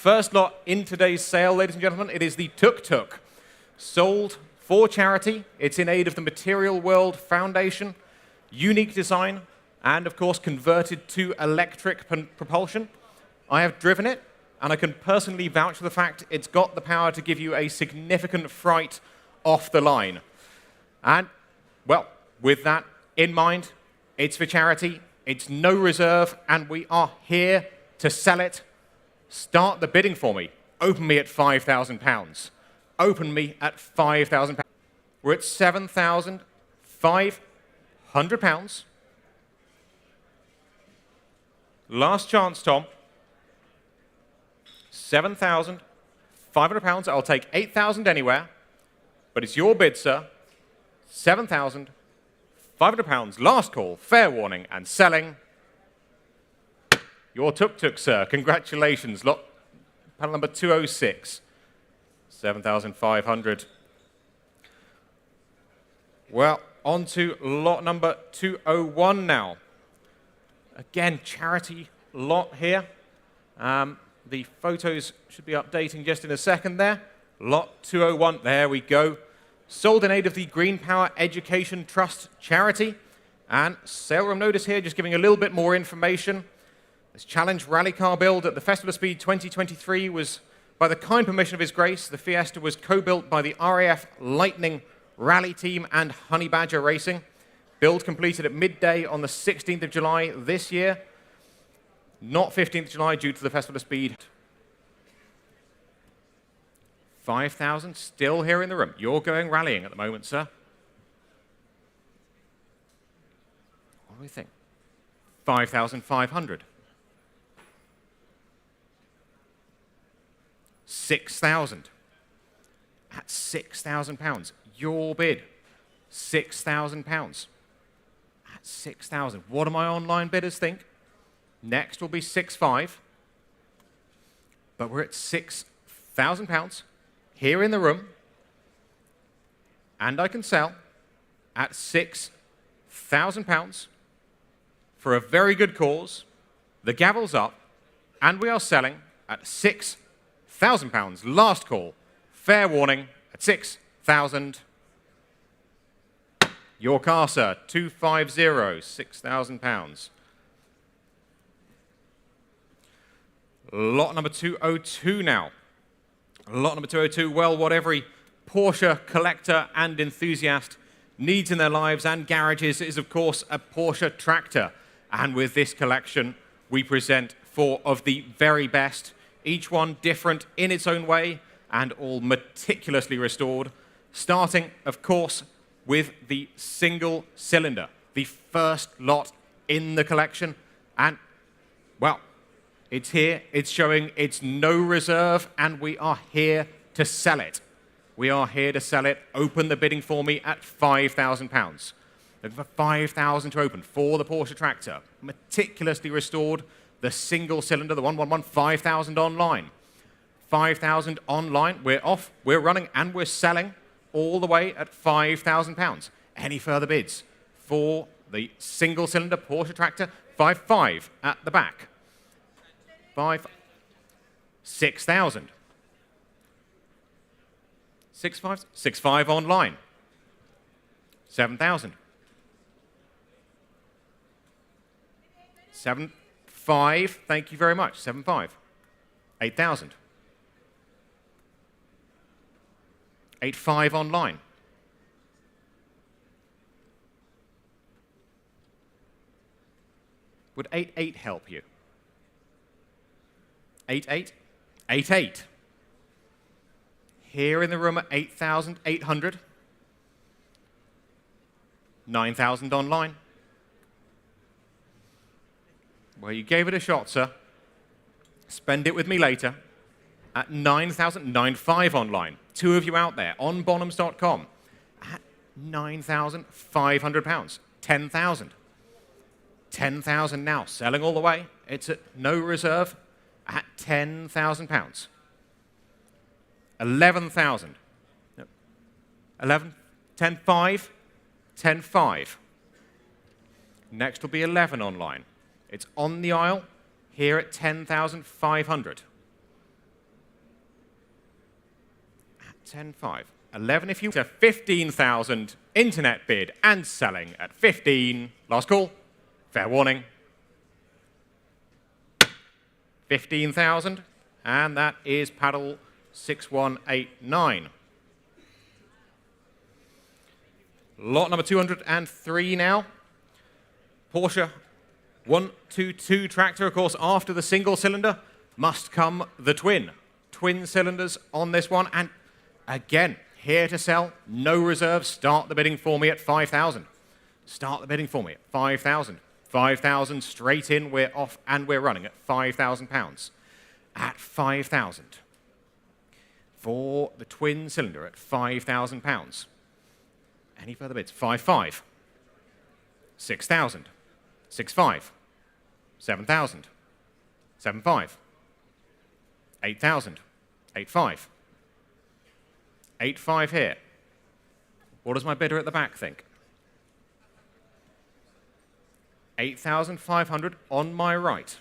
first lot in today's sale, ladies and gentlemen, it is the Tuk-Tuk. Sold for charity. It's in aid of the Material World Foundation. Unique design, and of course converted to electric propulsion. I have driven it, and I can personally vouch for the fact it's got the power to give you a significant fright off the line. And, well, with that in mind, it's for charity, it's no reserve, and we are here to sell it. Start the bidding for me. Open me at £5,000. Open me at £5,000. We're at £7,500. Last chance, Tom. £7,500. I'll take £8,000 anywhere, but it's your bid, sir. £7,500. Last call, fair warning, and selling. Your Tuk-Tuk, sir. Congratulations. Lot panel number 206. 7,500. Well, on to lot number 201 now. Again, charity lot here. The photos should be updating just in a second there. Lot 201, there we go. Sold in aid of the Green Power Education Trust charity. And sale room notice here, just giving a little bit more information. This challenge rally car build at the Festival of Speed 2023 was, by the kind permission of His Grace, the Fiesta was co-built by the RAF Lightning Rally Team and Honey Badger Racing. Build completed at midday on the 16th of July this year. Not 15th of July due to the Festival of Speed. 5,000 still here in the room. You're going rallying at the moment, sir. What do we think? 5,500. 6,000. At £6,000. Your bid. £6,000. At 6,000. What do my online bidders think? Next will be 6,500. But we're at £6,000 here in the room. And I can sell at £6,000 for a very good cause. The gavel's up, and we are selling at £6,000. Last call. Fair warning at 6,000. Your car, sir. 250, £6,000. Lot number 202 now. Lot number 202, well, what every Porsche collector and enthusiast needs in their lives and garages is, of course, a Porsche tractor. And with this collection, we present 4 of the very best, each one different in its own way and all meticulously restored, starting, of course, with the single cylinder, the first lot in the collection. And, well, it's here, it's showing it's no reserve, and we are here to sell it. We are here to sell it. Open the bidding for me at £5,000. For £5,000 to open for the Porsche tractor. Meticulously restored, the single cylinder, the 111, £5,000 online. £5,000 online, we're off, we're running, and we're selling all the way at £5,000. Any further bids for the single cylinder Porsche tractor? 5,500 at the back. 6,000. 6,500. 6,500 online. 7,000. 7,500. Thank you very much. 7,500. 8,000. 8,500 online. Would 8,800 help you? 8,800? 8,800. Here in the room at 8,800. 9,000 online. Well, you gave it a shot, sir. Spend it with me later. At 9,000, 9,500 online. 2 of you out there on Bonhams.com. At £9,500. 10,000. 10,000 now, selling all the way. It's at no reserve at £10,000. 11,000. 11, 10,500, 10,500. Next will be 11 online. It's on the aisle here at 10,500. 10.5. 11 if you to 15,000. Internet bid and selling at 15. Last call. Fair warning. 15,000. And that is paddle 6189. Lot number 203 now. Porsche 122 tractor, of course, after the single cylinder must come the twin. Twin cylinders on this one, and again, here to sell, no reserves. Start the bidding for me at 5,000. Start the bidding for me at 5,000. 5,000 straight in, we're off and we're running at £5,000. At 5,000. For the twin cylinder at £5,000. Any further bids? 5,500. 6,000. 6,500. 7,000. 7,500. 8,000. 8,500. 8,500 here. What does my bidder at the back think? 8,500 on my right.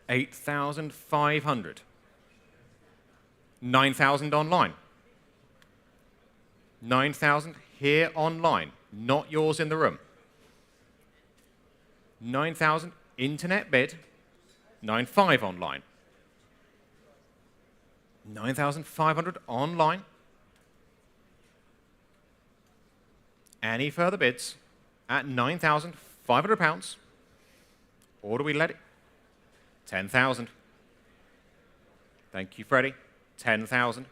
8,500. 9,000 online. 9,000 here online, not yours in the room. 9,000 internet bid, 9,500 online. 9,500 online. Any further bids at £9,500? Or do we let it? 10,000. Thank you, Freddie. 10,000.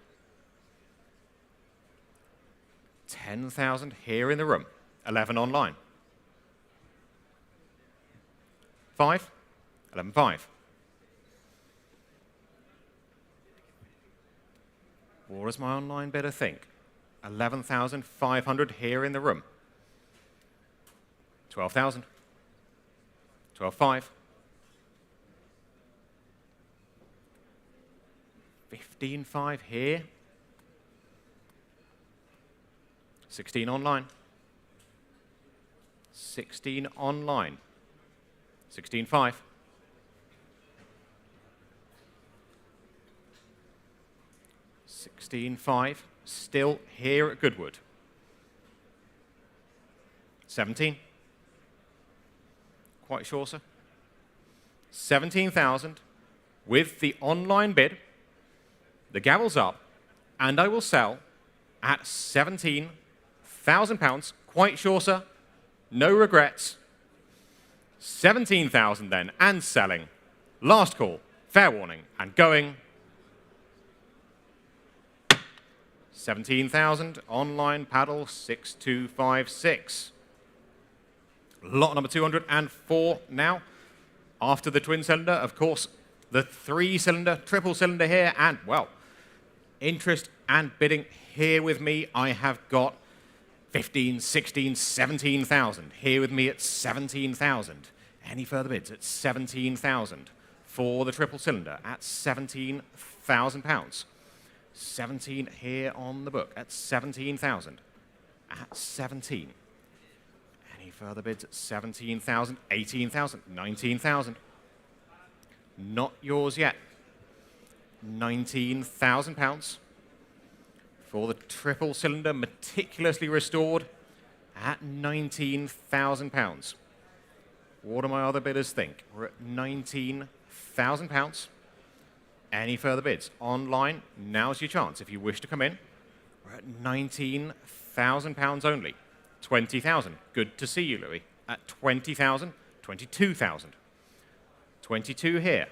10,000 here in the room. 11 online. 5. 11,500. What does my online bidder think? 11,500 here in the room. 12,000. 12,500. 15,500 here. 16 online. 16 online. 16,500. 16,500. Still here at Goodwood. 17. Quite sure, sir. 17,000 with the online bid. The gavel's up, and I will sell at £17,000. Quite sure, sir. No regrets. 17,000 then, and selling. Last call, fair warning, and going. 17,000, online paddle 6256. Lot number 204 now. After the twin cylinder, of course, the 3-cylinder, triple cylinder here, and, well, interest and bidding here with me. I have got 15, 16, 17,000. Here with me at 17,000. Any further bids at 17,000 for the triple cylinder at £17,000. 17 here on the book at 17,000. At 17. Any further bids at 17,000, 18,000, 19,000. Not yours yet. £19,000 for the triple cylinder, meticulously restored at £19,000. What do my other bidders think? We're at £19,000. Any further bids? Online, now's your chance. If you wish to come in, we're at £19,000 only. 20,000. Good to see you, Louis. At 20,000, 22,000. 22 here.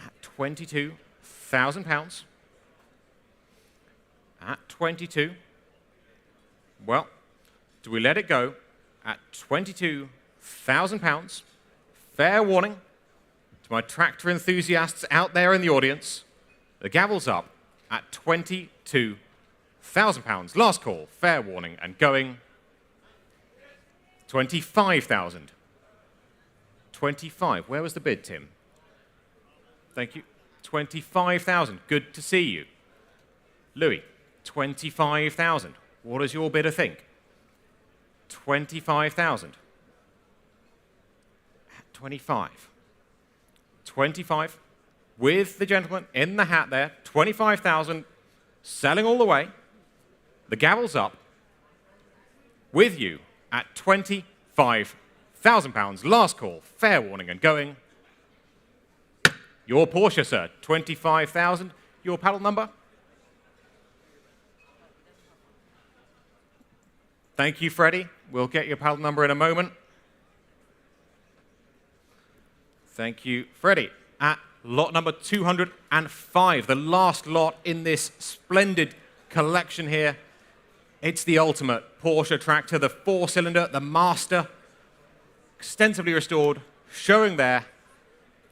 At £22,000. At 22. Well, do we let it go at £22,000? Fair warning to my tractor enthusiasts out there in the audience. The gavel's up at £22,000. Last call, fair warning, and going. 25,000. 25. Where was the bid, Tim? Thank you. 25,000. Good to see you. Louis, 25,000. What does your bidder think? 25,000. 25. 25. With the gentleman in the hat there, 25,000. selling all the way. The gavel's up with you at £25,000. Last call, fair warning and going. Your Porsche, sir, 25,000. Your paddle number? Thank you, Freddie. We'll get your paddle number in a moment. Thank you, Freddie. At lot number 205, the last lot in this splendid collection here. It's the ultimate Porsche tractor, the 4-cylinder, the Master, extensively restored, showing there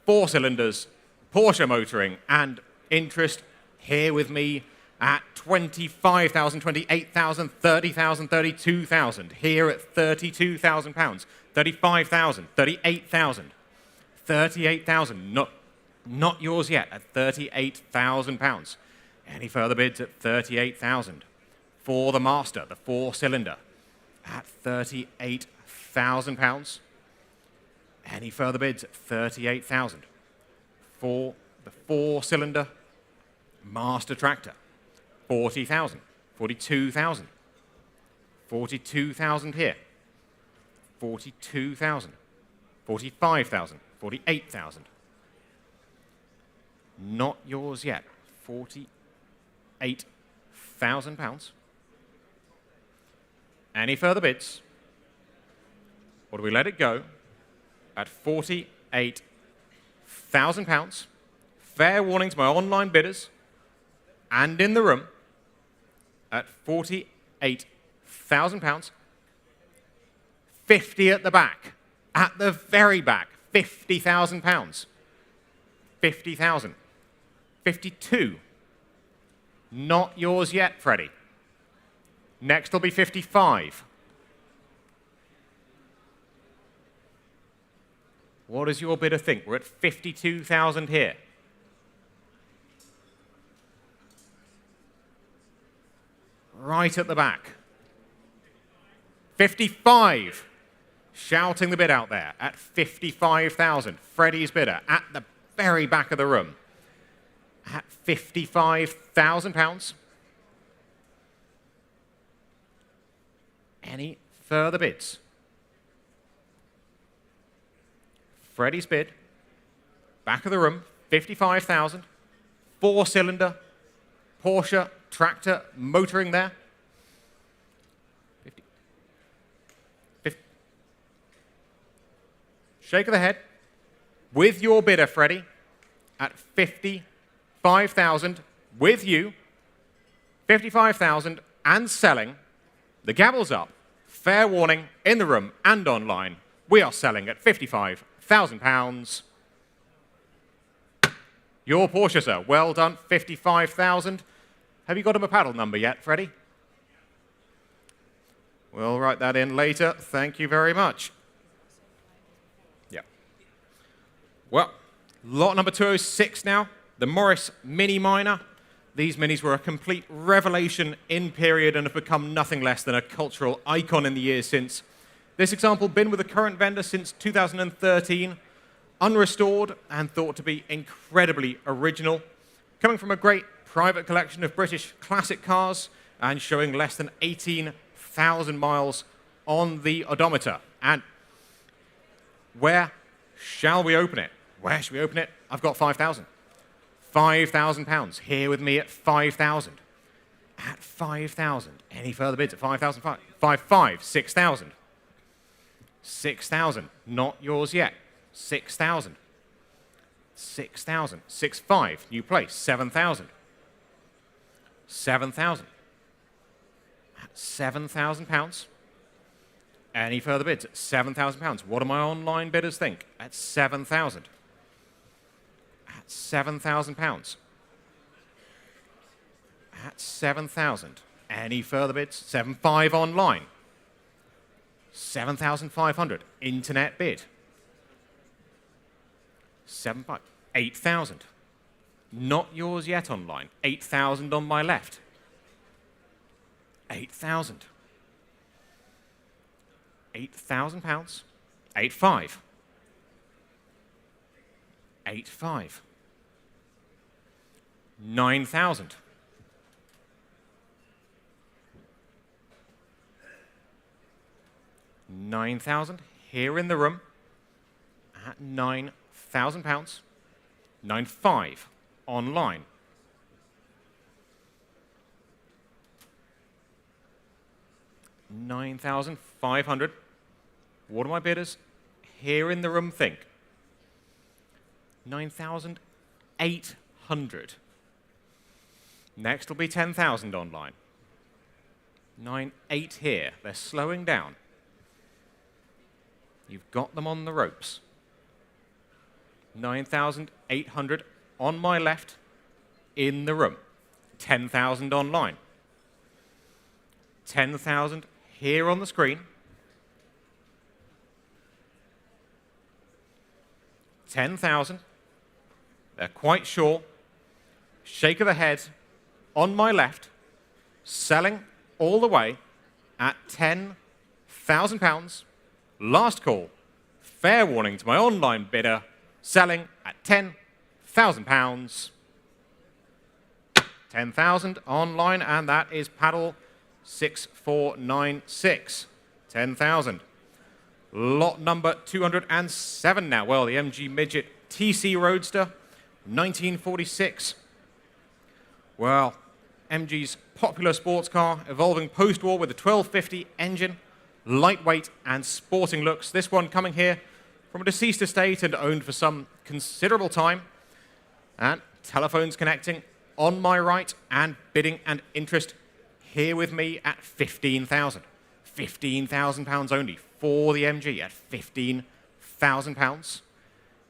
4 cylinders, Porsche motoring, and interest here with me at 25,000, 28,000, 30,000, 32,000. Here at 32,000 pounds, 35,000, 38,000, 38,000. Not yours yet at 38,000 pounds. Any further bids at 38,000 for the Master, the 4-cylinder, at 38,000 pounds. Any further bids at 38,000 for the 4-cylinder Master tractor. 40,000, 42,000, 42,000 here, 42,000, 45,000, 48,000. Not yours yet. 48,000 pounds. Any further bids? Or do we let it go at 48,000 pounds? Fair warning to my online bidders and in the room at 48,000 pounds. 50 at the back, at the very back, 50,000 pounds. 50,000. 52. Not yours yet, Freddie. Next will be 55. What does your bidder think? We're at 52,000 here. Right at the back. 55. Shouting the bid out there at 55,000. Freddie's bidder at the very back of the room at 55,000 pounds. Any further bids? Freddie's bid, back of the room, 55,000. 4-cylinder Porsche tractor motoring there. 50. Shake of the head with your bidder, Freddie, at 55,000 with you, 55,000 and selling. The gavel's up. Fair warning in the room and online. We are selling at 55,000 pounds. Your Porsche, sir. Well done, 55,000. Have you got him a paddle number yet, Freddie? We'll write that in later. Thank you very much. Yeah. Well, lot number 206 now, the Morris Mini Minor. These Minis were a complete revelation in period and have become nothing less than a cultural icon in the years since. This example been with the current vendor since 2013, unrestored and thought to be incredibly original, coming from a great private collection of British classic cars and showing less than 18,000 miles on the odometer. And where shall we open it? Where should we open it? I've got 5,000. 5,000 pounds. Here with me at 5,000. At 5,000. Any further bids at 5,000? 5,500. 6,000. 6,000. Not yours yet. 6,000. 6,000. 6,500. New place. 7,000. 7,000. At 7,000 pounds. Any further bids at 7,000 pounds? What do my online bidders think? At 7,000. At 7,000 pounds. At 7,000. Any further bids? 7,500 online. 7,500. Internet bid. 7,500. 8,000. Not yours yet online. 8,000 on my left. 8,000. 8,000 pounds. 8,500. 8,500. 9,000. 9,000 here in the room at £9,000. 9.5 online. $9,500. What do my bidders here in the room think? 9,800. Next will be 10,000 online. 9.8 here. They're slowing down. You've got them on the ropes. 9,800 on my left in the room. 10,000 online. 10,000 here on the screen. 10,000. They're quite sure. Shake of the head on my left, selling all the way at £10,000. Last call. Fair warning to my online bidder, selling at £10,000. 10,000 online, and that is paddle 6496. 10,000. Lot number 207 now. Well, the MG Midget TC Roadster, 1946. Well, MG's popular sports car, evolving post-war with a 1250 engine, lightweight and sporting looks. This one coming here from a deceased estate and owned for some considerable time. And telephones connecting on my right, and bidding and interest here with me at 15,000. £15,000 only for the MG at £15,000.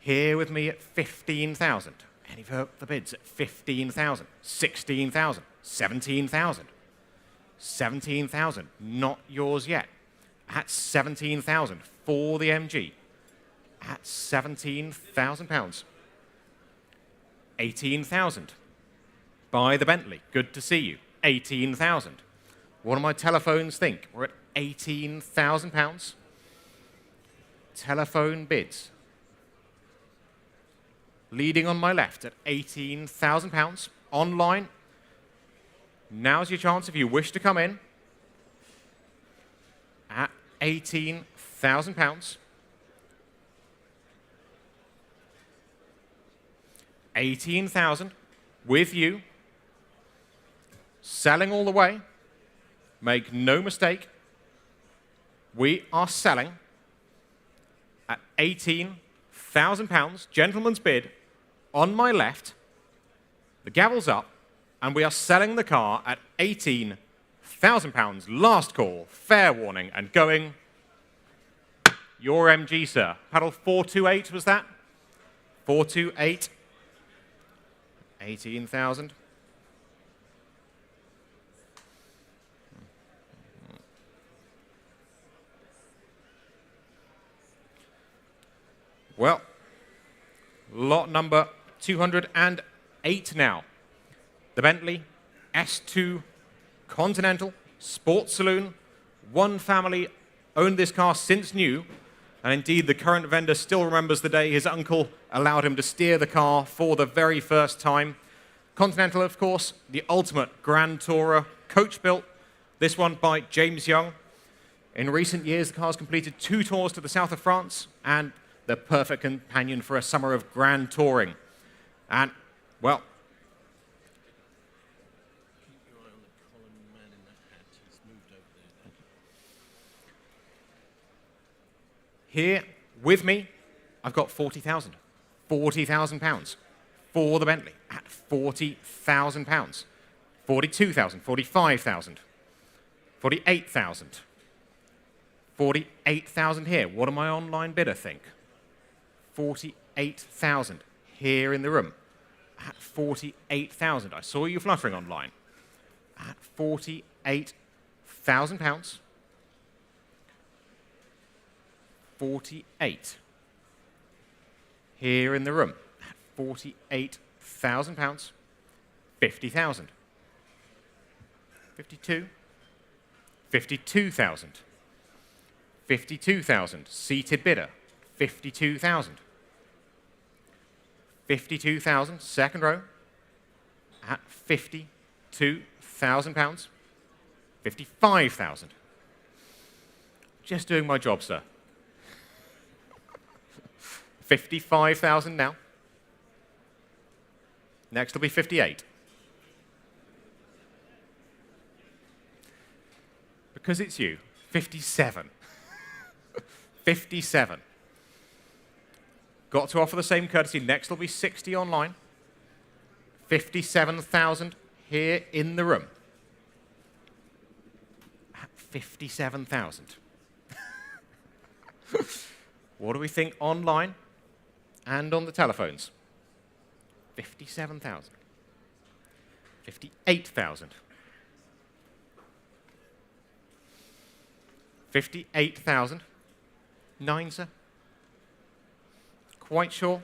Here with me at 15,000. Any for the bids at 15,000, 16,000, 17,000. 17,000, not yours yet. At 17,000 for the MG. At £17,000. 18,000. Buy the Bentley. Good to see you. 18,000. What do my telephones think? We're at £18,000. Telephone bids. Leading on my left at £18,000. Online. Now's your chance if you wish to come in. At £18,000. 18,000 with you. Selling all the way. Make no mistake. We are selling at £18,000. Gentleman's bid on my left. The gavel's up, and we are selling the car at £18,000. Last call, fair warning, and going. Your MG, sir. Paddle 428 was that? 428. 18,000. Well, lot number 208 now. The Bentley S2 Continental Sports Saloon. One family owned this car since new, and indeed the current vendor still remembers the day his uncle allowed him to steer the car for the very first time. Continental, of course, the ultimate Grand Tourer, coach-built, this one by James Young. In recent years, the car's completed 2 tours to the south of France, and the perfect companion for a summer of grand touring. And, well, here with me, I've got 40,000. £40,000 for the Bentley at £40,000. 42,000, 45,000, 48,000. 48,000 here. What do my online bidder think? 48,000 here in the room. At 48,000. I saw you fluttering online. At £48,000. 48 here in the room at £48,000. 50,000. 52. 52,000. 52,000. Seated bidder. 52,000. 52,000. Second row at £52,000. 55,000. Just doing my job, sir. 55,000 now. Next will be 58. Because it's you, 57. 57. Got to offer the same courtesy. Next will be 60 online. 57,000 here in the room. At 57,000. What do we think online and on the telephones? 57,000. 58,000. 58,000. 9, sir? Quite sure?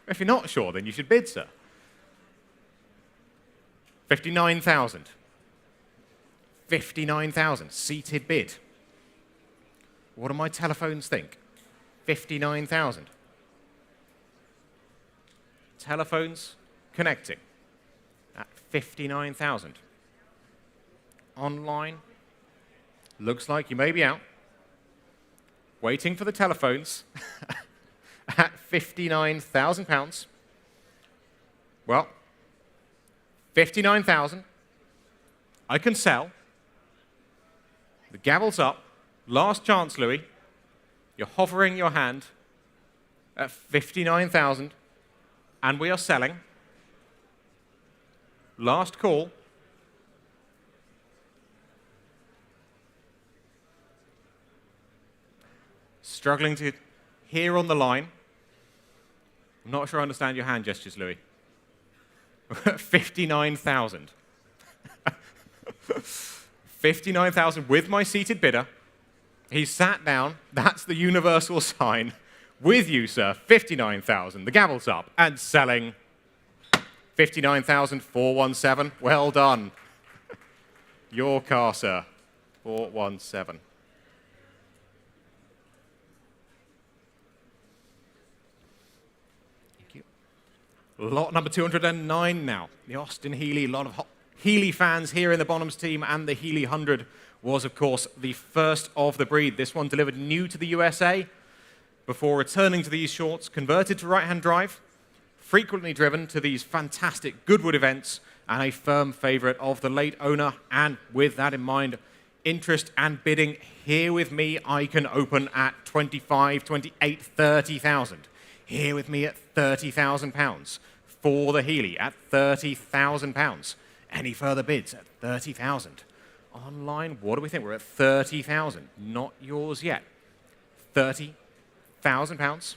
If you're not sure, then you should bid, sir. 59,000. 59,000. Seated bid. What do my telephones think? 59,000. Telephones connecting at 59,000. Online, looks like you may be out. Waiting for the telephones at £59,000. Well, 59,000. I can sell. The gavel's up. Last chance, Louis. You're hovering your hand at 59,000, and we are selling. Last call. Struggling to hear on the line. I'm not sure I understand your hand gestures, Louis. 59,000. 59,000 with my seated bidder. He's sat down. That's the universal sign. With you, sir, 59,000. The gavel's up and selling 59,417. Well done. Your car, sir. 417. Lot number 209 now. The Austin-Healey. A lot of Healey fans here in the Bonhams team, and the Healey 100 was, of course, the first of the breed. This one delivered new to the USA before returning to these shorts, converted to right-hand drive, frequently driven to these fantastic Goodwood events, and a firm favourite of the late owner. And with that in mind, interest and bidding here with me, I can open at 25, 28, 30,000. Here with me at £30,000 for the Healey at £30,000. Any further bids at 30,000? Online, what do we think? We're at 30,000. Not yours yet. £30,000.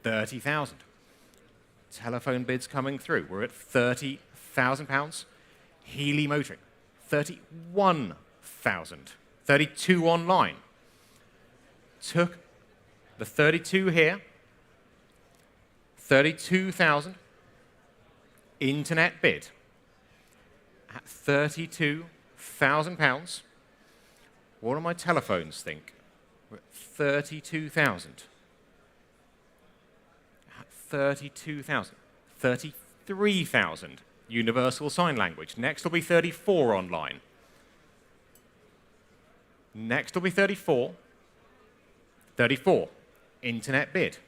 30,000. Telephone bids coming through. We're at £30,000. Healey motoring. 31,000. 32 online. Took the 32 here. 32,000. Internet bid at £32,000. What do my telephones think? We're at 32,000. At 32,000. 33,000. Universal Sign Language. Next will be 34 online. Next will be 34. 34. Internet bid.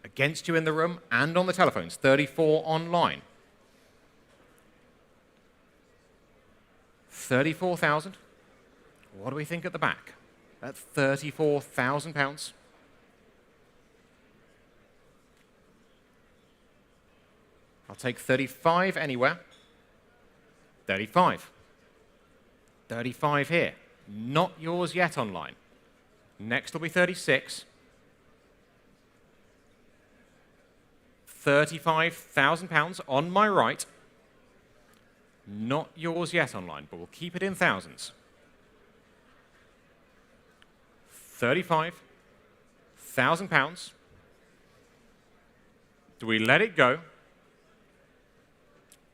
Against you in the room and on the telephones. 34 online. 34,000. What do we think at the back? At £34,000. I'll take 35 anywhere. 35. 35 here. Not yours yet online. Next will be 36. £35,000 on my right. Not yours yet online, but we'll keep it in thousands. £35,000. Do we let it go?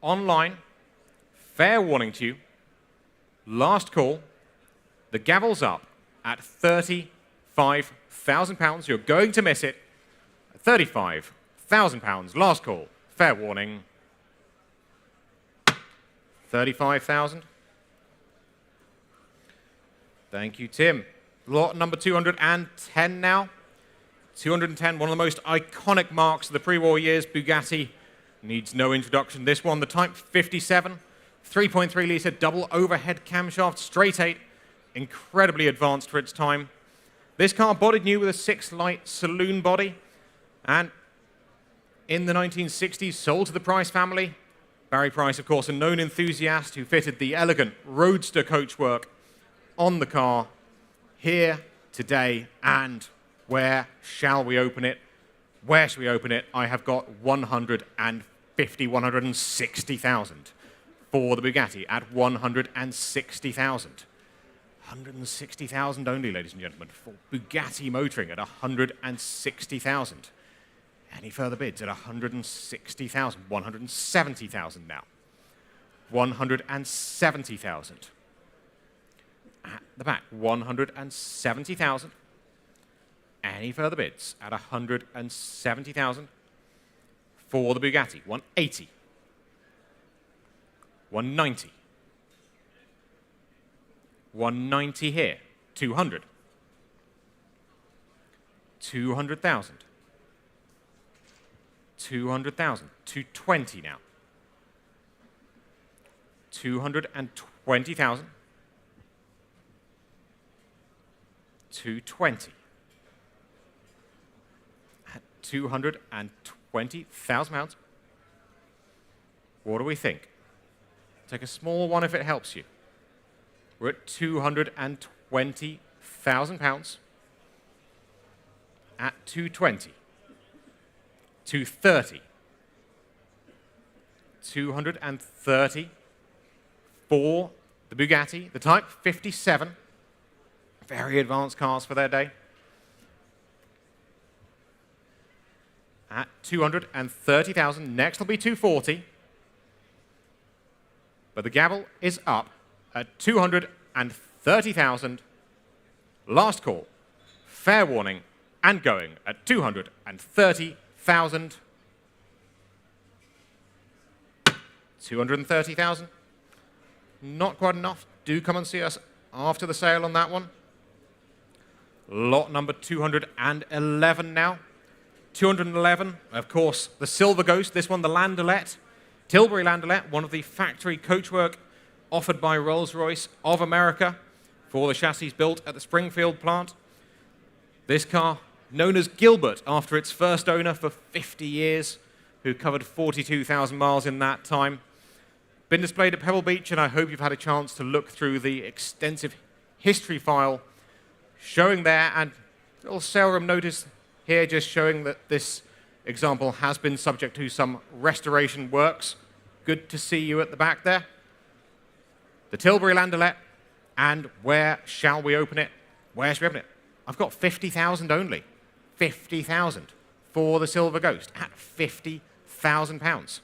Online, fair warning to you, last call, the gavel's up at £35,000. You're going to miss it. £35,000, last call, fair warning. 35,000. Thank you, Tim. Lot number 210 now. 210, one of the most iconic marks of the pre-war years. Bugatti needs no introduction. This one, the Type 57, 3.3-litre double overhead camshaft, straight 8, incredibly advanced for its time. This car bodied new with a 6-light saloon body, and in the 1960s sold to the Price family. Barry Price, of course, a known enthusiast who fitted the elegant Roadster coachwork on the car. Here, today, and where shall we open it? Where shall we open it? I have got 160,000 for the Bugatti at 160,000. 160,000 only, ladies and gentlemen, for Bugatti motoring at 160,000. Any further bids at 160,000? 170,000 now. 170,000. At the back, 170,000. Any further bids at 170,000 for the Bugatti? 180. 190. 190 here. 200. 200,000. 200,000. 220 now. 220,000. 220. At 220,000 pounds. What do we think? Take a small one if it helps you. We're at 220,000 pounds. At 220. 230. 230 for the Bugatti, the Type 57. Very advanced cars for their day. At 230,000. Next will be 240. But the gavel is up at 230,000. Last call. Fair warning. And going at 230,000. 230,000. Not quite enough. Do come and see us after the sale on that one. Lot number 211 now. 211, of course, the Silver Ghost. This one, the Landaulet. Tilbury Landaulet, one of the factory coachwork offered by Rolls-Royce of America for the chassis built at the Springfield plant. This car, known as Gilbert after its first owner for 50 years, who covered 42,000 miles in that time. Been displayed at Pebble Beach, and I hope you've had a chance to look through the extensive history file showing there, and a little sale room notice here just showing that this example has been subject to some restoration works. Good to see you at the back there. The Tilbury Landaulet, and where shall we open it? Where shall we open it? I've got 50,000 only. 50,000 for the Silver Ghost at 50,000 pounds.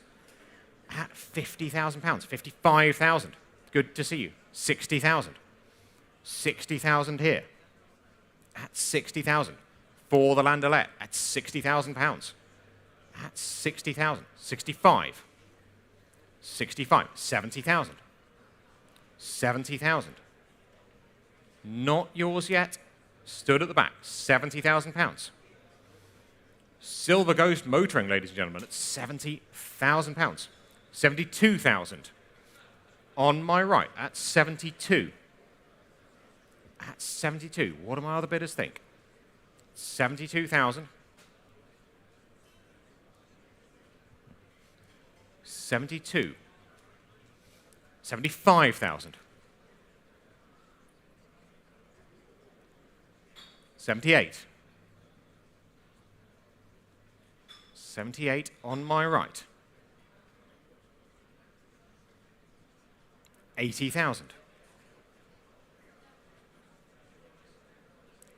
At 50,000 pounds. 55,000. Good to see you. 60,000. 60,000 here. At 60,000 for the Landaulet at 60,000 pounds. At 60,000. 65. 65. 70,000. 70,000. Not yours yet. Stood at the back. 70,000 pounds. Silver Ghost motoring, ladies and gentlemen, at 70,000 pounds. 72,000. On my right, at 72. At 72. What do my other bidders think? 72,000. 72. 75,000. 78. 78 on my right. 80,000.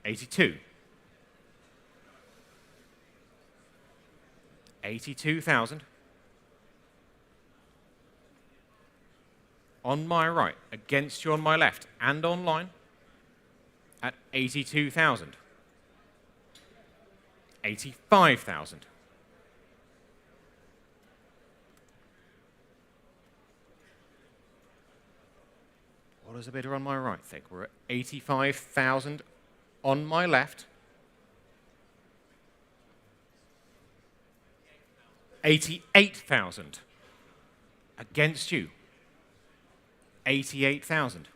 82. 82,000. On my right, against you on my left, and online, at 82,000. 85,000. What does the bidder on my right think? We're at 85,000 on my left. 88,000 against you. 88,000.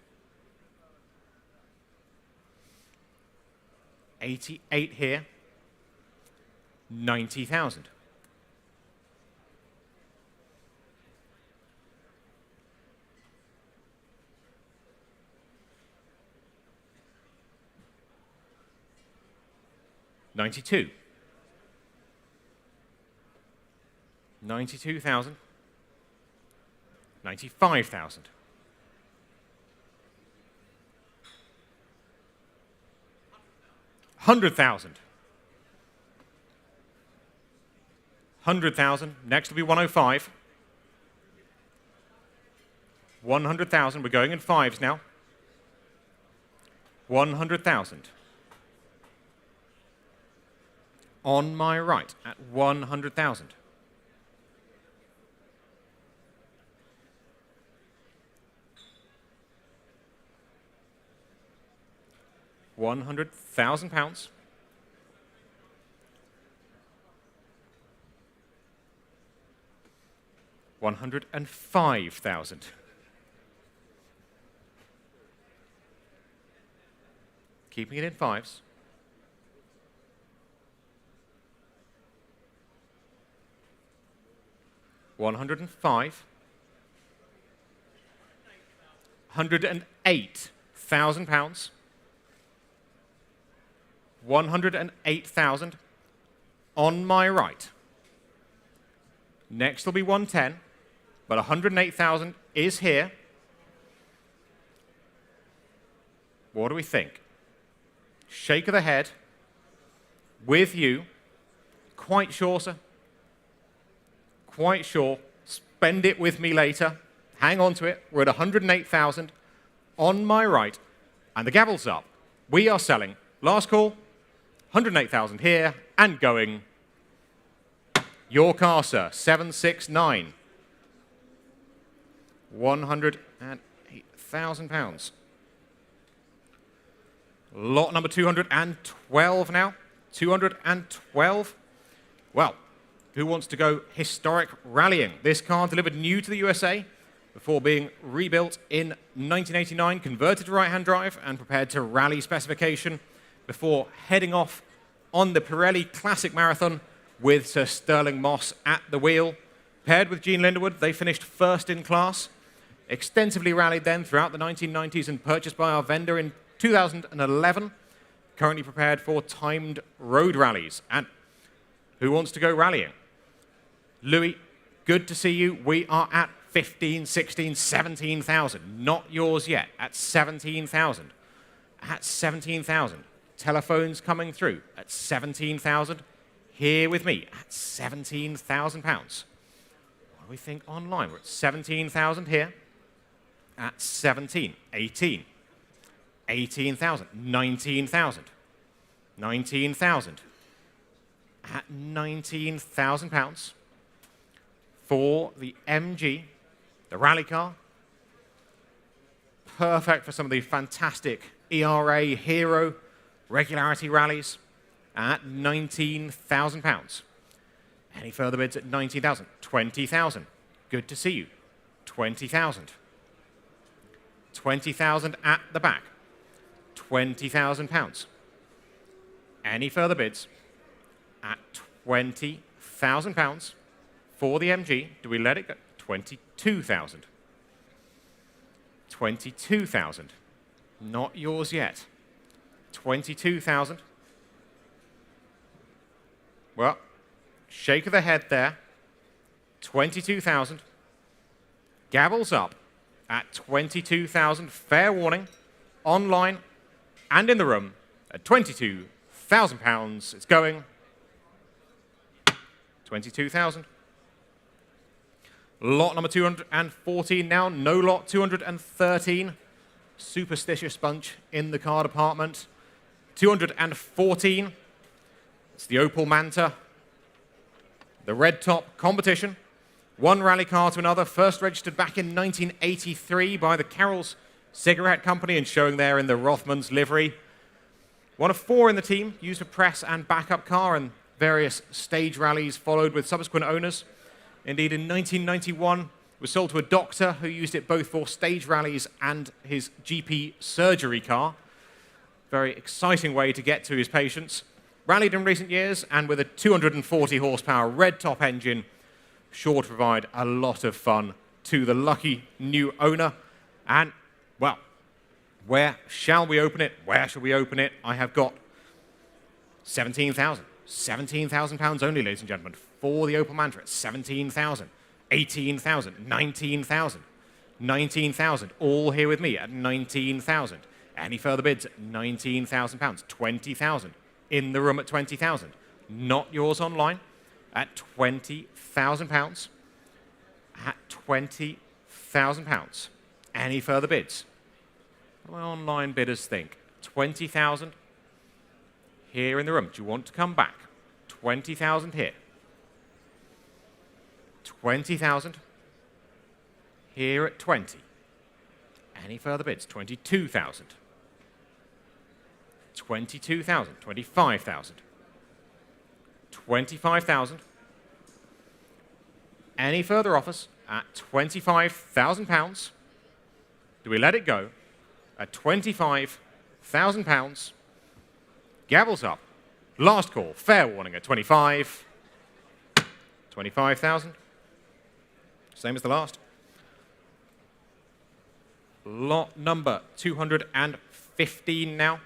88 here. 90,000. $92,000. 92,000. 95,000. 100,000. 100,000. Next will be 105. 100,000. We're going in fives now. 100,000. On my right at 100,000. 100,000 pounds. 105,000. Keeping it in fives. 105. 108,000 pounds. 108,000 on my right. Next will be 110, but 108,000 is here. What do we think? Shake of the head. With you. Quite sure, sir? Quite sure. Spend it with me later. Hang on to it. We're at 108,000 on my right. And the gavel's up. We are selling. Last call. 108,000 here and going. Your car, sir. 769. 108,000 pounds. Lot number 212 now. 212. Well, who wants to go historic rallying? This car delivered new to the USA before being rebuilt in 1989, converted to right-hand drive and prepared to rally specification before heading off on the Pirelli Classic Marathon with Sir Sterling Moss at the wheel. Paired with Gene Linderwood, they finished first in class. Extensively rallied then throughout the 1990s and purchased by our vendor in 2011. Currently prepared for timed road rallies. And who wants to go rallying? Louis, good to see you. We are at 15, 16, 17,000. Not yours yet. At 17,000. At 17,000. Telephones coming through at 17,000. Here with me at 17,000 pounds. What do we think online? We're at 17,000 here. At 17, 18, 18,000, 19,000, 19,000. At 19,000 pounds for the MG, the rally car. Perfect for some of the fantastic ERA Hero regularity rallies at 19,000 pounds. Any further bids at 19,000? 20,000. Good to see you. 20,000. 20,000 at the back. 20,000 pounds. Any further bids at 20,000 pounds for the MG? Do we let it go? 22,000. 22,000. Not yours yet. 22,000. Well, shake of the head there. 22,000. Gavels up at 22,000. Fair warning. Online and in the room at 22,000 pounds. It's going. 22,000. Lot number 214 now. No lot 213. Superstitious bunch in the car department. 214. It's the Opel Manta. The red top competition. One rally car to another. First registered back in 1983 by the Carrolls cigarette company and showing there in the Rothmans livery. One of 4 in the team, used for press and backup car and various stage rallies followed with subsequent owners. Indeed, in 1991, it was sold to a doctor who used it both for stage rallies and his GP surgery car. Very exciting way to get to his patients. Rallied in recent years, and with a 240 horsepower red top engine, sure to provide a lot of fun to the lucky new owner. And, well, where shall we open it? Where shall we open it? I have got 17,000. 17,000 pounds only, ladies and gentlemen, for the Opel Manta. 17,000, 18,000, 19,000, 19,000, all here with me at 19,000. Any further bids at 19,000 pounds, 20,000, in the room at 20,000. Not yours online at 20,000 pounds, at 20,000 pounds. Any further bids? What do my online bidders think? 20,000 here in the room. Do you want to come back? 20,000 here. 20,000 here at 20. Any further bids? 22,000. 22,000. 25,000. 25,000. Any further offers at 25,000 pounds? Do we let it go at 25,000 pounds? Gavels up. Last call. Fair warning at 25. 25,000. Same as the last. Lot number 215 now.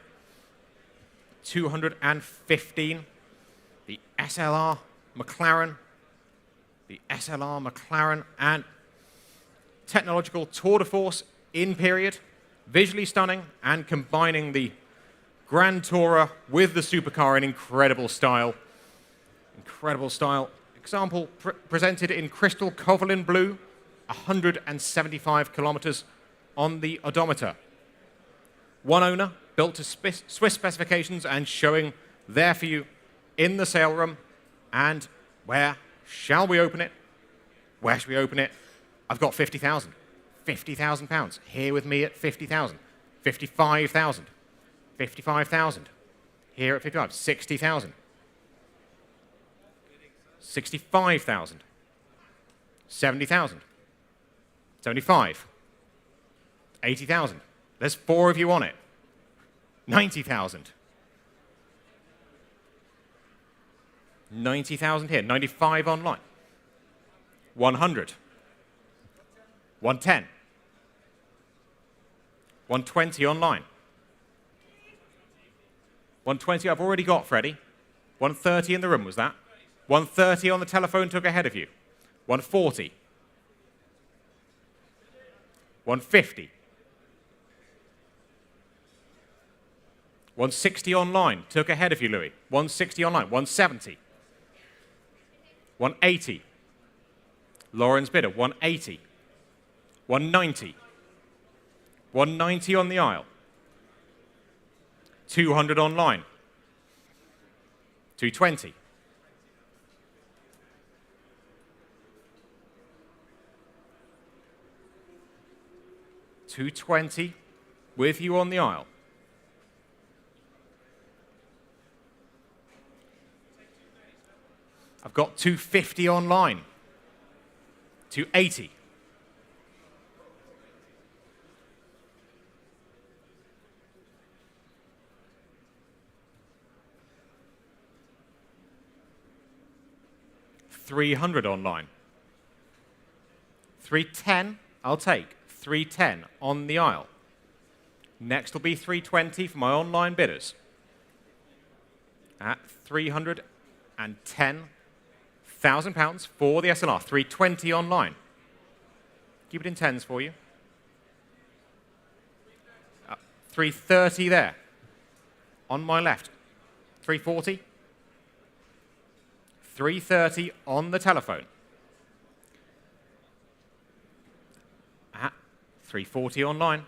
215. The SLR McLaren. The SLR McLaren and technological tour de force in period. Visually stunning and combining the Grand Tourer with the supercar in incredible style. Incredible style. Example presented in crystal Covalin blue, 175 kilometers on the odometer. One owner, built to Swiss specifications and showing there for you in the sale room. And where shall we open it? Where shall we open it? I've got 50,000. 50,000 pounds. Here with me at 50,000. 55,000. 55,000. Here at 55. 60,000. 65,000. 70,000. 75. 80,000. There's 4 of you on it. 90,000. 90,000 here. 95 online. 100. 110. 120 online. 120 I've already got, Freddie. 130 in the room, was that? 130 on the telephone took ahead of you. 140. 150. 160 online took ahead of you, Louis. 160 online. 170. 180. Lauren's bidder. 180. 190. 190 on the aisle. 200 online. 220. 220 with you on the aisle. I've got 250 online. 280. 300 online. 310, I'll take. 310 on the aisle. Next will be 320 for my online bidders. At 310,000 pounds for the SLR. 320 online. Keep it in tens for you. 330 there. On my left. 340. 330 on the telephone. At 340 online.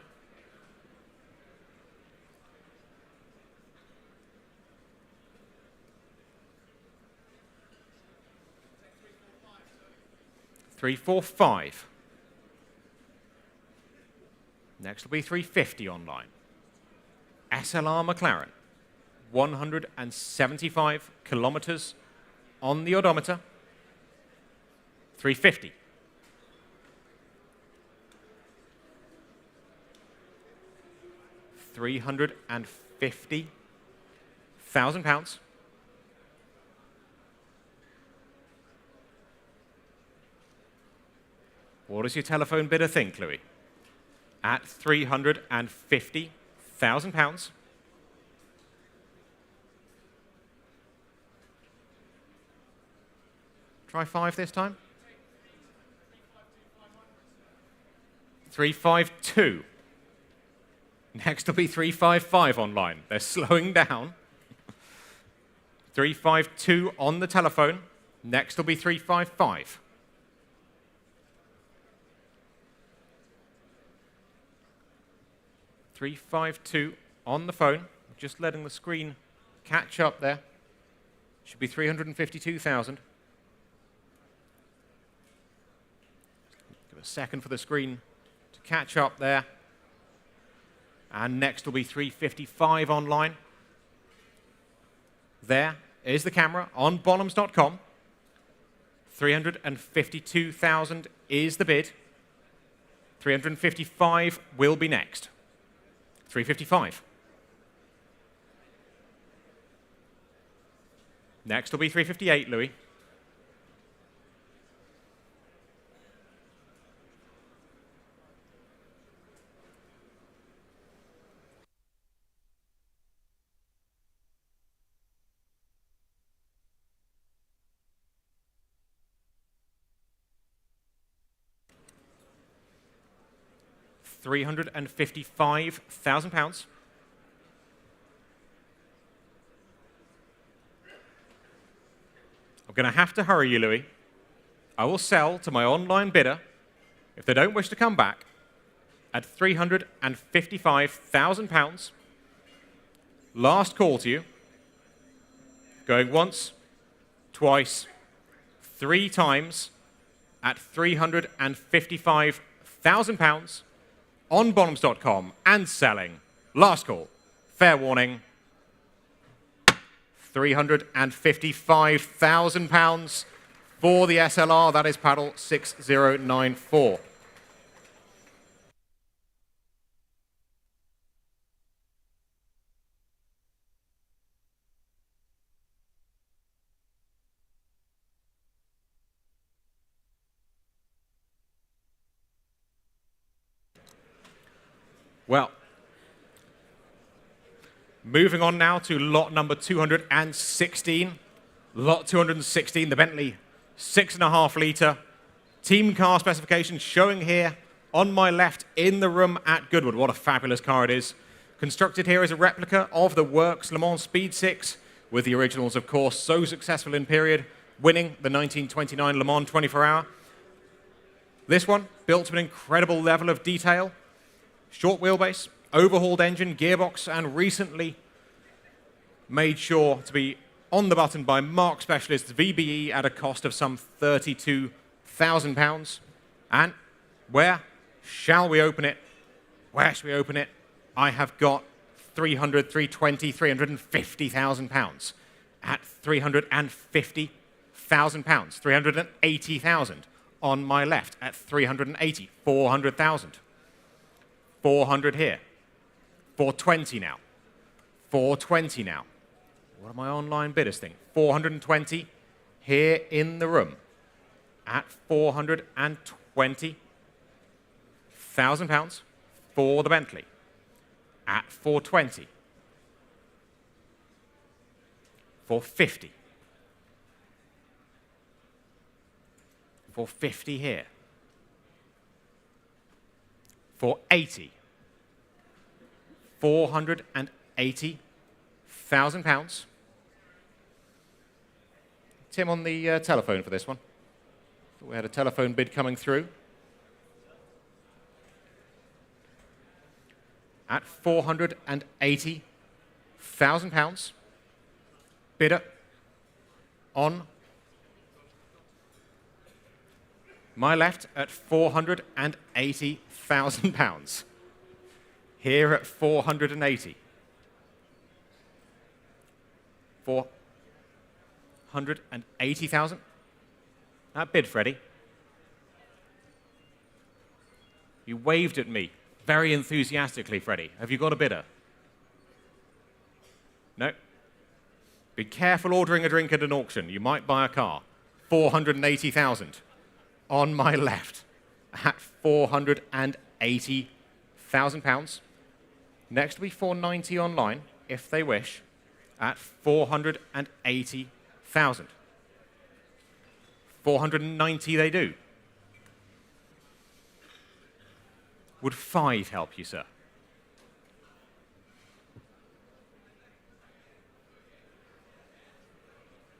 $345. Next will be 350 online. SLR McLaren, 175 kilometers on the odometer. 350. £350,000. What does your telephone bidder think, Louis? At £350,000. Try 5 this time. 352. Next will be 355 online. They're slowing down. 352 on the telephone. Next will be 355. $352 on the phone. Just letting the screen catch up there. Should be 352,000. Give a second for the screen to catch up there. And next will be 355 online. There is the camera on Bonhams.com. 352,000 is the bid. 355 will be next. 355. Next will be 358, Louis. £355,000. I'm going to have to hurry you, Louis. I will sell to my online bidder, if they don't wish to come back, at £355,000. Last call to you. Going once, twice, 3 times at £355,000 on Bonhams.com and selling. Last call. Fair warning. £355,000 for the SLR. That is paddle 6094. Well, moving on now to lot number 216. Lot 216, the Bentley 6.5 litre team car specification showing here on my left in the room at Goodwood. What a fabulous car it is. Constructed here as a replica of the Works Le Mans Speed 6, with the originals, of course, so successful in period, winning the 1929 Le Mans 24-hour. This one, built to an incredible level of detail. Short wheelbase, overhauled engine, gearbox, and recently made sure to be on the button by Mark Specialists VBE at a cost of some £32,000. And where shall we open it? Where shall we open it? I have got 300, 320, £350,000 at £350,000, £380,000 on my left at 380, 400,000. 400 here. 420 now. 420 now. What do my online bidders think? 420 here in the room at £420,000 for the Bentley at 420. 450. 450 here. 480. £480,000. Tim on the telephone for this one. Thought we had a telephone bid coming through. At £480,000. Bidder on my left at £480,000. Here at 480. 480,000. That bid, Freddie. You waved at me very enthusiastically, Freddie. Have you got a bidder? No? Be careful ordering a drink at an auction. You might buy a car. 480,000. On my left at 480,000 pounds. Next will be 490 online, if they wish, at 480,000. 490 they do. Would 5 help you, sir?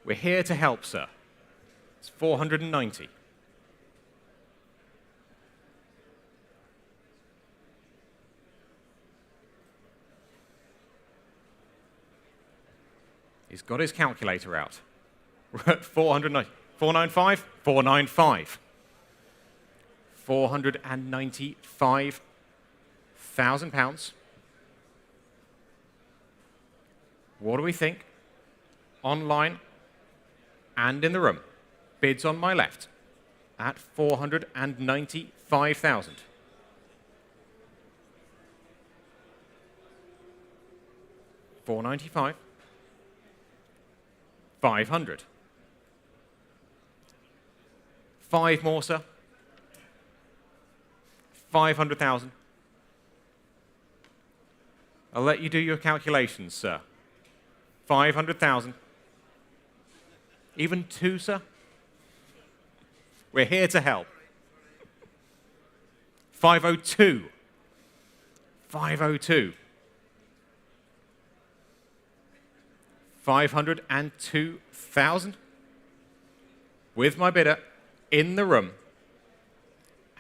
We're here to help, sir. It's 490. He's got his calculator out. We're at 490. 495? 495. 495,000 pounds. What do we think? Online and in the room. Bids on my left at 495,000. 495. 500. 5 more, sir. 500,000. I'll let you do your calculations, sir. 500,000. Even 2, sir? We're here to help. 502. 502. 502,000. With my bidder in the room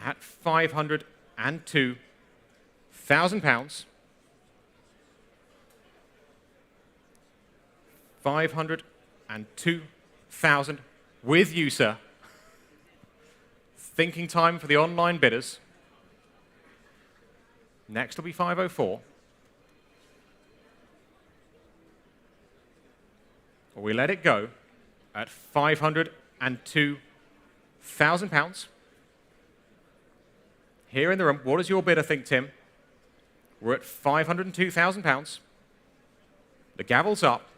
at 502,000 pounds. 502,000 with you, sir. Thinking time for the online bidders. Next will be 504. We let it go at 502,000 pounds. Here in the room, what does your bidder think, Tim? We're at 502,000 pounds. The gavel's up.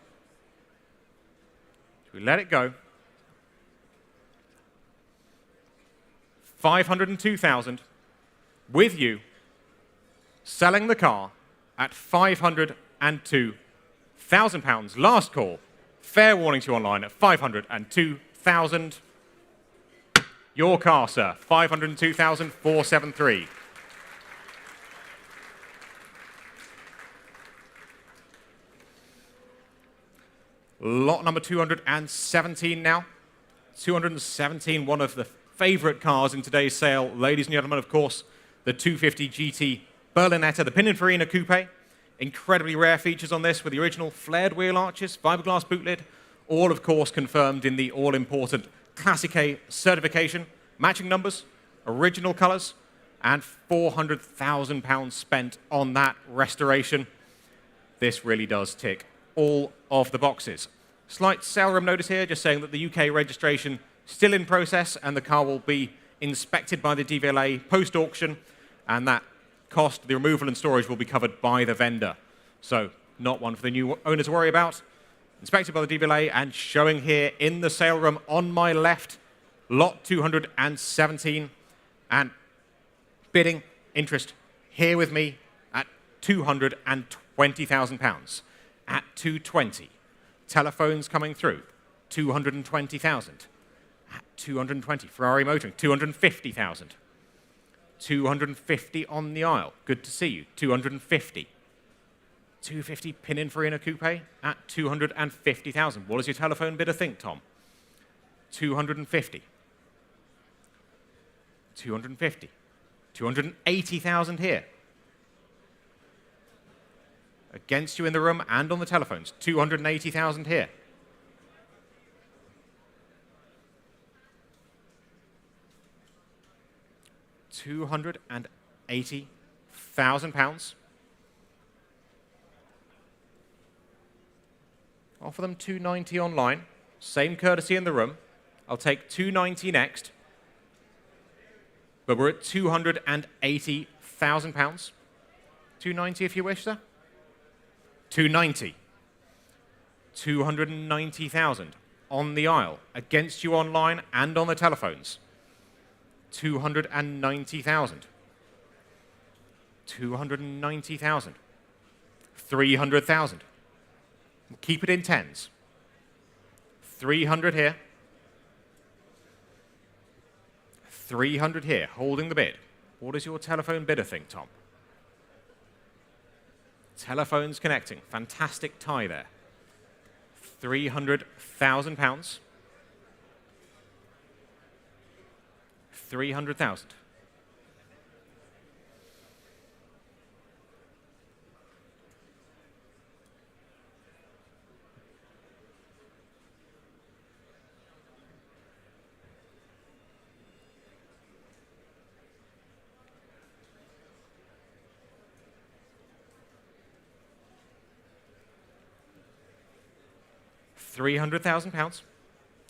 We let it go. 502,000 with you, selling the car at 502,000 pounds. Last call. Fair warning to you online at 502,000. Your car, sir. 502,473. Lot number 217 now. 217, one of the favorite cars in today's sale. Ladies and gentlemen, of course, the 250 GT Berlinetta, the Pininfarina Coupe. Incredibly rare features on this with the original flared wheel arches, fiberglass boot lid, all, of course, confirmed in the all-important Classic A certification. Matching numbers, original colors, and £400,000 spent on that restoration. This really does tick all of the boxes. Slight sale room notice here, just saying that the UK registration still in process, and the car will be inspected by the DVLA post-auction, and that cost, the removal and storage, will be covered by the vendor. So not one for the new owner to worry about. Inspected by the DVLA and showing here in the sale room on my left, lot 217, and bidding interest here with me at £220,000. At 220. Telephones coming through, 220,000. At 220. Ferrari motoring, 250,000. 250 on the aisle. Good to see you. 250. 250 Pininfarina Coupe at 250,000. What does your telephone bidder think, Tom? 250. 250. 280,000 here. Against you in the room and on the telephones. 280,000 here. £280,000. Offer them 290 online. Same courtesy in the room. I'll take 290 next. But we're at £280,000. 290 if you wish, sir. 290. 290,000 on the aisle, against you online and on the telephones. 290,000. 290,000. 300,000. Keep it in tens. 300 here. 300 here, holding the bid. What does your telephone bidder think, Tom? Telephones connecting. Fantastic tie there. £300,000. 300,000. £300,000.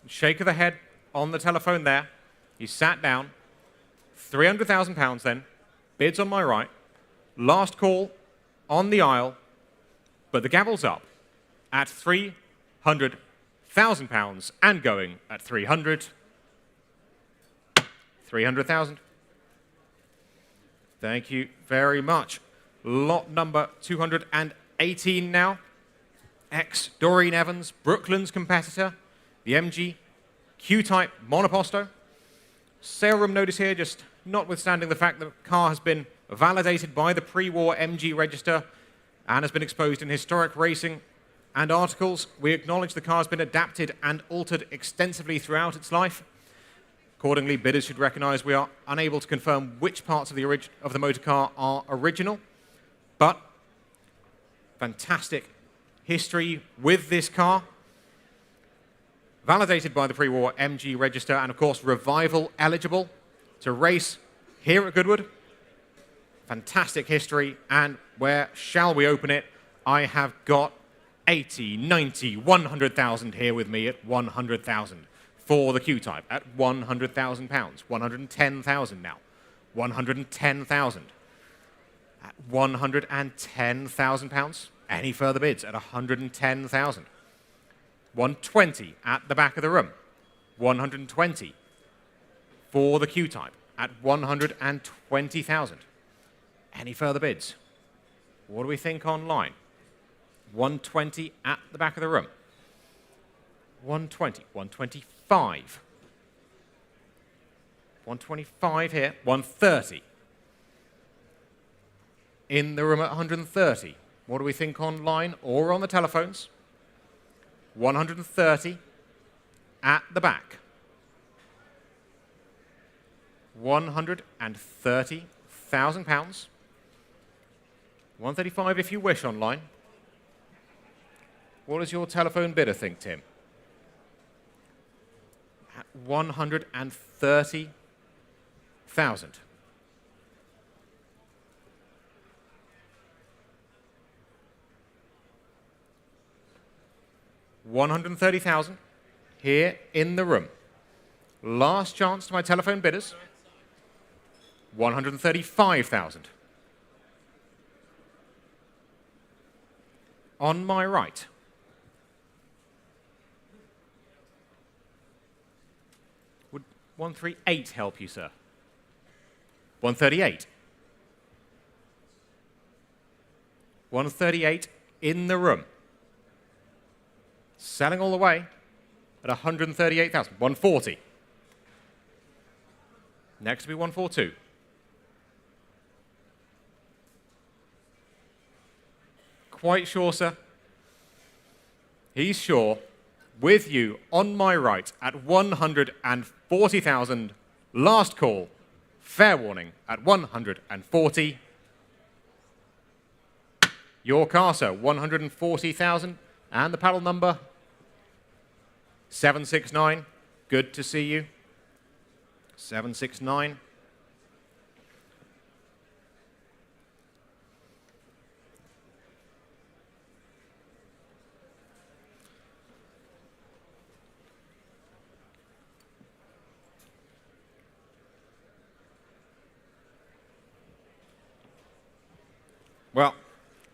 Shake of the head on the telephone there. He sat down. £300,000 then. Bids on my right. Last call on the aisle. But the gavel's up at £300,000 and going at 300. 300,000. Thank you very much. Lot number 218 now. Doreen Evans, Brooklyn's competitor, the MG Q-Type Monoposto. Sale room notice here, just notwithstanding the fact that the car has been validated by the pre-war MG register and has been exposed in historic racing and articles, we acknowledge the car has been adapted and altered extensively throughout its life. Accordingly, bidders should recognize we are unable to confirm which parts of the motor car are original, but fantastic history with this car. Validated by the pre-war MG register and, of course, revival eligible to race here at Goodwood. Fantastic history. And where shall we open it? I have got 80, 90, 100,000 here with me at 100,000 for the Q-Type at £100,000. 110,000 now. 110,000 at £110,000. Any further bids at 110,000? 120 at the back of the room. 120 for the Q-Type at 120,000. Any further bids? What do we think online? 120 at the back of the room. 120, 125. 125 here, 130. In the room at 130. What do we think online or on the telephones? 130 at the back. 130,000 pounds. 135 if you wish online. What does your telephone bidder think, Tim? At 130,000. £130,000 here in the room. Last chance to my telephone bidders. 135,000. On my right. Would 138 help you, sir? 138. 138 in the room. Selling all the way at 138,000. 140. Next will be 142. Quite sure, sir? He's sure. With you on my right at 140,000. Last call. Fair warning at 140. Your car, sir, 140,000. And the panel number 769. Good to see you. 769.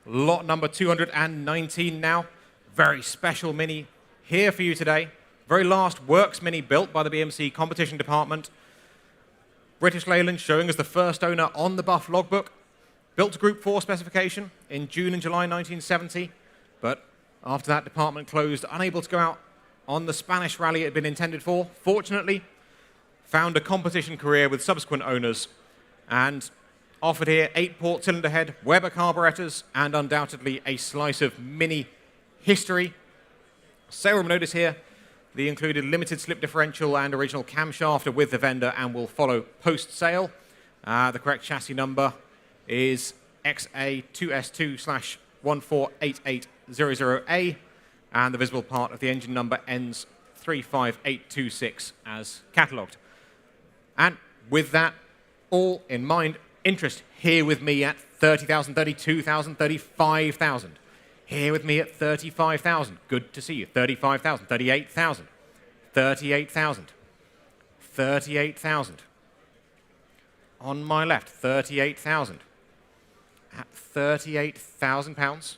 Lot number 219 now. Very special Mini here for you today. Very last Works Mini built by the BMC Competition Department. British Leyland showing as the first owner on the Buff logbook. Built to Group 4 specification in June and July 1970. But after that department closed, unable to go out on the Spanish rally it had been intended for. Fortunately, found a competition career with subsequent owners and offered here 8-port cylinder head, Weber carburetors, and undoubtedly a slice of Mini history. Sale notice here, the included limited slip differential and original camshaft are with the vendor and will follow post-sale. The correct chassis number is XA2S2/14880A, and the visible part of the engine number ends 35826 as catalogued. And with that all in mind, interest here with me at 30,000, 32,000, 35,000. Here with me at 35,000. Good to see you. 35,000, 38,000, 38,000, 38,000. On my left, 38,000. At 38,000 pounds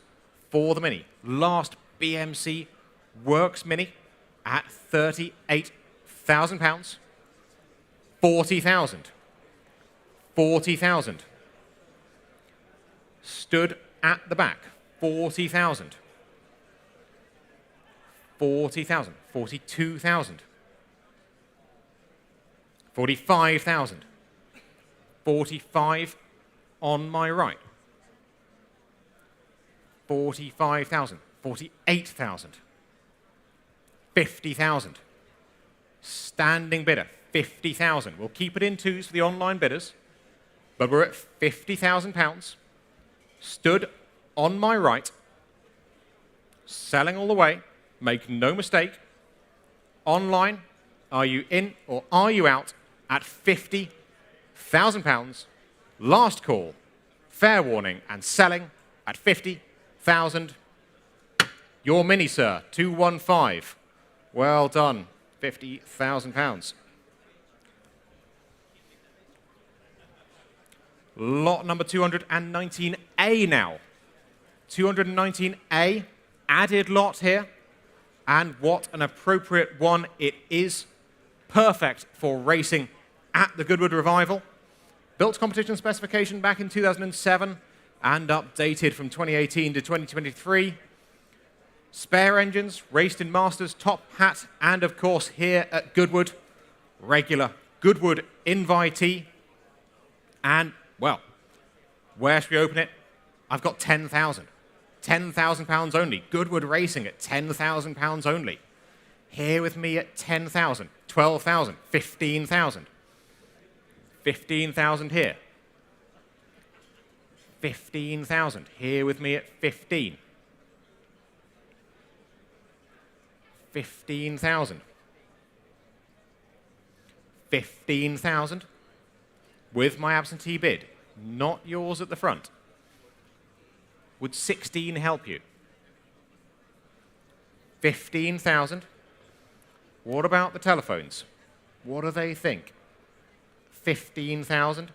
for the Mini. Last BMC Works Mini at 38,000 pounds. 40,000. 40,000. Stood at the back. 40,000. 40,000. 42,000. 45,000. 45 on my right. 45,000. 48,000. 50,000. Standing bidder. 50,000. We'll keep it in twos for the online bidders. But we're at 50,000 pounds. Stood on my right. Selling all the way. Make no mistake. Online, are you in or are you out at 50,000 pounds? Last call. Fair warning and selling at 50,000. Your Mini, sir. 215. Well done. 50,000 pounds. Lot number 219A now. 219A, added lot here. And what an appropriate one it is. Perfect for racing at the Goodwood Revival. Built competition specification back in 2007 and updated from 2018 to 2023. Spare engines, raced in Masters, top hat, and of course here at Goodwood, regular Goodwood invitee. And well, where should we open it? I've got 10,000. 10,000 pounds only. Goodwood Racing at 10,000 pounds only. Here with me at 10,000, 12,000, 15,000. 15,000 here. 15,000. Here with me at 15. 15,000. 15,000. With my absentee bid, not yours at the front. Would 16 help you? 15,000. What about the telephones? What do they think? 15,000.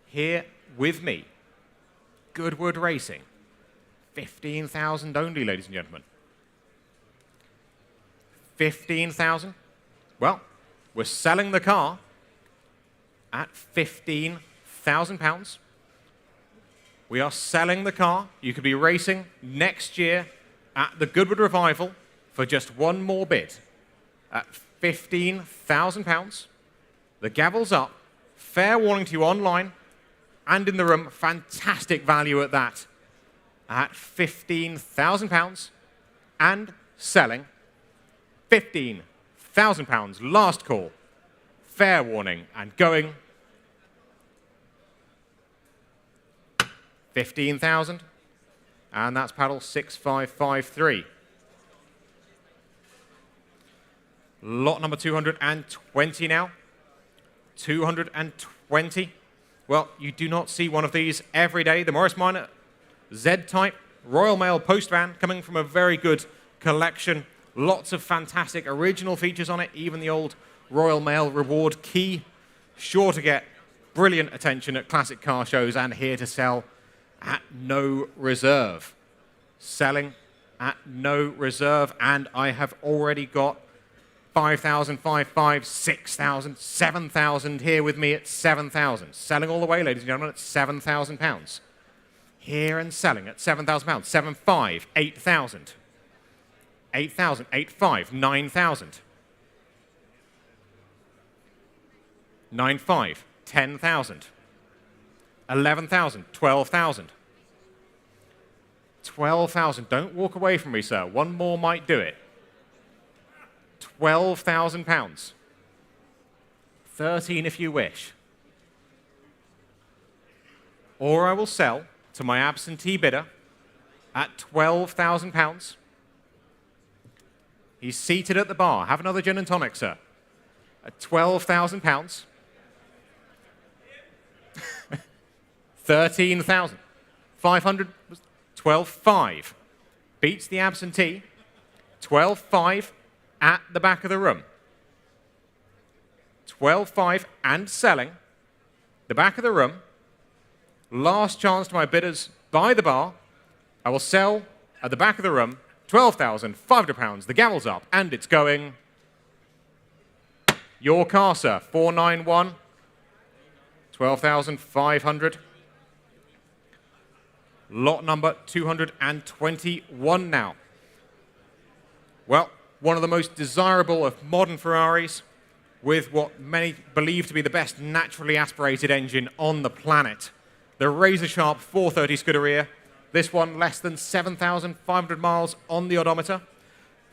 Here with me. Goodwood Racing. 15,000 only, ladies and gentlemen. 15,000. Well, we're selling the car at 15,000 pounds. We are selling the car. You could be racing next year at the Goodwood Revival for just one more bid at 15,000 pounds. The gavel's up. Fair warning to you online and in the room. Fantastic value at that. At 15,000 pounds and selling 15,000 pounds. Last call. Fair warning and going 15,000, and that's paddle 6553. Lot number 220 now. 220. Well, you do not see one of these every day. The Morris Minor Z-Type Royal Mail post van coming from a very good collection. Lots of fantastic original features on it, even the old Royal Mail reward key. Sure to get brilliant attention at classic car shows and here to sell at no reserve. Selling at no reserve, and I have already got 5,000, 5,500, 6,000, 7,000 here with me at 7,000. Selling all the way, ladies and gentlemen, at £7,000. Here and selling at £7,000. 7,500, 8,000. 8,000, 8,500, 9,000. 9,500, 10,000. 11,000, 12,000. 12,000. Don't walk away from me, sir. One more might do it. £12,000. 13 if you wish. Or I will sell to my absentee bidder at £12,000. He's seated at the bar. Have another gin and tonic, sir. At £12,000. 13,500. 12,500. Beats the absentee. 12,500 at the back of the room. 12,500 and selling. The back of the room. Last chance to my bidders by the bar. I will sell at the back of the room. £12,500. The gavel's up and it's going. Your car, sir. 491. 12,500. Lot number 221 now. Well, one of the most desirable of modern Ferraris, with what many believe to be the best naturally aspirated engine on the planet. The razor-sharp 430 Scuderia. This one less than 7,500 miles on the odometer.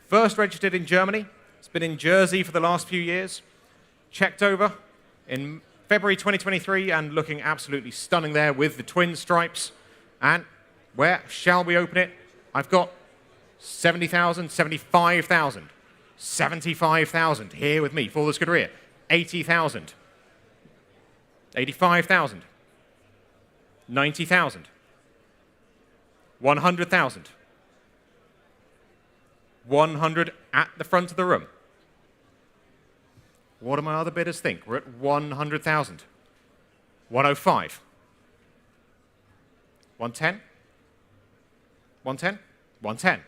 First registered in Germany. It's been in Jersey for the last few years. Checked over in February 2023 and looking absolutely stunning there with the twin stripes. And where shall we open it? I've got 70,000, 75,000, 75,000 here with me for the Scuderia. 80,000, 85,000, 90,000, 100,000, 100 at the front of the room. What do my other bidders think? We're at 100,000, 105, 110, 110, 110.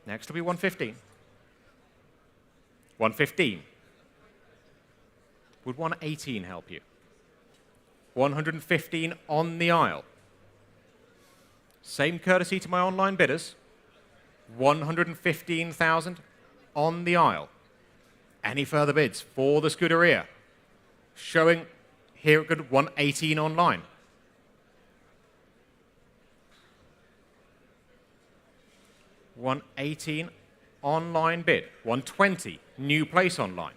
Next will be 115. 115. Would 118 help you? 115 on the aisle. Same courtesy to my online bidders. 115,000 on the aisle. Any further bids for the Scuderia? Showing here at Goodwood 118 online. $118 online bid. 120 new place online.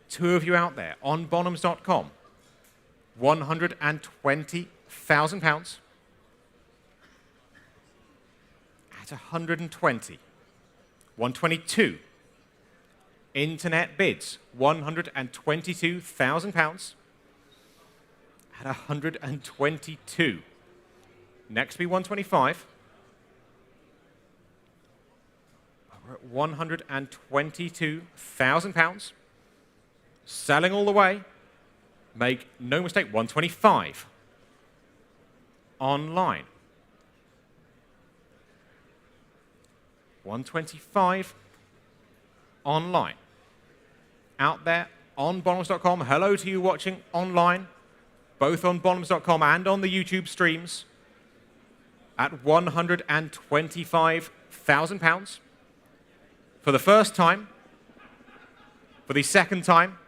Two of you out there on Bonhams.com. £120,000 at 120. 122. Internet bids. £122,000 at 122. Next be 125. We're at £122,000. Selling all the way. Make no mistake, 125. Online. 125 online. Out there on Bonhams.com. Hello to you watching online, both on Bonhams.com and on the YouTube streams, at £125,000. For the first time, for the second time,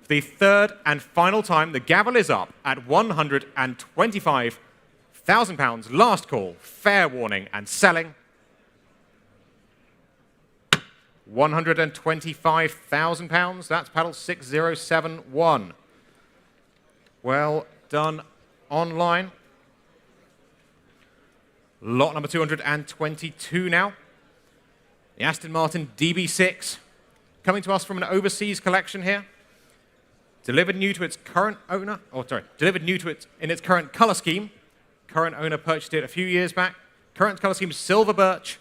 for the third and final time, the gavel is up at £125,000. Last call, fair warning, and selling. £125,000. That's paddle 6071. Well done online. Lot number 222 now. The Aston Martin DB6, coming to us from an overseas collection here. Delivered new to its current owner, delivered new to in its current color scheme. Current owner purchased it a few years back. Current color scheme, silver birch,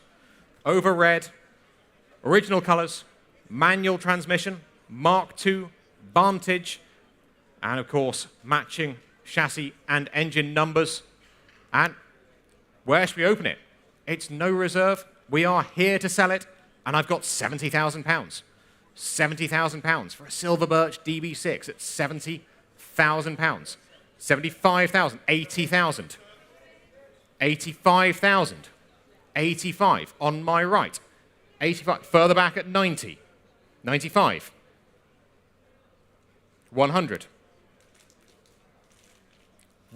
over red, original colors, manual transmission, Mark II, Vantage, and of course, matching chassis and engine numbers. And where should we open it? It's no reserve. We are here to sell it, and I've got £70,000. £70,000 for a silver birch DB6 at £70,000. £75,000, £80,000, £85,000, £85 on my right, £85, further back at £90, £95, £100,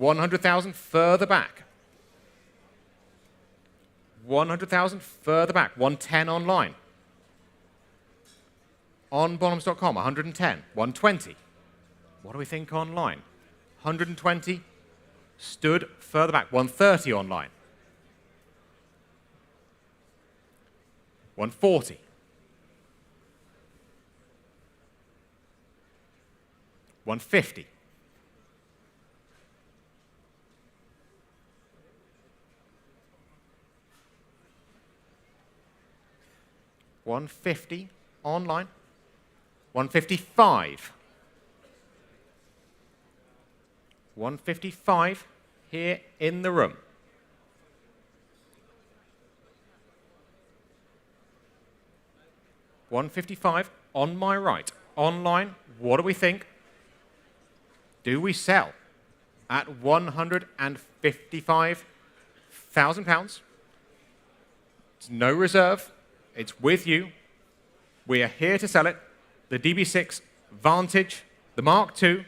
£100,000 further back, £100,000 further back, £110 online. On Bonhams.com, £110, £120. What do we think online? £120, stood further back, £130 online. £140. £150. £150 online. £155. £155 here in the room. £155 on my right. Online, what do we think? Do we sell at £155,000? It's no reserve. It's with you. We are here to sell it. The DB6 Vantage, the Mark II,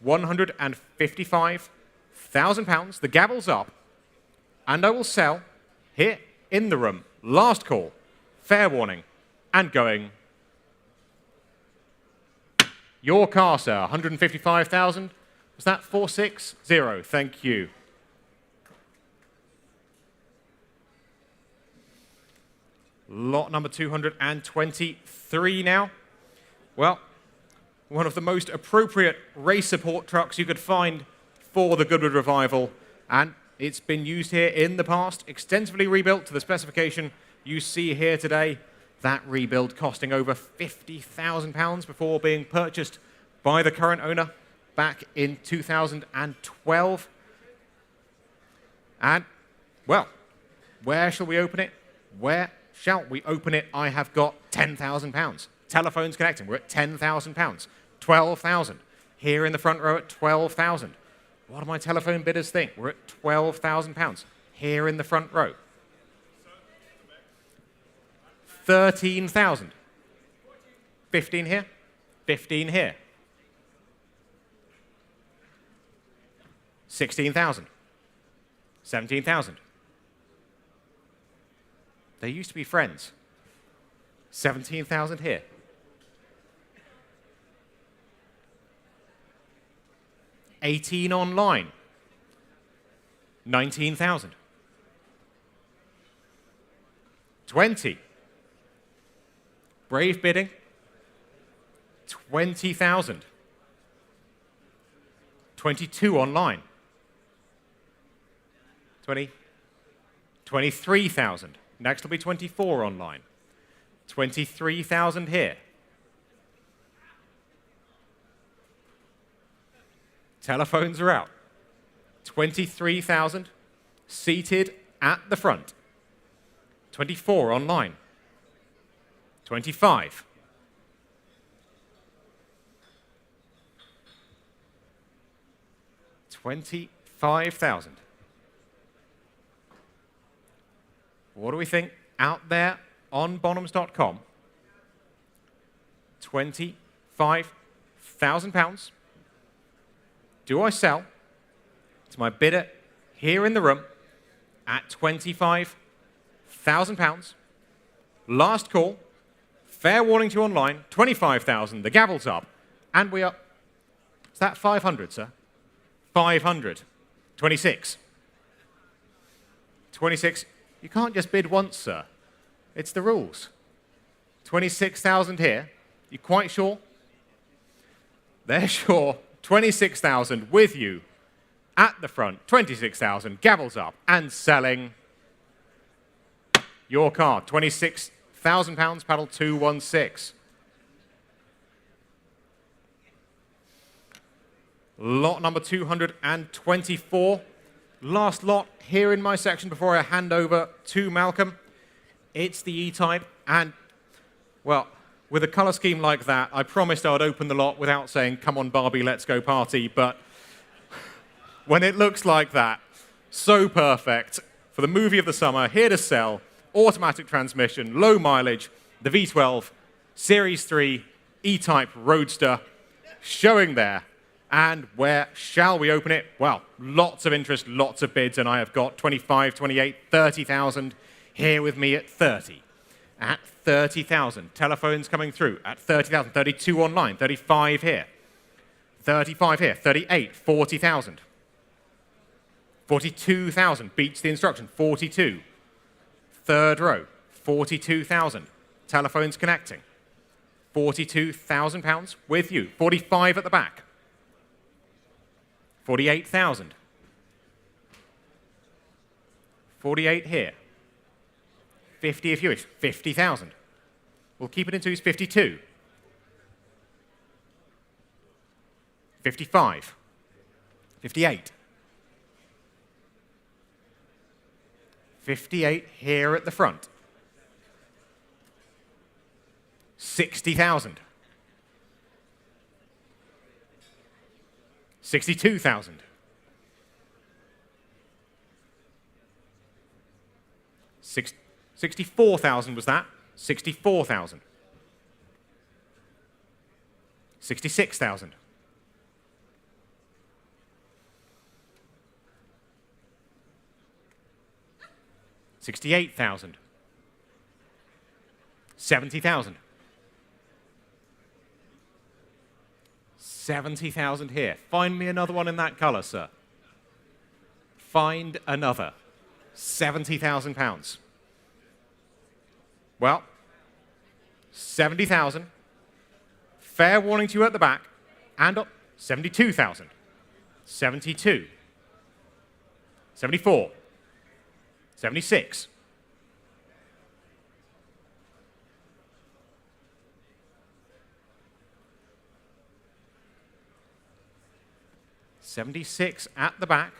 £155,000. The gavel's up, and I will sell here in the room. Last call, fair warning, and going. Your car, sir, £155,000. Was that 460? Thank you. Lot number 223 now. Well, one of the most appropriate race support trucks you could find for the Goodwood Revival, and it's been used here in the past, extensively rebuilt to the specification you see here today. That rebuild costing over £50,000 before being purchased by the current owner back in 2012. And, well, where shall we open it? Where shall we open it? I have got £10,000. Telephones connecting, we're at £10,000. 12,000. Here in the front row at 12,000. What do my telephone bidders think? We're at £12,000. Here in the front row. 13,000. 15 here. 15 here. 16,000. 17,000. They used to be friends. 17,000 here. 18 online. 19,000. 20. Brave bidding. 20,000. 22 online. 20. 23,000. Next will be 24 online. 23,000 here. Telephones are out. 23,000 seated at the front. 24 online. 25. 25,000. What do we think out there on Bonhams.com? £25,000. Do I sell to my bidder here in the room at £25,000? Last call. Fair warning to you online. 25,000. The gavel's up. And we are... Is that 500, sir? 500. 26. 26. You can't just bid once, sir. It's the rules. 26,000 here. You quite sure? They're sure. 26,000 with you at the front. 26,000. Gavels up and selling your car. £26,000, paddle 216. Lot number 224. Last lot here in my section before I hand over to Malcolm. It's the E-Type, and, well, with a colour scheme like that, I promised I would open the lot without saying, come on Barbie, let's go party, but when it looks like that, so perfect. For the movie of the summer, here to sell, automatic transmission, low mileage, the V12, Series 3, E-Type Roadster, showing there. And where shall we open it? Well, lots of interest, lots of bids, and I have got 25, 28, 30,000 here with me at 30. At 30,000. Telephones coming through at 30,000. 32 online, 35 here. 35 here, 38, 40,000. 42,000, beats the instruction, 42. Third row, 42,000. Telephones connecting. £42,000 with you. 45 at the back. 48,000. 48 here. 50 if you wish. 50,000. We'll keep it in twos. 52. 55. 58. 58 here at the front. 60,000. 62,000. 64,000 was that. 64,000. 66,000. 68,000. 70,000. 70,000 here. Find me another one in that colour, sir. Find another. £70,000. Well, 70,000. Fair warning to you at the back. And up. 72,000. 72. 74. 76. 76 at the back.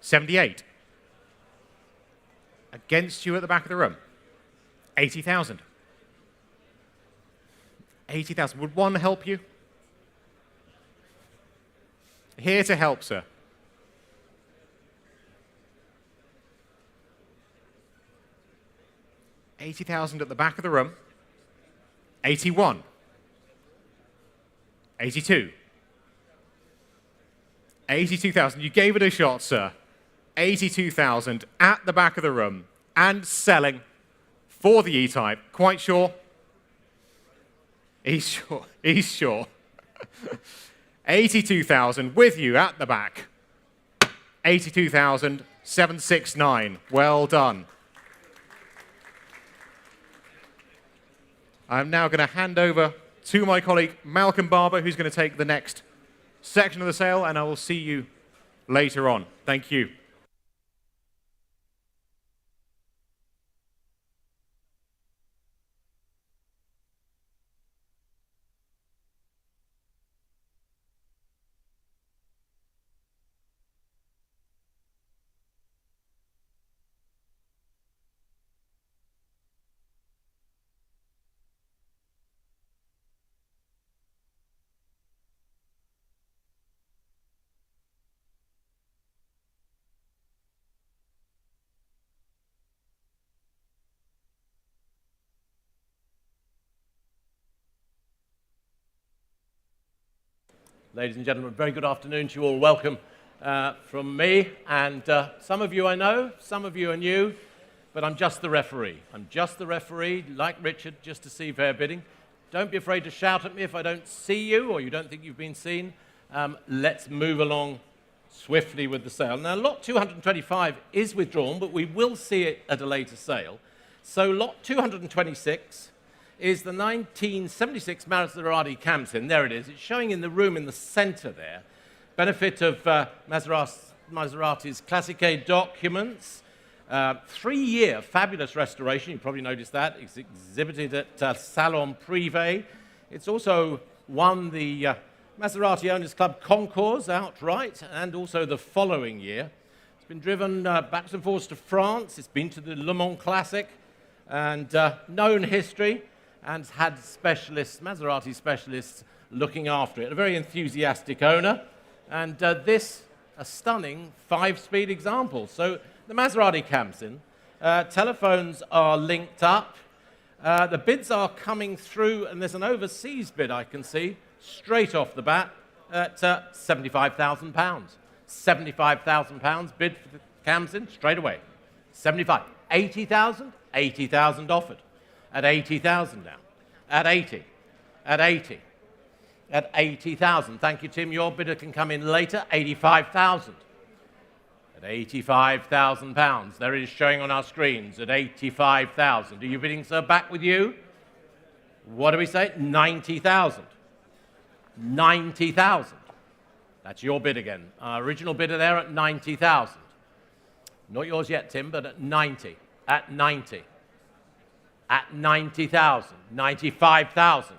78. Against you at the back of the room. 80,000. 80,000. Would one help you? Here to help, sir. 80,000 at the back of the room. 81. 82. 82,000. You gave it a shot, sir. 82,000 at the back of the room and selling for the E-Type. Quite sure? He's sure. He's sure. 82,000 with you at the back. 82,769. Well done. I'm now going to hand over to my colleague Malcolm Barber, who's going to take the next section of the sale, and I will see you later on. Thank you. Ladies and gentlemen, very good afternoon to you all. Welcome from me. And some of you I know, some of you are new, but I'm just the referee. I'm just the referee, like Richard, just to see fair bidding. Don't be afraid to shout at me if I don't see you or you don't think you've been seen. Let's move along swiftly with the sale. Now, lot 225 is withdrawn, but we will see it at a later sale. So lot 226 is the 1976 Maserati Khamsin. There it is. It's showing in the room in the center there. Benefit of Maserati's Classic A documents. 3-year fabulous restoration. You probably noticed that. It's exhibited at Salon Privé. It's also won the Maserati Owners Club Concours outright, and also the following year. It's been driven backwards and forwards to France. It's been to the Le Mans Classic, and known history, and had specialists, Maserati specialists, looking after it. A very enthusiastic owner, and this, a stunning 5-speed example. So the Maserati Khamsin, telephones are linked up. The bids are coming through, and there's an overseas bid I can see, straight off the bat, at £75,000. £75,000 bid for the Khamsin, straight away. 75. 80,000? 80,000 offered. At 80,000 now. At 80. At 80. At 80,000. Thank you, Tim. Your bidder can come in later. 85,000. At £85,000. There it is showing on our screens. At 85,000. Are you bidding, sir? Back with you. What do we say? 90,000. 90,000. That's your bid again. Our original bidder there at 90,000. Not yours yet, Tim, but at 90. At 90. At 90,000. 95,000.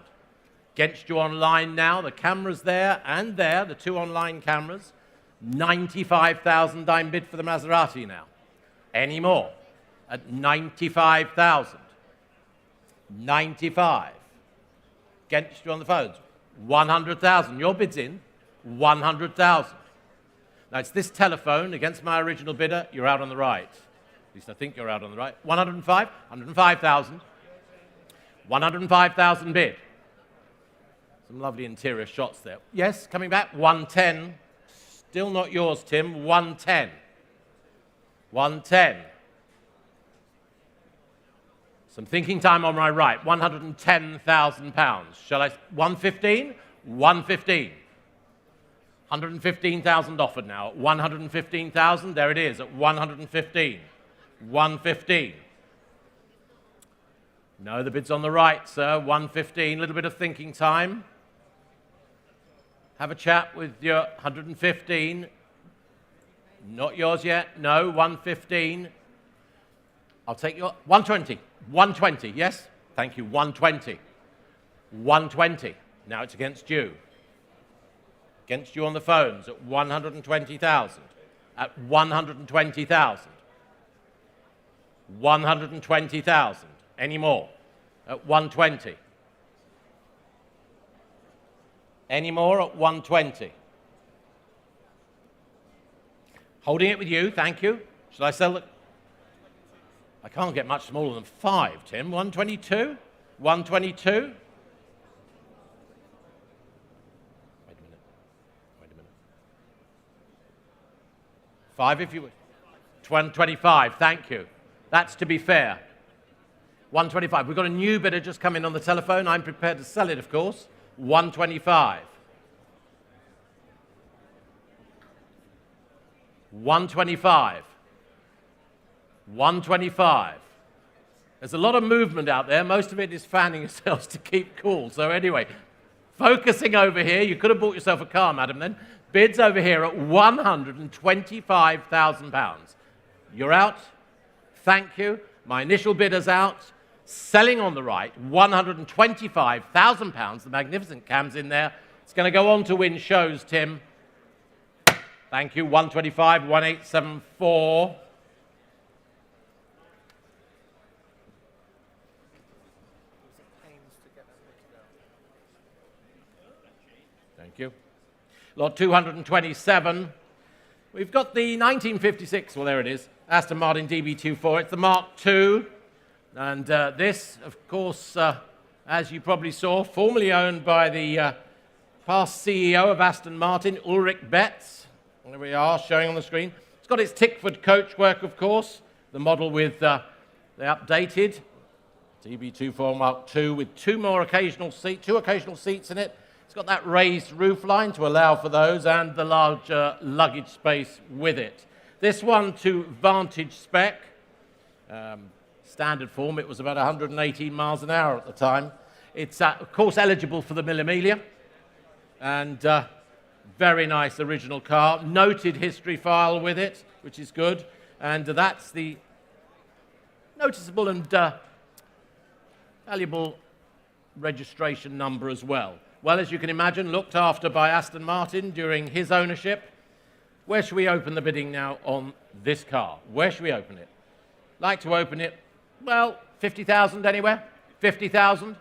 Against you online now. The cameras there and there, the two online cameras. 95,000 dime bid for the Maserati now. Any more? At 95,000. 95. Against you on the phones. 100,000. Your bid's in. 100,000. Now, it's this telephone against my original bidder. You're out on the right. At least I think you're out on the right. 105? 105,000. 105,000 bid. Some lovely interior shots there. Yes, coming back. 110. Still not yours, Tim. 110. 110. Some thinking time on my right. £110,000. Shall I? 115? 115. 115,000 offered now. 115,000. There it is at 115. 115. No, the bid's on the right, sir. 115. A little bit of thinking time. Have a chat with your 115. Not yours yet. No, 115. I'll take your 120. 120, yes? Thank you. 120. 120. Now it's against you. Against you on the phones at 120,000. At 120,000. 120,000. Any more? At 120. Any more at 120? Holding it with you, thank you. Shall I sell it? I can't get much smaller than 5, Tim. 122? 122? Wait a minute. Wait a minute. 5 if you would. 125, thank you. That's to be fair. 125. We've got a new bidder just come in on the telephone. I'm prepared to sell it, of course. 125. 125. 125. There's a lot of movement out there. Most of it is fanning yourselves to keep cool. So anyway, focusing over here. You could have bought yourself a car, madam, then. Bids over here at £125,000. You're out. Thank you. My initial bidder's out. Selling on the right, £125,000. The magnificent cam's in there. It's going to go on to win shows, Tim. Thank you. 125, 1874. Thank you. Lot 227. We've got the 1956, well, there it is, Aston Martin DB2 It's the Mark II. And this, of course, as you probably saw, formerly owned by the past CEO of Aston Martin, Ulrich Betz. There we are, showing on the screen. It's got its Tickford coachwork, of course, the model with the updated DB24 Mark II with two occasional seats in it. It's got that raised roof line to allow for those and the larger luggage space with it. This one to Vantage spec. Standard form, it was about 118 miles an hour at the time. It's, of course, eligible for the Mille Miglia. And very nice original car. Noted history file with it, which is good. And that's the noticeable and valuable registration number as well. Well, as you can imagine, looked after by Aston Martin during his ownership. Where should we open the bidding now on this car? Where should we open it? Like to open it, well, 50,000 anywhere? 50,000?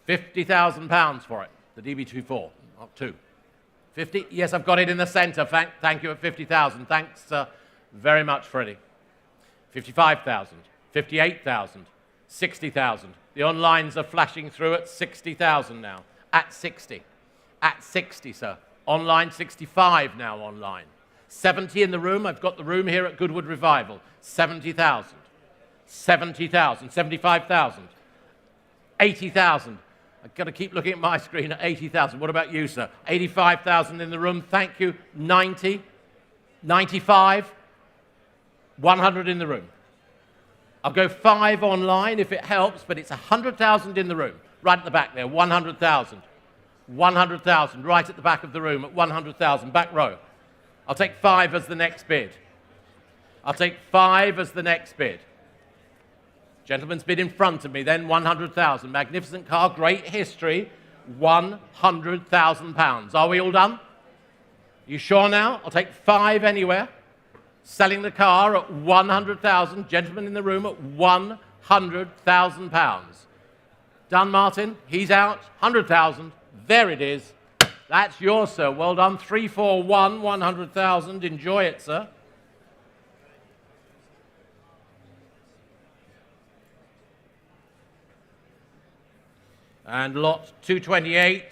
50,000 pounds for it. The DB4, not 2. 50? Yes, I've got it in the centre. Thank you at 50,000. Thanks very much, Freddie. 55,000, 58,000, 60,000. The onlines are flashing through at 60,000 now. At 60. At 60, sir. Online, 65 now online. 70 in the room. I've got the room here at Goodwood Revival. 70,000. 70,000. 75,000. 80,000. I've got to keep looking at my screen at 80,000. What about you, sir? 85,000 in the room. Thank you. 90. 95. 100 in the room. I'll go 5 online if it helps, but it's 100,000 in the room. Right at the back there, 100,000. 100,000, right at the back of the room at 100,000, back row. I'll take 5 as the next bid. I'll take 5 as the next bid. Gentleman's bid in front of me, then 100,000. Magnificent car, great history, 100,000 pounds. Are we all done? You sure now? I'll take 5 anywhere. Selling the car at 100,000. Gentleman in the room at 100,000 pounds. Done, Martin? He's out. 100,000. There it is. That's yours, sir. Well done. 341, 100,000. Enjoy it, sir. And lot 228.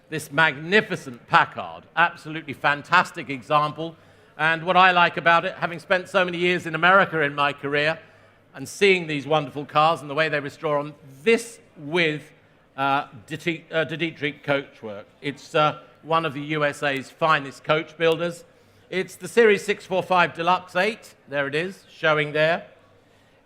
This magnificent Packard. Absolutely fantastic example. And what I like about it, having spent so many years in America in my career and seeing these wonderful cars and the way they restore them, this with Dietrich coachwork. It's one of the USA's finest coach builders. It's the Series 645 Deluxe 8. There it is, showing there.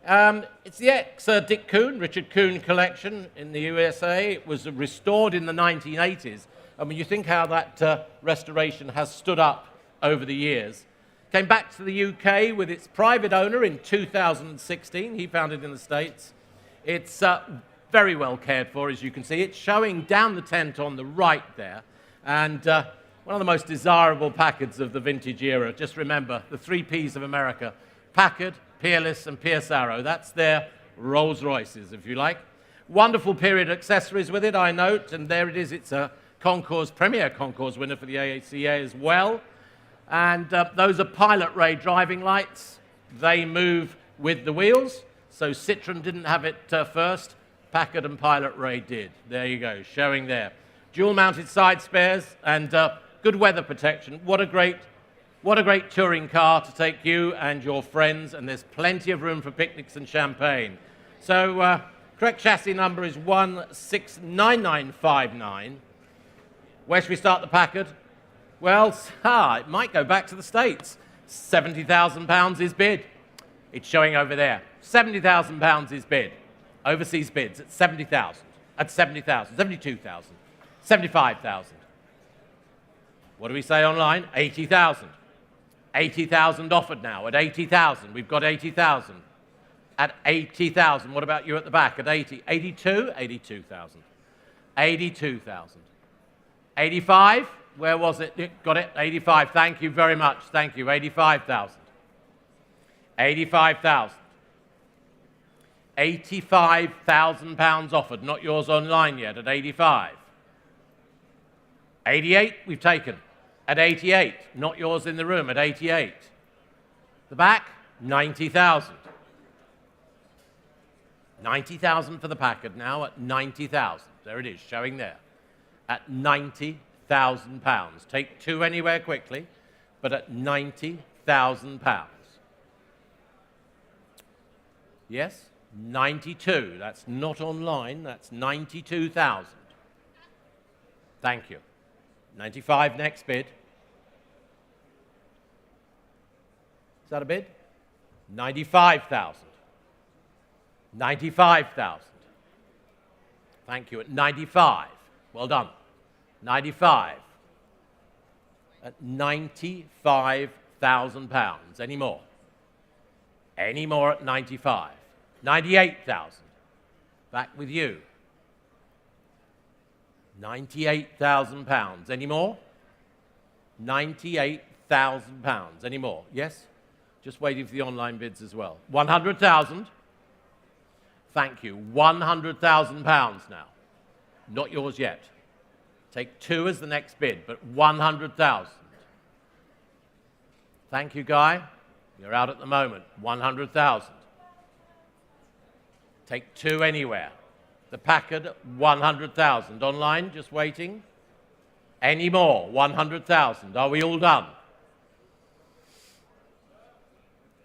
It's the ex-Dick Kuhn, Richard Kuhn collection in the USA. It was restored in the 1980s. I mean, you think how that restoration has stood up over the years. Came back to the UK with its private owner in 2016. He found it in the States. It's very well cared for, as you can see. It's showing down the tent on the right there. And one of the most desirable Packards of the vintage era. Just remember, the 3 Ps of America. Packard, Peerless, and Pierce Arrow. That's their Rolls-Royces, if you like. Wonderful period accessories with it, I note. And there it is. It's a Concours, Premier Concours winner for the AACA as well. And those are Pilot Ray driving lights. They move with the wheels. So Citroën didn't have it first. Packard and Pilot Ray did. There you go, showing there. Dual-mounted side spares and good weather protection. What a great touring car to take you and your friends. And there's plenty of room for picnics and champagne. So correct chassis number is 169959. Where should we start the Packard? Well, it might go back to the States. £70,000 is bid. It's showing over there. £70,000 is bid. Overseas bids at 70,000, at 70,000, 72,000, 75,000. What do we say online? 80,000. 80,000 offered now at 80,000. We've got 80,000. At 80,000. What about you at the back at 80? 82? 82,000. 82,000. 85? Where was it? Got it? 85. Thank you very much. Thank you. 85,000. 85,000. 85,000 pounds offered. Not yours online yet at 85. 88 we've taken. At 88. Not yours in the room at 88. The back, 90,000. 90,000 for the Packard now at 90,000. There it is, showing there. At 90,000 pounds. Take 2 anywhere quickly, but at 90,000 pounds. Yes, 92. That's not online. That's 92,000. Thank you. 95 next bid. Is that a bid? 95,000. 95,000. Thank you. At 95. Well done. 95. At 95,000 pounds. Any more? Any more at 95? 98,000. Back with you. £98,000. Any more? £98,000. Any more? Yes? Just waiting for the online bids as well. 100,000. Thank you. £100,000 now. Not yours yet. Take 2 as the next bid, but 100,000. Thank you, Guy. You're out at the moment. 100,000. Take 2 anywhere. The Packard, 100,000. Online, just waiting. Any more? 100,000. Are we all done?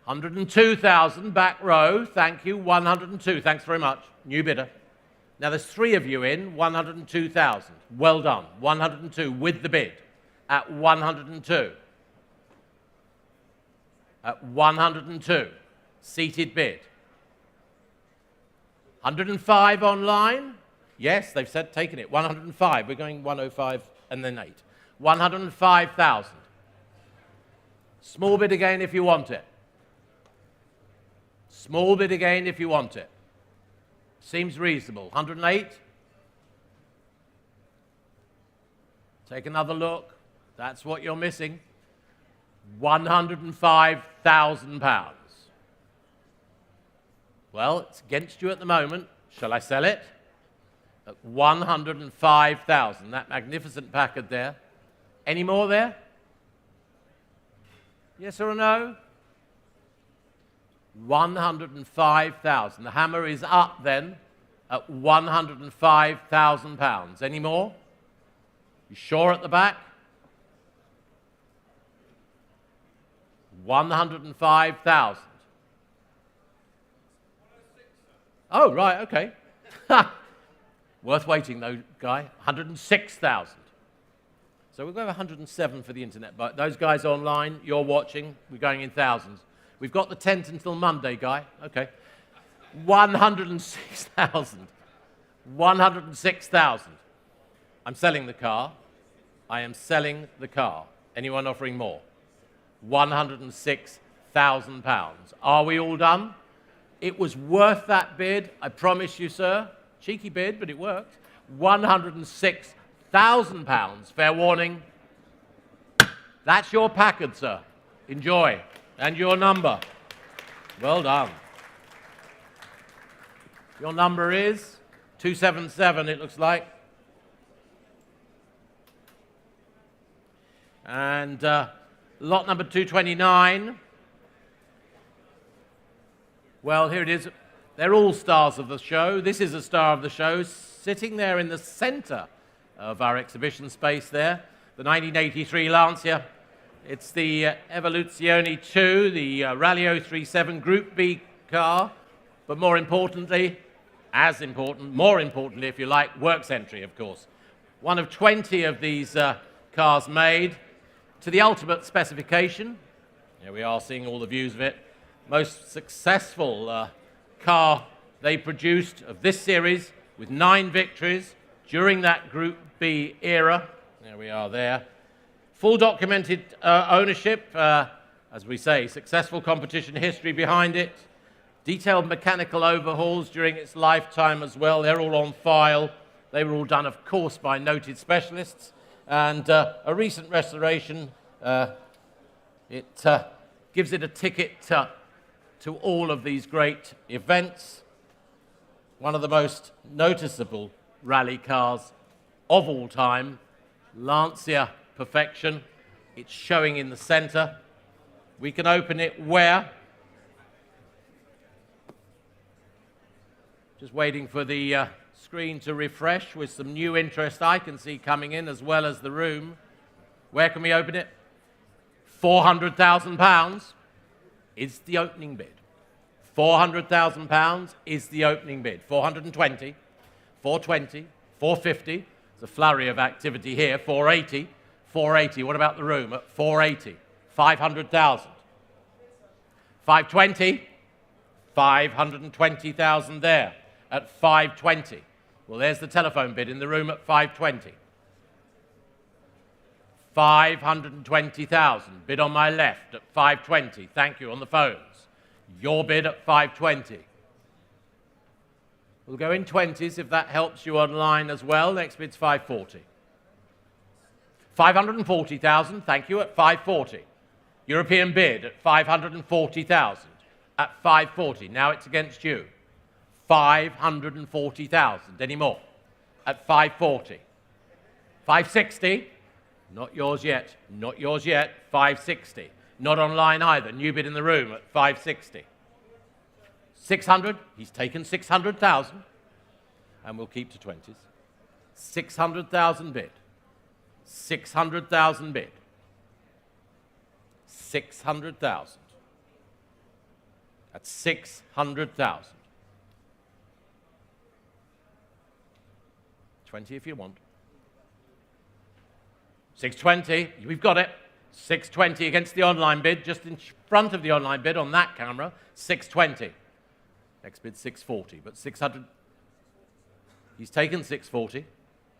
102,000, back row. Thank you. 102. Thanks very much. New bidder. Now there's 3 of you in. 102,000. Well done. 102 with the bid at 102. At 102. Seated bid. 105 online. Yes, they've said taken it. 105. We're going 105 and then 8. 105,000. Small bid again if you want it. Small bid again if you want it. Seems reasonable. 108. Take another look. That's what you're missing. £105,000. Well, it's against you at the moment. Shall I sell it? At 105,000. That magnificent Packard there. Any more there? Yes or no? 105,000. The hammer is up then at £105,000. Any more? You sure at the back? 105,000. Oh, right, okay. Worth waiting though, Guy. 106,000. So we'll go 107 for the internet, but those guys online, you're watching, we're going in thousands. We've got the tent until Monday, Guy. Okay. 106,000. 106,000. I'm selling the car. I am selling the car. Anyone offering more? £106,000. Are we all done? It was worth that bid, I promise you, sir. Cheeky bid, but it worked. £106,000. Fair warning. That's your Packard, sir. Enjoy. And your number. Well done. Your number is 277, it looks like. And lot number 229. Well, here it is. They're all stars of the show. This is a star of the show, sitting there in the center of our exhibition space there. The 1983 Lancia. It's the Evoluzione 2, the Rally 037 Group B car, but more importantly, more importantly, if you like, works entry, of course. One of 20 of these cars made to the ultimate specification. Here we are seeing all the views of it. Most successful car they produced of this series, with 9 victories during that Group B era. There we are there. Full documented ownership, as we say, successful competition history behind it. Detailed mechanical overhauls during its lifetime as well. They're all on file. They were all done, of course, by noted specialists. And a recent restoration, it gives it a ticket to all of these great events. One of the most noticeable rally cars of all time, Lancia perfection. It's showing in the center. We can open it where? Just waiting for the screen to refresh with some new interest I can see coming in, as well as the room. Where can we open it? £400,000 is the opening bid. £400,000 is the opening bid. 420, 420, 450. There's a flurry of activity here. 480, 480. What about the room at 480? 500,000. 520, 520,000 there at 520. Well, there's the telephone bid in the room at 520. 520,000. Bid on my left at 520. Thank you on the phones. Your bid at 520. We'll go in 20s if that helps you online as well. Next bid's 540. 540,000, thank you, at 540. European bid at 540,000, at 540. Now it's against you. 540,000, any more? At 540. 560, not yours yet, not yours yet, 560. Not online either, new bid in the room at 560. 600, he's taken 600,000, and we'll keep to 20s. 600,000 bid. 600,000 bid. 600,000. That's 600,000. 20 if you want. 620, we've got it. 620 against the online bid, just in front of the online bid on that camera. 620. Next bid 640, but 600. He's taken 640.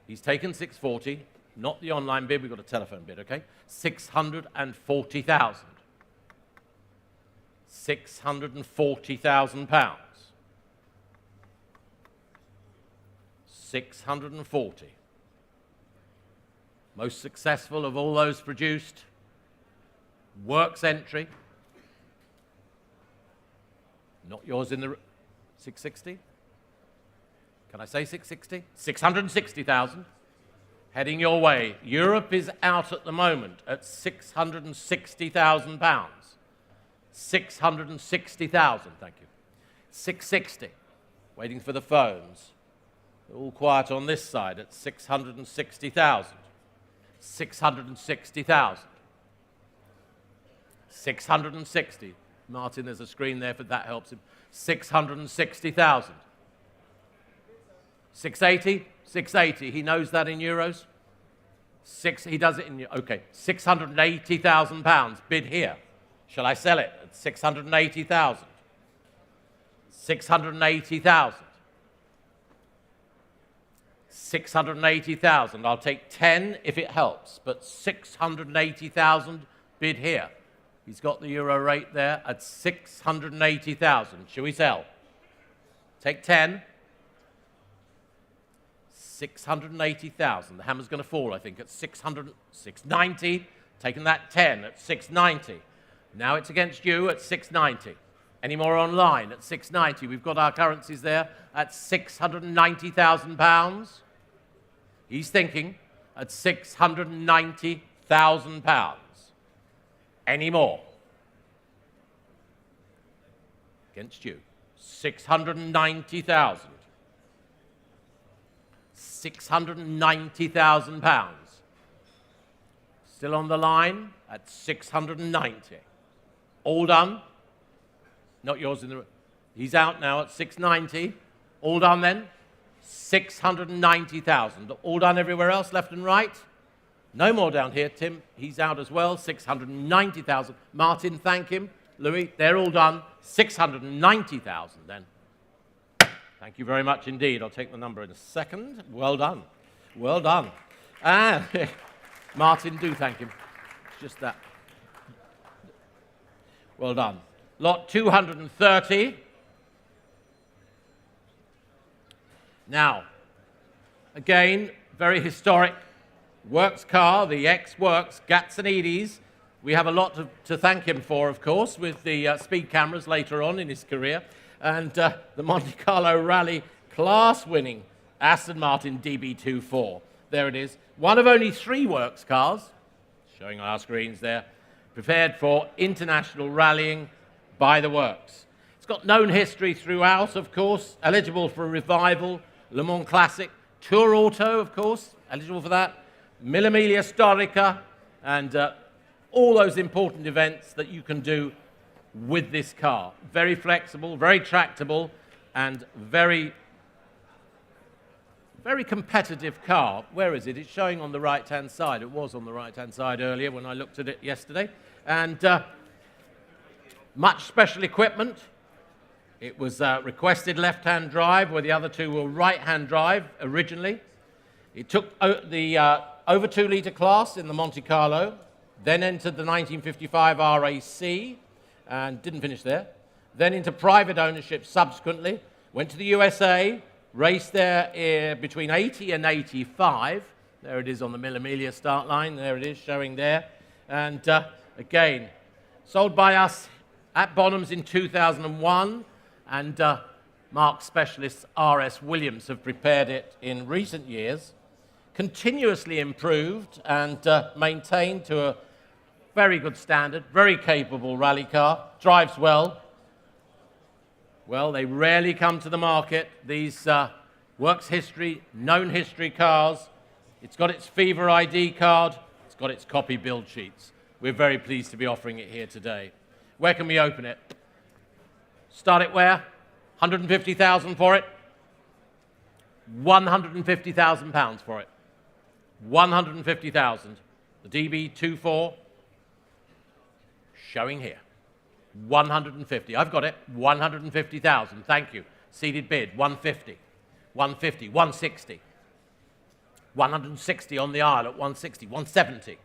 He's taken 640. Not the online bid, we've got a telephone bid, okay? 640,000. 640,000 pounds. 640. Most successful of all those produced. Works entry. Not yours in the 660. Can I say 660? 660,000. Heading your way. Europe is out at the moment at 660,000 pounds. 660,000, thank you. 660. Waiting for the phones. They're all quiet on this side at 660,000. 660,000. 660. Martin, there's a screen there, but that helps him. 660,000. 680. 680. He knows that in euros. He does it in. Okay. 680,000 pounds. Bid here. Shall I sell it at 680,000? 680,000. 680,000. I'll take 10 if it helps, but 680,000 bid here. He's got the euro rate there at 680,000. Shall we sell? Take 10. 680,000. The hammer's going to fall, I think, at 690. Taking that 10 at 690. Now it's against you at 690. Any more online at 690? We've got our currencies there at 690,000 pounds. He's thinking at 690,000 pounds. Any more? Against you. 690,000. 690,000 pounds. Still on the line at 690. All done. Not yours in the... He's out now at 690. All done then. 690,000. All done everywhere else, left and right. No more down here, Tim. He's out as well. 690,000. Martin, thank him. Louis, they're all done. 690,000 then. Thank you very much indeed. I'll take the number in a second. Well done. Well done. And Martin, do thank him. Just that. Well done. Lot 230. Now, again, very historic works car, the ex-works Gatsonides. We have a lot to thank him for, of course, with the speed cameras later on in his career. And the Monte Carlo Rally class-winning Aston Martin DB2 There it is. One of only 3 works cars, showing on our screens there, prepared for international rallying by the works. It's got known history throughout, of course, eligible for a revival, Le Mans Classic, Tour Auto, of course, eligible for that, Mille Miglia Storica, and all those important events that you can do with this car. Very flexible, very tractable, and very, very competitive car. Where is it? It's showing on the right-hand side. It was on the right-hand side earlier when I looked at it yesterday. And much special equipment. It was requested left-hand drive, where the other 2 were right-hand drive originally. It took the over 2-litre class in the Monte Carlo, then entered the 1955 RAC, and didn't finish there. Then into private ownership subsequently. Went to the USA, Race there between 80 and 85. There it is on the Mille Miglia start line. There it is showing there. And again, sold by us at Bonhams in 2001. And Mark specialists R.S. Williams have prepared it in recent years. Continuously improved and maintained to a very good standard. Very capable rally car. Drives well. Well, they rarely come to the market. These works history, known history cars. It's got its Fever ID card. It's got its copy build sheets. We're very pleased to be offering it here today. Where can we open it? Start it where? 150,000 for it. 150,000 pounds for it. 150,000. The DB24 showing here. 150. I've got it. 150,000. Thank you. Seated bid. 150. 150. 160. 160 on the aisle at 160. 170.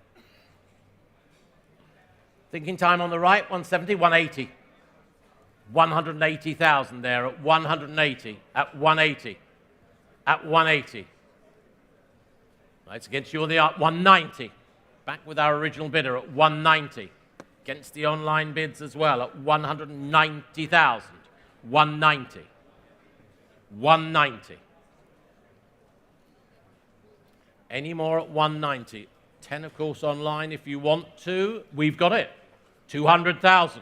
Thinking time on the right. 170. 180. 180,000 there at 180. At 180. At 180. It's against you on the aisle. 190. Back with our original bidder at 190. Against the online bids as well at 190,000. 190. 190. Any more at 190? 10, of course, online if you want to. We've got it. 200,000.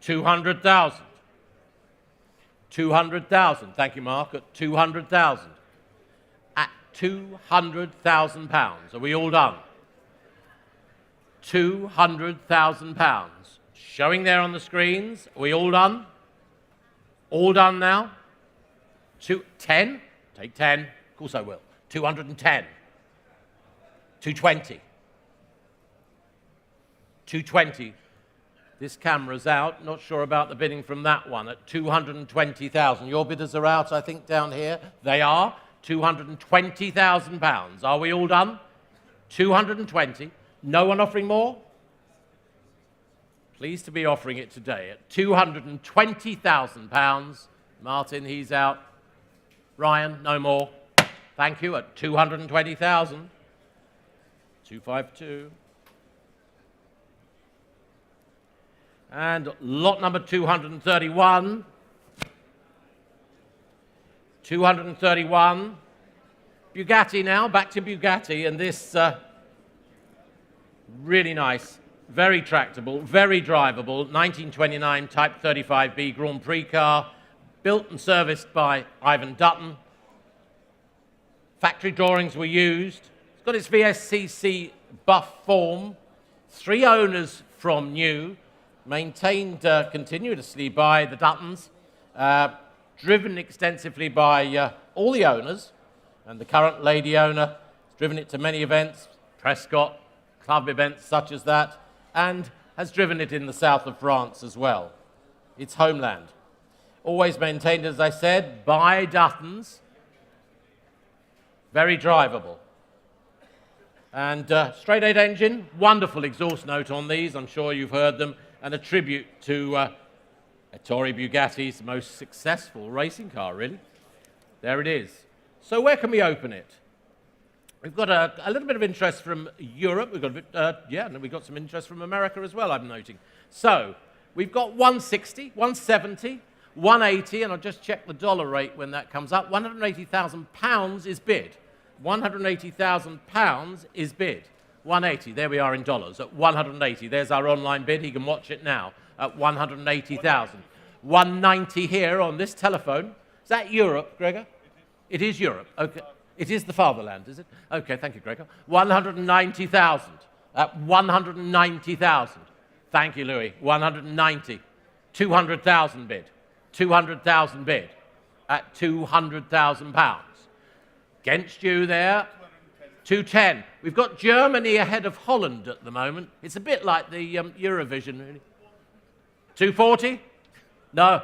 200,000. 200,000. Thank you, Mark. At 200,000. At 200,000 pounds. Are we all done? 200,000 pounds. Showing there on the screens. Are we all done? All done now? 10? Take 10. Of course I will. 210. 220. 220. This camera's out. Not sure about the bidding from that one at 220,000. Your bidders are out, I think, down here. They are. 220,000 pounds. Are we all done? 220. No one offering more? Pleased to be offering it today at £220,000. Martin, he's out. Ryan, no more. Thank you at 220,000. 252. And lot number 231. 231. Bugatti now, back to Bugatti, and this really nice, very tractable, very drivable, 1929 Type 35B Grand Prix car, built and serviced by Ivan Dutton. Factory drawings were used. It's got its VSCC buff form, 3 owners from new, maintained continuously by the Duttons, driven extensively by all the owners, and the current lady owner has driven it to many events, Prescott, club events such as that, and has driven it in the south of France as well, its homeland. Always maintained, as I said, by Duttons. Very drivable. And straight 8 engine, wonderful exhaust note on these, I'm sure you've heard them, and a tribute to Ettore Bugatti's most successful racing car, really. There it is. So where can we open it? We've got a little bit of interest from Europe. We've got we've got some interest from America as well, I'm noting. So we've got 160, 170, 180, and I'll just check the dollar rate when that comes up. £180,000 is bid. £180,000 is bid. 180, there we are in dollars, at 180. There's our online bid. He can watch it now at 180,000. 190 here on this telephone. Is that Europe, Gregor? It is Europe. Okay. It is the fatherland, is it? Okay, thank you, Gregor. 190,000 at 190,000. Thank you, Louis. 190. 200,000 bid. 200,000 bid at £200,000. Against you there. 210. We've got Germany ahead of Holland at the moment. It's a bit like the Eurovision, really. 240? No.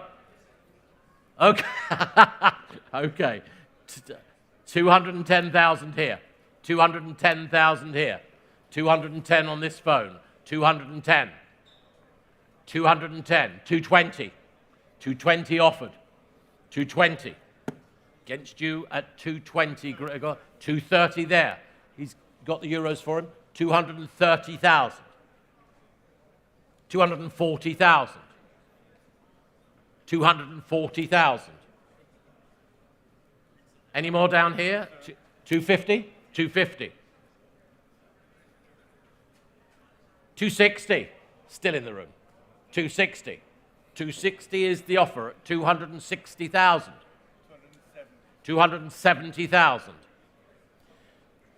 Okay. Okay. 210,000 here. 210,000 here. 210 on this phone. 210. 210. 220. 220 offered. 220. Against you at 220, Gregor. 230 there. He's got the euros for him. 230,000. 240,000. 240,000. Any more down here? 250? 250. 260. Still in the room. 260. 260 is the offer at 260,000. 270,000.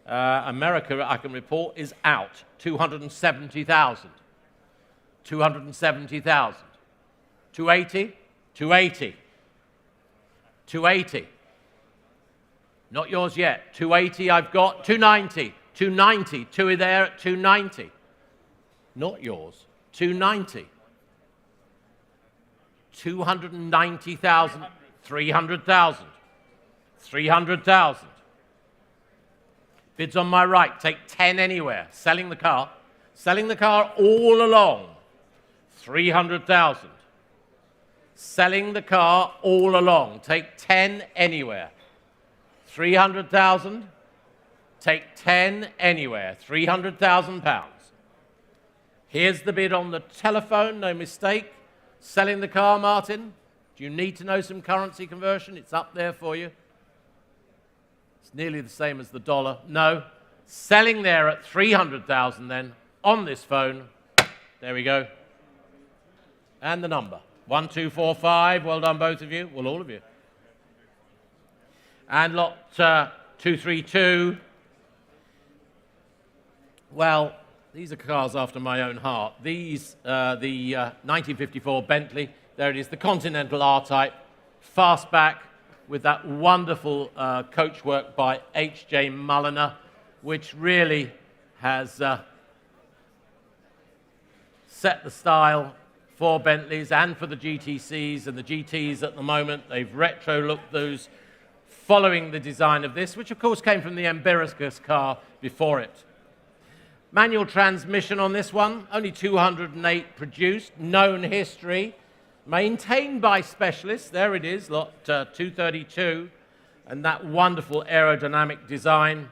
America, I can report, is out. 270,000. 270,000. 280. 280. 280. Not yours yet. 280 I've got. 290. 290. Two there at 290. Not yours. 290. 290,000. 300,000. 300,000. Bids on my right. Take 10 anywhere. Selling the car. Selling the car all along. 300,000. Selling the car all along. Take 10 anywhere. 300,000. Take 10 anywhere. 300,000 pounds. Here's the bid on the telephone, no mistake. Selling the car, Martin. Do you need to know some currency conversion? It's up there for you. It's nearly the same as the dollar. No. Selling there at 300,000 then, on this phone. There we go. And the number. 1245. Well done, both of you. Well, all of you. And lot 232. Well, these are cars after my own heart. These, the 1954 Bentley. There it is, the Continental R-Type. Fastback with that wonderful coachwork by H.J. Mulliner, which really has set the style for Bentleys and for the GTCs and the GTs at the moment. They've retro-looked those following the design of this, which of course came from the Embericus car before it. Manual transmission on this one, only 208 produced, known history, maintained by specialists. There it is, lot 232, and that wonderful aerodynamic design.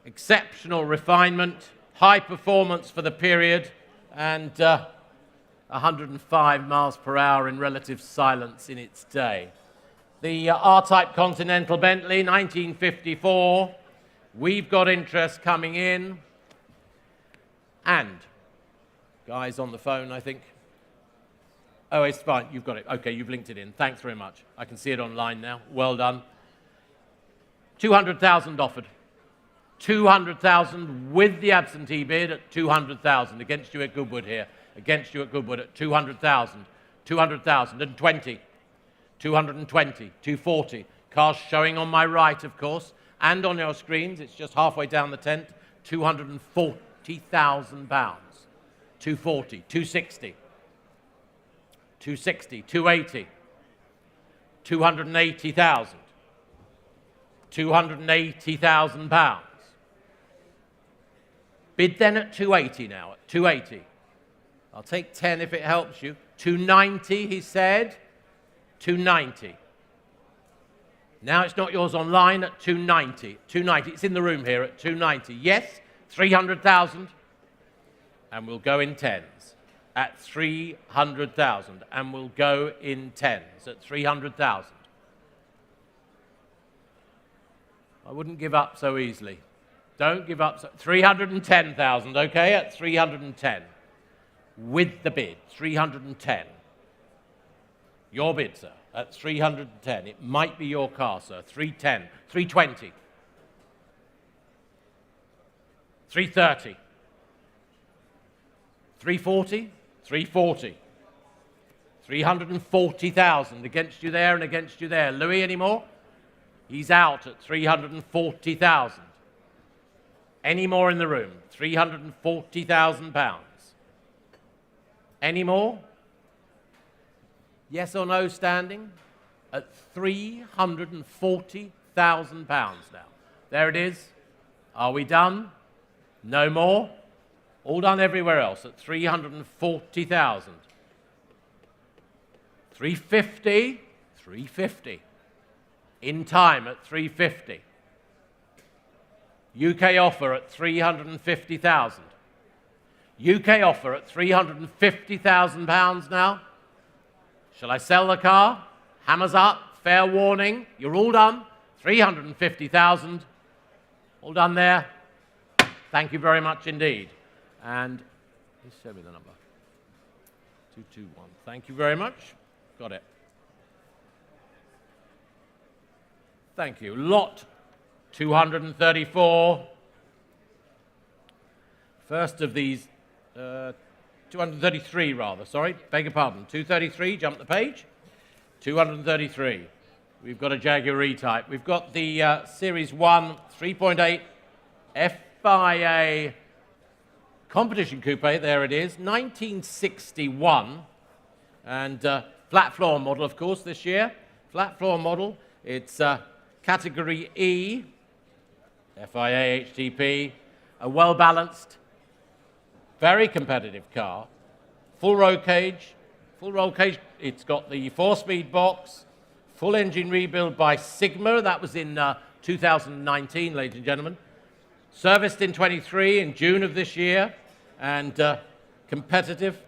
Exceptional refinement, high performance for the period, and 105 miles per hour in relative silence in its day. The R-Type Continental Bentley, 1954. We've got interest coming in. And, guys on the phone, I think. Oh, it's fine. You've got it. Okay, you've linked it in. Thanks very much. I can see it online now. Well done. 200,000 offered. 200,000 with the absentee bid at 200,000. Against you at Goodwood here. Against you at Goodwood at 200,000. 200,000 and 20. 220. 240. Cars showing on my right, of course. And on your screens, it's just halfway down the tent, £240,000. 240, 260, 260, 280, 280,000, £280,000. Bid then at 280 now, at 280. I'll take 10 if it helps you. 290, he said, 290. Now it's not yours online at 290. 290. It's in the room here at 290. Yes, 300,000. And we'll go in tens at 300,000. And we'll go in tens at 300,000. I wouldn't give up so easily. Don't give up. 310,000, okay, at 310. With the bid, 310. Your bid, sir. At 310. It might be your car, sir. 310. 320. 330. 340. 340. 340,000. Against you there and against you there. Louis, any more? He's out at 340,000. Any more in the room? 340,000 pounds. Any more? Yes or no standing? At £340,000 now. There it is. Are we done? No more? All done everywhere else at 340,000. 350, 350. in time at 350. UK offer at 350,000. UK offer at 350,000 pounds now. Shall I sell the car? Hammers up, fair warning. You're all done. 350,000. All done there. Thank you very much indeed. And please show me the number. 221. Thank you very much. Got it. Thank you. Lot 234. First of these, 233 rather, sorry, beg your pardon. 233, jump the page. 233. We've got a Jaguar E-Type. We've got the Series 1 3.8 FIA Competition Coupe, there it is, 1961. And flat floor model, of course, this year. Flat floor model. It's Category E, FIA HTP, a well-balanced, very competitive car. Full roll cage. Full roll cage. It's got the 4-speed box. Full engine rebuild by Sigma. That was in 2019, ladies and gentlemen. Serviced in 23 in June of this year. And competitive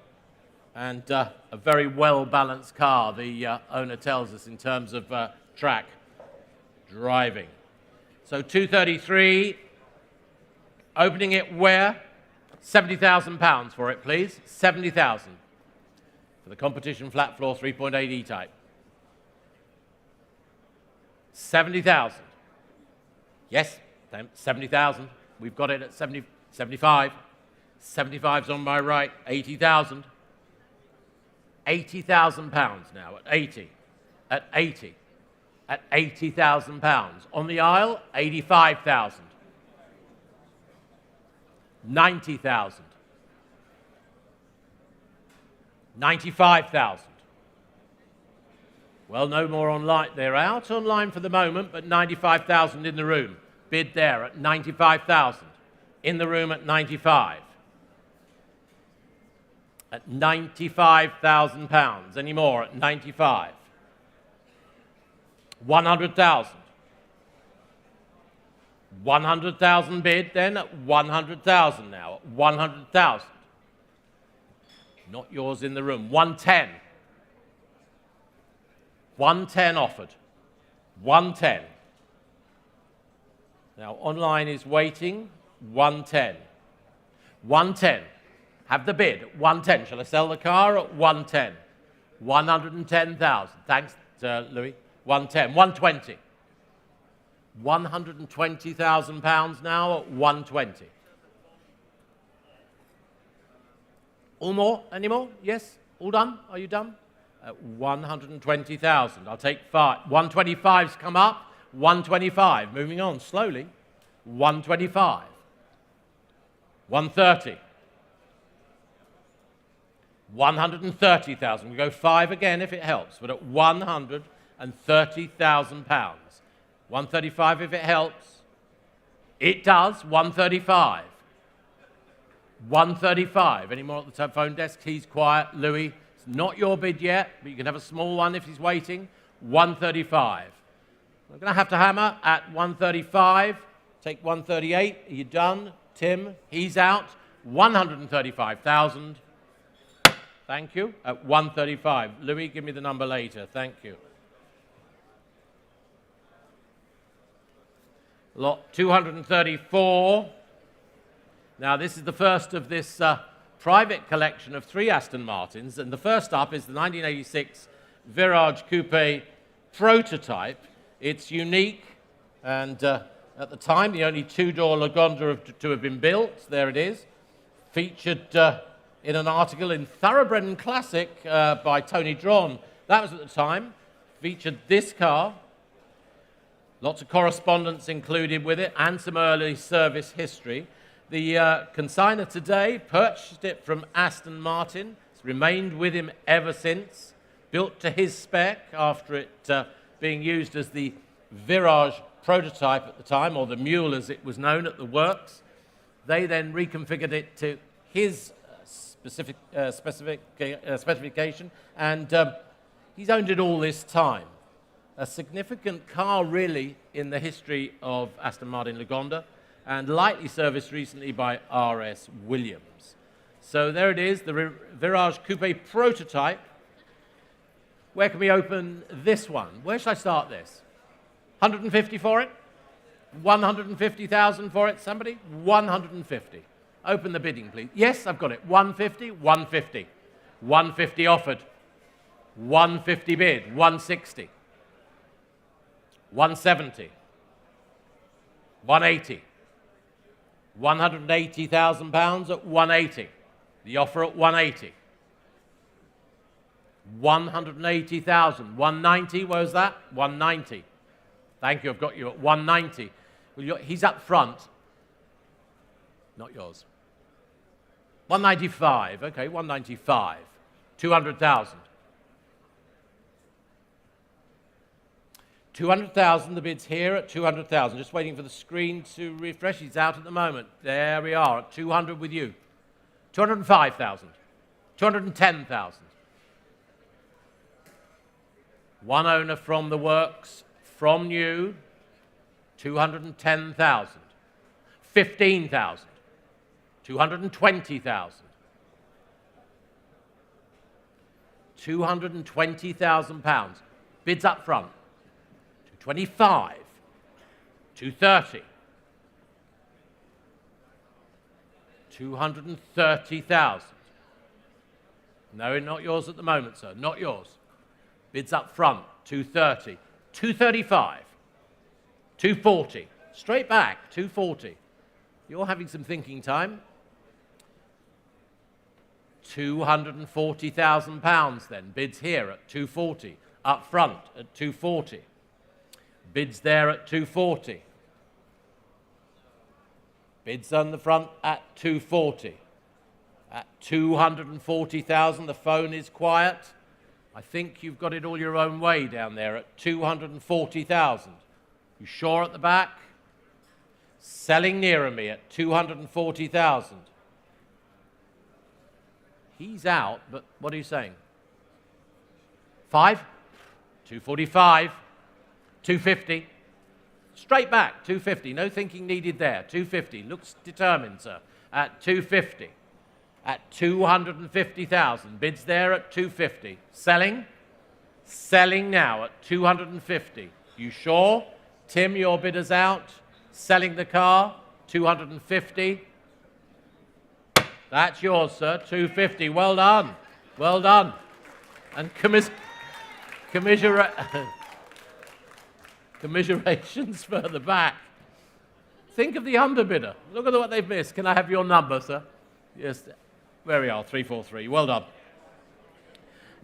and a very well-balanced car, the owner tells us, in terms of track driving. So 233, opening it where? £70,000 for it, please. 70,000 for the competition flat floor 3.8 E-Type. 70,000. Yes, 70,000. We've got it at 75. 75's on my right. 80,000. £80,000 now at 80. At 80. At £80,000. On the aisle, 85,000. 90,000. 95,000. Well, no more online. They're out online for the moment, but 95,000 in the room. Bid there at 95,000. In the room at 95. At £95,000. Any more at 95? 100,000. 100,000 bid, then at 100,000 now. At 100,000. Not yours in the room. 110. 110 offered. 110. Now, online is waiting. 110. 110. Have the bid at 110. Shall I sell the car at 110? 110,000. Thanks, Louis. 110. 120. £120,000 now at 120. All more? Any more? Yes? All done? Are you done? At 120,000. I'll take 5. 125's come up. 125. Moving on slowly. 125. 130. 130,000. We go 5 again if it helps, but at £130,000. 135 if it helps. It does. 135. 135. Any more at the telephone desk? He's quiet. Louis, it's not your bid yet, but you can have a small one if he's waiting. 135. We're going to have to hammer at 135. Take 138. Are you done? Tim, he's out. 135,000. Thank you. At 135. Louis, give me the number later. Thank you. Lot 234. Now, this is the first of this private collection of 3 Aston Martins, and the first up is the 1986 Virage Coupe prototype. It's unique, and at the time, the only 2-door Lagonda to have been built. There it is. Featured in an article in Thoroughbred and Classic by Tony Dron. That was at the time. Featured this car. Lots of correspondence included with it and some early service history. The consignor today purchased it from Aston Martin. It's remained with him ever since. Built to his spec after it being used as the Virage prototype at the time, or the Mule as it was known at the works. They then reconfigured it to his specification, and he's owned it all this time. a significant car really in the history of Aston Martin Lagonda, and lightly serviced recently by RS Williams. So there it is, the Virage Coupe prototype. Where can we open this one? Where should I start this? 150 for it? 150,000 for it, somebody? 150. Open the bidding, please. Yes, I've got it. 150, 150. 150 offered. 150 bid. 160. 170. 180. £180,000 at 180. The offer at 180. 180,000. 190, where was that? 190. Thank you, I've got you at 190. Well, he's up front. Not yours. 195, okay, 195. 200,000. 200,000, the bid's here at 200,000. Just waiting for the screen to refresh. He's out at the moment. There we are, at 200 with you. 205,000. 210,000. One owner from the works, from new, 210,000. 15,000. 220,000. 220,000 pounds. Bids up front. 225. 230. 230,000. No, not yours at the moment, sir. Not yours. Bids up front. 230. 235. 240. Straight back. 240. You're having some thinking time. £240,000 then. Bids here at 240. Up front at 240. Bids there at 240. Bids on the front at 240. At 240,000, the phone is quiet. I think you've got it all your own way down there at 240,000. You sure at the back? Selling nearer me at 240,000. He's out, but what are you saying? 5? 245. 250. Straight back, 250. No thinking needed there. 250. Looks determined, sir. At 250. At 250,000. Bids there at 250. Selling? Selling now at 250. You sure? Tim, your bidder's out. Selling the car, 250. That's yours, sir, 250. Well done. Well done. And commiserations further back. Think of the underbidder. Look at what they've missed. Can I have your number, sir? Yes. Where we are, 343. Well done.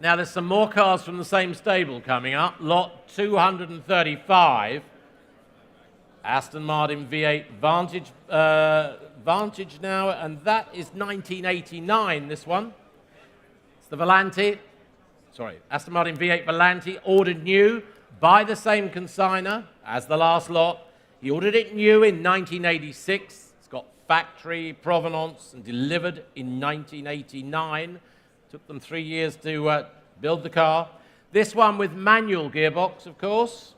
Now, there's some more cars from the same stable coming up. Lot 235. Aston Martin V8 Vantage, Vantage now, and that is 1989, this one. It's the Volante. Sorry, Aston Martin V8 Volante, ordered new by the same consigner as the last lot. He ordered it new in 1986. It's got factory provenance and delivered in 1989. Took them 3 years to build the car. This one with manual gearbox, of course.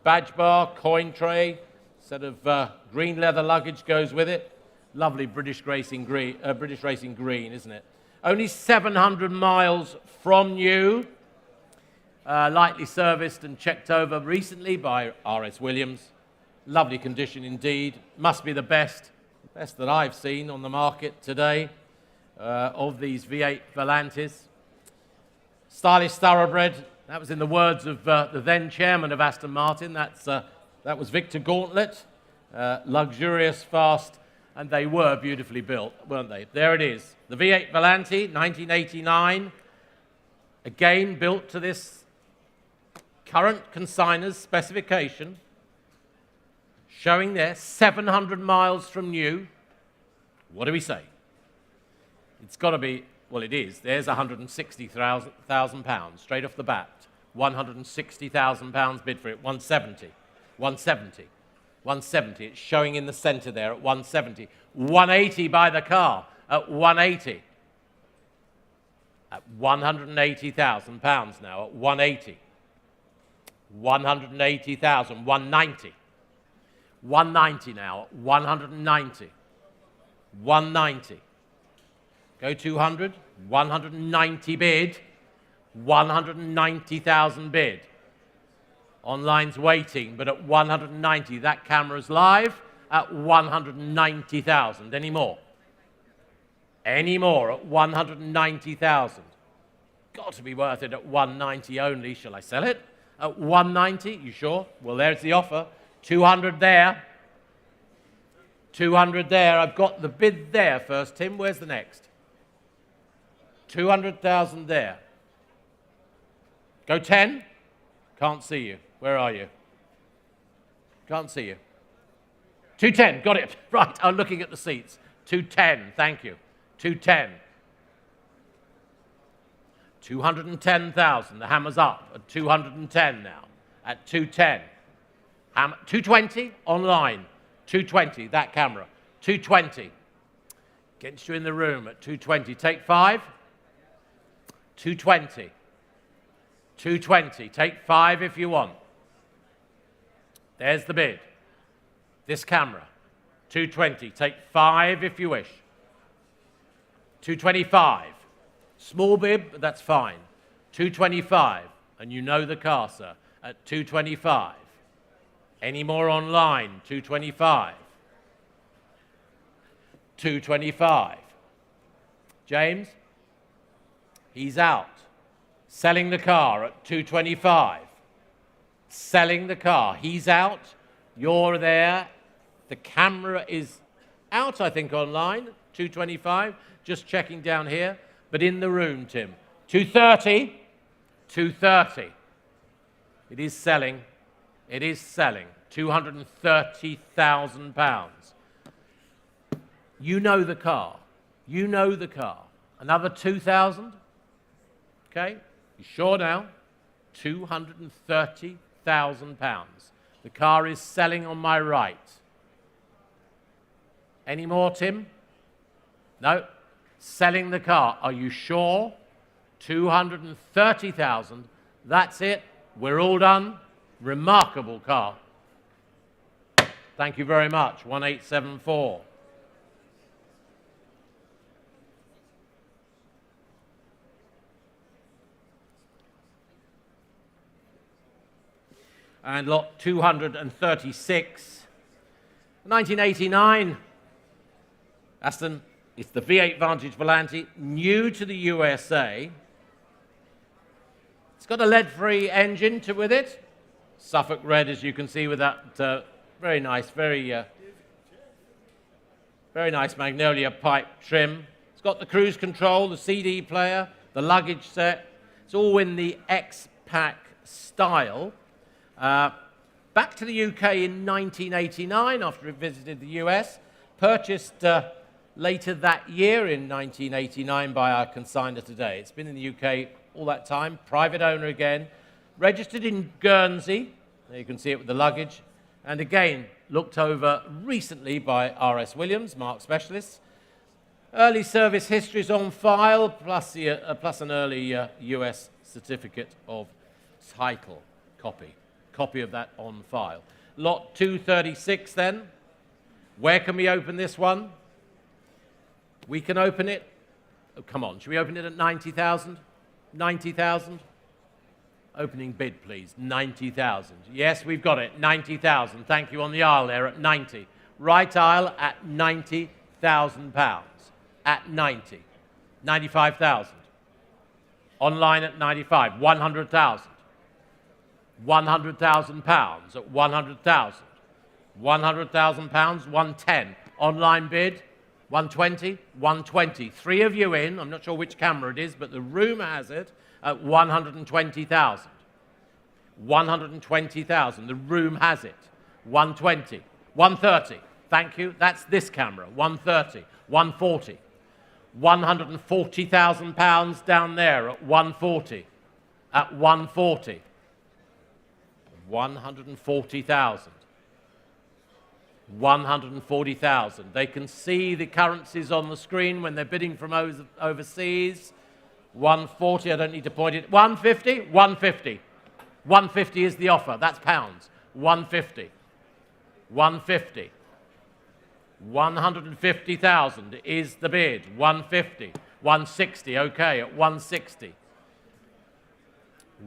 Badge bar, coin tray, set of green leather luggage goes with it. Lovely British racing green, isn't it? Only 700 miles from new. Lightly serviced and checked over recently by RS Williams. Lovely condition indeed. Must be the best that I've seen on the market today of these V8 Volantes. Stylish thoroughbred. That was in the words of the then chairman of Aston Martin. That was Victor Gauntlet. Luxurious, fast, and they were beautifully built, weren't they? There it is. The V8 Volante, 1989. Again, built to this current consigner's specification. Showing there, 700 miles from new. What do we say? It's got to be, well, it is. There's £160,000 straight off the bat. £160,000 bid for it, 170. 170. 170. It's showing in the center there at 170. 180 by the car at 180. At £180,000 now at 180. 180,000, 190. 190 now, 190. 190. Go 200, 190 bid, 190,000 bid. Online's waiting, but at 190, that camera's live at 190,000. Any more? Any more at 190,000? Got to be worth it at 190 only. Shall I sell it? At 190, you sure? Well, there's the offer. 200 there. 200 there. I've got the bid there first, Tim. Where's the next? 200,000 there. Go 10. Can't see you. Where are you? Can't see you. 210. Got it. Right. I'm looking at the seats. 210. Thank you. 210. 210,000. The hammer's up at 210 now. At 210. 220 online. 220. That camera. 220. Gets you in the room at 220. Take 5. 220. 220. Take 5 if you want. There's the bid. This camera. 220. Take 5 if you wish. 225. Small bid, but that's fine. 225. And you know the car, sir. At 225. Any more online? 225. 225. James? He's out. Selling the car at 225. Selling the car. He's out. You're there. The camera is out, I think, online. 225. Just checking down here. But in the room, Tim. 230. 230. It is selling. It is selling. £230,000. You know the car. You know the car. Another 2,000. Okay? You sure now? £230,000. The car is selling on my right. Any more, Tim? No? Selling the car. Are you sure? 230,000. That's it. We're all done. Remarkable car. Thank you very much. 1874. And lot 236. 1989. Aston, it's the V8 Vantage Volante, new to the USA. It's got a lead-free engine with it. Suffolk red, as you can see, with that very nice, very nice magnolia pipe trim. It's got the cruise control, the CD player, the luggage set. It's all in the X-Pack style. Back to the UK in 1989 after it visited the US. Purchased later that year in 1989 by our consignor today. It's been in the UK all that time. Private owner again. Registered in Guernsey. There you can see it with the luggage. And again, looked over recently by R.S. Williams, Mark Specialists. Early service histories on file, plus an early US certificate of title copy. Copy of that on file. Lot 236 then. Where can we open this one? We can open it. Oh, come on, should we open it at 90,000? 90,000? Opening bid, please. 90,000. Yes, we've got it. 90,000. Thank you on the aisle there at 90. Right aisle at £90,000. At 90. 95,000. Online at 95. 100,000. £100,000 at 100,000. £100,000, 110. Online bid, 120, 120. 3 of you in. I'm not sure which camera it is, but the room has it at 120,000. 120,000. The room has it. 120. 130. Thank you. That's this camera. 130. 140. £140,000 down there at 140. At 140. 140,000. 140,000. They can see the currencies on the screen when they're bidding from overseas. 140, I don't need to point it. 150, 150. 150 is the offer. That's pounds. 150. 150. 150,000 is the bid. 150. 160. Okay, at 160.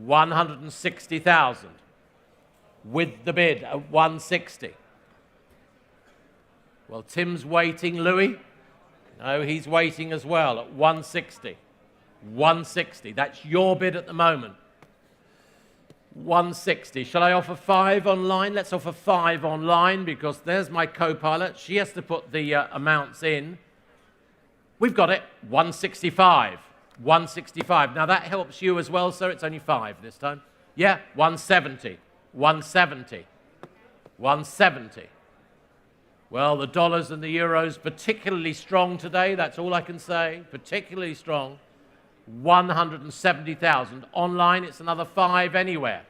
160,000 with the bid at 160. Well, Tim's waiting. Louis? No, he's waiting as well at 160. 160. That's your bid at the moment. 160. Shall I offer 5 online? Let's offer 5 online because there's my co-pilot. She has to put the amounts in. We've got it. 165. 165. Now that helps you as well, sir. It's only 5 this time. Yeah, 170. 170. 170. Well, the dollars and the euros particularly strong today. That's all I can say. Particularly strong. 170,000. Online, it's another 5 anywhere.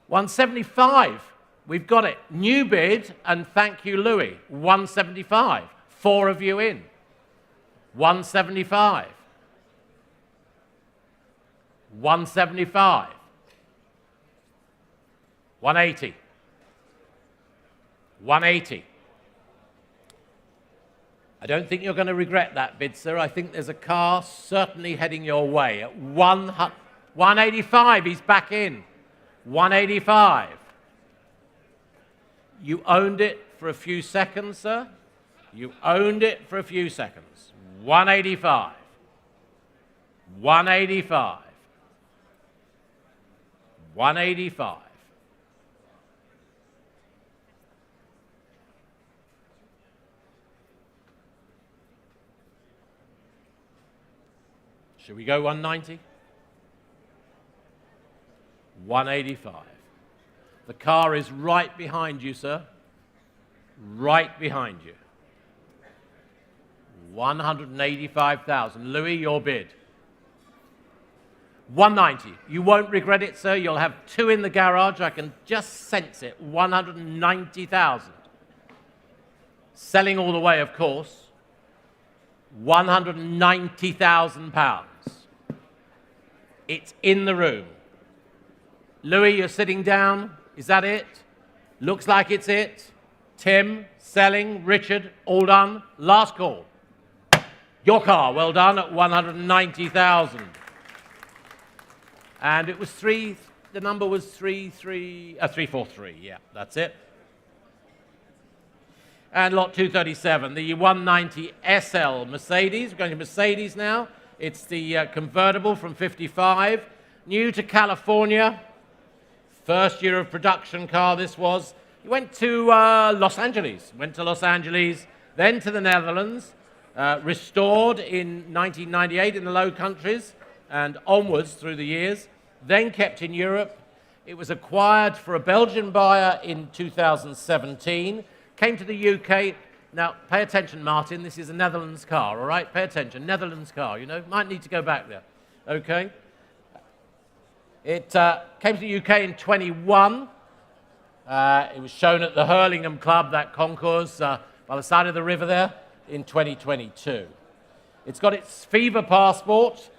175. We've got it. New bid, and thank you, Louis. 175. 4 of you in. 175. 175. 180. 180. I don't think you're going to regret that bid, sir. I think there's a car certainly heading your way at 185. He's back in. 185. You owned it for a few seconds, sir. You owned it for a few seconds. 185. 185. 185. Should we go 190? 185. The car is right behind you, sir. Right behind you. 185,000. Louis, your bid. 190. You won't regret it, sir. You'll have 2 in the garage. I can just sense it. 190,000. Selling all the way, of course. £190,000. It's in the room. Louis, you're sitting down. Is that it? Looks like it's it. Tim, selling. Richard, all done. Last call. Your car, well done, at 190,000. And it was the number was 343. Yeah, that's it. And lot 237, the 190 SL Mercedes. We're going to Mercedes now. It's the convertible from 55. New to California. First year of production car this was. He went to Los Angeles. Then to the Netherlands. Restored in 1998 in the Low Countries and onwards through the years. Then kept in Europe. It was acquired for a Belgian buyer in 2017. Came to the UK. Now, pay attention, Martin. This is a Netherlands car, all right? Pay attention. Netherlands car, you know. Might need to go back there, okay? It came to the UK in 21. It was shown at the Hurlingham Club, that concourse by the side of the river there, in 2022. It's got its Fever passport,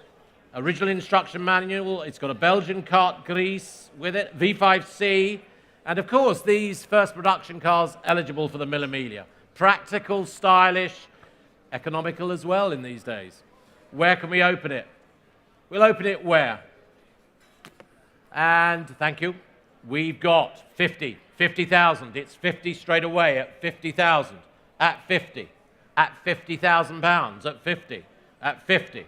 original instruction manual. It's got a Belgian carte grise with it, V5C. And of course, these first production cars eligible for the Mille Miglia. Practical, stylish, economical as well in these days. Where can we open it? We'll open it where? And thank you. We've got 50,000. It's 50 straight away at 50,000. At 50. At £50,000. At 50. At 50.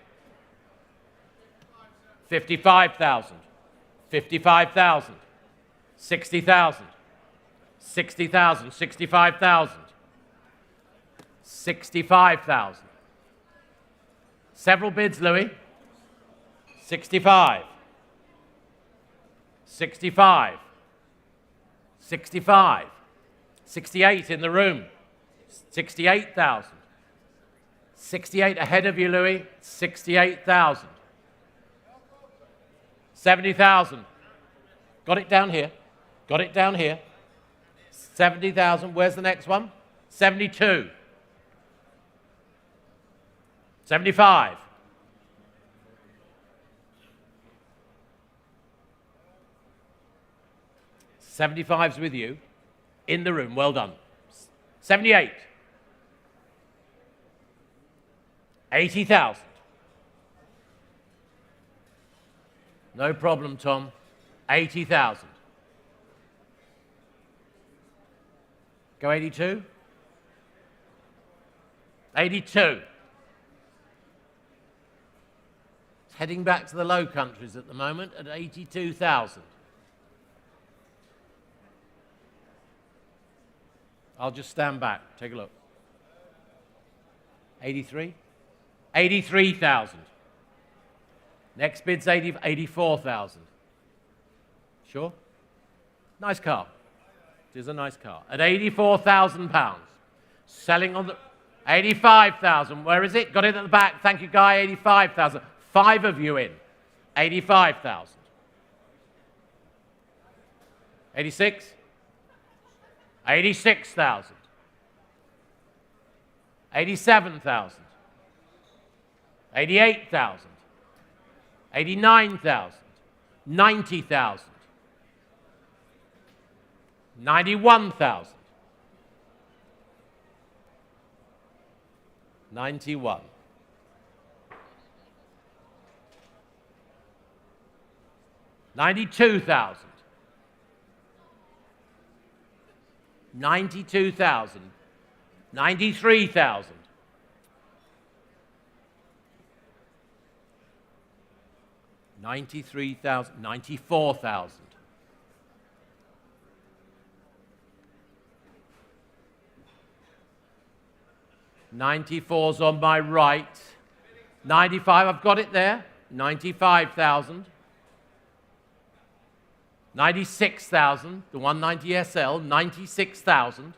55,000. 55,000. 60,000. 60,000. 65,000. 65,000. Several bids, Louis. 65. 65. 65. 68 in the room. 68,000. 68 ahead of you, Louis. 68,000. 70,000. Got it down here. Got it down here. 70,000. Where's the next one? 72. 75. 75's with you. In the room, well done. 78. 80,000. No problem, Tom. 80,000. Go 82. 82. It's heading back to the Low Countries at the moment at 82,000. I'll just stand back. Take a look. 83? 83,000. Next bid's 84,000. Sure? Nice car. It is a nice car. At £84,000. Selling on the... 85,000. Where is it? Got it at the back. Thank you, Guy. 85,000. 5 of you in. 85,000. 86? 86,000. 87,000. 88,000. 89,000. 90,000. 91,000. 91. 92,000. 92,000. 93,000. 93,000. 94,000. 94's on my right. 95, I've got it there. 95,000. 96,000, the 190 SL, 96,000.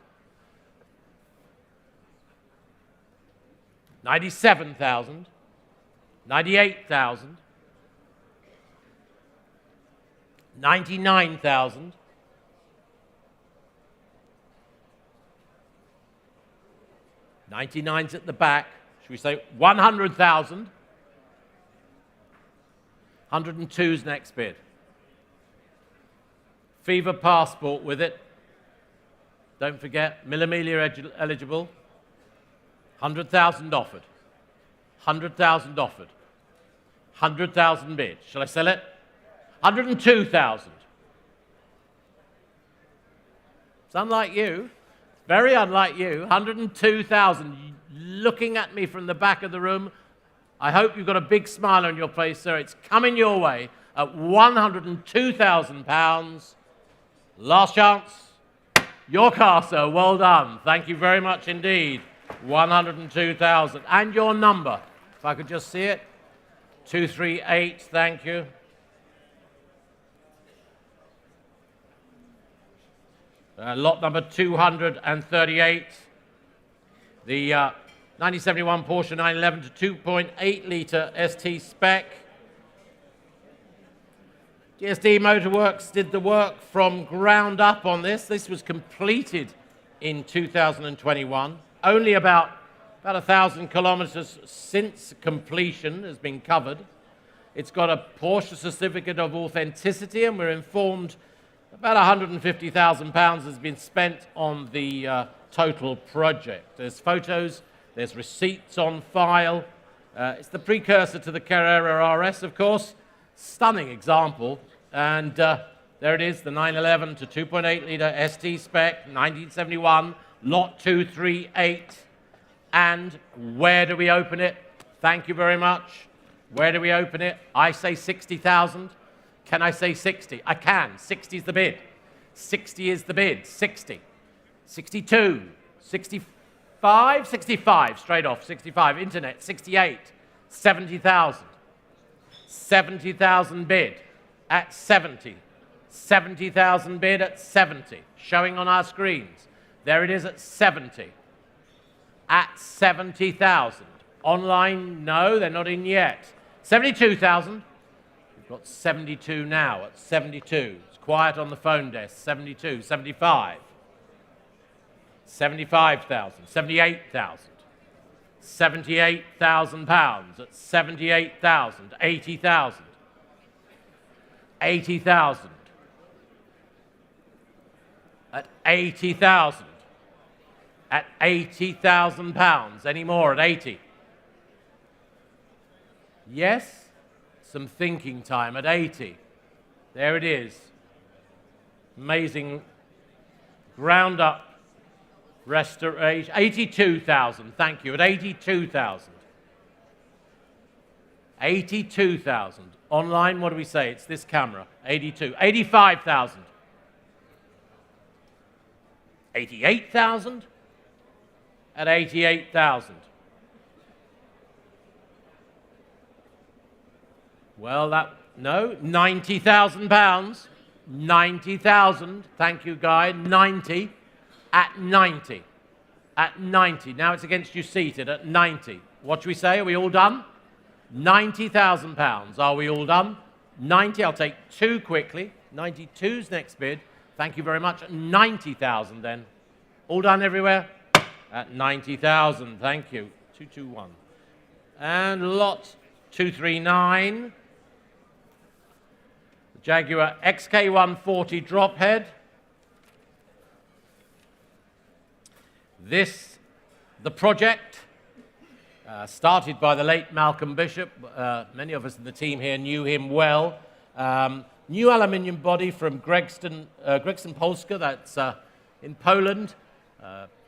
97,000. 98,000. 99,000. 99's at the back. Should we say 100,000? 102's next bid. Fever passport with it. Don't forget, Millimeter eligible. 100,000 offered. 100,000 offered. 100,000 bid. Shall I sell it? 102,000. It's unlike you. Very unlike you. 102,000. Looking at me from the back of the room. I hope you've got a big smile on your face, sir. It's coming your way at £102,000. Last chance. Your car, sir. Well done. Thank you very much indeed. 102,000. And your number, if I could just see it. 238. Thank you. Lot number 238. The 1971 Porsche 911 to 2.8 litre ST spec. GSD Motorworks did the work from ground up on this. This was completed in 2021. Only about 1,000 kilometers since completion has been covered. It's got a Porsche certificate of authenticity, and we're informed about £150,000 has been spent on the total project. There's photos, there's receipts on file. It's the precursor to the Carrera RS, of course. Stunning example. And there it is, the 911 to 2.8 litre ST spec, 1971, lot 238. And where do we open it? Thank you very much. Where do we open it? I say 60,000. Can I say 60? I can. 60 is the bid. 60 is the bid. 60. 62. 65. 65. Straight off. 65. Internet. 68. 70,000. 70,000 bid at 70. 70,000 bid at 70. Showing on our screens. There it is at 70. At 70,000. Online, no, they're not in yet. 72,000. Got 72 now at 72. It's quiet on the phone desk. 72, 75. 75,000, 78,000. 78,000 pounds at 78,000, 80,000. 80,000. at 80,000. At 80,000 pounds. Any more at 80? Yes? Some thinking time at 80. There it is. Amazing ground up restoration. 82,000. Thank you. At 82,000. 82,000. Online, what do we say? It's this camera. 82. 85,000. 88,000. At 88,000. Well, no, 90,000 pounds. 90,000. Thank you, Guy. 90. At 90. At 90. Now it's against you seated at 90. What do we say? Are we all done? 90,000 pounds. Are we all done? 90. I'll take two quickly. 92's next bid. Thank you very much. 90,000 then. All done everywhere? At 90,000. Thank you. 221. And lot 239. The Jaguar XK 140 drop head. This, the project, started by the late Malcolm Bishop. Many of us in the team here knew him well. New aluminium body from Gregson Polska, that's in Poland.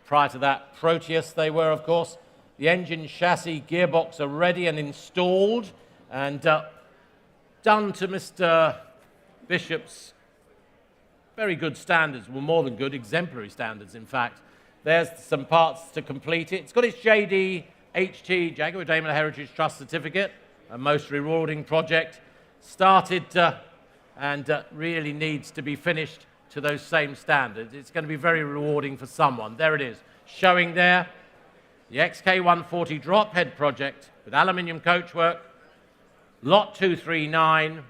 Prior to that, Proteus they were, of course. The engine, chassis, gearbox are ready and installed and done to Mr. Bishop's very good standards, well, more than good, exemplary standards, in fact. There's some parts to complete it. It's got its JDHT, Jaguar Daimler Heritage Trust Certificate, a most rewarding project. Started and really needs to be finished to those same standards. It's going to be very rewarding for someone. There it is, showing there the XK 140 drop head project with aluminium coachwork, lot 239.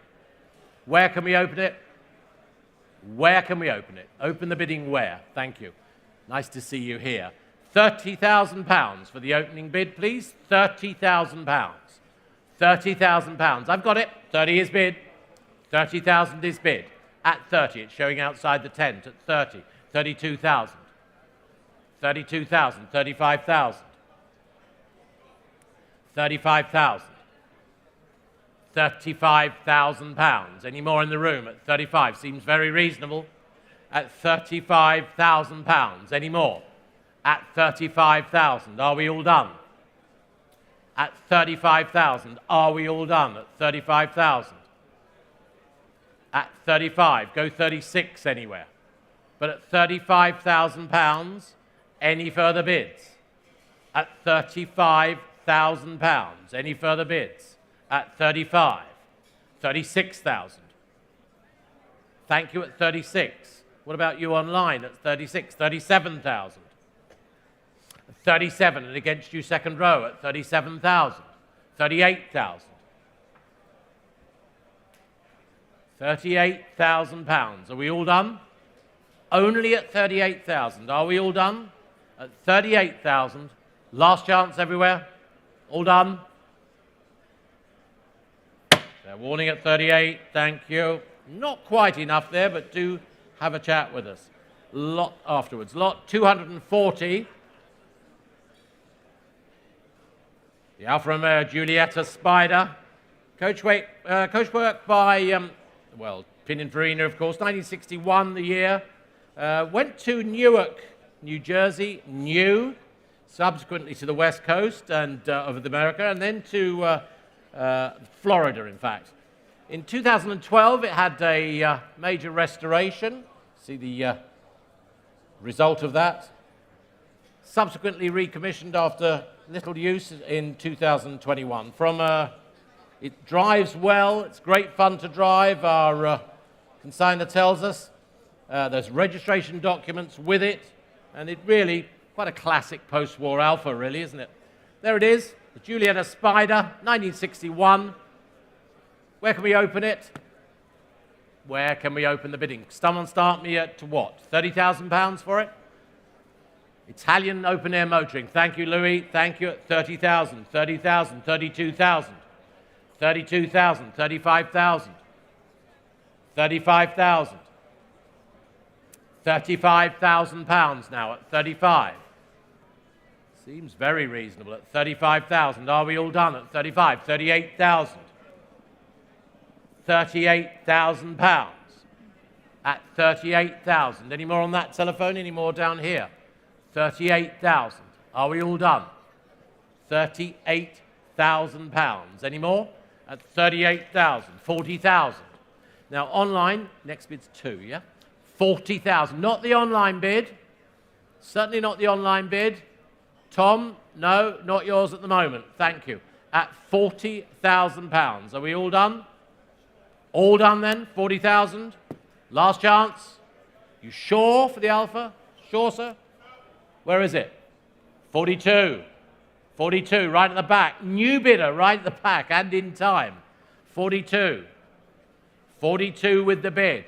Where can we open it? Where can we open it? Open the bidding where? Thank you. Nice to see you here. £30,000 for the opening bid, please. £30,000. £30,000. I've got it. 30 is bid. 30,000 is bid. At 30, it's showing outside the tent at 30. 32,000. 32,000. 35,000. 35,000. £35,000. Any more in the room at 35? Seems very reasonable. At £35,000. Any more? At 35,000. Are we all done? At 35,000. Are we all done? At 35,000. At 35. Go 36 anywhere. But at £35,000, any further bids? At £35,000. Any further bids? At 35. 36,000. Thank you at 36. What about you online at 36? 37,000. 37 and against you second row at 37,000. 38,000. £38,000. Are we all done? Only at 38,000. Are we all done? At 38,000. Last chance everywhere. All done? They're warning at 38. Thank you. Not quite enough there, but do have a chat with us. Lot afterwards. Lot 240. The Alfa Romeo Giulietta Spider. Coachwork by, well, Pininfarina, of course. 1961, the year. Went to Newark, New Jersey, new. Subsequently to the West Coast and of America, and then to Florida, in fact. In 2012, it had a major restoration. See the result of that. Subsequently recommissioned after little use in 2021. It drives well. It's great fun to drive. Our consignor tells us there's registration documents with it, and it really quite a classic post-war Alfa, really, isn't it? There it is, the Giulietta Spider, 1961. Where can we open it? Where can we open the bidding? Someone start me at what? £30,000 for it? Italian open-air motoring. Thank you, Louis. Thank you at 30,000, 30,000, 32,000, 32,000, 35,000, 35,000, £35,000 now at 35. Seems very reasonable at 35,000. Are we all done at 35? 38,000. £38,000 at 38,000. Any more on that telephone? Any more down here? 38,000. Are we all done? £38,000. Any more? At 38,000. 40,000. Now online, next bid's 2, yeah? 40,000. Not the online bid. Certainly not the online bid. Tom, no, not yours at the moment. Thank you. At £40,000. Are we all done? All done then? 40,000? Last chance? You sure for the Alpha? Sure, sir? Where is it? 42. 42, right at the back. New bidder, right at the back and in time. 42. 42 with the bid.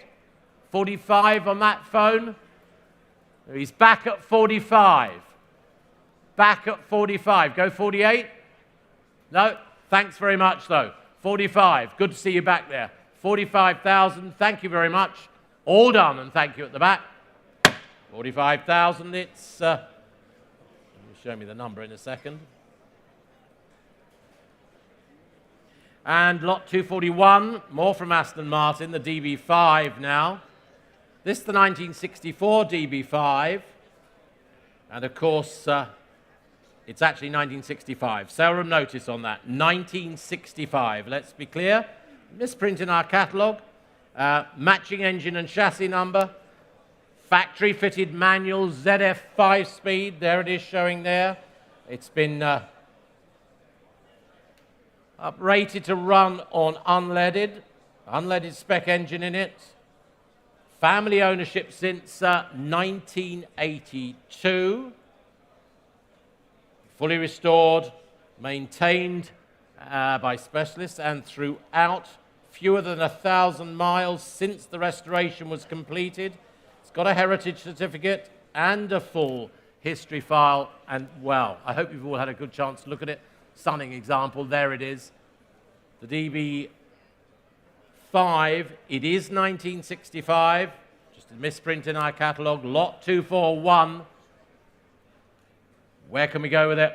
45 on that phone. He's back at 45. Back at 45. Go 48? No? Thanks very much, though. 45. Good to see you back there. 45,000. Thank you very much. All done, and thank you at the back. 45,000. It's... you'll show me the number in a second. And lot 241, more from Aston Martin, the DB5 now. This is the 1964 DB5. And of course, it's actually 1965. Sale room notice on that. 1965. Let's be clear. Misprint in our catalogue. Matching engine and chassis number. Factory fitted manual ZF 5-speed. There it is showing there. It's been uprated to run on unleaded. Unleaded spec engine in it. Family ownership since 1982. Fully restored, maintained by specialists, and throughout fewer than 1,000 miles since the restoration was completed. It's got a heritage certificate and a full history file, and well, I hope you've all had a good chance to look at it. Stunning example, there it is. The DB5, it is 1965, just a misprint in our catalogue, lot 241. Where can we go with it?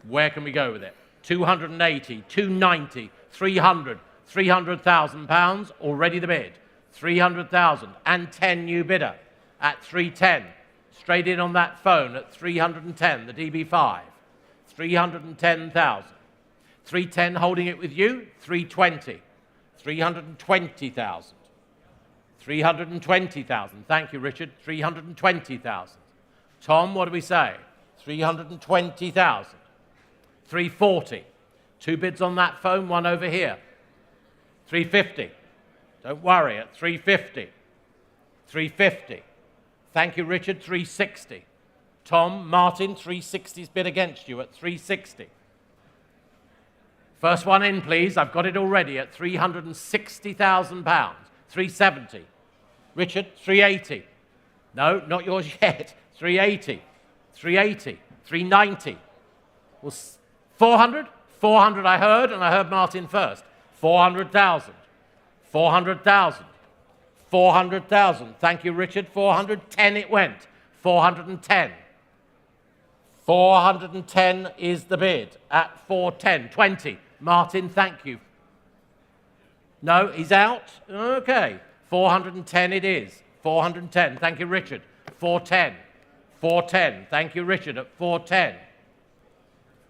Where can we go with it? 280, 290, 300, £300,000, already the bid. 300,000 and 10 new bidder at 310. Straight in on that phone at 310, the DB5. 310,000. 310 holding it with you, 320. 320,000. 320,000. Thank you, Richard. 320,000. Tom, what do we say? 320,000. 340. Two bids on that phone, one over here. 350. Don't worry, at 350. 350. Thank you, Richard. 360. Tom, Martin, 360's bid against you at 360. First one in, please. I've got it already at £360,000. 370. Richard, 380. No, not yours yet. 380. 380. 390. Well, 400? 400 I heard, and I heard Martin first. 400,000. 400,000. 400,000. Thank you, Richard. 410 it went. 410. 410 is the bid at 410. 20. Martin, thank you. No, he's out? Okay. 410 it is. 410. Thank you, Richard. 410. 410. Thank you, Richard, at 410.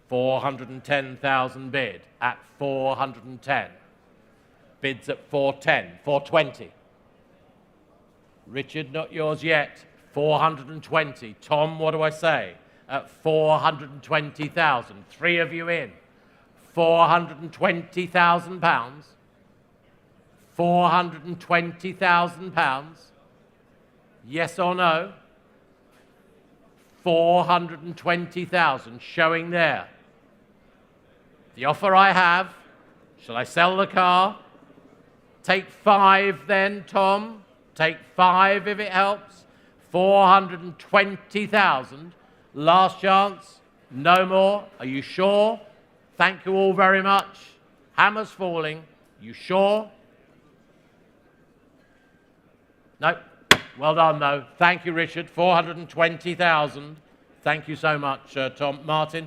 410,000 bid at 410. Bids at 410. 420. Richard, not yours yet. 420. Tom, what do I say? At 420,000. Three of you in. £420,000. £420,000. Yes or no? 420,000 showing there. The offer I have, shall I sell the car? Take 5 then, Tom. Take 5 if it helps. 420,000. Last chance. No more. Are you sure? Thank you all very much. Hammer's falling. You sure? No. Well done, though. Thank you, Richard. 420,000. Thank you so much, Tom. Martin,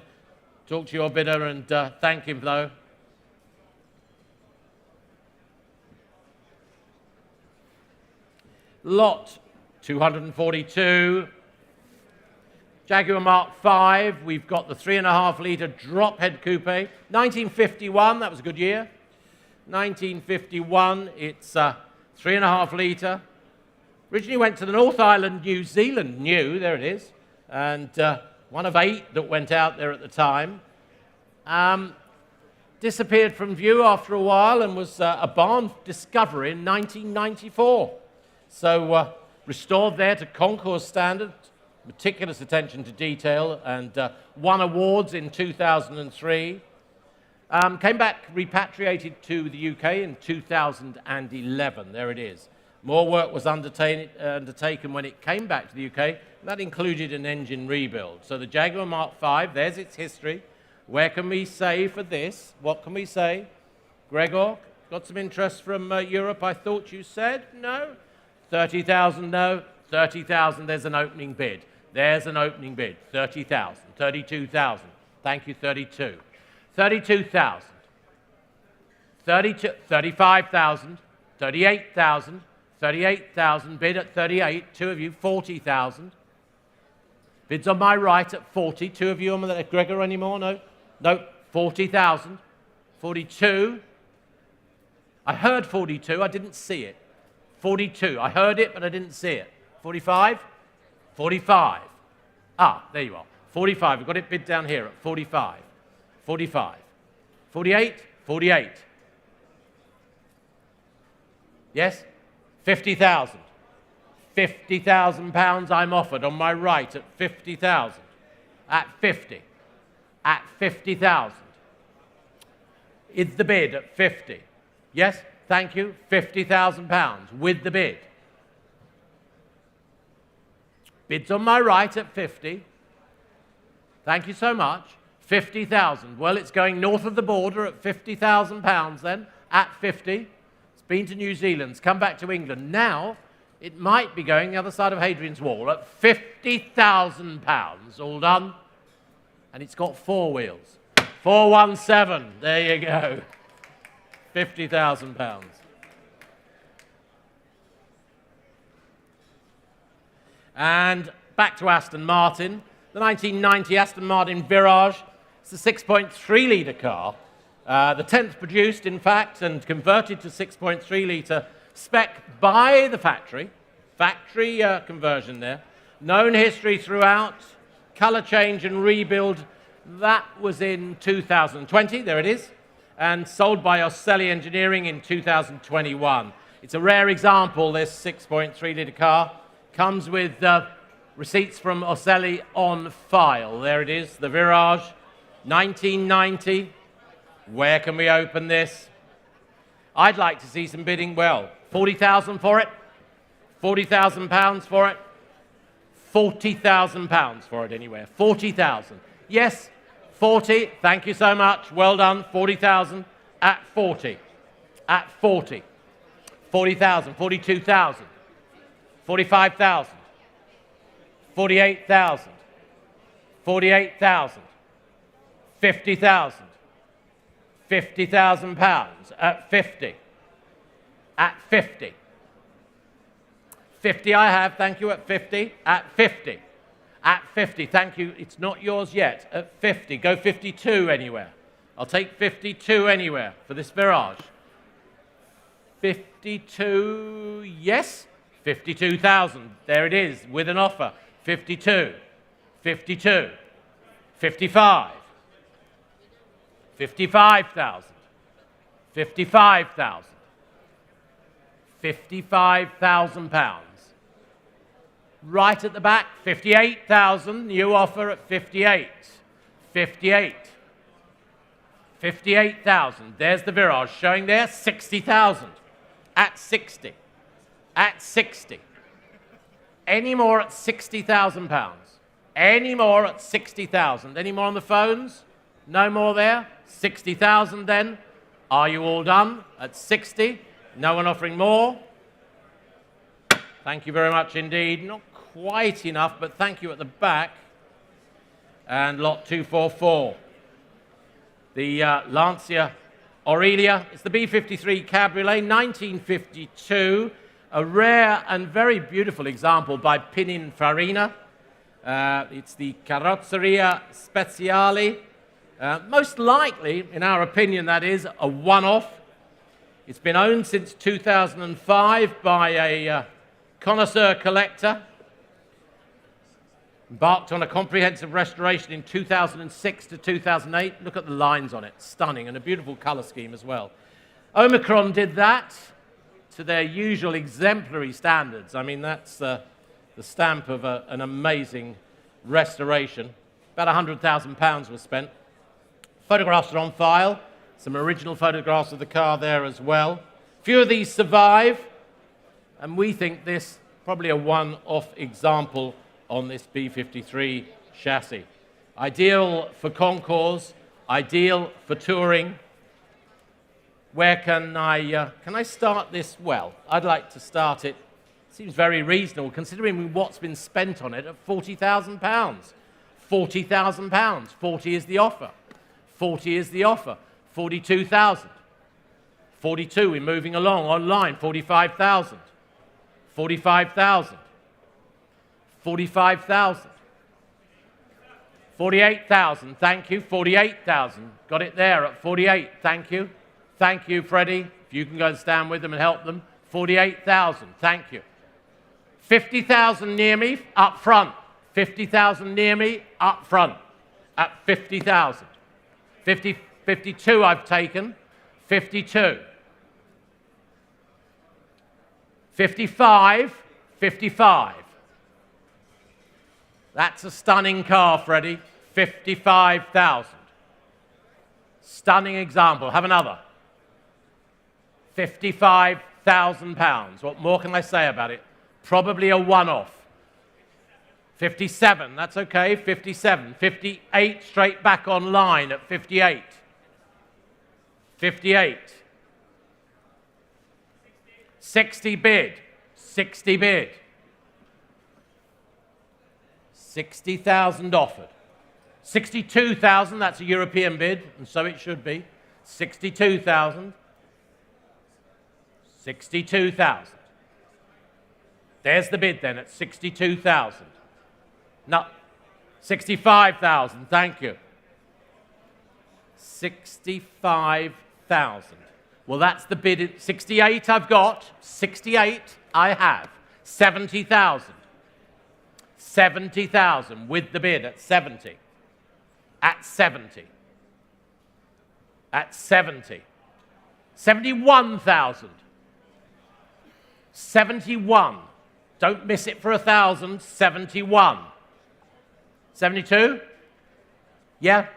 talk to your bidder and thank him, though. Lot 242. Jaguar Mark V. We've got the 3.5-litre drop head coupe. 1951, that was a good year. 1951, it's 3.5-litre. Originally went to the North Island, New Zealand, there it is, and one of 8 that went out there at the time. Disappeared from view after a while and was a barn discovery in 1994. So restored there to concours standard, meticulous attention to detail, and won awards in 2003. Came back, repatriated to the UK in 2011. There it is. More work was undertaken when it came back to the UK. That included an engine rebuild. So the Jaguar Mark V, there's its history. Where can we say for this? What can we say? Gregor, got some interest from Europe, I thought you said? No? 30,000, no. 30,000, there's an opening bid. There's an opening bid. 30,000, 32,000. Thank you, 32. 32,000. 35,000. 38,000. 38,000, bid at 38, 2 of you, 40,000. Bids on my right at 40, 2 of you on the Gregor anymore? No? No, 40,000. 42. I heard 42, I didn't see it. 42, I heard it, but I didn't see it. 45? 45. Ah, there you are. 45, we've got it bid down here at 45. 45. 48? 48. Yes? 50,000. 50,000 pounds I'm offered on my right at 50,000. At 50. At 50,000. Is the bid at 50? Yes? Thank you. 50,000 pounds with the bid. Bids on my right at 50. Thank you so much. 50,000. Well, it's going north of the border at 50,000 pounds then. At 50. Been to New Zealand, it's come back to England. Now, it might be going the other side of Hadrian's Wall at 50,000 pounds, all done. And it's got 4 wheels. 417, there you go. 50,000 pounds. And back to Aston Martin. The 1990 Aston Martin Virage. It's a 6.3-litre car. The 10th produced, in fact, and converted to 6.3-litre spec by the factory. Factory conversion there. Known history throughout. Colour change and rebuild. That was in 2020. There it is. And sold by Ocelli Engineering in 2021. It's a rare example, this 6.3-litre car. Comes with receipts from Ocelli on file. There it is, the Virage. 1990. Where can we open this? I'd like to see some bidding. Well, 40,000 for it, 40,000 pounds for it, 40,000 pounds for it anywhere, 40,000. Yes, 40, thank you so much, well done, 40,000 at 40, at 40, 40,000, 42,000, 45,000, 48,000, 48,000, 50,000. 50,000 pounds at 50. At 50. 50 I have, thank you, at 50. At 50. At 50, thank you. It's not yours yet. At 50. Go 52 anywhere. I'll take 52 anywhere for this Virage. 52, yes. 52,000. There it is, with an offer. 52. 52. 55. 55,000. 55,000. 55,000 pounds. Right at the back, 58,000. New offer at 58. 58. 58,000. There's the Virage showing there. 60,000. At 60. At 60. Any more at 60,000 pounds? Any more at 60,000? Any more on the phones? No more there? 60,000 then. Are you all done? At 60? No one offering more? Thank you very much indeed. Not quite enough, but thank you at the back. And lot 244. The Lancia Aurelia. It's the B53 Cabriolet, 1952. A rare and very beautiful example by Pininfarina. It's the Carrozzeria Speciale. Most likely, in our opinion, that is a one-off. It's been owned since 2005 by a connoisseur collector. Embarked on a comprehensive restoration in 2006 to 2008. Look at the lines on it. Stunning, and a beautiful color scheme as well. Omicron did that to their usual exemplary standards. I mean, that's the stamp of an amazing restoration. About £100,000 was spent. Photographs are on file. Some original photographs of the car there as well. Few of these survive, and we think this probably a one-off example on this B53 chassis. Ideal for concours, ideal for touring. Where can I start this? Well, I'd like to start it, seems very reasonable considering what's been spent on it, at £40,000. £40,000, 40 is the offer. 40 is the offer. 42,000. 42, we're moving along online. 45,000. 45,000. 45,000. 48,000, thank you. 48,000. Got it there at 48, thank you. Thank you, Freddie. If you can go and stand with them and help them. 48,000, thank you. 50,000 near me, up front. 50,000 near me, up front. At 50,000. 52 I've taken. 52. 55. 55. That's a stunning car, Freddie. 55,000. Stunning example. Have another. £55,000. What more can I say about it? Probably a one-off. 57, that's okay, 57. 58, straight back online at 58. 58. 60 bid. 60 bid. 60,000 offered. 62,000, that's a European bid, and so it should be. 62,000. 62,000. There's the bid then at 62,000. No, 65,000, thank you. 65,000. Well, that's the bid. 68 I've got. 68 I have. 70,000. 70,000 with the bid at 70. At 70. At 70. 71,000. 71. Don't miss it for 1,000. 71. 72? Yeah.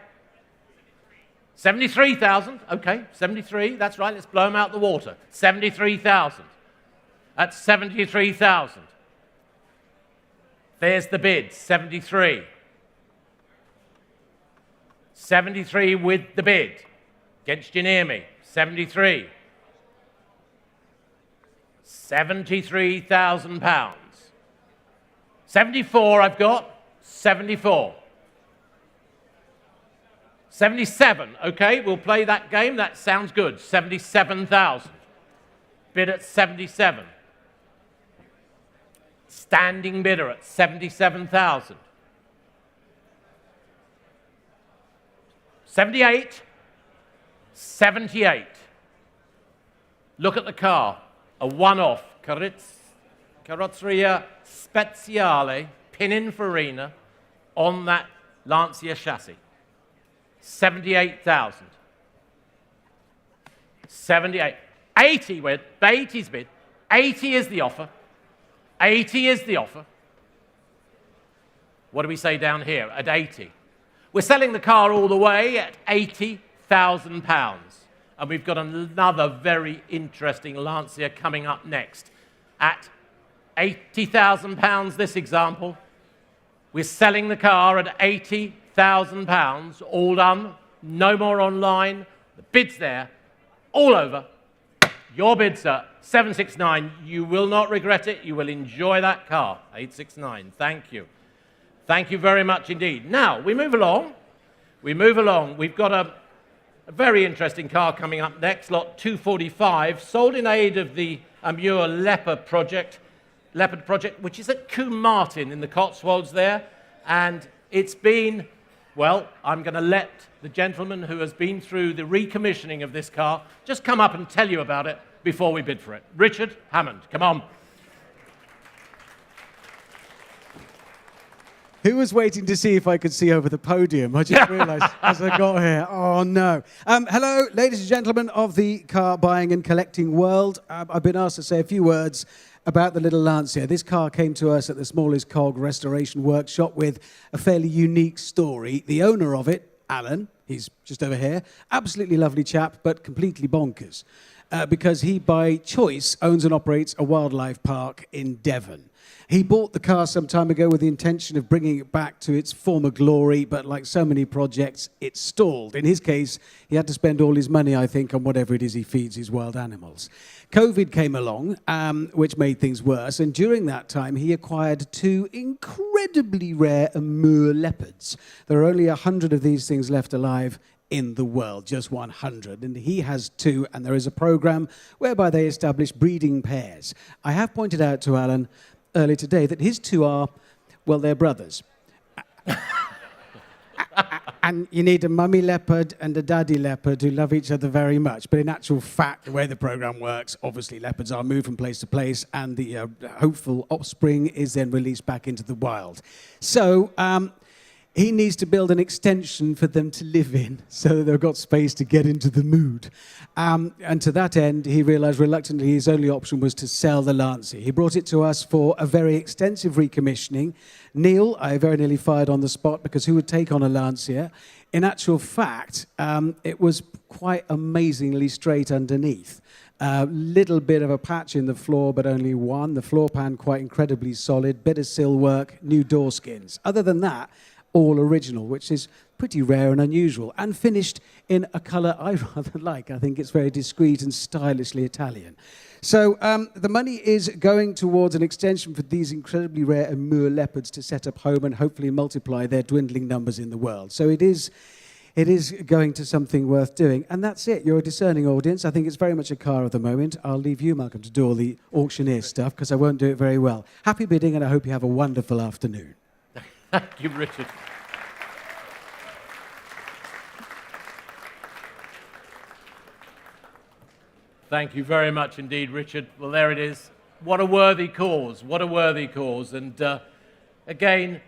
73,000. Okay, 73. That's right. Let's blow them out the water. 73,000. That's 73,000. There's the bid. 73. 73 with the bid. Against you near me. 73. £73,000. 74 I've got. 74. 77, okay, we'll play that game. That sounds good. 77,000. Bid at 77. Standing bidder at 77,000. 78. 78. Look at the car. A one-off. Carrozzeria Speciale, Pininfarina, on that Lancia chassis. 78,000. 78. 80 with 80's bid. 80 is the offer. 80 is the offer. What do we say down here at 80? We're selling the car all the way at £80,000. And we've got another very interesting Lancia coming up next. At £80,000, this example, we're selling the car at £80,000, all done, no more online. The bid's there, all over. Your bid, sir, 769. You will not regret it. You will enjoy that car. 869. Thank you. Thank you very much indeed. Now, we move along. We move along. We've got a very interesting car coming up next, lot 245, sold in aid of the Amur Leopard project, which is at Combe Martin in the Cotswolds there. And it's been, well, I'm going to let the gentleman who has been through the recommissioning of this car just come up and tell you about it before we bid for it. Richard Hammond, come on. Who was waiting to see if I could see over the podium? I just realised as I got here. Oh, no. Hello, ladies and gentlemen of the car buying and collecting world. I've been asked to say a few words about the little Lancia. This car came to us at the smallest cog restoration workshop with a fairly unique story. The owner of it, Alan, he's just over here, absolutely lovely chap, but completely bonkers. Because he, by choice, owns and operates a wildlife park in Devon. He bought the car some time ago with the intention of bringing it back to its former glory, but like so many projects, it stalled. In his case, he had to spend all his money, I think, on whatever it is he feeds his wild animals. COVID came along, which made things worse, and during that time, he acquired 2 incredibly rare Amur leopards. There are only 100 of these things left alive in the world, just 100, and he has 2, and there is a program whereby they establish breeding pairs. I have pointed out to Alan earlier today that his 2 are, well, they're brothers. And you need a mummy leopard and a daddy leopard who love each other very much. But in actual fact, the way the program works, obviously leopards are moved from place to place, and the hopeful offspring is then released back into the wild. So he needs to build an extension for them to live in so that they've got space to get into the mood. And to that end, he realized reluctantly his only option was to sell the Lancia. He brought it to us for a very extensive recommissioning. Neil, I very nearly fired on the spot because who would take on a Lancia? In actual fact, it was quite amazingly straight underneath. Little bit of a patch in the floor, but only one. The floor pan quite incredibly solid, bit of sill work, new door skins. Other than that, all original, which is pretty rare and unusual, and finished in a colour I rather like. I think it's very discreet and stylishly Italian. So the money is going towards an extension for these incredibly rare Amur leopards to set up home and hopefully multiply their dwindling numbers in the world. So it is going to something worth doing. And that's it. You're a discerning audience. I think it's very much a car of the moment. I'll leave you, Malcolm, to do all the auctioneer stuff because I won't do it very well. Happy bidding, and I hope you have a wonderful afternoon. Thank you, Richard. Thank you very much indeed, Richard. Well, there it is. What a worthy cause. What a worthy cause. And again,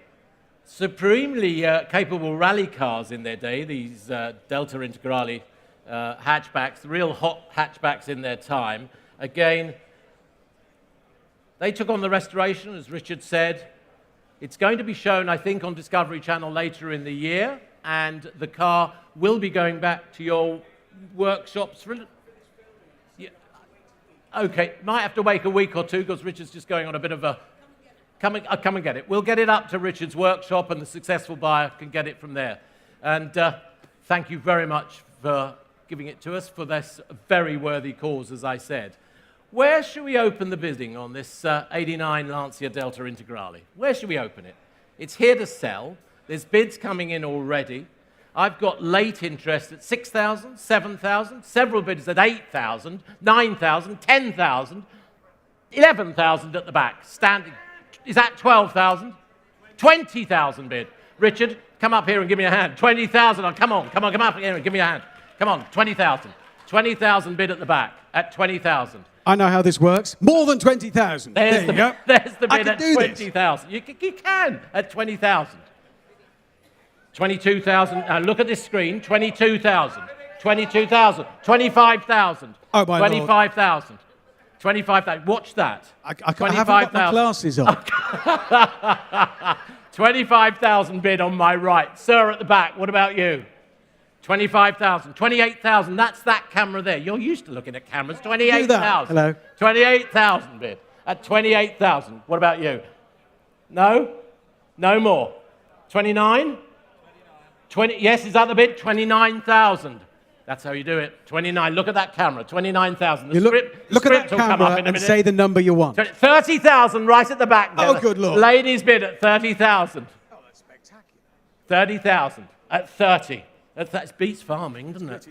supremely capable rally cars in their day, these Delta Integrale hatchbacks, the real hot hatchbacks in their time. Again, they took on the restoration, as Richard said. It's going to be shown, I think, on Discovery Channel later in the year, and the car will be going back to your workshops. Yeah. Okay, might have to wait a week or two because Richard's just going on a bit of a... Come and get it. We'll get it up to Richard's workshop, and the successful buyer can get it from there. And thank you very much for giving it to us for this very worthy cause, as I said. Where should we open the bidding on this 89 Lancia Delta Integrale? Where should we open it? It's here to sell. There's bids coming in already. I've got late interest at 6,000, 7,000, several bids at 8,000, 9,000, 10,000, 11,000 at the back. Standing. Is that 12,000? 20,000 bid. Richard, come up here and give me a hand. 20,000. Oh, come up here and give me a hand. Come on, 20,000. 20,000 bid at the back at 20,000. I know how this works. More than 20,000. There's the bid at 20,000. You can at 20,000. 22,000. Look at this screen. 22,000. 22,000. 25,000. Oh, my 25,000. 25,000. Watch that. I haven't got my glasses on. 25,000 bid on my right. Sir at the back, what about you? 25,000. 28,000. That's that camera there. You're used to looking at cameras. 28,000. Hello. 28,000 bid. At 28,000. What about you? No? No more. 29? 20. Yes, is that the bid? 29,000. That's how you do it. 29. Look at that camera. 29,000. You look at that camera and say the number you want. 30,000 right at the back there. Oh, good Lord. Ladies bid at 30,000. Oh, that's spectacular. 30,000 at 30. That beats farming, doesn't it?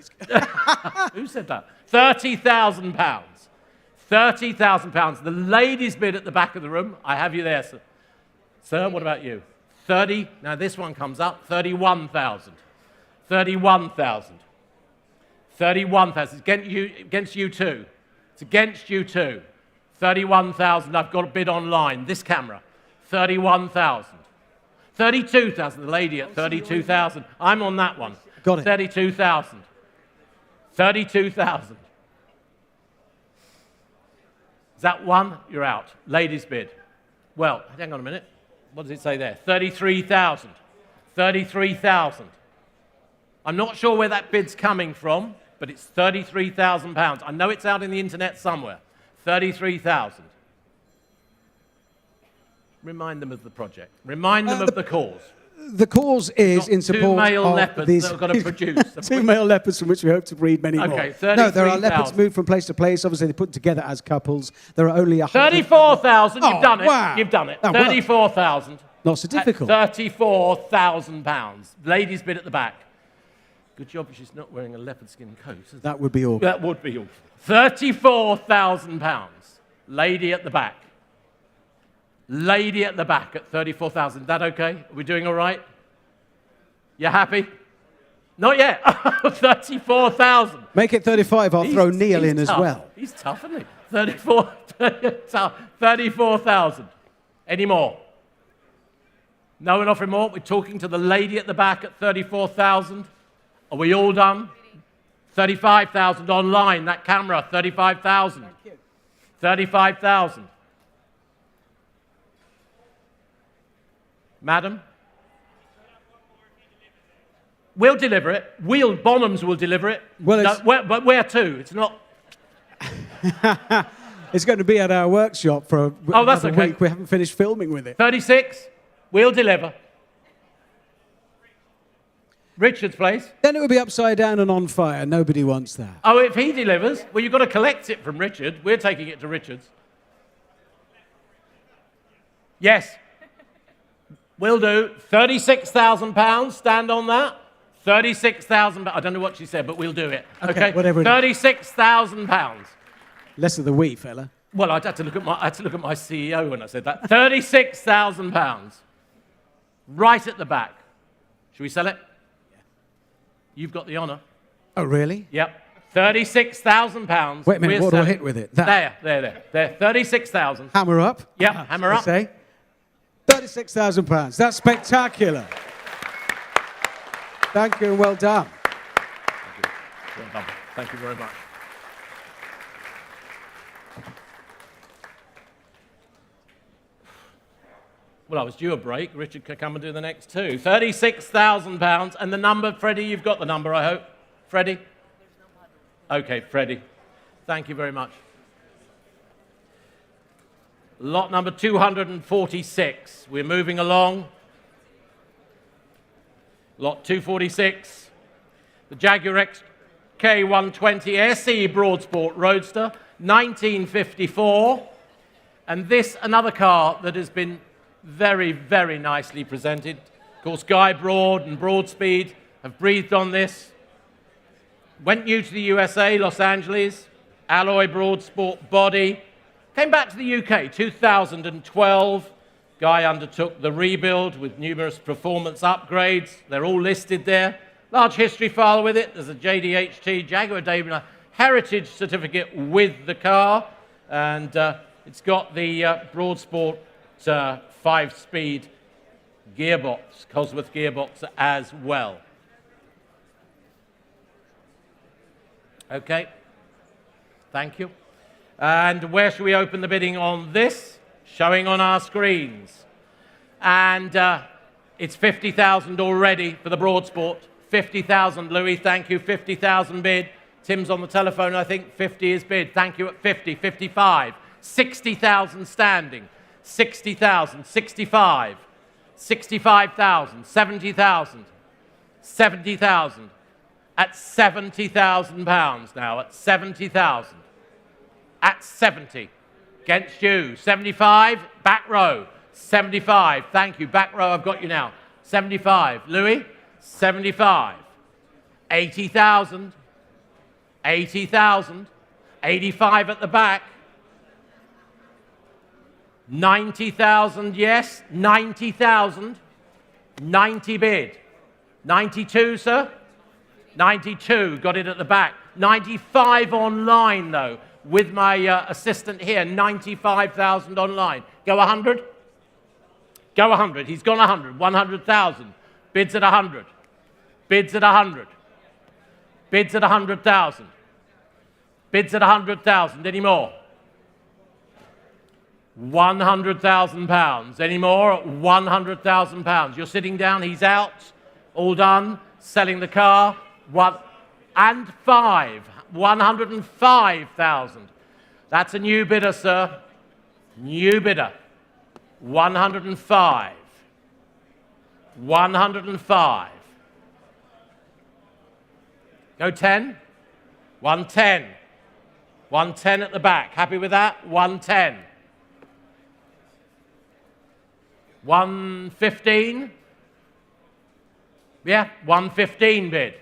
Who said that? £30,000. £30,000. The ladies bid at the back of the room. I have you there, sir. Sir, what about you? 30. Now this one comes up. 31,000. 31,000. 31,000. Against you too. It's against you too. 31,000. I've got a bid online. This camera. 31,000. 32,000. The lady at 32,000. I'm on that one. Got it. 32,000. 32,000. Is that one? You're out. Ladies bid. Well, hang on a minute. What does it say there? 33,000. 33,000. I'm not sure where that bid's coming from, but it's £33,000. I know it's out in the internet somewhere. 33,000. Remind them of the project. Remind them of the cause. The cause is in support two male of leopards these that are going to produce. two male leopards from which we hope to breed many more. Okay, no, there are 33,000. leopards moved from place to place. Obviously, they're put together as couples. There are only 34,000. You've done it. Wow. You've done it. That worked. 34,000. Not so difficult. £34,000. Ladies bid at the back. Good job she's not wearing a leopard skin coat. That would be awful. That would be awful. £34,000. Lady at the back. Lady at the back at 34,000. That okay? Are we doing all right? You happy? Not yet. 34,000. Make it 35. I'll throw Neil in as well. He's tough, isn't he? 34,000. Any more? No one offering more? We're talking to the lady at the back at 34,000. Are we all done? 35,000 online. That camera, 35,000. 35,000. Madam? We'll deliver it. Bonhams will deliver it. Well, no, but where to? It's not... It's going to be at our workshop for that's another okay. week. We haven't finished filming with it. 36, we'll deliver. Richard's place. Then it would be upside down and on fire. Nobody wants that. Oh, if he delivers, well, you've got to collect it from Richard. We're taking it to Richard's. Yes. We'll do. £36,000. Stand on that. 36,000. I don't know what she said, but we'll do it. Okay. Whatever it is. £36,000. Less of the we, fella. Well, I had to look at my CEO when I said that. £36,000. Right at the back. Should we sell it? Yeah. You've got the honour. Oh, really? Yep. £36,000. Wait a minute. What do I hit with it? That. There. 36,000. Hammer up. Yep. Hammer up. Say. £36,000. That's spectacular. Thank you and well done. Well done. Thank you very much. Well, I was due a break. Richard can come and do the next two. £36,000. And the number, Freddie, you've got the number, I hope. Freddie? Okay, Freddie. Thank you very much. Lot number 246. We're moving along. Lot 246. The Jaguar XK 120 SE Broadsport Roadster, 1954. And this, another car that has been very, very nicely presented. Of course, Guy Broad and Broadspeed have breathed on this. Went new to the USA, Los Angeles, alloy Broadsport body. Came back to the UK, 2012. Guy undertook the rebuild with numerous performance upgrades. They're all listed there. Large history file with it. There's a JDHT, Jaguar Daimler Heritage Certificate with the car. And it's got the Broadsport 5-speed gearbox, Cosworth gearbox as well. Okay, thank you. And where should we open the bidding on this? Showing on our screens. And it's 50,000 already for the Broadsport. 50,000, Louis, thank you, 50,000 bid. Tim's on the telephone, I think 50 is bid. Thank you at 50, 55, 60,000 standing. 60,000, 65, 65,000, 70,000, 70,000, at £70,000 now, at 70,000. At 70. Against you. 75, back row. 75, thank you. Back row, I've got you now. 75. Louis, 75. 80,000. 80,000. 85 at the back. 90,000, yes. 90,000. 90 bid. 92, sir? 92, got it at the back. 95 online, though, with my assistant here. 95,000 online. Go 100? Go 100. He's gone 100. 100,000. Bids at 100. Bids at 100. Bids at 100,000. Bids at 100,000. Any more? £100,000. Any more? £100,000. You're sitting down. He's out. All done. Selling the car. 105,000. That's a new bidder, sir. New bidder. 105. 105. Go 10. 110. 110 at the back. Happy with that? 110. 115. Yeah, 115 bid.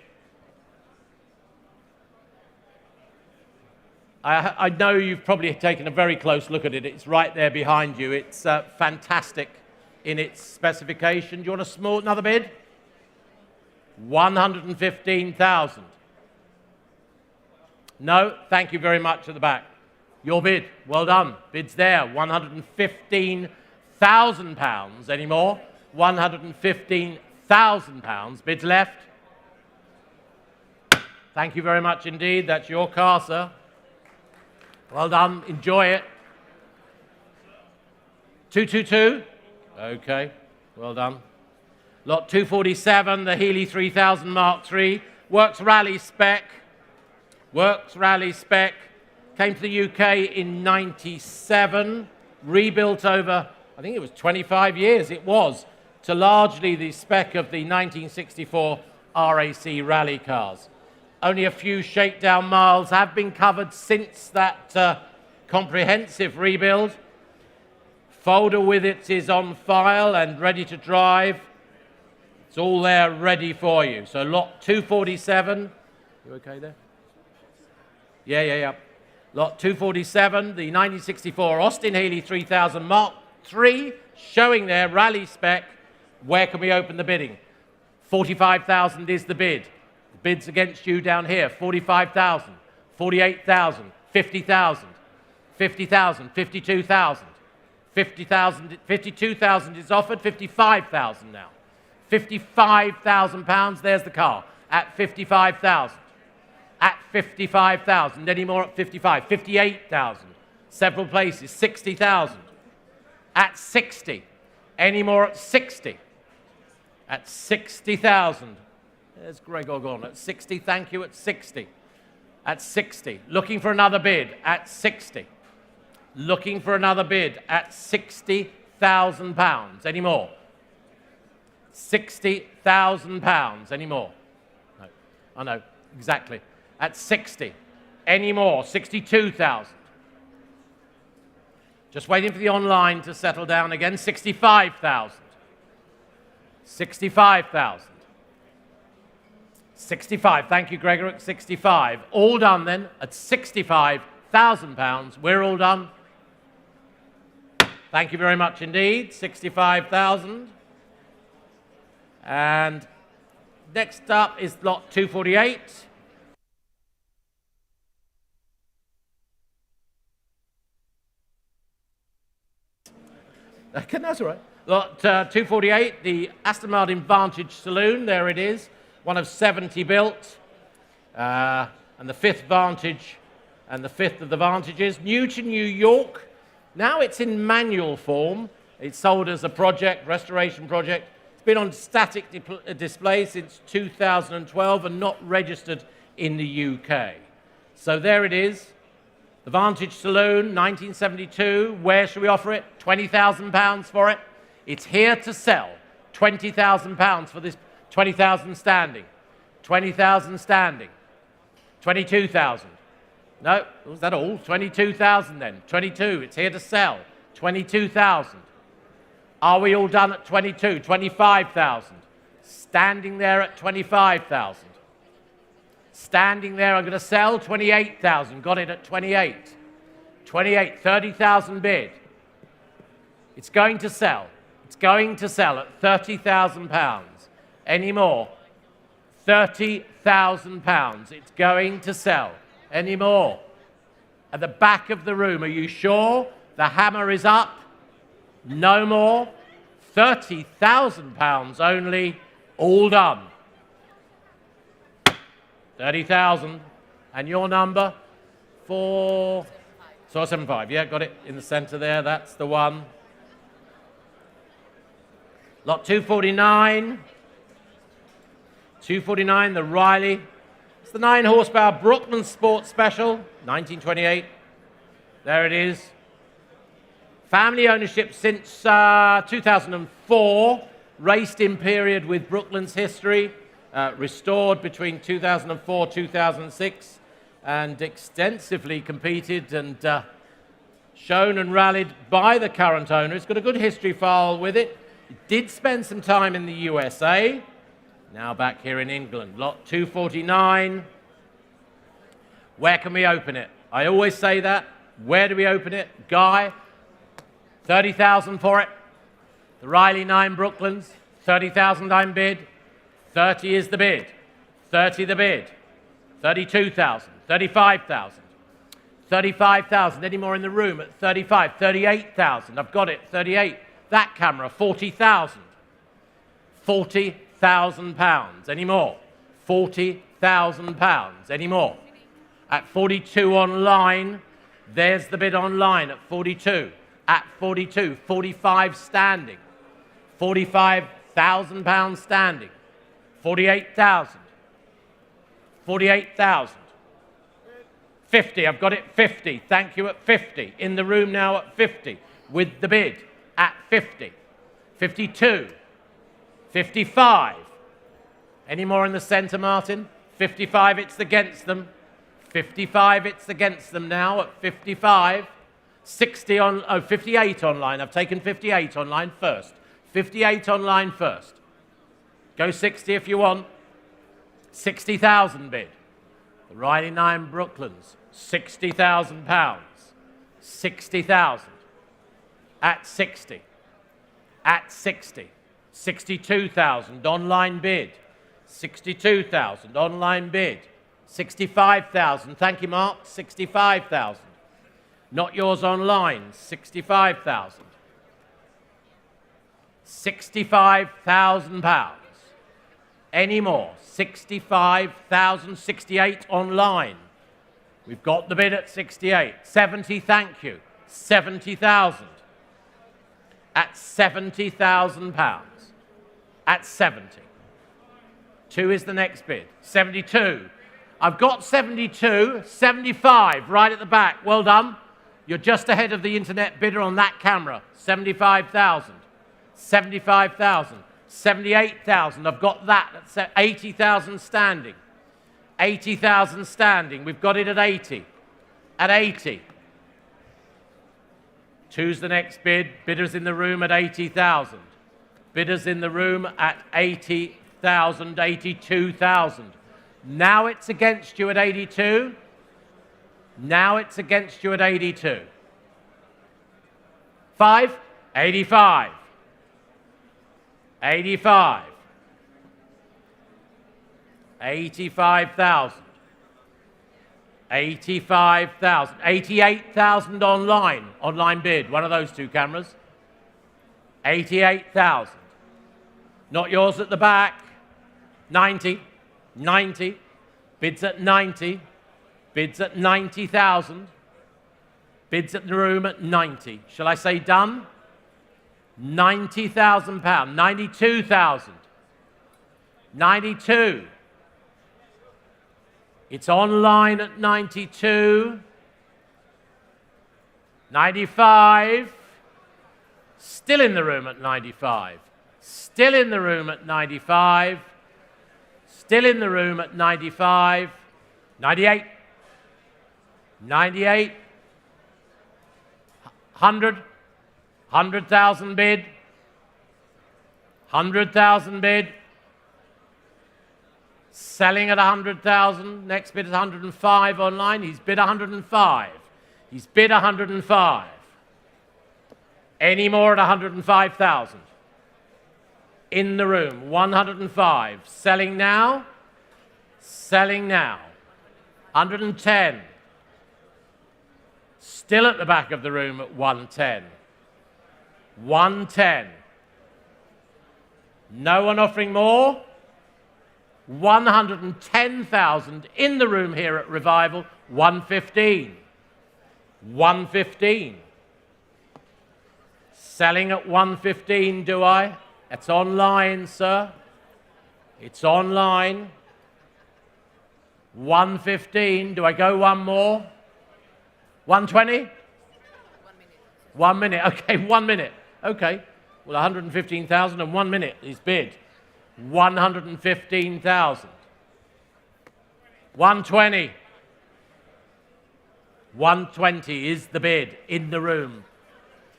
I know you've probably taken a very close look at it. It's right there behind you. It's fantastic in its specification. Do you want another bid? 115,000. No, thank you very much at the back. Your bid, well done. Bid's there, £115,000. Any more? £115,000. Bids left. Thank you very much indeed. That's your car, sir. Well done. Enjoy it. 222. Okay. Well done. Lot 247, the Healey 3000 Mark III. Works Rally spec. Works Rally spec. Came to the UK in 97. Rebuilt over, I think it was 25 years. It was. To largely the spec of the 1964 RAC rally cars. Only a few shakedown miles have been covered since that comprehensive rebuild. Folder with it is on file and ready to drive. It's all there ready for you. So lot 247. You okay there? Yeah. Lot 247, the 1964 Austin-Healey 3000 Mark III, showing there, rally spec. Where can we open the bidding? 45,000 is the bid. The bid's against you down here. 45,000, 48,000, 50,000, 50,000, 52,000, 50,000, 52,000 is offered. 55,000 now. £55,000. There's the car at 55,000. At 55,000. Any more at 55? 58,000. Several places. 60,000. At 60. Any more at 60? At 60,000. There's Gregor gone. At 60, thank you, at 60. At 60. Looking for another bid at 60. Looking for another bid at £60,000. Any more? £60,000. Any more? No. I know, exactly. At 60. Any more? 62,000. Just waiting for the online to settle down again. 65,000. 65,000. 65. Thank you, Gregor, at 65. All done then at £65,000. We're all done. Thank you very much indeed. 65,000. And next up is lot 248. That's all right. Lot 248, the Aston Martin Vantage Saloon. There it is. One of 70 built. And the fifth Vantage and the fifth of the Vantages. New to New York. Now it's in manual form. It's sold as a project, restoration project. It's been on static display since 2012 and not registered in the UK. So there it is. The Vantage Saloon, 1972. Where should we offer it? £20,000 for it. It's here to sell. £20,000 for this 20,000 standing. 20,000 standing. 22,000. No, was that all? 22,000 then. 22, it's here to sell. 22,000. Are we all done at 22? 25,000. Standing there at 25,000. Standing there, I'm going to sell 28,000. Got it at 28. 28, 30,000 bid. It's going to sell. It's going to sell at £30,000. Any more? £30,000. It's going to sell. Any more? At the back of the room, are you sure? The hammer is up. No more. £30,000 only. All done. 30,000. And your number? 475. Yeah, got it in the center there. That's the one. Lot 249. 249, the Riley. It's the 9 horsepower Brooklyn Sport Special, 1928. There it is. Family ownership since 2004. Raced in period with Brooklyn's history. Restored between 2004 2006. And extensively competed and shown and rallied by the current owner. It's got a good history file with it. It did spend some time in the USA. Now back here in England. Lot 249. Where can we open it? I always say that. Where do we open it? Guy, 30,000 for it. The Riley 9 Brooklands, 30,000 I'm bid. 30 is the bid. 30 the bid. 32,000. 35,000. 35,000. Any more in the room at 35? 38,000. I've got it. 38. That camera, 40,000. 40,000 pounds. Any more? 40,000 pounds. Any more? At 42 online. There's the bid online at 42. At 42. 45 standing. 45,000 pounds standing. 48,000. 48,000. 50. I've got it. 50. Thank you at 50. In the room now at 50. With the bid at 50. 52. 55. Any more in the centre, Martin? 55, it's against them. 55, it's against them now at 55. 60 on, 58 online. I've taken 58 online first. 58 online first. Go 60 if you want. 60,000 bid. The Riley 9 Brooklands, £60,000. 60,000. At 60. At 60. 62,000 online bid. 62,000 online bid. 65,000. Thank you, Mark. 65,000. Not yours online. 65,000. 65,000 pounds. Any more? 65,000. 68 online. We've got the bid at 68. 70. Thank you. 70,000. At 70,000 pounds. At 70. 2 is the next bid. 72. I've got 72. 75, right at the back. Well done. You're just ahead of the internet bidder on that camera. 75,000. 75,000. 78,000. I've got that. That's 80,000 standing. 80,000 standing. We've got it at 80. At 80. 2's the next bid. Bidders in the room at 80,000. Bidders in the room at 80,000, 82,000. Now it's against you at 82. Now it's against you at 82. 5, 85. 85. 85,000. 85,000. 88,000 online. Online bid. One of those two cameras. 88,000. Not yours at the back. 90. 90. Bids at 90. Bids at 90,000. Bids at the room at 90. Shall I say done? 90,000 pounds. 92,000. 92. It's online at 92. 95. Still in the room at 95. Still in the room at 95. Still in the room at 95, 98, 98, 100, 100,000 bid, 100,000 bid, selling at 100,000, next bid is 105 online, he's bid 105, he's bid 105, any more at 105,000, in the room, 105, selling now, 110, still at the back of the room at 110, 110, no one offering more, 110,000 in the room here at Revival, 115, 115, selling at 115, do I? It's online, sir. It's online. 115. Do I go one more? 120? 1 minute. 1 minute. Okay, 1 minute. Okay. Well, 115,000 and 1 minute is bid. 115,000. 120. 120 is the bid in the room.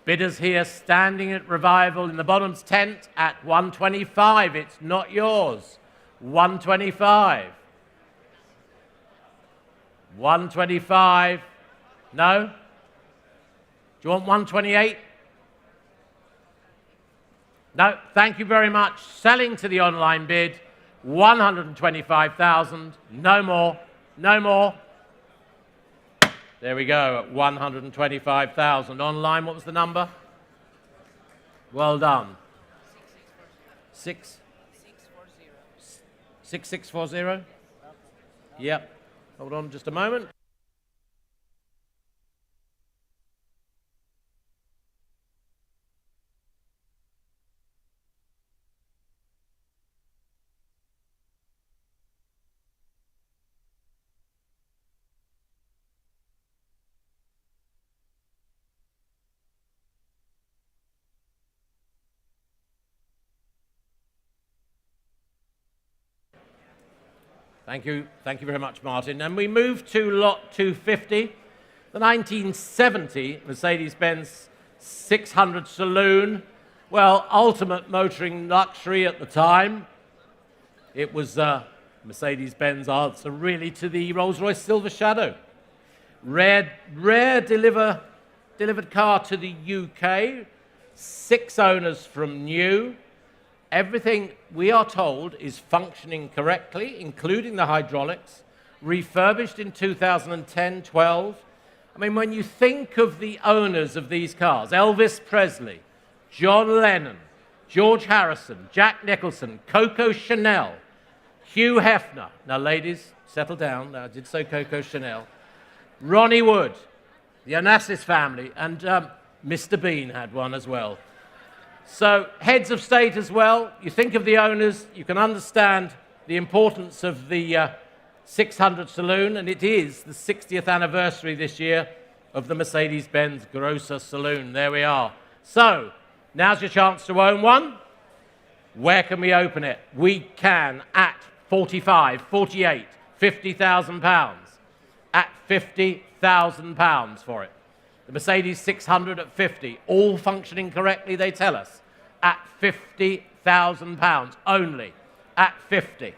Bidders here standing at Revival in the Bonhams tent at 125. It's not yours. 125. 125. No? Do you want 128? No, thank you very much. Selling to the online bid, 125,000. No more. No more. There we go, at 125,000. Online, what was the number? Well done. 6640. Yep. Hold on just a moment. Thank you very much, Martin. And we move to lot 250, the 1970 Mercedes-Benz 600 Saloon. Well, ultimate motoring luxury at the time. It was Mercedes-Benz answer really to the Rolls-Royce Silver Shadow. Rare delivered car to the UK, 6 owners from new. Everything, we are told, is functioning correctly, including the hydraulics, refurbished in 2010-12. I mean, when you think of the owners of these cars, Elvis Presley, John Lennon, George Harrison, Jack Nicholson, Coco Chanel, Hugh Hefner. Now, ladies, settle down. I did say Coco Chanel. Ronnie Wood, the Onassis family, and Mr. Bean had one as well. So, heads of state as well. You think of the owners, you can understand the importance of the 600 Saloon, and it is the 60th anniversary this year of the Mercedes-Benz Grosser Saloon. There we are. So, now's your chance to own one. Where can we open it? We can at 45, 48, 50,000 pounds. At 50,000 pounds for it. The Mercedes 600 at 50, all functioning correctly, they tell us, at 50,000 pounds only, at 50,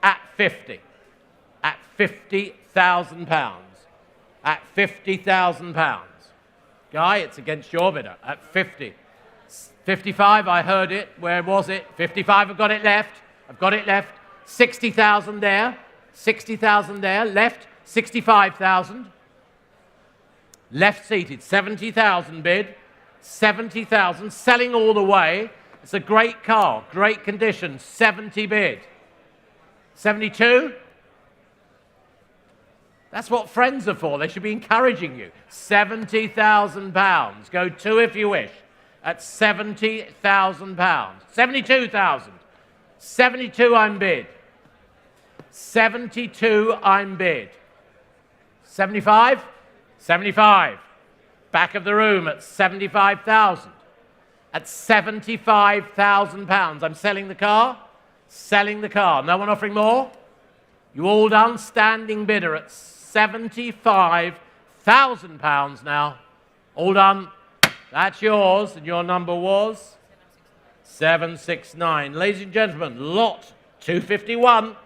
at 50, at 50,000 pounds, at 50,000 pounds. Guy, it's against your bidder, at 50. 55, I heard it, where was it? 55, I've got it left, 60,000 there, 60,000 there, left, 65,000. Left seated, 70,000 bid, 70,000, selling all the way. It's a great car, great condition, 70 bid. 72? That's what friends are for, they should be encouraging you. 70,000 pounds, go 2 if you wish, at 70,000 pounds. 72,000, 72 I'm bid. 72 I'm bid. 75? 75. Back of the room at 75,000. At 75,000 pounds. I'm selling the car. selling the car. No one offering more? You all done? Standing bidder at £75,000 now. All done. That's yours, and your number was 769. Ladies and gentlemen, lot 251.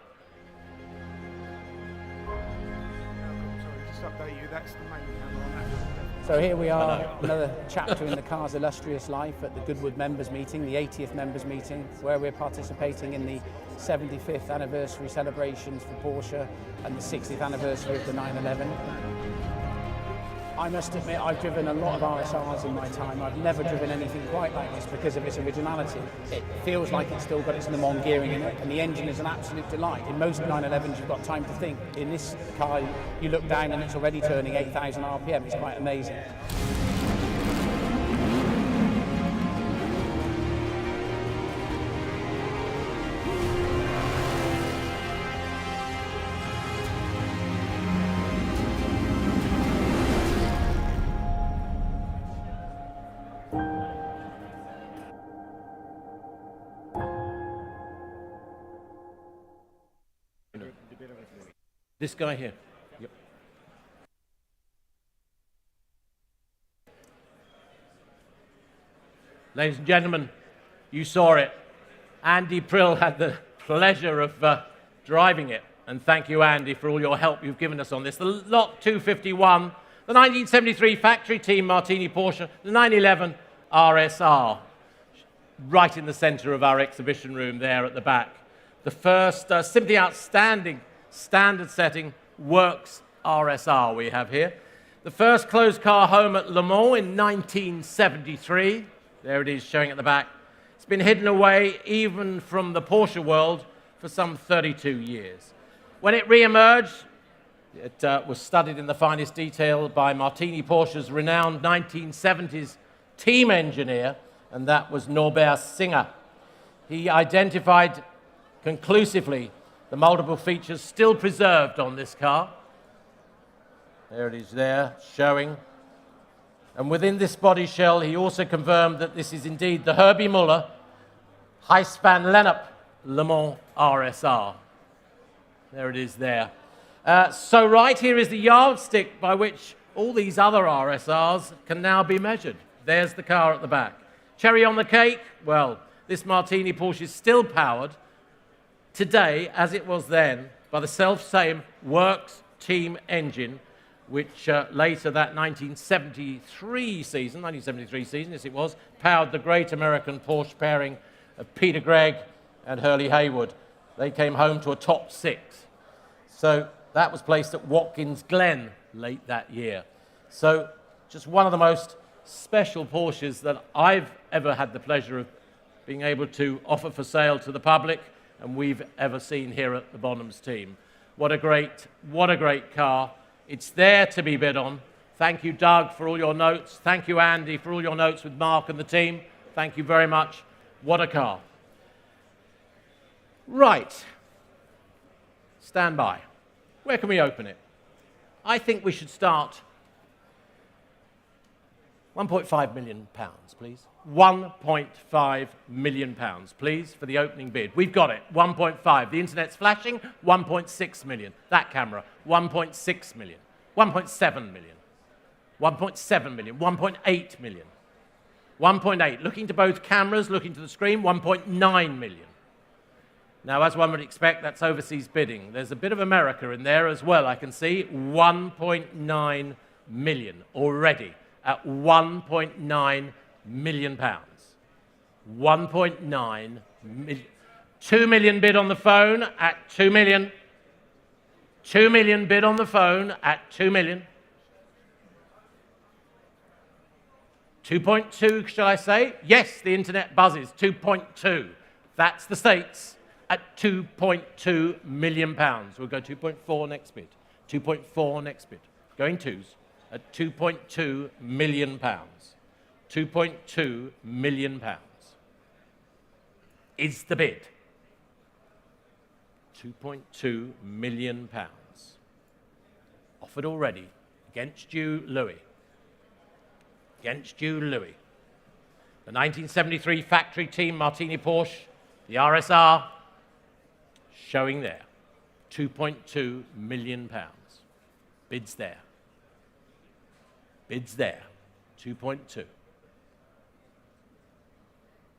So here we are, another chapter in the car's illustrious life at the Goodwood members meeting, the 80th members meeting, where we're participating in the 75th anniversary celebrations for Porsche and the 60th anniversary of the 911. I must admit, I've driven a lot of RSRs in my time. I've never driven anything quite like this because of its originality. It feels like it's still got its Le Mans gearing in it, and the engine is an absolute delight. In most 911s, you've got time to think. In this car, you look down and it's already turning 8,000 RPM. It's quite amazing. This guy here. Yep. Ladies and gentlemen, you saw it. Andy Prill had the pleasure of driving it. And thank you, Andy, for all your help you've given us on this. The lot 251, the 1973 factory team Martini Porsche, the 911 RSR, right in the center of our exhibition room there at the back. The first simply outstanding standard setting Works RSR we have here. The first closed car home at Le Mans in 1973. There it is showing at the back. It's been hidden away even from the Porsche world for some 32 years. When it re-emerged, it was studied in the finest detail by Martini Porsche's renowned 1970s team engineer, and that was Norbert Singer. He identified conclusively the multiple features still preserved on this car. There it is there, showing. And within this body shell, he also confirmed that this is indeed the Herbie Muller high-span Lennep Le Mans RSR. There it is there. So right here is the yardstick by which all these other RSRs can now be measured. There's the car at the back. Cherry on the cake? Well, this Martini Porsche is still powered today, as it was then, by the self-same Works team engine, which later that 1973 season, yes it was, powered the great American Porsche pairing of Peter Gregg and Hurley Haywood. They came home to a top 6. So that was placed at Watkins Glen late that year. So just one of the most special Porsches that I've ever had the pleasure of being able to offer for sale to the public, and we've ever seen here at the Bonhams team. What a great car. It's there to be bid on. Thank you, Doug, for all your notes. Thank you, Andy, for all your notes with Mark and the team. Thank you very much. What a car. Right. Stand by. Where can we open it? I think we should start £1.5 million, please. £1.5 million, please, for the opening bid. We've got it, 1.5. The internet's flashing, 1.6 million. That camera, 1.6 million. 1.7 million. 1.7 million. 1.8 million. 1.8. Looking to both cameras, looking to the screen, 1.9 million. Now, as one would expect, that's overseas bidding. There's a bit of America in there as well, I can see. 1.9 million already at 1.9 million pounds. 1.9 million. 2 million bid on the phone at 2 million. 2 million bid on the phone at 2 million. 2.2, shall I say? Yes, the internet buzzes. 2.2. That's the States at 2.2 million pounds. We'll go 2.4 next bid. 2.4 next bid. Going twos at 2.2 million pounds. 2.2 million pounds is the bid. 2.2 million pounds. Offered already. Against you, Louis. Against you, Louis. The 1973 factory team Martini Porsche, the RSR, showing there, 2.2 million pounds. Bids there. Bids there, 2.2.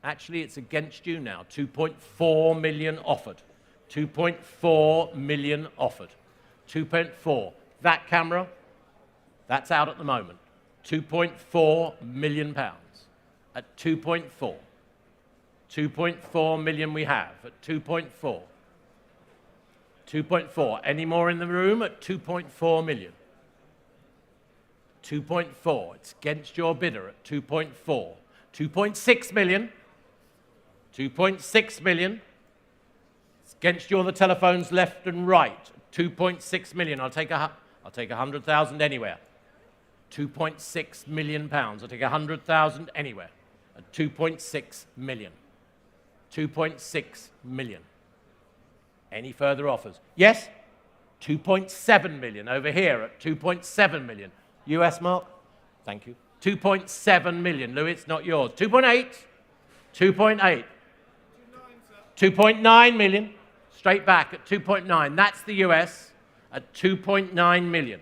Actually, it's against you now, 2.4 million offered. 2.4 million offered. 2.4. That camera, that's out at the moment. 2.4 million pounds at 2.4. 2.4 million we have at 2.4. 2.4. Any more in the room at 2.4 million? 2.4. It's against your bidder at 2.4. 2.6 million. 2.6 million. It's against you on the telephones left and right. 2.6 million. I'll take 100,000 anywhere. 2.6 million pounds. I'll take 100,000 anywhere. At 2.6 million. 2.6 million. Any further offers? Yes? 2.7 million over here at 2.7 million. US mark? Thank you. 2.7 million. Louis, it's not yours. 2.8. 2.8. 2.9 million. Straight back at 2.9. That's the US at 2.9 million.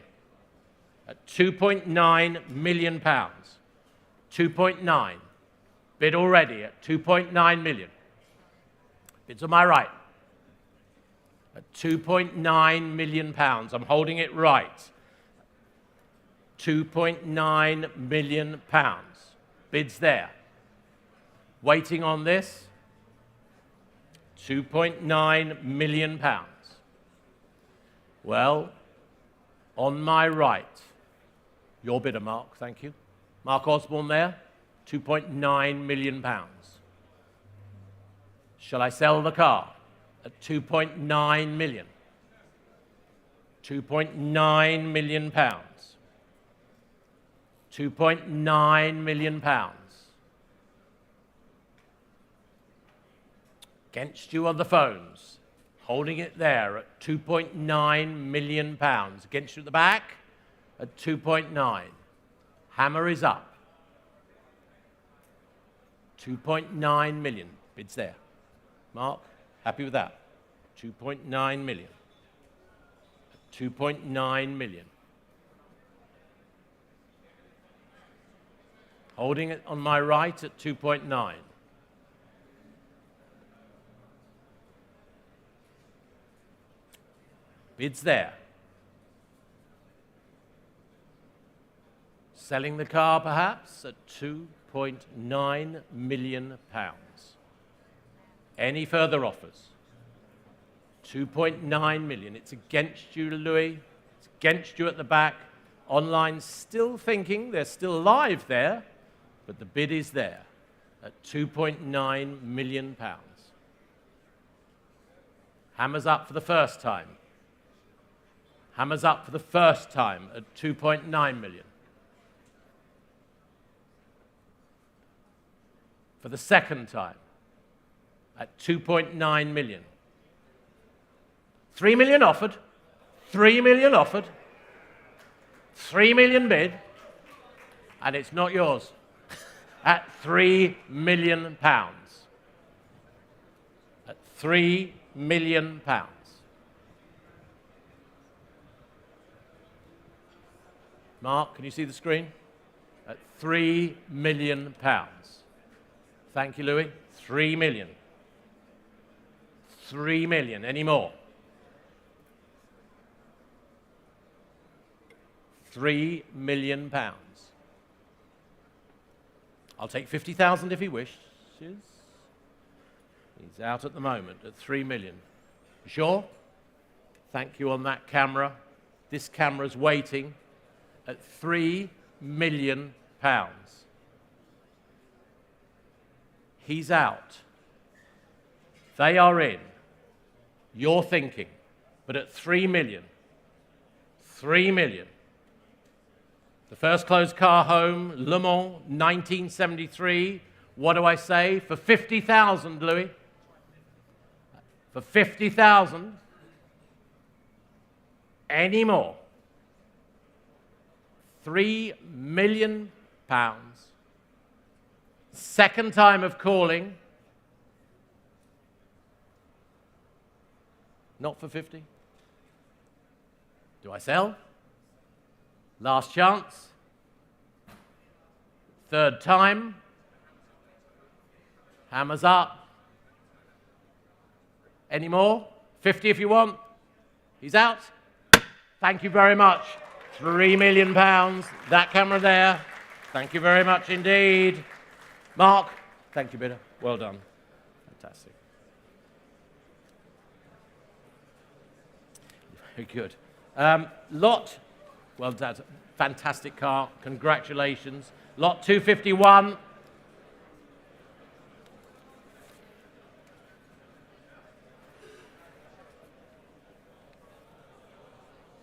At 2.9 million pounds. 2.9. Bid already at 2.9 million. Bids on my right. At 2.9 million pounds. I'm holding it right. 2.9 million pounds. Bids there. Waiting on this. 2.9 million pounds. Well, on my right, your bidder, Mark, thank you. Mark Osborne there, 2.9 million pounds. Shall I sell the car at 2.9 million? 2.9 million pounds. 2.9 million pounds. Against you on the phones, holding it there at 2.9 million pounds. Against you at the back at 2.9. Hammer is up. 2.9 million. Bids there. Mark, happy with that? 2.9 million. 2.9 million. Holding it on my right at 2.9. Bids there. Selling the car perhaps at 2.9 million pounds. Any further offers? 2.9 million. It's against you, Louis. It's against you at the back. Online still thinking, they're still live there, but the bid is there at 2.9 million pounds. Hammers up for the first time. Hammers up for the first time at 2.9 million. For the second time at 2.9 million. 3 million offered. 3 million offered. 3 million bid. And it's not yours. At 3 million pounds. At 3 million pounds. Mark, can you see the screen? At 3 million pounds. Thank you, Louis. 3 million. 3 million. Any more? 3 million pounds. I'll take 50,000 if he wishes. He's out at the moment at 3 million. You sure? Thank you on that camera. This camera's waiting at 3 million pounds. He's out. They are in. You're thinking. But at 3 million. 3 million. The first closed car home, Le Mans, 1973. What do I say? For 50,000, Louis. For 50,000. Any more? 3 million pounds. Second time of calling. Not for 50? Do I sell? Last chance. Third time. Hammers up. Any more? 50 if you want. He's out. Thank you very much. £3 million. That camera there. Thank you very much indeed. Mark, thank you, bidder. Well done. Fantastic. Very good. Lot, well, that's a fantastic car. Congratulations. Lot 251.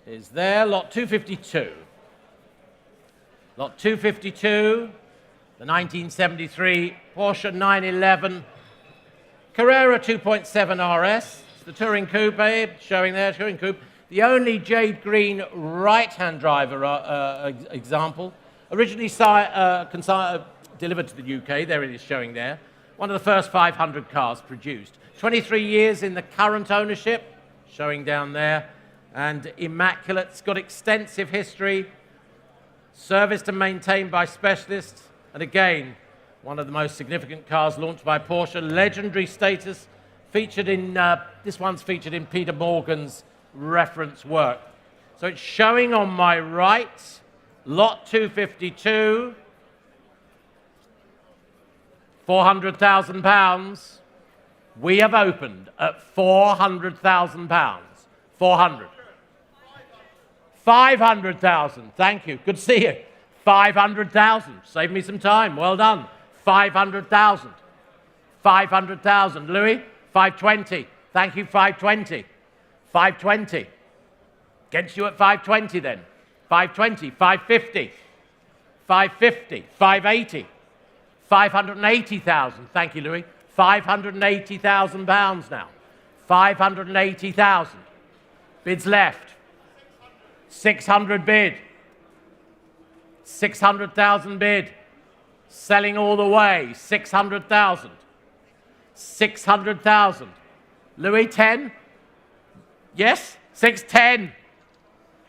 Is there. Lot 252. Lot 252, the 1973 Porsche 911 Carrera 2.7 RS. It's the Touring Coupe, showing there, Touring Coupe. The only jade green right-hand driver example. Originally delivered to the UK, there it is showing there. One of the first 500 cars produced. 23 years in the current ownership, showing down there. And immaculate, it's got extensive history, serviced and maintained by specialists, and again, one of the most significant cars launched by Porsche, legendary status, featured in, this one's featured in Peter Morgan's reference work. So it's showing on my right, lot 252, £400,000. We have opened at £400,000. 400. 500,000. Thank you. Good to see you. 500,000. Save me some time. Well done. 500,000. 500,000. Louis, 520. Thank you. 520. 520. Gets you at 520 then. 520. 550. 550. 580. 580,000. Thank you, Louis. £580,000 now. 580,000. Bids left. 600 bid. 600,000 bid. Selling all the way. 600,000. 600,000. Louis, 10? Yes? 610.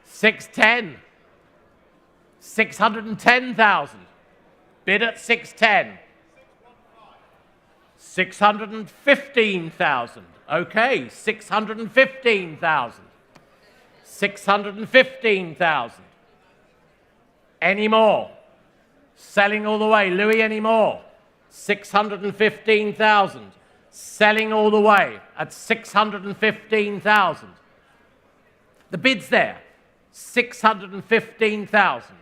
610. 610,000. Bid at 610. 615,000. Okay, 615,000. 615,000. Any more? Selling all the way. Louis, any more? 615,000. Selling all the way at 615,000. The bid's there. 615,000.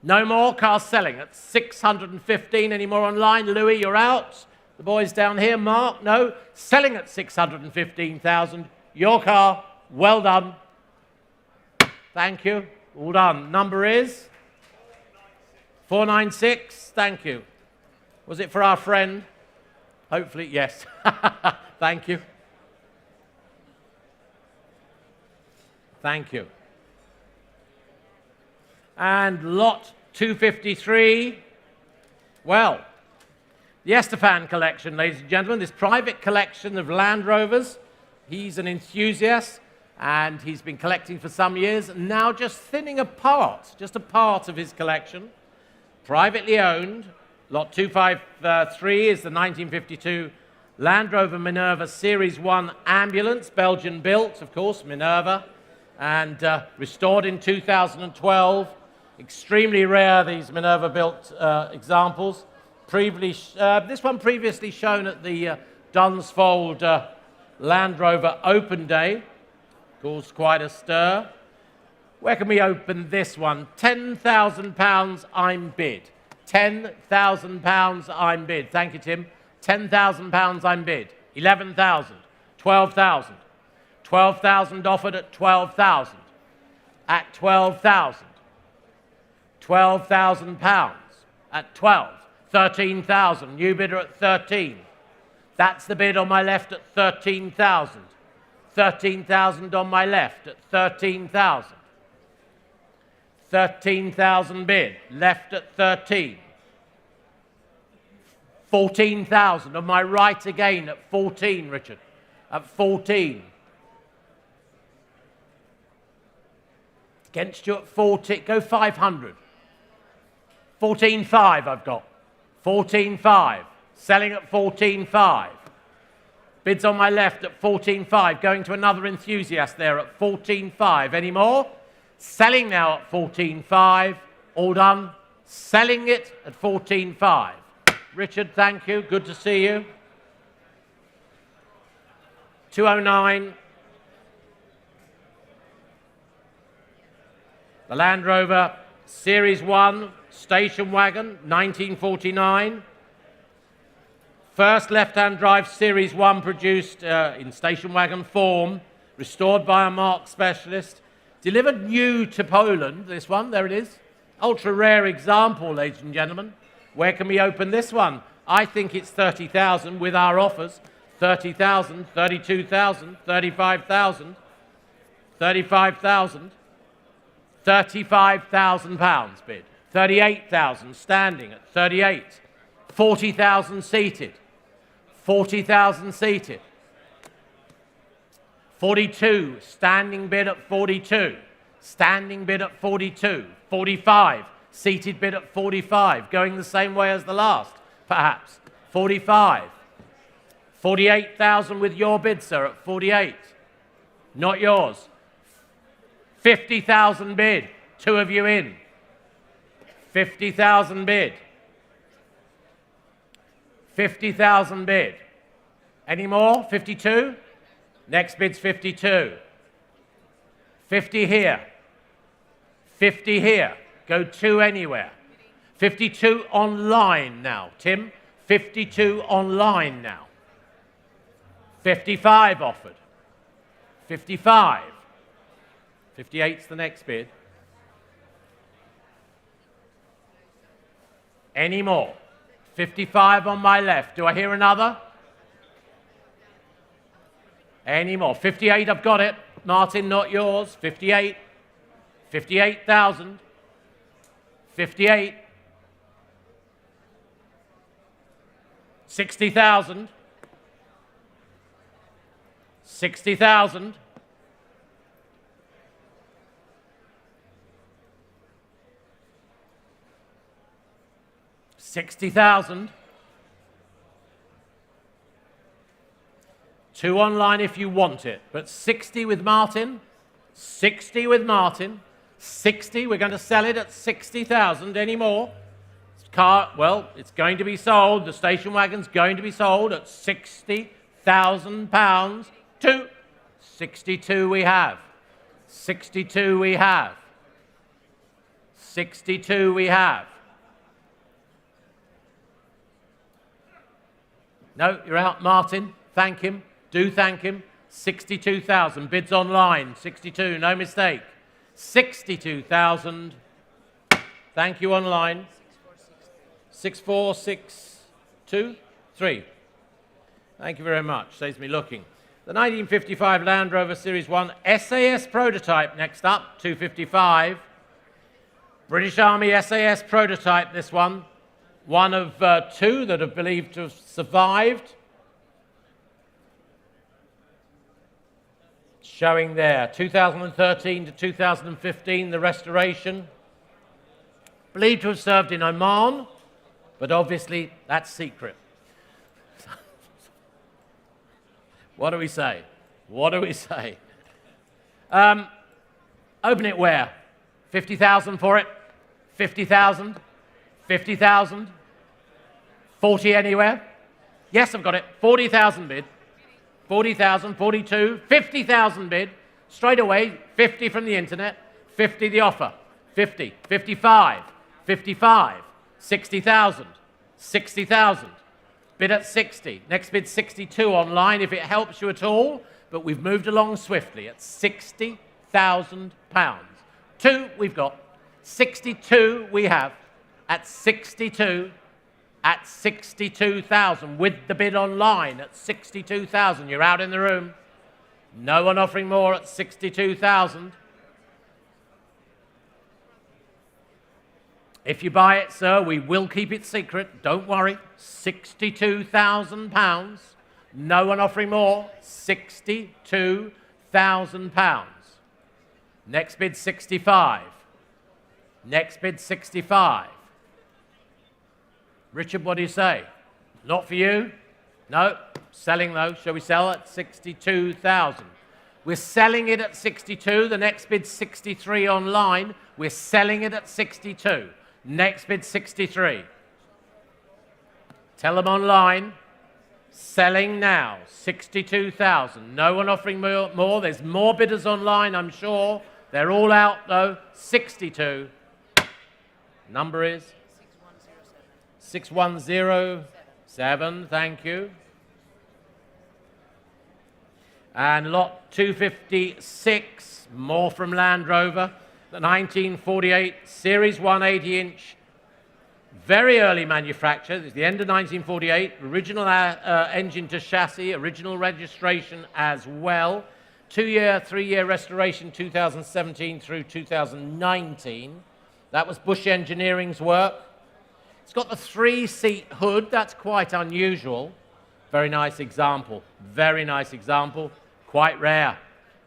No more cars selling at 615. Any more online? Louis, you're out. The boys down here, Mark, no. Selling at 615,000. Your car, well done. Thank you. All done. Number is 496. Thank you. Was it for our friend? Hopefully, yes. Thank you. Thank you. And lot 253. Well, the Estefan collection, ladies and gentlemen, this private collection of Land Rovers. He's an enthusiast, and he's been collecting for some years, and now just thinning apart, just a part of his collection. Privately owned. Lot 253 is the 1952 Land Rover Minerva Series 1 ambulance, Belgian built, of course, Minerva, and restored in 2012. Extremely rare, these Minerva built examples. This one previously shown at the Dunsfold Land Rover Open Day. Caused quite a stir. Where can we open this one? £10,000 I'm bid. £10,000 I'm bid. Thank you, Tim. £10,000 I'm bid. 11,000. 12,000. 12,000 offered at 12,000. At 12,000. £12,000 at 12. 13,000. New bidder at 13. That's the bid on my left at 13,000. 13,000 on my left at 13,000. 13,000 bid. Left at 13. 14,000 on my right again at 14, Richard. at 14. Against you at 40. Go 500. 14.5 I've got. 14.5. Selling at 14.5. Bids on my left at 14.5. Going to another enthusiast there at 14.5. Any more? Selling now at 14.5. All done. Selling it at 14.5. Richard, thank you. Good to see you. 209. The Land Rover Series 1 station wagon, 1949. First left-hand drive Series 1 produced in station wagon form, restored by a marque specialist. Delivered new to Poland, this one, there it is. Ultra rare example, ladies and gentlemen. Where can we open this one? I think it's 30,000 with our offers. 30,000, 32,000, 35,000, 35,000, 35,000 pounds bid. 38,000 standing at 38. 40,000 seated. 40,000 seated. 42, standing bid at 42. Standing bid at 42. 45, seated bid at 45. Going the same way as the last, perhaps. 45. 48,000 with your bid, sir, at 48. Not yours. 50,000 bid. Two of you in. 50,000 bid. 50,000 bid. Any more? 52? Next bid's 52. 50 here. 50 here. Go 2 anywhere. 52 online now. Tim, 52 online now. 55 offered. 55. 58's the next bid. Any more? 55 on my left. Do I hear another? Any more? 58, I've got it. Martin, not yours. 58. 58,000. 58. 60,000. 60,000. 60,000. 2 online if you want it, but 60 with Martin. 60 with Martin. 60, we're going to sell it at 60,000. Any more? Car, well, it's going to be sold. The station wagon's going to be sold at 60,000 pounds. 2. 62 we have. 62 we have. 62 we have. No, you're out, Martin. Thank him. Do thank him. 62,000. Bids online. 62, no mistake. 62,000. Thank you online. 6463. Thank you very much. Saves me looking. The 1955 Land Rover Series 1 SAS prototype next up. 255. British Army SAS prototype, this one. One of 2 that are believed to have survived. Showing there, 2013 to 2015, the restoration. Believed to have served in Oman, but obviously that's secret. What do we say? What do we say? Open it where? 50,000 for it? 50,000? 50,000? 40 anywhere? Yes, I've got it. 40,000 bid. 40,000, 42, 50,000 bid. Straight away, 50 from the internet, 50 the offer. 50, 55, 55, 60,000, 60,000. Bid at 60. Next bid 62 online if it helps you at all, but we've moved along swiftly at 60,000 pounds. 2 we've got. 62 we have at 62. At 62,000 with the bid online at 62,000. You're out in the room. No one offering more at 62,000. If you buy it, sir, we will keep it secret. Don't worry. 62,000 pounds. No one offering more. £62,000. Next bid, 65. Next bid, 65. Richard, what do you say? Not for you? No. Selling though. Shall we sell at 62,000? We're selling it at 62. The next bid, 63 online. We're selling it at 62. Next bid, 63. Tell them online. Selling now, 62,000. No one offering more. There's more bidders online, I'm sure. They're all out though. 62. Number is? 6107. Thank you. And lot 256, more from Land Rover. The 1948 Series 180-inch, very early manufacture. It's the end of 1948. Original engine to chassis, original registration as well. 2-year, 3-year restoration, 2017 through 2019. That was Bush Engineering's work. It's got the 3-seat hood. That's quite unusual. Very nice example. Very nice example. Quite rare.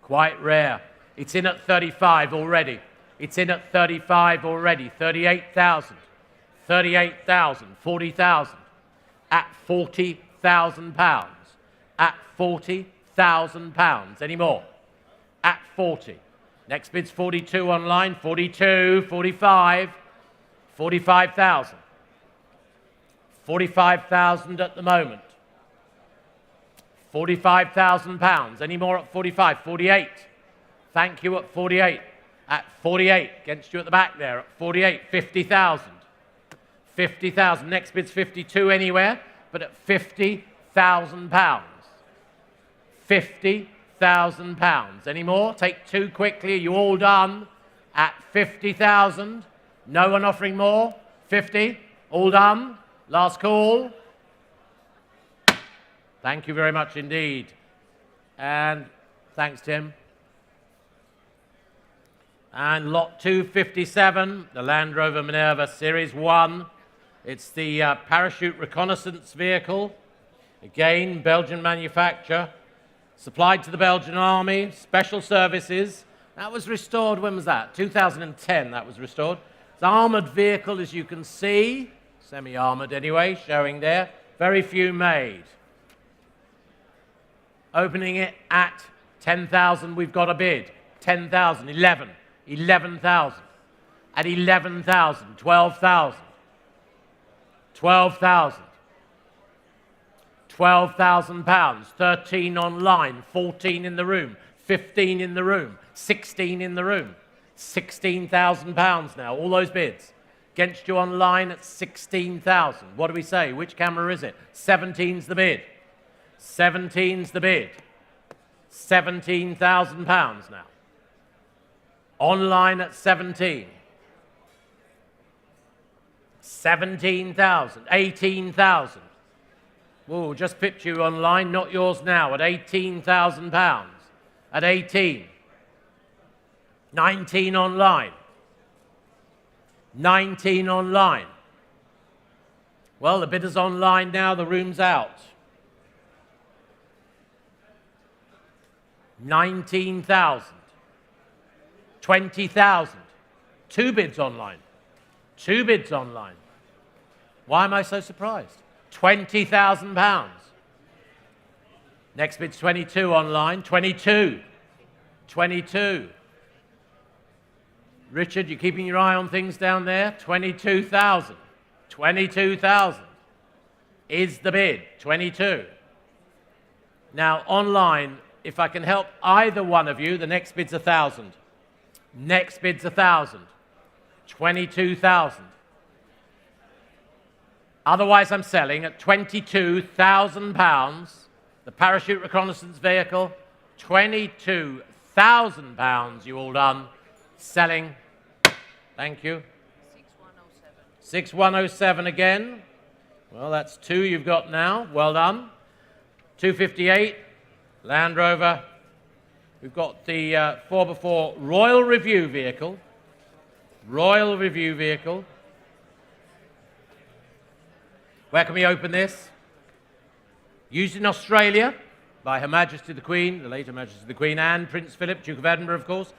Quite rare. It's in at 35 already. It's in at 35 already. 38,000. 38,000. 40,000. At £40,000. At £40,000. Any more? At 40. Next bid's 42 online. 42, 45, 45,000. 45,000 at the moment. £45,000. Any more at 45? 48. Thank you at 48. At 48. Against you at the back there. At 48. 50,000. 50,000. Next bid's 52 anywhere, but at £50,000. £50,000. Any more? Take two quickly. Are you all done? At 50,000. No one offering more? 50. All done? Last call. Thank you very much indeed. And thanks, Tim. And lot 257, the Land Rover Minerva Series 1. It's the parachute reconnaissance vehicle. Again, Belgian manufacture. Supplied to the Belgian Army, Special Services. That was restored, when was that? 2010 that was restored. It's an armoured vehicle, as you can see. Semi-armoured anyway, showing there. Very few made. Opening it at 10,000, we've got a bid. 10,000, 11, 11,000. At 11,000, 12,000. 12,000. £12,000, 13 online, 14 in the room, 15 in the room, 16 in the room, £16,000 now, all those bids. Against you online at 16,000. What do we say? Which camera is it? 17's the bid. 17's the bid. £17,000 now. Online at 17. 17,000, 18,000. Oh, just pipped you online, not yours now, at £18,000. At 18. 19 online. 19 online. Well, the bidder's online now, the room's out. 19,000. 20,000. 2 bids online. 2 bids online. Why am I so surprised? £20,000. Next bid's 22 online. 22. 22. Richard, you keeping your eye on things down there? 22,000. 22,000 is the bid. 22. Now, online, if I can help either one of you, the next bid's 1,000. Next bid's 1,000. 22,000. Otherwise, I'm selling at £22,000. The parachute reconnaissance vehicle, £22,000. You all done? Selling. Thank you. 6107. 6107 again. Well, that's 2 you've got now. Well done. 258. Land Rover. We've got the 4x4 Royal Review vehicle. Royal Review vehicle. Where can we open this? Used in Australia by Her Majesty the Queen, the late Her Majesty the Queen, and Prince Philip, Duke of Edinburgh, of course.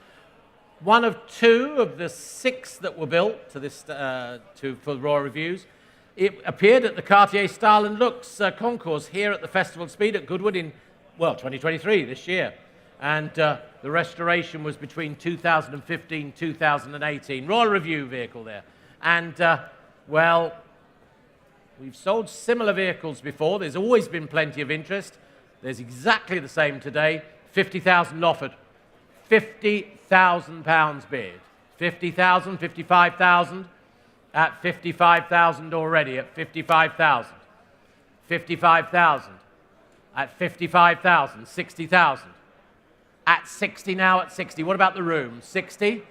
One of 2 of the 6 that were built for the Royal Reviews. It appeared at the Cartier Style and Looks concourse here at the Festival of Speed at Goodwood in, well, 2023, this year. And the restoration was between 2015 and 2018. Royal Review vehicle there. And, well, we've sold similar vehicles before. There's always been plenty of interest. There's exactly the same today. 50,000 offered. £50,000 bid. 50,000, 55,000. At 55,000 already, at 55,000. 55,000. At 55,000, 60,000. At 60 now, at 60. What about the room? 60?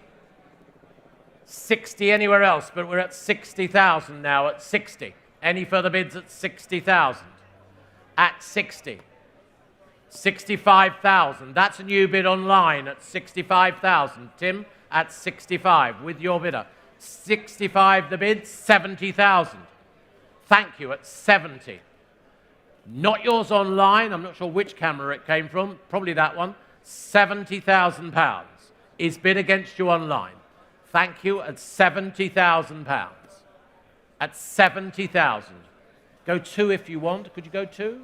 60 anywhere else, but we're at 60,000 now, at 60. Any further bids at 60,000? At 60. 65,000. That's a new bid online at 65,000. Tim, at 65 with your bidder. 65 the bid, 70,000. Thank you, at 70. Not yours online, I'm not sure which camera it came from, probably that one. £70,000 is bid against you online. Thank you, at £70,000. At 70,000. Go 2 if you want. Could you go 2?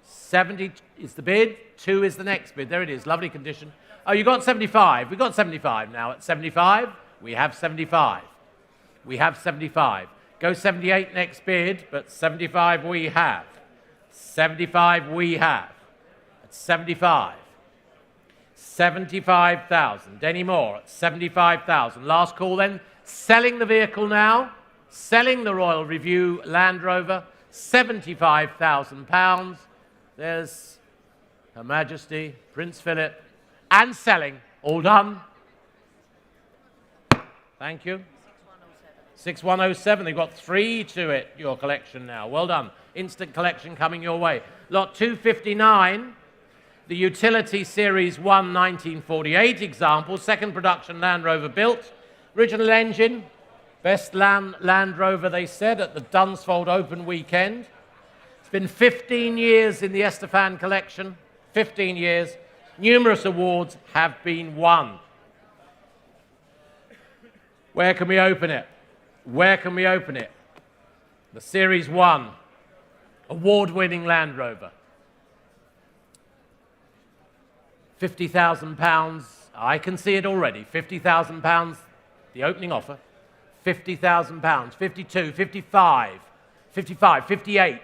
70 is the bid, 2 is the next bid. There it is, lovely condition. Oh, you got 75. We got 75 now. At 75, we have 75. We have 75. Go 78 next bid, but 75 we have. 75 we have. At 75. 75,000. Any more? At 75,000. Last call then. Selling the vehicle now. Selling the Royal Review Land Rover. £75,000. There's Her Majesty, Prince Philip, and selling. All done. Thank you. 6107. They've got 3 to it, your collection now. Well done. Instant collection coming your way. Lot 259, the Utility Series 1 1948 example, second production Land Rover built. Original engine, best Land Rover, they said, at the Dunsfold Open weekend. It's been 15 years in the Estefan collection. 15 years. Numerous awards have been won. Where can we open it? Where can we open it? The Series 1, award-winning Land Rover. £50,000, I can see it already. £50,000, the opening offer. £50,000, 52, 55, 55, 58,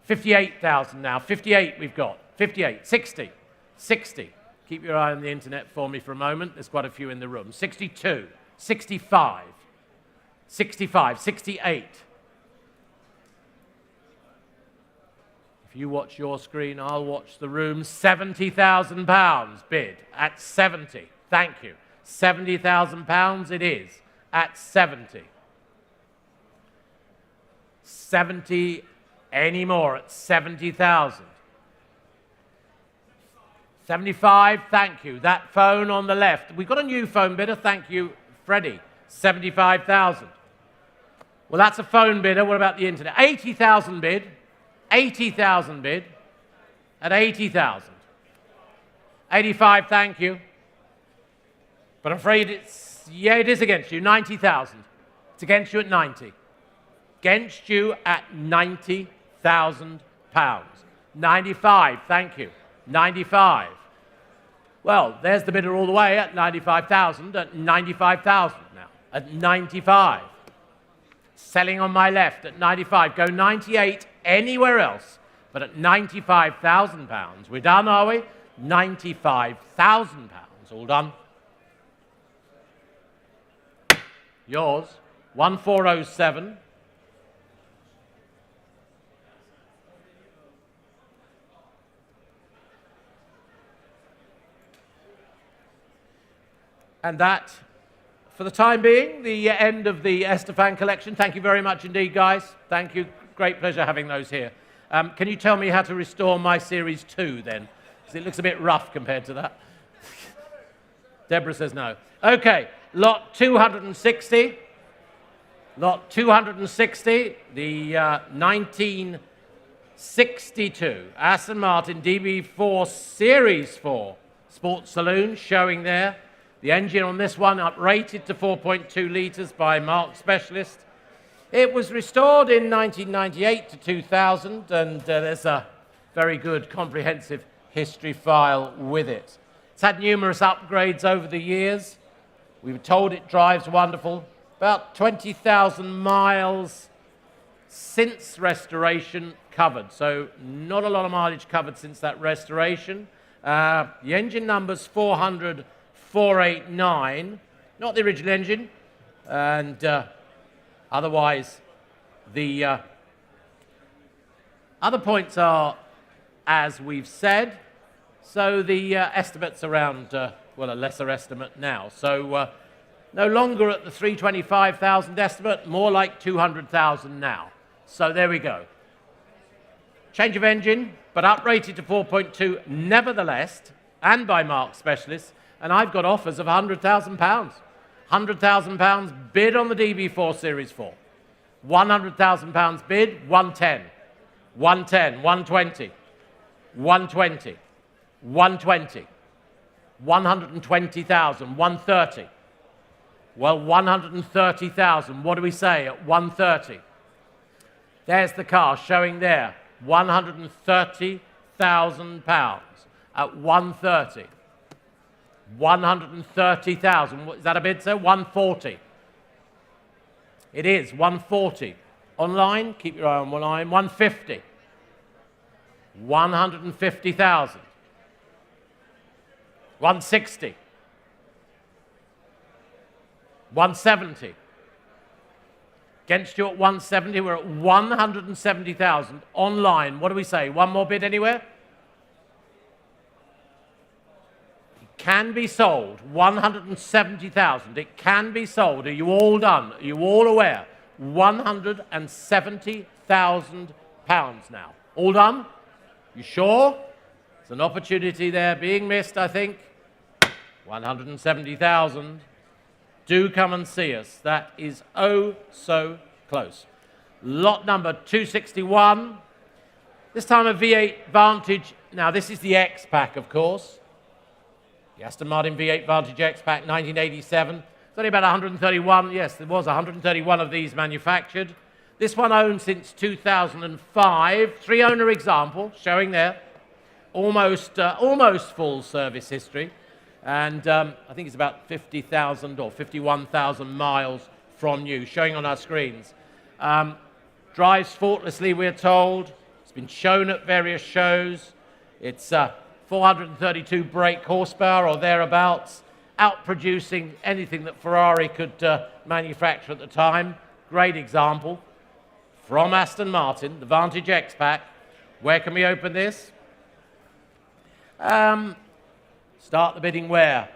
58,000 now. 58 we've got, 58, 60, 60. Keep your eye on the internet for me for a moment. There's quite a few in the room. 62, 65, 65, 68. If you watch your screen, I'll watch the room. £70,000 bid at 70. Thank you. £70,000 it is at 70. 70 any more at 70,000. 75, thank you. That phone on the left. We've got a new phone bidder. Thank you, Freddie. 75,000. Well, that's a phone bidder. What about the internet? 80,000 bid. 80,000 bid at 80,000. 85, thank you. But I'm afraid it's, yeah, it is against you. 90,000. It's against you at 90. Against you at £90,000. 95, thank you. 95. Well, there's the bidder all the way at 95,000, at 95,000 now. At 95. Selling on my left at 95. Go 98 anywhere else, but at £95,000. We're done, are we? £95,000. All done. Yours. 1407. And that, for the time being, the end of the Estefan collection. Thank you very much indeed, guys. Thank you. Great pleasure having those here. Can you tell me how to restore my Series 2 then? Because it looks a bit rough compared to that. Deborah says no. Okay, lot 260. Lot 260, the 19 62. Aston Martin DB4 Series 4 Sports Saloon showing there. The engine on this one uprated to 4.2 litres by Mark Specialist. It was restored in 1998 to 2000, and there's a very good comprehensive history file with it. It's had numerous upgrades over the years. We were told it drives wonderful. About 20,000 miles since restoration covered, so not a lot of mileage covered since that restoration. The engine number's 489, not the original engine, and otherwise the other points are as we've said. So the estimate's around, well, a lesser estimate now. So no longer at the 325,000 estimate, more like 200,000 now. So there we go. Change of engine, but uprated to 4.2 nevertheless, and by Mark Specialists. And I've got offers of £100,000. £100,000 bid on the DB4 Series 4. £100,000 bid, 110. 110, 120. 120. 120. 120,000, 130. Well, 130,000. What do we say at 130? There's the car showing there. £130,000 at 130. 130,000. Is that a bid, sir? 140. It is 140. Online, keep your eye on one eye. 150. 150,000. 160. 170. Against you at 170, we're at 170,000. Online, what do we say? One more bid anywhere? It can be sold, 170,000. It can be sold. Are you all done? Are you all aware? £170,000 now. All done? You sure? There's an opportunity there being missed, I think. 170,000. Do come and see us. That is oh so close. Lot number 261. This time a V8 Vantage. Now this is the X-Pack, of course. The Aston Martin V8 Vantage X-Pack 1987. It's only about 131. Yes, there was 131 of these manufactured. This one owned since 2005. 3-owner example showing there. Almost full service history. And I think it's about 50,000 or 51,000 miles from you, showing on our screens. Drives faultlessly, we're told. It's been shown at various shows. It's 432 brake horsepower or thereabouts, outproducing anything that Ferrari could manufacture at the time. Great example. From Aston Martin, the Vantage X-Pack. Where can we open this? Start the bidding where?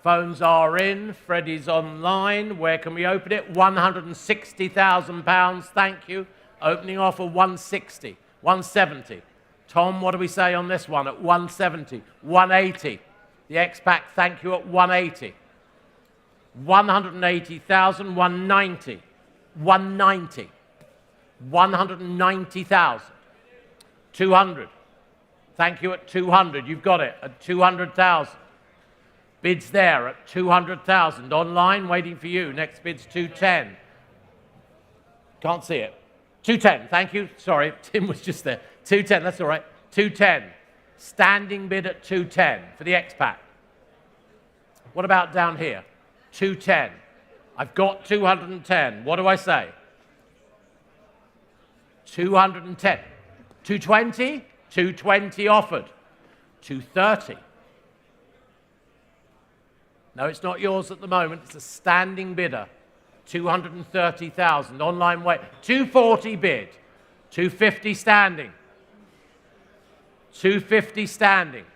Phones are in, Freddie's online. Where can we open it? £160,000, thank you. Opening offer 160, 170. Tom, what do we say on this one at 170? 180. The X-Pack, thank you, at 180. 180,000, 190. 190. 190,000. 200. Thank you at 200. You've got it at 200,000. Bids there at 200,000. Online, waiting for you. Next bid's 210. Can't see it. 210. Thank you. Sorry, Tim was just there. 210. That's all right. 210. Standing bid at 210 for the X-Pack. What about down here? 210. I've got 210. What do I say? 210. 220. 220 offered. 230. No, it's not yours at the moment. It's a standing bidder. 230,000. Online wait. 240 bid. 250 standing. 250 standing.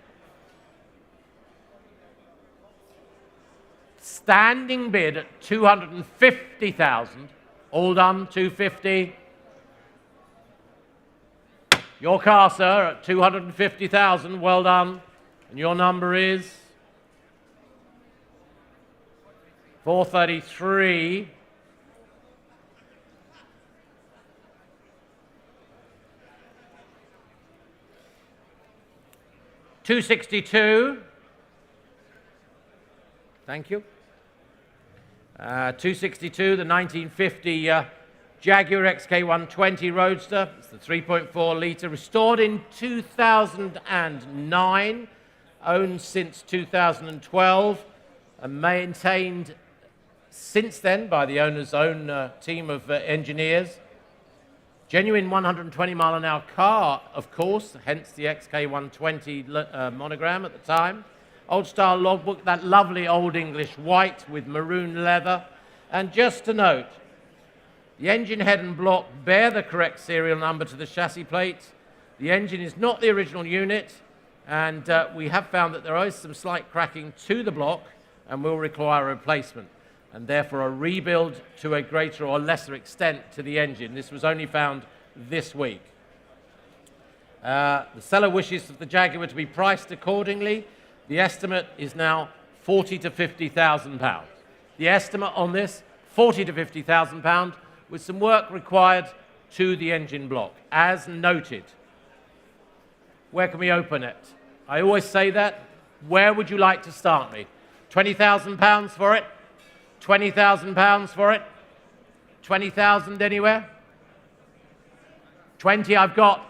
Standing bid at 250,000. All done, 250. Your car, sir, at 250,000. Well done. And your number is 433. 262. Thank you. 262, the 1950 Jaguar XK 120 Roadster. It's the 3.4 litre, restored in 2009, owned since 2012, and maintained since then by the owner's own team of engineers. Genuine 120 mile an hour car, of course, hence the XK 120 monogram at the time. Old style logbook, that lovely old English white with maroon leather. And just to note, the engine head and block bear the correct serial number to the chassis plate. The engine is not the original unit, and we have found that there is some slight cracking to the block and will require a replacement, and therefore a rebuild to a greater or lesser extent to the engine. This was only found this week. The seller wishes for the Jaguar to be priced accordingly. The estimate is now £40,000 to £50,000. The estimate on this, £40,000 to £50,000, with some work required to the engine block, as noted. Where can we open it? I always say that. Where would you like to start me? £20,000 for it? £20,000 for it? 20,000 anywhere? 20 I've got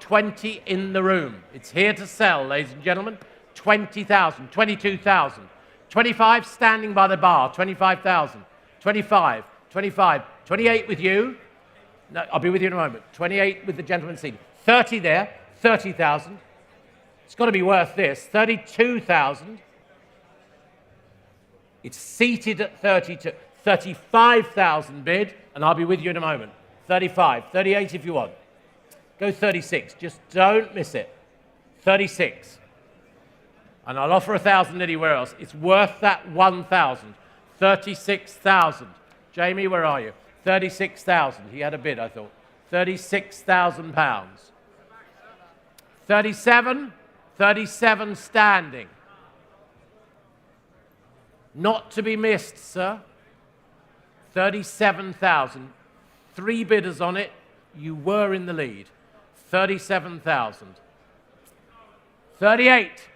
20 in the room. It's here to sell, ladies and gentlemen. 20,000, 22,000, 25 standing by the bar, 25,000, 25, 25, 28 with you. No, I'll be with you in a moment. 28 with the gentleman seated. 30 there, 30,000. It's got to be worth this. 32,000. It's seated at 32. 35,000 bid, and I'll be with you in a moment. 35, 38 if you want. Go 36. Just don't miss it. 36. And I'll offer 1,000 anywhere else. It's worth that 1,000. 36,000. Jamie, where are you? 36,000. He had a bid, I thought. £36,000. 37. 37 standing. Not to be missed, sir. 37,000. 3 bidders on it. You were in the lead. 37,000. 38.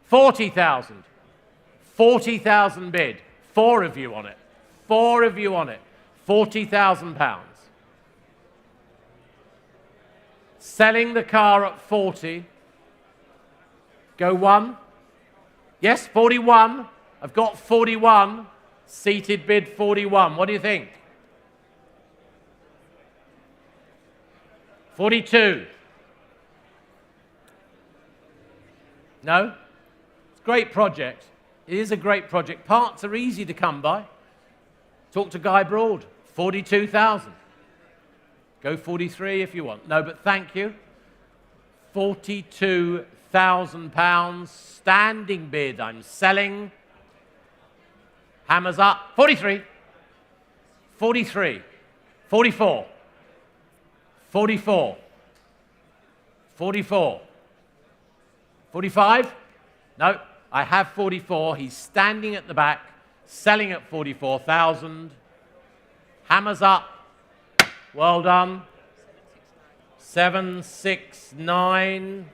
40,000. 40,000 bid. 4 of you on it. 4 of you on it. £40,000. Selling the car at 40. Go 1. Yes, 41. I've got 41. Seated bid 41. What do you think? 42. No? It's a great project. It is a great project. Parts are easy to come by. Talk to Guy Broad. 42,000. Go 43 if you want. No, but thank you. £42,000 standing bid. I'm selling. Hammers up. 43. 43. 44. 44. 44. 45? No, I have 44. He's standing at the back, selling at 44,000. Hammers up. Well done. 769.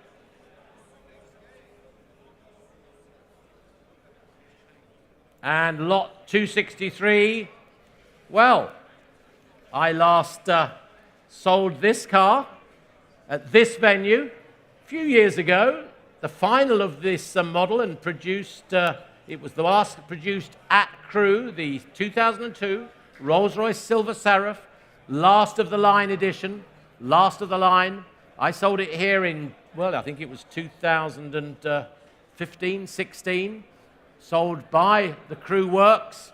And lot 263. Well, I last sold this car at this venue a few years ago. The final of this model, and produced, it was the last produced at Crewe, the 2002 Rolls-Royce Silver Seraph, last of the line edition, last of the line. I sold it here in, well, I think it was 2015, 16. Sold by the Crewe Works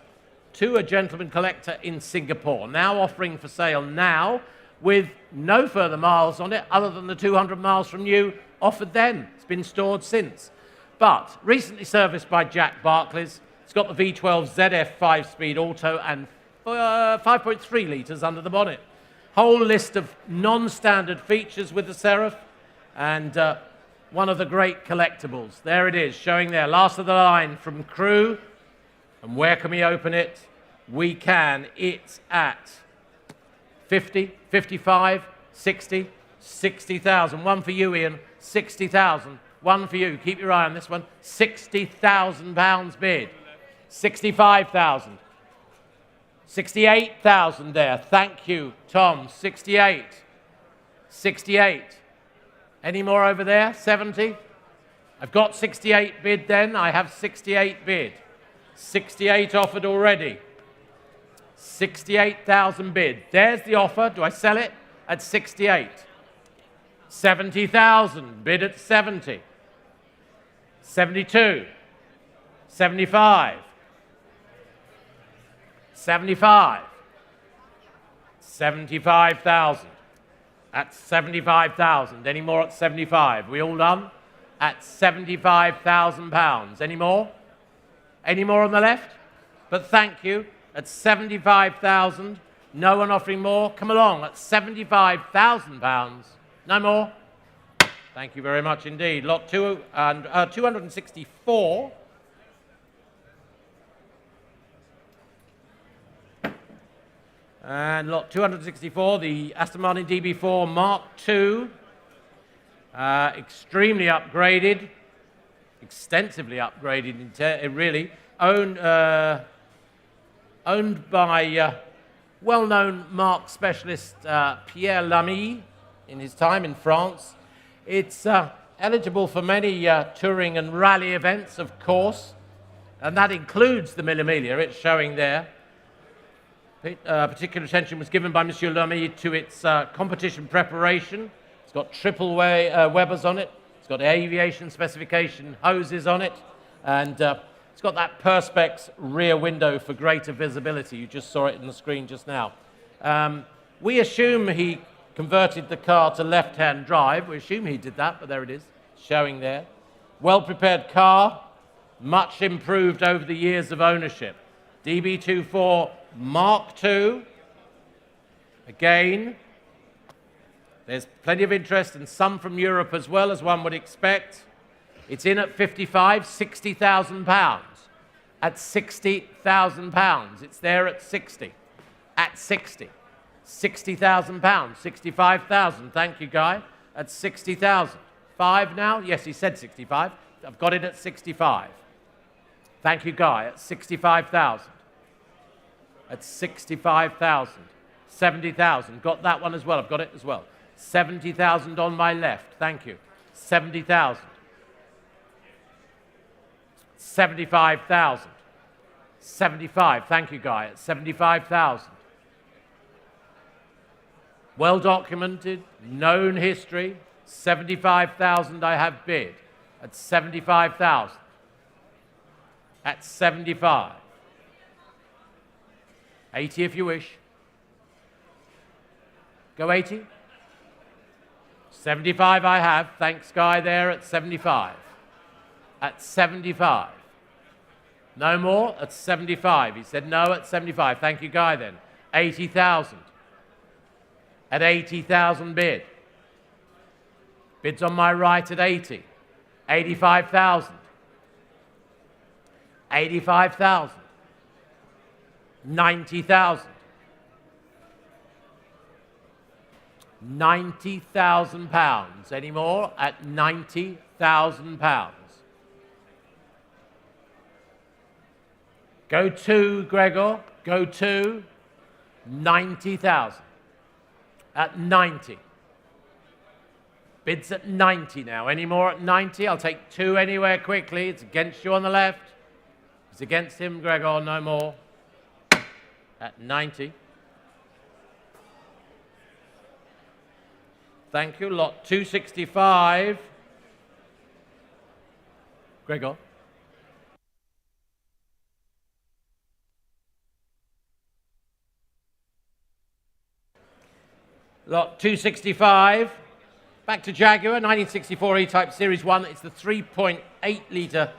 to a gentleman collector in Singapore. Now offering for sale now with no further miles on it other than the 200 miles from you offered then. It's been stored since. But recently serviced by Jack Barclays. It's got the V12 ZF 5-speed auto and 5.3 litres under the bonnet. Whole list of non-standard features with the Seraph, and one of the great collectibles. There it is, showing there, last of the line from Crewe. And where can we open it? We can. It's at 50, 55, 60, 60,000. One for you, Ian. 60,000. One for you. Keep your eye on this one. £60,000 bid. 65,000. 68,000 there. Thank you, Tom. 68. 68. Any more over there? 70? I've got 68 bid then. I have 68 bid. 68 offered already. 68,000 bid. There's the offer. Do I sell it? At 68. 70,000. Bid at 70. 72. 75. 75. 75,000. At 75,000. Any more at 75? We all done? At £75,000. Any more? Any more on the left? But thank you. At 75,000. No one offering more. Come along at £75,000. No more. Thank you very much indeed. Lot 264. And lot 264, the Aston Martin DB4 Mark II. Extremely upgraded, extensively upgraded, really. Owned by well-known marque specialist Pierre Lamy in his time in France. It's eligible for many touring and rally events, of course, and that includes the Mille Miglia. It's showing there. Particular attention was given by Monsieur Lamy to its competition preparation. It's got triple Webers on it. It's got aviation specification hoses on it, and it's got that Perspex rear window for greater visibility. You just saw it in the screen just now. We assume he converted the car to left-hand drive. We assume he did that, but there it is, showing there. Well-prepared car, much improved over the years of ownership. DB24 Mark II. Again, there's plenty of interest and some from Europe as well, as one would expect. It's in at 55, £60,000. At £60,000. It's there at 60. At 60. £60,000. 65,000. Thank you, Guy. At 60,000. 5 now? Yes, he said 65. I've got it at 65. Thank you, Guy. At 65,000. At 65,000. 70,000. Got that one as well. I've got it as well. 70,000 on my left. Thank you. 70,000. 75,000. 75. Thank you, Guy. At 75,000. Well documented, known history. 75,000 I have bid. At 75,000. At 75. 80 if you wish. Go 80. 75 I have. Thanks, Guy, there at 75. At 75. No more? At 75. He said no at 75. Thank you, Guy, then. 80,000. At 80,000 bid. Bids on my right at 80. 85,000. 85,000. 90,000. 90,000 pounds. Any more? At 90,000 pounds. Go to, Gregor. Go to 90,000. At 90. Bids at 90 now. Any more at 90? I'll take 2 anywhere quickly. It's against you on the left. It's against him, Gregor. No more. At 90. Thank you. Lot 265. Gregor. Lot 265. Back to Jaguar, 1964 E-Type Series 1. It's the 3.8-litre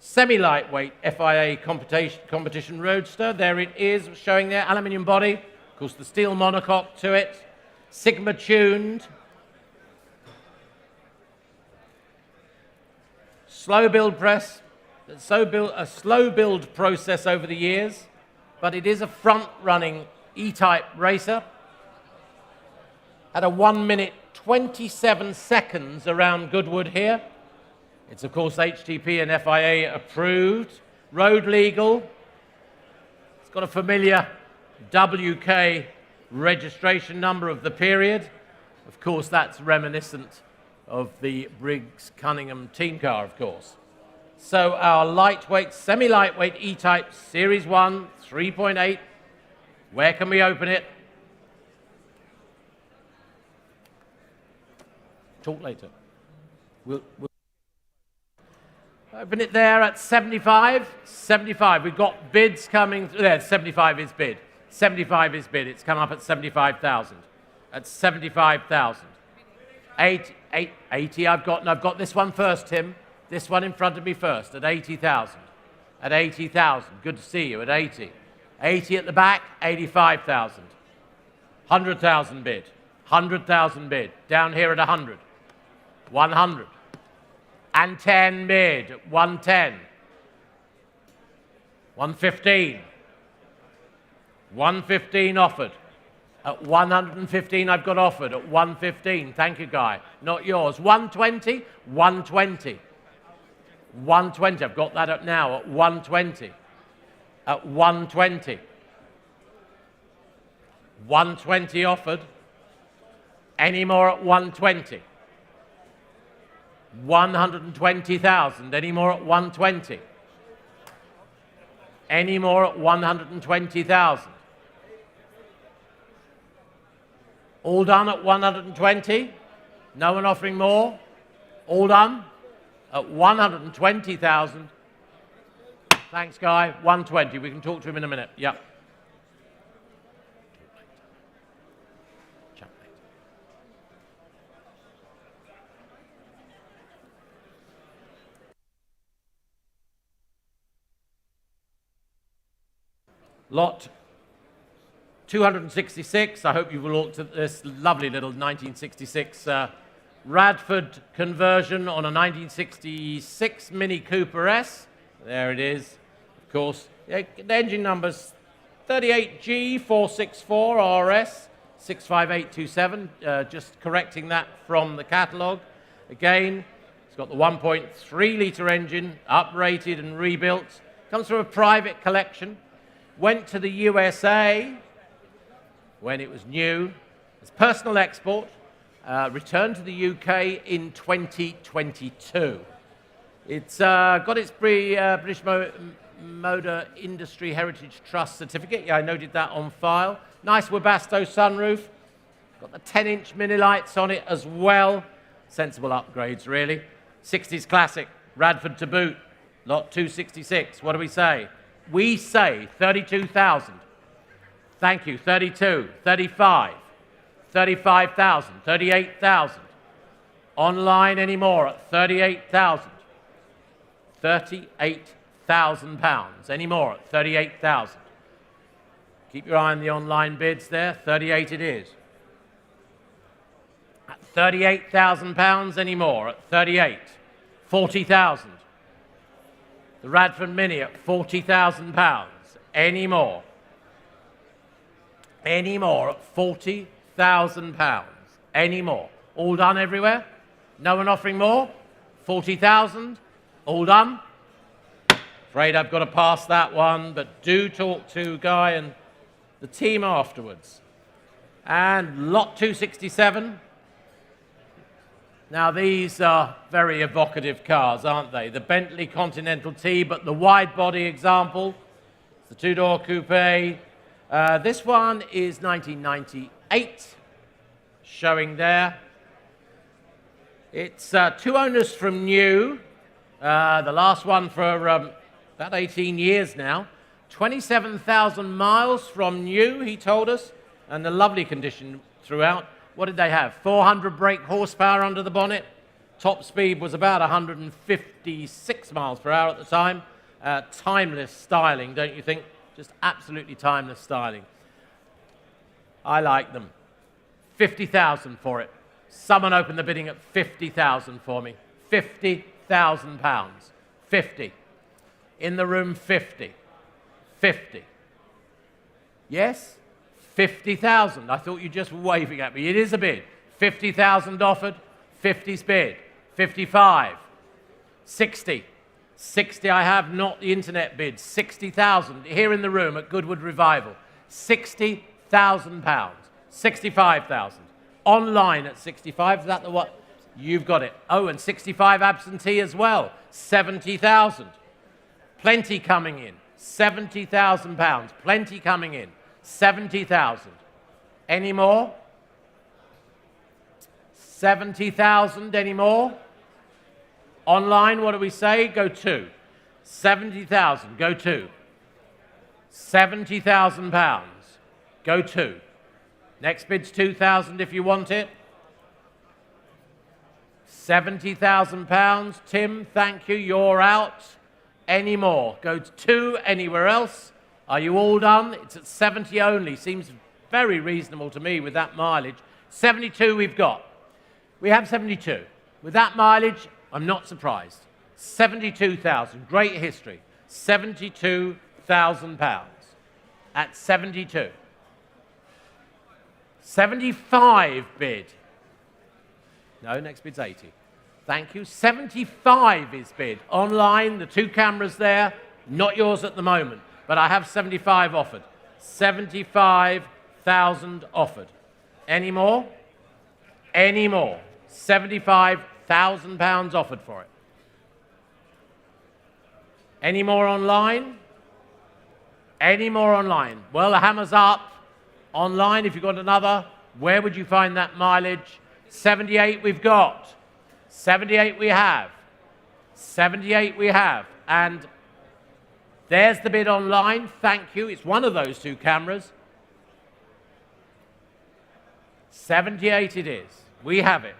semi-lightweight FIA competition Roadster. There it is, showing there. Aluminium body. Of course, the steel monocoque to it. Sigma tuned. Slow build press. A slow build process over the years, but it is a front-running E-Type racer. Had a 1 minute 27 seconds around Goodwood here. It's, of course, HTP and FIA approved, road legal. It's got a familiar WK registration number of the period. Of course, that's reminiscent of the Briggs Cunningham team car, of course. So our lightweight, semi-lightweight E-Type Series 1, 3.8. Where can we open it? Talk later. We'll open it there at 75. 75. We've got bids coming through there. 75 is bid. 75 is bid. It's come up at 75,000. At 75,000. 80 I've got this one first, Tim. This one in front of me first at 80,000. At 80,000. Good to see you at 80. 80 at the back, 85,000. 100,000 bid. 100,000 bid. Down here at 100. 100. And 10 bid. 110. 115. 115 offered. At 115 I've got offered. At 115. Thank you, Guy. Not yours. 120. 120. 120. I've got that up now at 120. At 120. 120 offered. Any more at 120? 120,000. Any more at 120? Any more at 120,000? All done at 120? No one offering more? All done? At 120,000. Thanks, Guy. 120. We can talk to him in a minute. Yep. Lot 266. I hope you've looked at this lovely little 1966 Radford conversion on a 1966 Mini Cooper S. There it is. Of course, the engine number's 38G464RS 65827. Just correcting that from the catalogue. Again, it's got the 1.3 litre engine, uprated and rebuilt. Comes from a private collection. Went to the USA when it was new. It's personal export. Returned to the UK in 2022. It's got its British Motor Industry Heritage Trust certificate. Yeah, I noted that on file. Nice Webasto sunroof. Got the 10-inch mini lights on it as well. Sensible upgrades, really. 60s classic, Radford to boot. Lot 266. What do we say? We say 32,000. Thank you. 32, 35, 35,000, 38,000. Online anymore at 38,000. 38,000 pounds. Any more at 38,000. Keep your eye on the online bids there. 38 it is. At 38,000 pounds. Any more at 38. 40,000. The Radford Mini at 40,000 pounds. Any more? Any more at 40,000 pounds? Any more? All done everywhere? No one offering more? 40,000? All done? Afraid I've got to pass that one, but do talk to Guy and the team afterwards. And lot 267. Now, these are very evocative cars, aren't they? The Bentley Continental T, but the wide-body example, the two-door coupe. This one is 1998, showing there. It's two owners from new. The last one for about 18 years now. 27,000 miles from new, he told us, and a lovely condition throughout. What did they have? 400 brake horsepower under the bonnet. Top speed was about 156 miles per hour at the time. Timeless styling, don't you think? Just absolutely timeless styling. I like them. 50,000 for it. Someone opened the bidding at 50,000 for me. 50,000 pounds. 50. In the room, 50. 50. Yes? 50,000. I thought you were just waving at me. It is a bid. 50,000 offered, 50's bid. 55, 60. 60 I have, not the internet bid. 60,000 here in the room at Goodwood Revival. £60,000. 65,000. Online at 65, is that the what? You've got it. Oh, and 65 absentee as well. 70,000. Plenty coming in. £70,000. Plenty coming in. 70,000. Any more? 70,000. Any more? Online, what do we say? Go to. 70,000. Go to. £70,000. Go to. Next bid's 2,000 if you want it. £70,000. Tim, thank you. You're out. Any more? Go to 2. Anywhere else? Are you all done? It's at 70 only. Seems very reasonable to me with that mileage. 72 we've got. We have 72. With that mileage, I'm not surprised. 72,000. Great history. £72,000 at 72. 75 bid. No, next bid's 80. Thank you. 75 is bid. Online, the 2 cameras there, not yours at the moment, but I have 75 offered. 75,000 offered. Any more? Any more? £75,000 offered for it. Any more online? Any more online? Well, the hammer's up. Online, if you've got another, where would you find that mileage? 78 we've got. 78 we have. 78 we have. And there's the bid online. Thank you. It's one of those 2 cameras. 78 it is. We have it.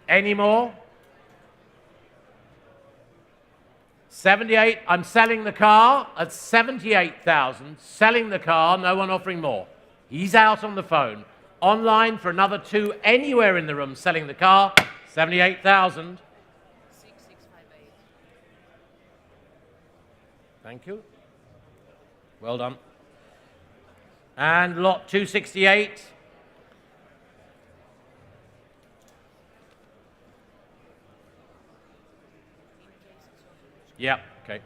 Any more? 78. I'm selling the car at 78,000. Selling the car. No one offering more. He's out on the phone. Online for another 2 anywhere in the room selling the car. 78,000. 6658. Thank you. Well done. And lot 268. Yeah, okay.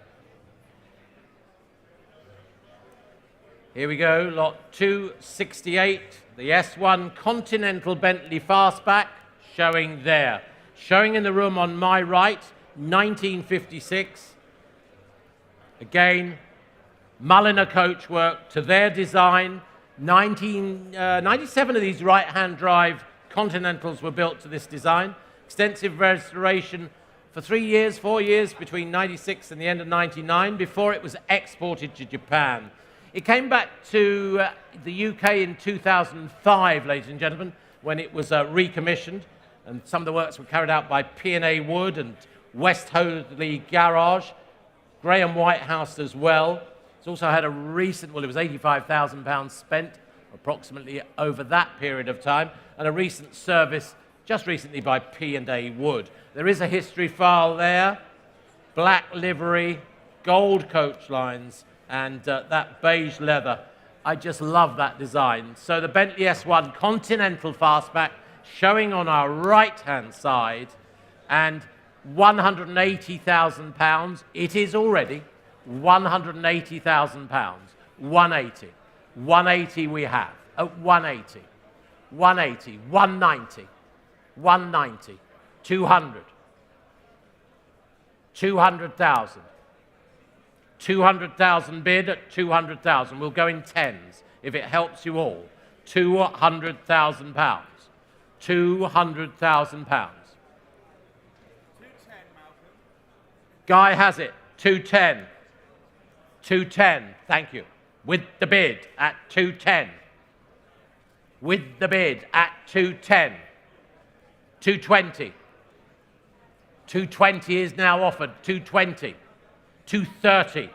Here we go, lot 268, the S1 Continental Bentley Fastback, showing there. Showing in the room on my right, 1956. Again, Mulliner coachwork to their design. 97 of these right-hand drive Continentals were built to this design. Extensive restoration for 3 years, 4 years, between 96 and the end of 99, before it was exported to Japan. It came back to the UK in 2005, ladies and gentlemen, when it was recommissioned, and some of the works were carried out by P&A Wood and West Hoadley Garage, Graham Whitehouse as well. It's also had a recent, well, it was £85,000 spent approximately over that period of time, and a recent service just recently by P&A Wood. There is a history file there, black livery, gold coach lines, and that beige leather. I just love that design. So the Bentley S1 Continental Fastback showing on our right-hand side, and £180,000. It is already £180,000. 180. 180 we have. At 180. 180. 190. 190. 200. 200,000. 200,000 bid at 200,000. We'll go in tens if it helps you all. £200,000. £200,000. Guy has it. 210. 210. Thank you. With the bid at 210. With the bid at 210. 220. 220 is now offered. 220. 230.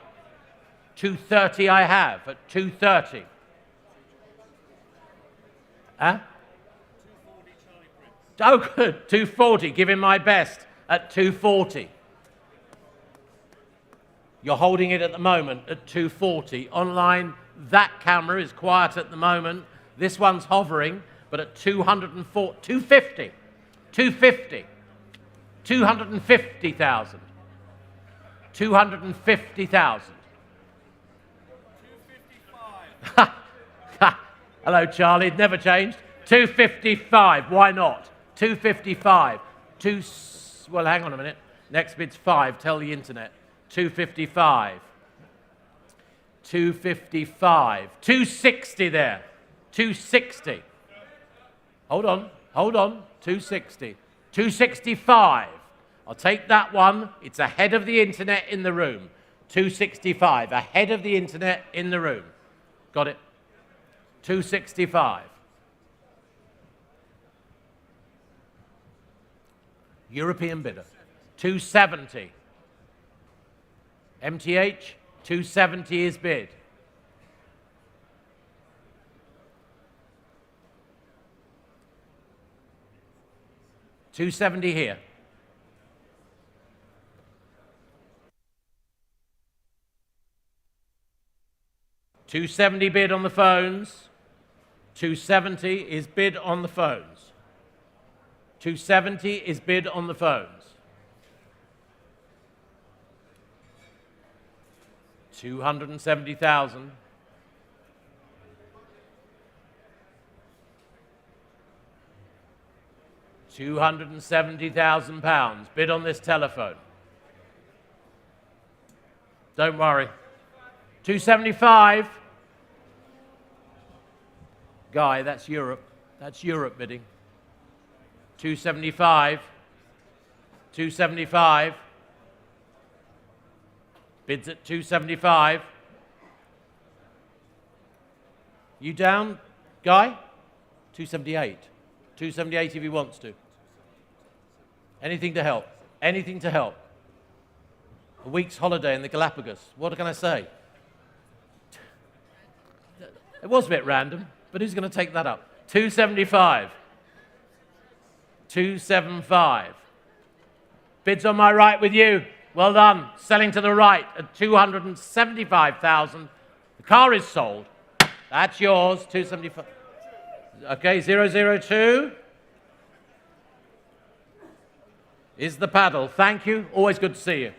230 I have at 230. Huh? Oh, good. 240. Give him my best at 240. You're holding it at the moment at 240. Online, that camera is quiet at the moment. This one's hovering. but at 204, 250, 250, 250,000, 250,000. Hello, Charlie. Never changed. 255. Why not? 255. Well, hang on a minute. Next bid's 5. Tell the internet. 255. 255. 260 there. 260. Hold on. Hold on. 260. 265. I'll take that one. It's ahead of the internet in the room. 265. Ahead of the internet in the room. Got it? 265. European bidder. 270. MTH, 270 is bid. $270 here. $270 bid on the phones. $270 is bid on the phones. $270 is bid on the phones. 270,000. £270,000 bid on this telephone. Don't worry. 275. Guy, that's Europe. That's Europe bidding. 275. 275. Bids at 275. You down, Guy? 278. 278 if he wants to. Anything to help. Anything to help. A week's holiday in the Galapagos. What can I say? It was a bit random, but who's going to take that up? 275. 275. Bids on my right with you. Well done. Selling to the right at 275,000. The car is sold. That's yours. 275. Okay, 002 is the paddle. Thank you. Always good to see you.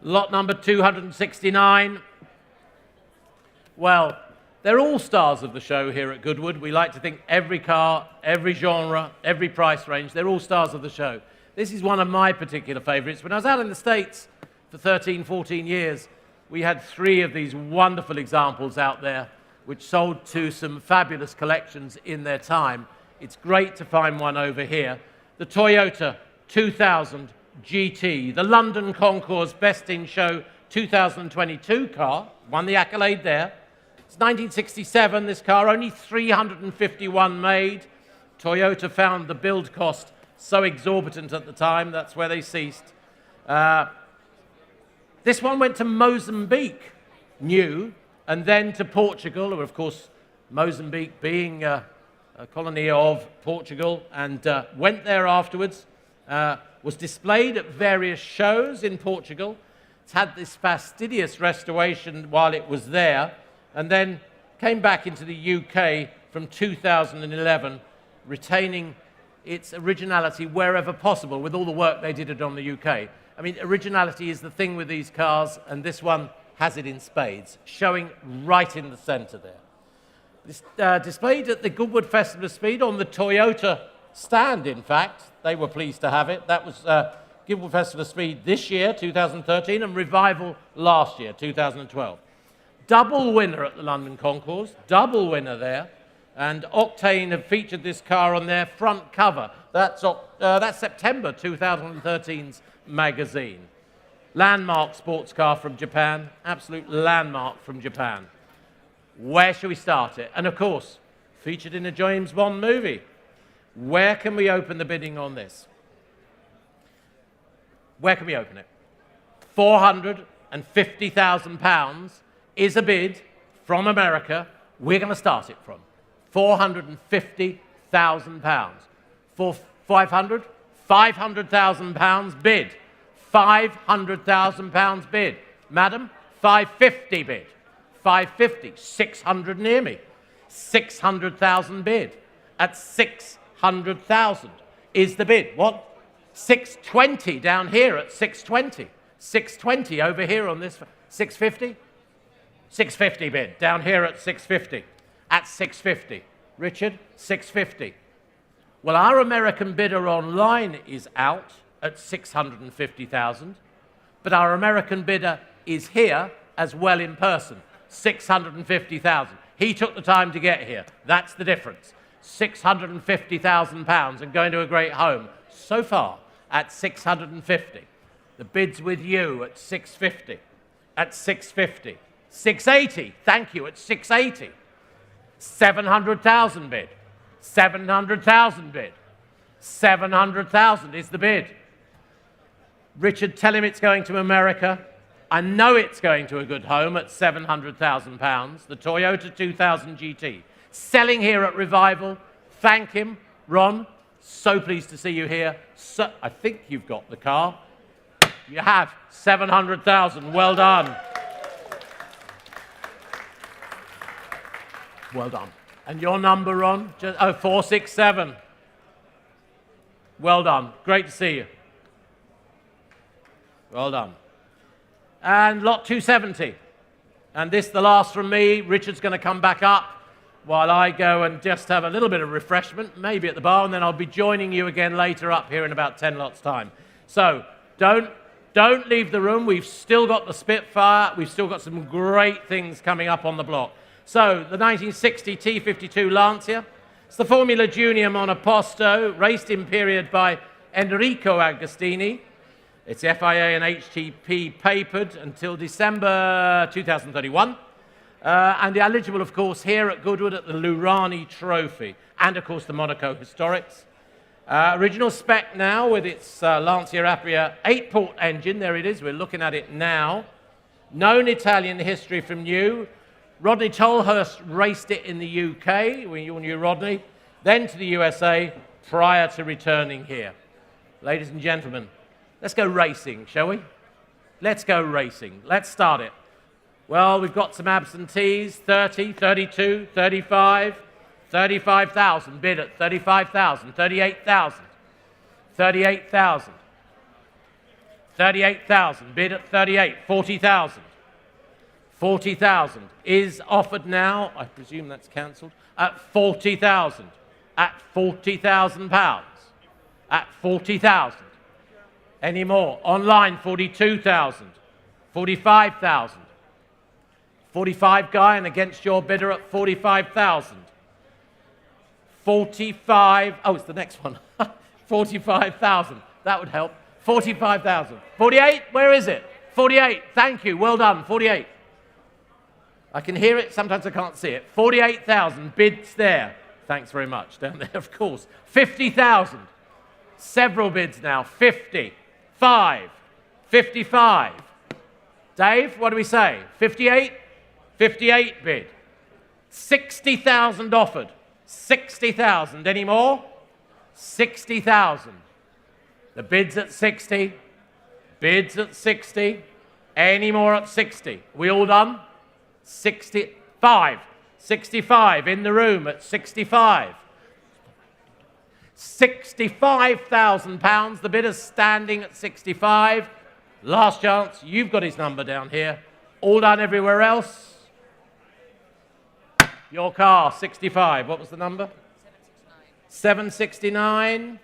Lot number 269. Well, they're all stars of the show here at Goodwood. We like to think every car, every genre, every price range, they're all stars of the show. This is one of my particular favorites. When I was out in the States for 13, 14 years, we had 3 of these wonderful examples out there which sold to some fabulous collections in their time. It's great to find one over here. The Toyota 2000 GT, the London Concours Best in Show 2022 car, won the accolade there. It's 1967, this car, only 351 made. Toyota found the build cost so exorbitant at the time, that's where they ceased. This one went to Mozambique, new, and then to Portugal, or of course, Mozambique being a colony of Portugal, and went there afterwards, was displayed at various shows in Portugal. It's had this fastidious restoration while it was there, and then came back into the UK from 2011, retaining its originality wherever possible with all the work they did on the UK. I mean, originality is the thing with these cars, and this one has it in spades, showing right in the center there. This, displayed at the Goodwood Festival of Speed on the Toyota stand, in fact. They were pleased to have it. That was Goodwood Festival of Speed this year, 2013, and Revival last year, 2012. Double winner at the London Concours, double winner there. And Octane have featured this car on their front cover. That's September 2013's magazine. Landmark sports car from Japan, absolute landmark from Japan. Where shall we start it? And of course, featured in a James Bond movie. Where can we open the bidding on this? Where can we open it? £450,000 is a bid from America. We're going to start it from £450,000. For 500, £500,000 bid. £500,000 bid. Madam, 550 bid. 550. 600 near me. 600,000 bid. At 600,000 is the bid. What? 620 down here at 620. 620 over here on this. 650? 650 bid. Down here at 650. At 650. Richard, 650. Well, our American bidder online is out at 650,000, but our American bidder is here as well in person, 650,000. He took the time to get here. That's the difference. £650,000 and going to a great home so far at 650. The bid's with you at 650. At 650. 680. Thank you. At 680. 700,000 bid. 700,000 bid. 700,000 is the bid. Richard, tell him it's going to America. I know it's going to a good home at £700,000. The Toyota 2000 GT. Selling here at Revival. Thank him. Ron, so pleased to see you here. So, I think you've got the car. You have. 700,000. Well done. Well done. And your number, Ron? 467. Well done. Great to see you. Well done. And lot 270. And this, the last from me. Richard's going to come back up while I go and just have a little bit of refreshment, maybe at the bar, and then I'll be joining you again later up here in about 10 lots' time. So don't leave the room. We've still got the Spitfire. We've still got some great things coming up on the block. So the 1960 T52 Lancia. It's the Formula Junior Monoposto, raced in period by Enrico Agostini. It's FIA and HTP papered until December 2031. And eligible, of course, here at Goodwood at the Lurani Trophy. And, of course, the Monaco Historics. Original spec now with its Lancia Apria 8-port engine. There it is. We're looking at it now. Known Italian history from you. Rodney Tolhurst raced it in the UK, when you knew Rodney, then to the USA prior to returning here. Ladies and gentlemen, let's go racing, shall we? Let's go racing. Let's start it. Well, we've got some absentees, 30, 32, 35, 35,000, bid at 35,000, 38,000, 38,000, 38,000, bid at 38, 40,000. 40,000 is offered now, I presume that's cancelled, at 40,000, at 40,000 pounds, at 40,000. Any more? Online, 42,000, 45,000. 45 guy and against your bidder at 45,000. 45, oh, it's the next one. 45,000, that would help. 45,000. 48, where is it? 48, thank you, well done, 48. I can hear it, sometimes I can't see it. 48,000 bids there. Thanks very much, down there, of course. 50,000. Several bids now. 50. 5. 55. Dave, what do we say? 58? 58 bid. 60,000 offered. 60,000. Any more? 60,000. The bid's at 60. Bids at 60. Any more at 60? We all done? 65. 65 in the room at 65. £65,000. The bidder's standing at 65. Last chance. You've got his number down here. All done everywhere else. Your car, 65. What was the number? 769.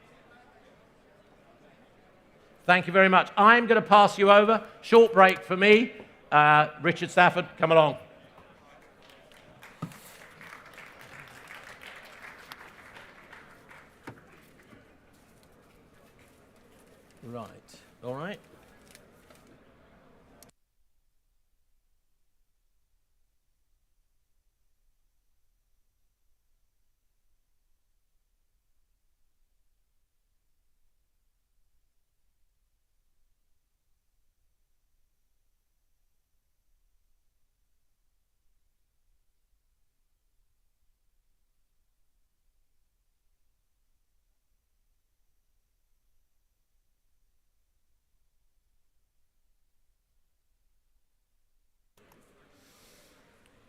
Thank you very much. I'm going to pass you over. Short break for me. Richard Stafford, come along. Right. All right.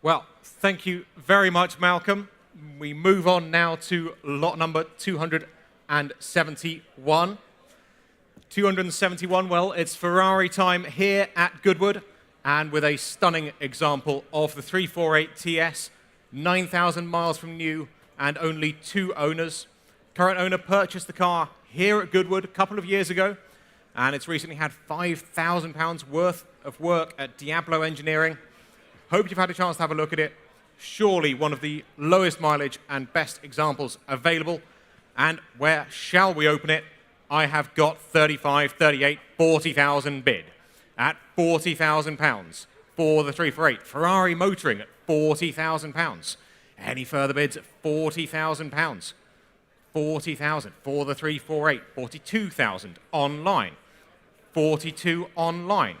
Well, thank you very much, Malcolm. We move on now to lot number 271. 271, well, it's Ferrari time here at Goodwood, and with a stunning example of the 348 TS, 9,000 miles from new and only 2 owners. Current owner purchased the car here at Goodwood a couple of years ago, and it's recently had £5,000 worth of work at Diablo Engineering. Hope you've had a chance to have a look at it. Surely one of the lowest mileage and best examples available. And where shall we open it? I have got 35, 38, 40,000 bid at £40,000 for the 348. Ferrari motoring at £40,000. Any further bids at £40,000? 40,000 for the 348. 42,000 online. 42 online.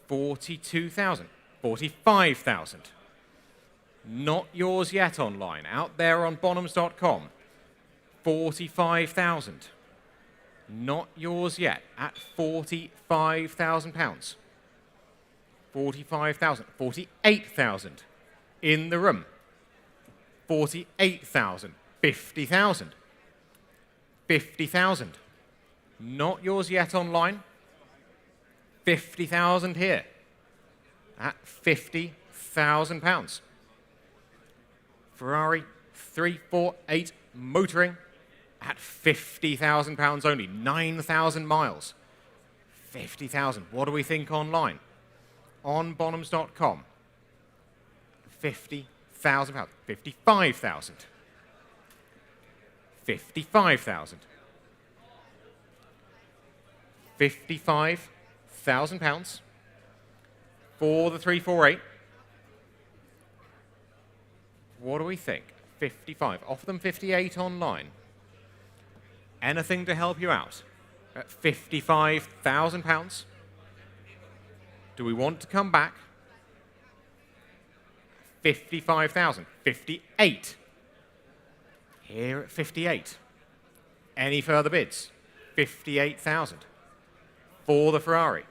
42,000. 45,000. Not yours yet online. Out there on Bonhams.com. 45,000. Not yours yet at £45,000. 45,000. 48,000 in the room. 48,000. 50,000. 50,000. Not yours yet online. 50,000 here at £50,000. Ferrari 348 motoring at £50,000 only, 9,000 miles. 50,000. What do we think online? On Bonhams.com. £50,000. 55,000. 55,000. £55,000 for the 348. What do we think? 55. Offer them 58 online. Anything to help you out at £55,000? Do we want to come back? 55,000. 58. Here at 58. Any further bids? 58,000 for the Ferrari.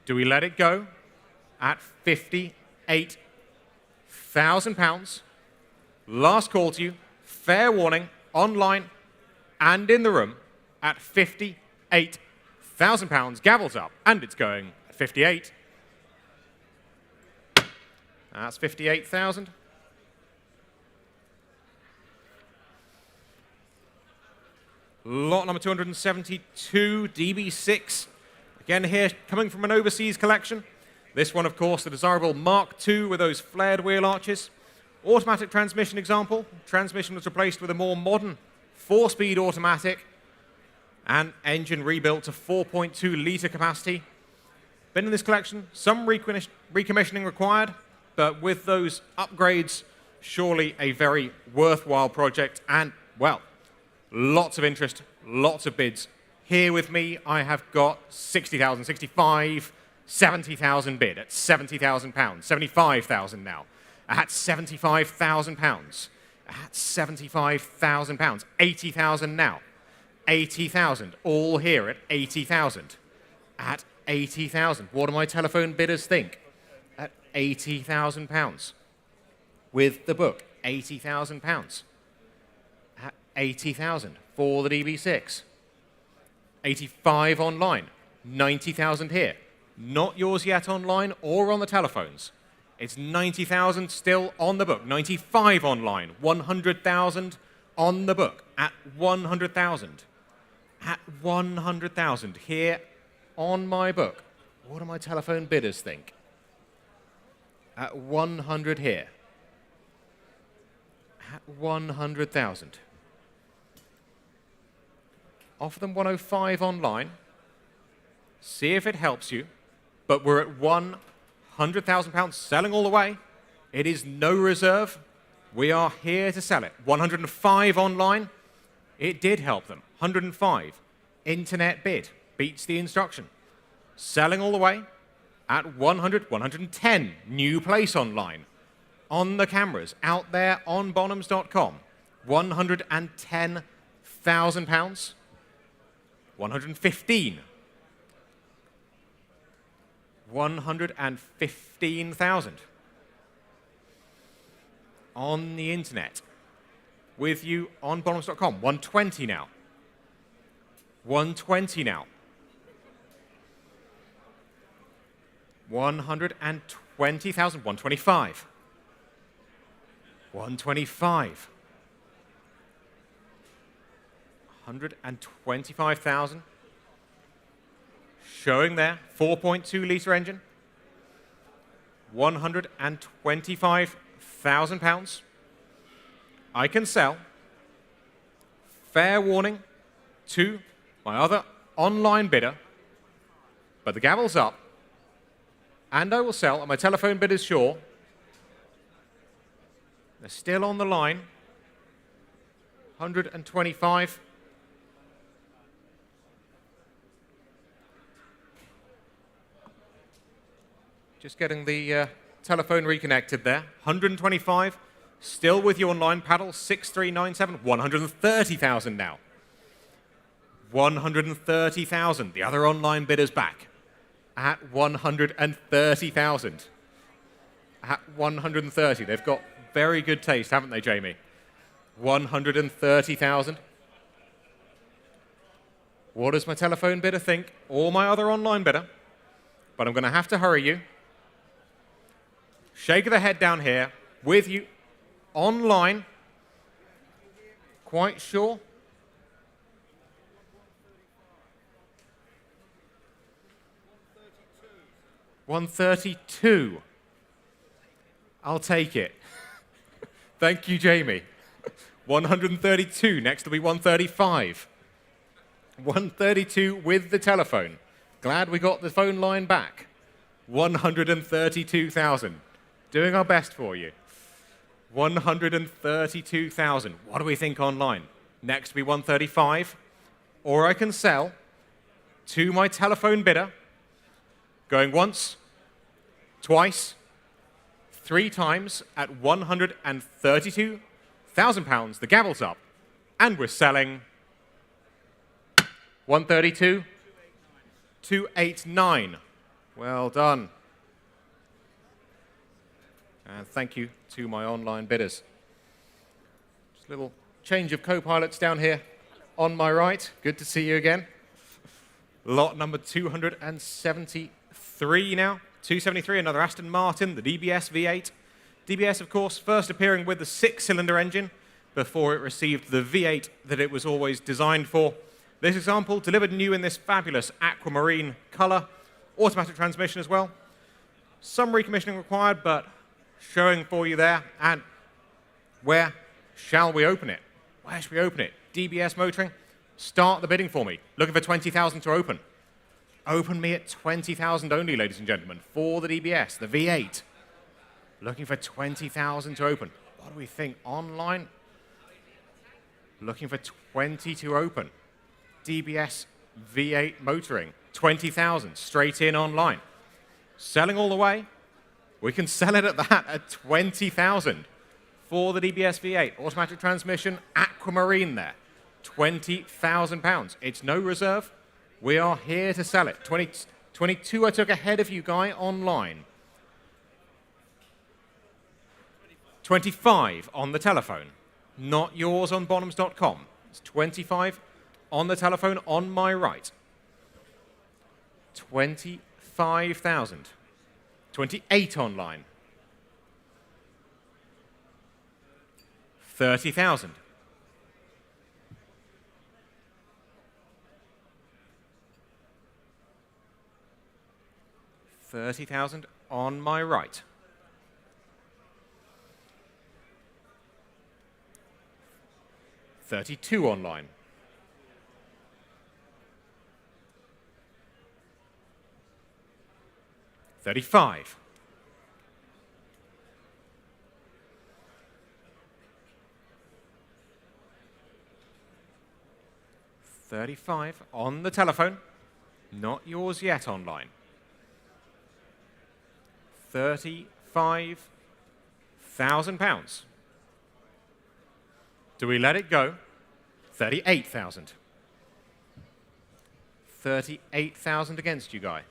Do we let it go at £58,000? Last call to you. Fair warning. Online and in the room at £58,000. Gavels up. And it's going at 58. That's 58,000. Lot number 272, DB6. Again here, coming from an overseas collection. This one, of course, the desirable Mark II with those flared wheel arches. Automatic transmission example. Transmission was replaced with a more modern 4-speed automatic. And engine rebuilt to 4.2-litre capacity. Been in this collection, some recommissioning required, but with those upgrades, surely a very worthwhile project. And, well, lots of interest, lots of bids. Here with me, I have got 60,000, 65, 70,000 bid at £70,000, 75,000 now. At £75,000, at £75,000, 80,000 now, 80,000, all here at 80,000, at 80,000. What do my telephone bidders think? At £80,000 with the book, £80,000. 80,000 for the DB6. 85 online. 90,000 here. Not yours yet online or on the telephones. It's 90,000 still on the book. 95 online. 100,000 on the book. At 100,000. At 100,000 here on my book. What do my telephone bidders think? At 100 here. At 100,000. Offer them 105 online. See if it helps you. But we're at £100,000 selling all the way. It is no reserve. We are here to sell it. 105 online. It did help them. 105. Internet bid. Beats the instruction. Selling all the way at 100, 110. New place online. On the cameras. Out there on Bonhams.com. £110,000. 115. 115,000. on the internet. With you on Bonhams.com. 120 now. 120 now. 120,000. 125. 125. 125,000. Showing there, 4.2 litre engine. £125,000. I can sell. Fair warning to my other online bidder, but the gavel's up, and I will sell, and my telephone bid is sure. They're still on the line. 125. Just getting the telephone reconnected there. 125. Still with you online, paddle 6397. 130,000 now. 130,000. The other online bidder's back at 130,000. At 130. They've got very good taste, haven't they, Jamie? 130,000. What does my telephone bidder think? Or my other online bidder? But I'm going to have to hurry you. Shake of the head down here. With you. Online. Quite sure? 132. I'll take it. Thank you, Jamie. 132. Next will be 135. 132 with the telephone. Glad we got the phone line back. 132,000. Doing our best for you. 132,000. What do we think online? Next will be 135. Or I can sell to my telephone bidder. Going once, twice, 3 times at £132,000. The gavel's up. And we're selling 132, 289. Well done. And thank you to my online bidders. Just a little change of co-pilots down here on my right. Good to see you again. Lot number 273 now. 273, another Aston Martin, the DBS V8. DBS, of course, first appearing with the 6-cylinder engine before it received the V8 that it was always designed for. This example delivered new in this fabulous aquamarine color. Automatic transmission as well. Some recommissioning required, but showing for you there. And where shall we open it? Where should we open it? DBS Motoring, start the bidding for me. Looking for 20,000 to open. Open me at 20,000 only, ladies and gentlemen, for the DBS, the V8. Looking for 20,000 to open. What do we think? Online? Looking for 20 to open. DBS V8 Motoring, 20,000, straight in online. Selling all the way. We can sell it at that, at 20,000 for the DBS V8. Automatic transmission, aquamarine there. £20,000. It's no reserve. We are here to sell it. 22 I took ahead of you, Guy, online. 25 on the telephone. Not yours on Bonhams.com. It's 25 on the telephone on my right. 25,000. 28 online. 30,000. 30,000 on my right. 32 online. 35. 35 on the telephone. Not yours yet online. £35,000. Do we let it go? 38,000. 38,000 against you, Guy.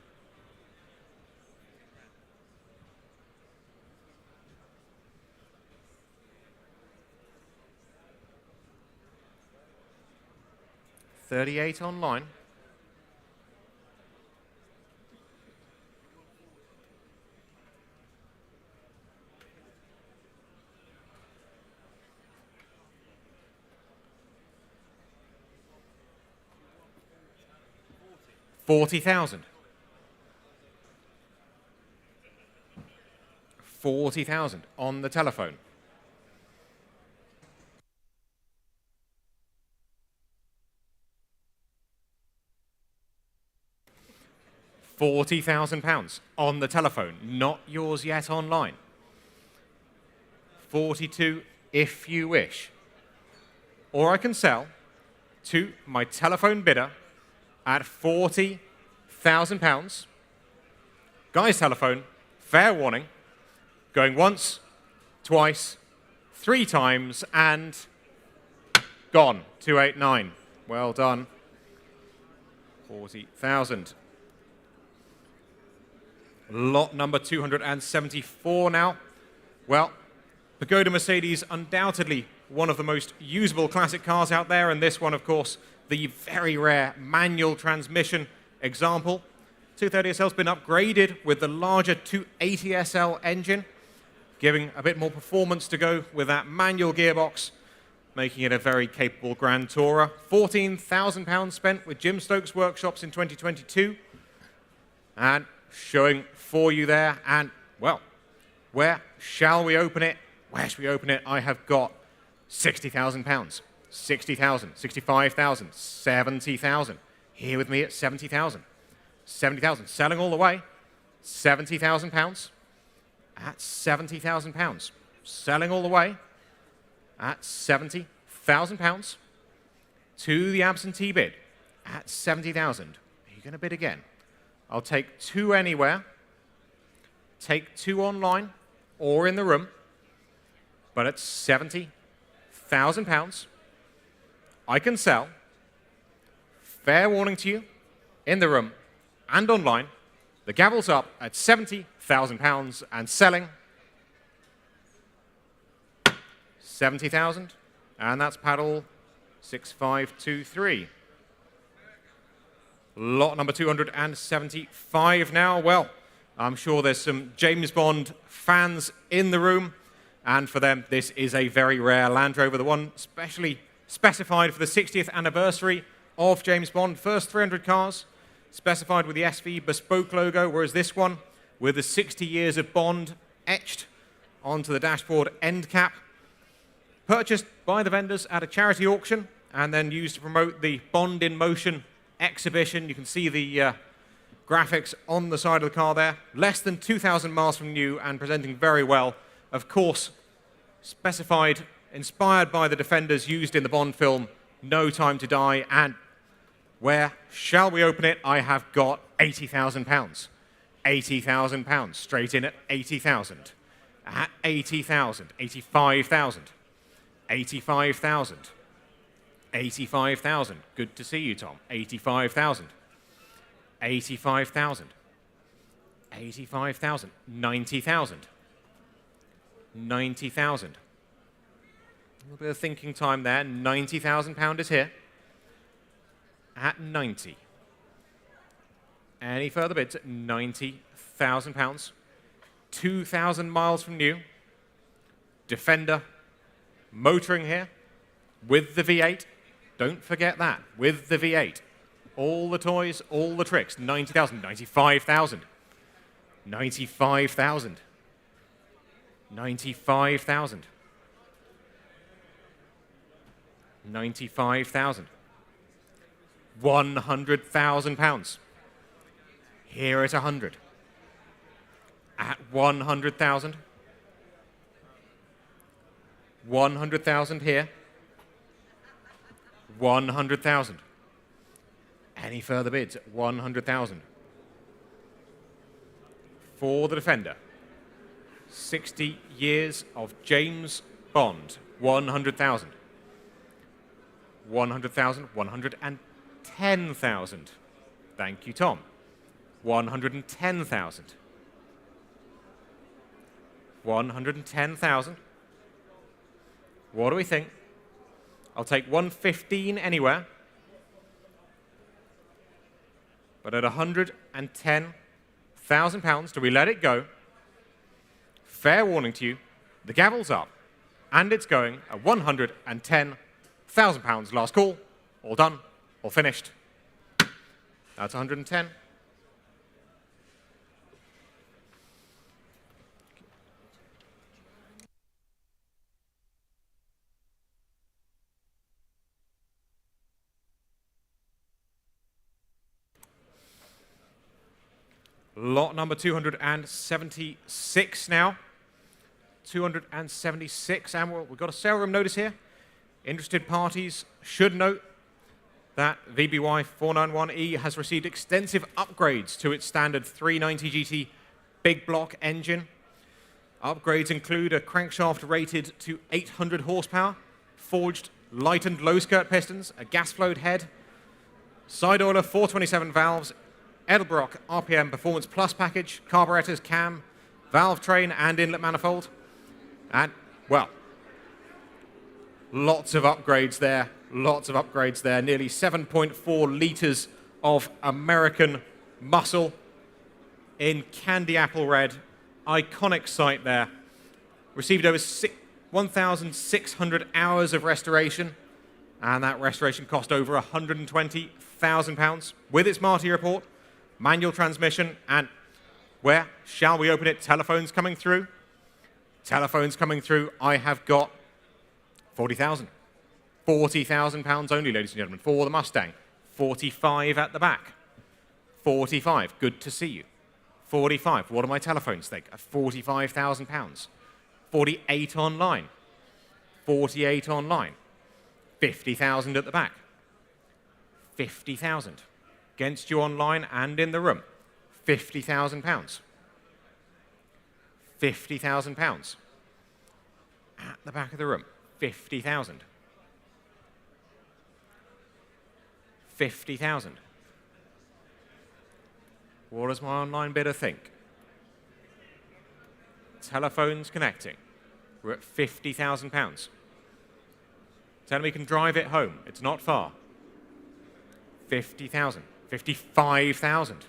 38 online. $40,000. $40,000 on the telephone. £40,000 on the telephone, not yours yet online. 42 if you wish. Or I can sell to my telephone bidder at £40,000. Guy's telephone, fair warning, going once, twice, 3 times, and gone. 289. Well done. 40,000. Lot number 274 now. Well, Pagoda Mercedes, undoubtedly one of the most usable classic cars out there, and this one, of course, the very rare manual transmission example. 230SL has been upgraded with the larger 280SL engine, giving a bit more performance to go with that manual gearbox, making it a very capable Grand Tourer. £14,000 spent with Jim Stokes Workshops in 2022, and showing for you there. And, well, where shall we open it? Where should we open it? I have got £60,000, 60,000, 65,000, 70,000. Here with me at 70,000. 70,000, selling all the way. £70,000 at £70,000. Selling all the way at £70,000 to the absentee bid at 70,000. Are you going to bid again? I'll take 2 anywhere, take 2 online or in the room, but at £70,000, I can sell. Fair warning to you, in the room and online, the gavel's up at £70,000 and selling 70,000, and that's paddle 6523. Lot number 275 now. Well, I'm sure there's some James Bond fans in the room, and for them, this is a very rare Land Rover, the one specially specified for the 60th anniversary of James Bond. First 300 cars specified with the SV bespoke logo, whereas this one with the 60 years of Bond etched onto the dashboard end cap. Purchased by the vendors at a charity auction and then used to promote the Bond in Motion exhibition. You can see the graphics on the side of the car there. Less than 2,000 miles from new and presenting very well. Of course, specified, inspired by the Defenders used in the Bond film No Time to Die. And where shall we open it? I have got £80,000. £80,000, straight in at 80,000. At 80,000, 85,000, 85,000, 85,000. Good to see you, Tom. 85,000, 85,000, 85,000, 90,000, 90,000. A little bit of thinking time there. £90,000 is here. At 90. Any further bids at £90,000. 2,000 miles from new. Defender motoring here with the V8. Don't forget that, with the V8. All the toys, all the tricks. 90,000, 95,000. 95,000. 95,000. 95,000. £100,000. Here at 100. At 100,000. 100,000 here. 100,000. Any further bids at 100,000? For the Defender. 60 years of James Bond. 100,000. 100,000. 110,000. Thank you, Tom. 110,000. 110,000. What do we think? I'll take 115 anywhere. But at £110,000, do we let it go? Fair warning to you, the gavel's up, and it's going at £110,000. Last call, all done, all finished. That's 110. Lot number 276 now. 276, and we've got a sale room notice here. Interested parties should note that VBY 491E has received extensive upgrades to its standard 390 GT big block engine. Upgrades include a crankshaft rated to 800 horsepower, forged light and low skirt pistons, a gas-flowed head, side oiler 427 valves, Edelbrock RPM Performance Plus package, carburetors, cam, valve train, and inlet manifold. And, well, lots of upgrades there. Lots of upgrades there. Nearly 7.4 litres of American muscle in candy apple red. Iconic sight there. Received over 1,600 hours of restoration, and that restoration cost over £120,000 with its Marty report, manual transmission, and where shall we open it? Telephones coming through. Telephones coming through. I have got 40,000. £40,000 only, ladies and gentlemen, for the Mustang. 45 at the back. 45. Good to see you. 45. What do my telephones think? At £45,000. 48 online. 48 online. 50,000 at the back. 50,000. Against you online and in the room. £50,000. £50,000. At the back of the room. 50,000. 50,000. What does my online bidder think? Telephones connecting. We're at £50,000. Tell me you can drive it home. It's not far. 50,000. 55,000.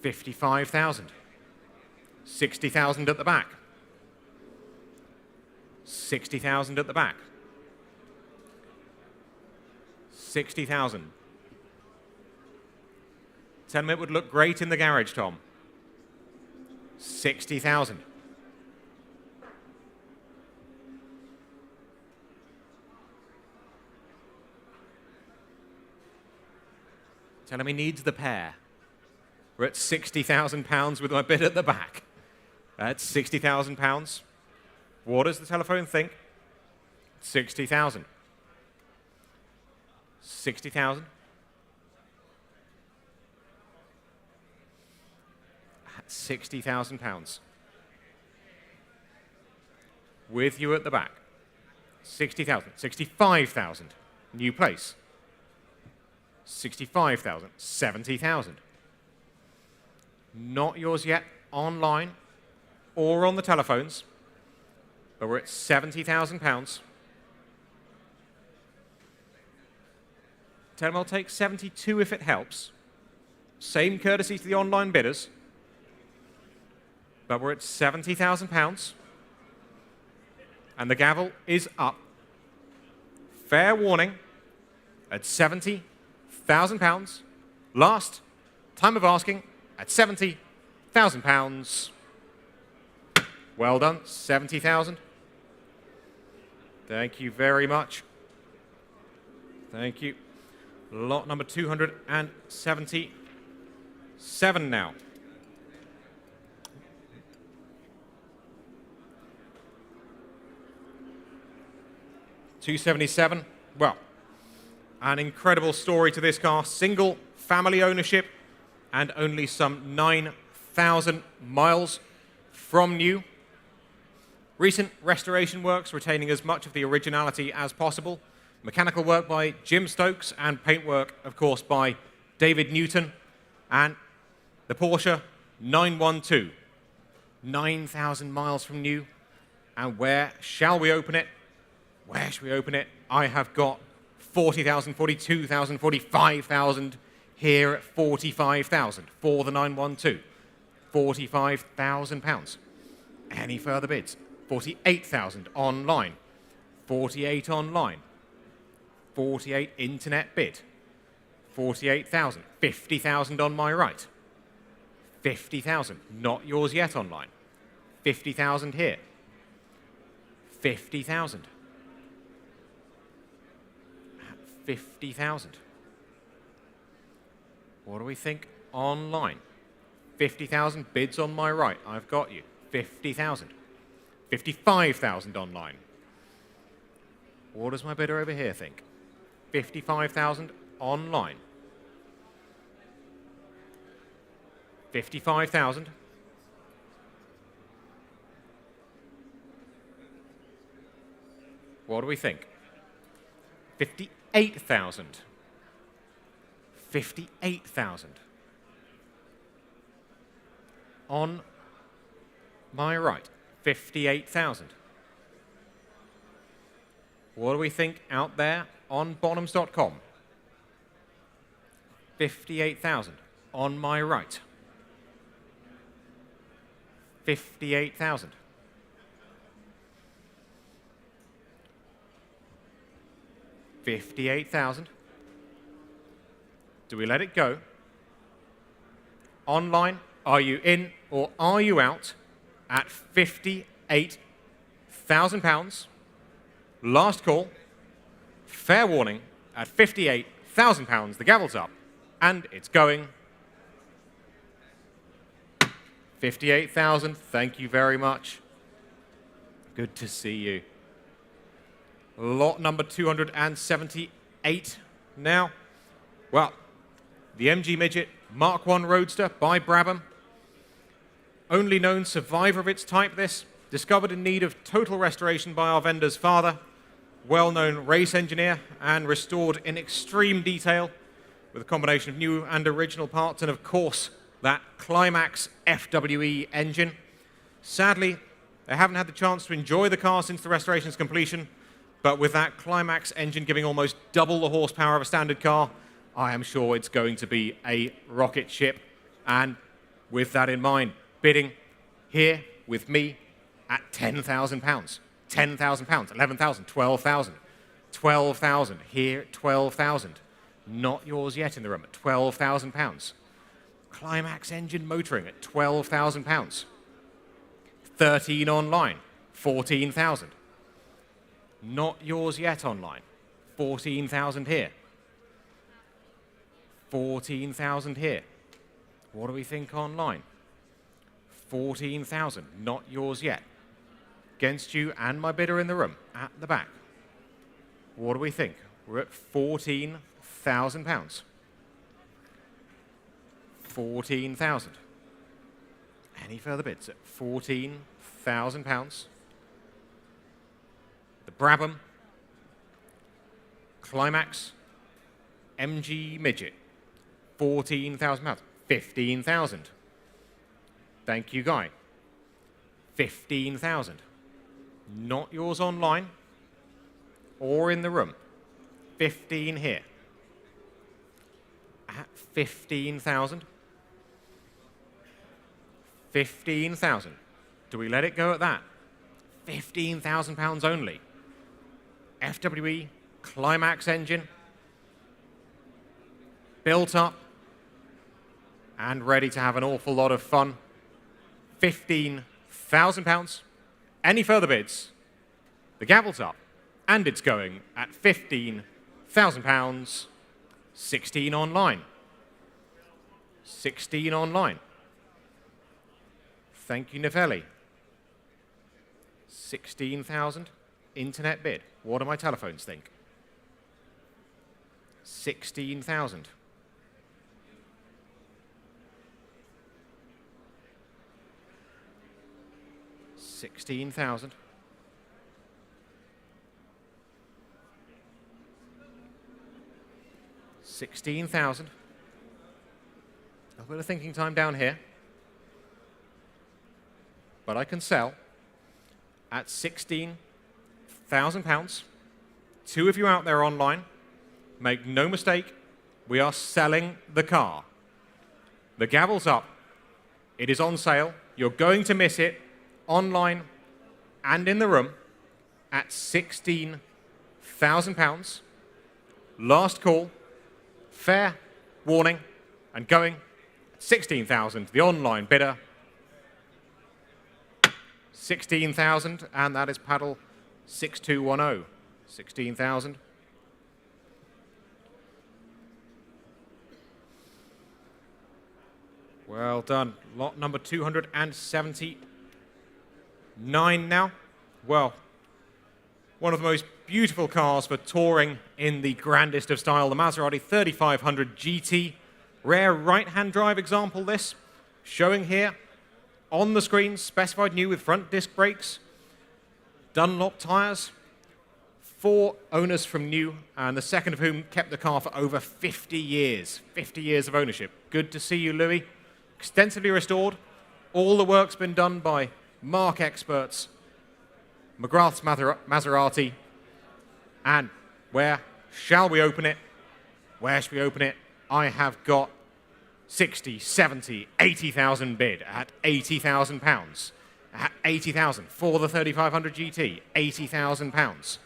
55,000. 60,000 at the back. 60,000 at the back. 60,000. Tell me it would look great in the garage, Tom. 60,000. Tell him he needs the pair. We're at £60,000 with my bid at the back. That's £60,000. What does the telephone think? 60,000. 60,000. At £60,000. With you at the back. 60,000. 65,000. New place. 65,000. 70,000. Not yours yet online or on the telephones, but we're at £70,000. Tell them I'll take 72 if it helps. Same courtesy to the online bidders, but we're at £70,000. And the gavel is up. Fair warning at £70,000. Last time of asking at £70,000. Well done, 70,000. Thank you very much. Thank you. Lot number 277 now. $277. Well, an incredible story to this car. Single family ownership and only some 9,000 miles from new. Recent restoration works retaining as much of the originality as possible. Mechanical work by Jim Stokes and paintwork, of course, by David Newton. And the Porsche 912. 9,000 miles from new. And where shall we open it? Where shall we open it? I have got 40,000, 42,000, 45,000 here at 45,000 for the 912. 45,000 pounds. Any further bids? 48,000 online. 48 online. 48 internet bid. 48,000. 50,000 on my right. 50,000. Not yours yet online. 50,000 here. 50,000. 50,000. What do we think online? 50,000 bids on my right. I've got you. 50,000. 55,000 online. What does my bidder over here think? 55,000 online. 55,000. What do we think? 58,000. 58,000. On my right, 58,000. What do we think out there on Bonhams.com? 58,000. On my right. 58,000. 58,000. Do we let it go? Online, are you in or are you out at £58,000? Last call. Fair warning, at £58,000, the gavel's up, and it's going. 58,000, thank you very much. Good to see you. Lot number 278 now. Well, the MG Midget Mark I Roadster by Brabham. Only known survivor of its type, this. Discovered in need of total restoration by our vendor's father. Well-known race engineer and restored in extreme detail with a combination of new and original parts and, of course, that Climax FWE engine. Sadly, they haven't had the chance to enjoy the car since the restoration's completion, but with that Climax engine giving almost double the horsepower of a standard car, I am sure it's going to be a rocket ship. And with that in mind, bidding here with me at £10,000. £10,000, 11,000, 12,000. 12,000, here at 12,000. Not yours yet in the room at £12,000. Climax engine motoring at £12,000. 13 online, 14,000. Not yours yet online, 14,000 here. 14,000 here. What do we think online? 14,000, not yours yet. Against you and my bidder in the room, at the back. What do we think? We're at £14,000. 14,000. Any further bids at £14,000? The Brabham Climax MG Midget, £14,000. 15,000. Thank you, Guy. 15,000. Not yours online or in the room. 15 here. At 15,000. 15,000. Do we let it go at that? £15,000 only. FWE Climax engine. Built up and ready to have an awful lot of fun. £15,000. Any further bids? The gavel's up, and it's going at £15,000. 16 online. 16 online. Thank you, Novelli. 16,000. Internet bid. What do my telephones think? 16,000. 16,000. 16,000. A bit of thinking time down here. But I can sell at £16,000. Two of you out there online, Make no mistake, we are selling the car. The gavel's up. It is on sale. You're going to miss it online and in the room at £16,000. Last call, fair warning, and going at 16,000. The online bidder, 16,000, and that is paddle 6210. 16,000. Well done. Lot number 279 now. Well, one of the most beautiful cars for touring in the grandest of style, the Maserati 3500 GT. Rare right-hand drive example this, showing here on the screen, specified new with front disc brakes, Dunlop tyres, 4 owners from new, and the second of whom kept the car for over 50 years. 50 years of ownership. Good to see you, Louis. Extensively restored. All the work's been done by marque experts, McGrath's Maserati. And where shall we open it? Where should we open it? I have got 60, 70, 80,000 bid at £80,000. At 80,000 for the 3500 GT, £80,000.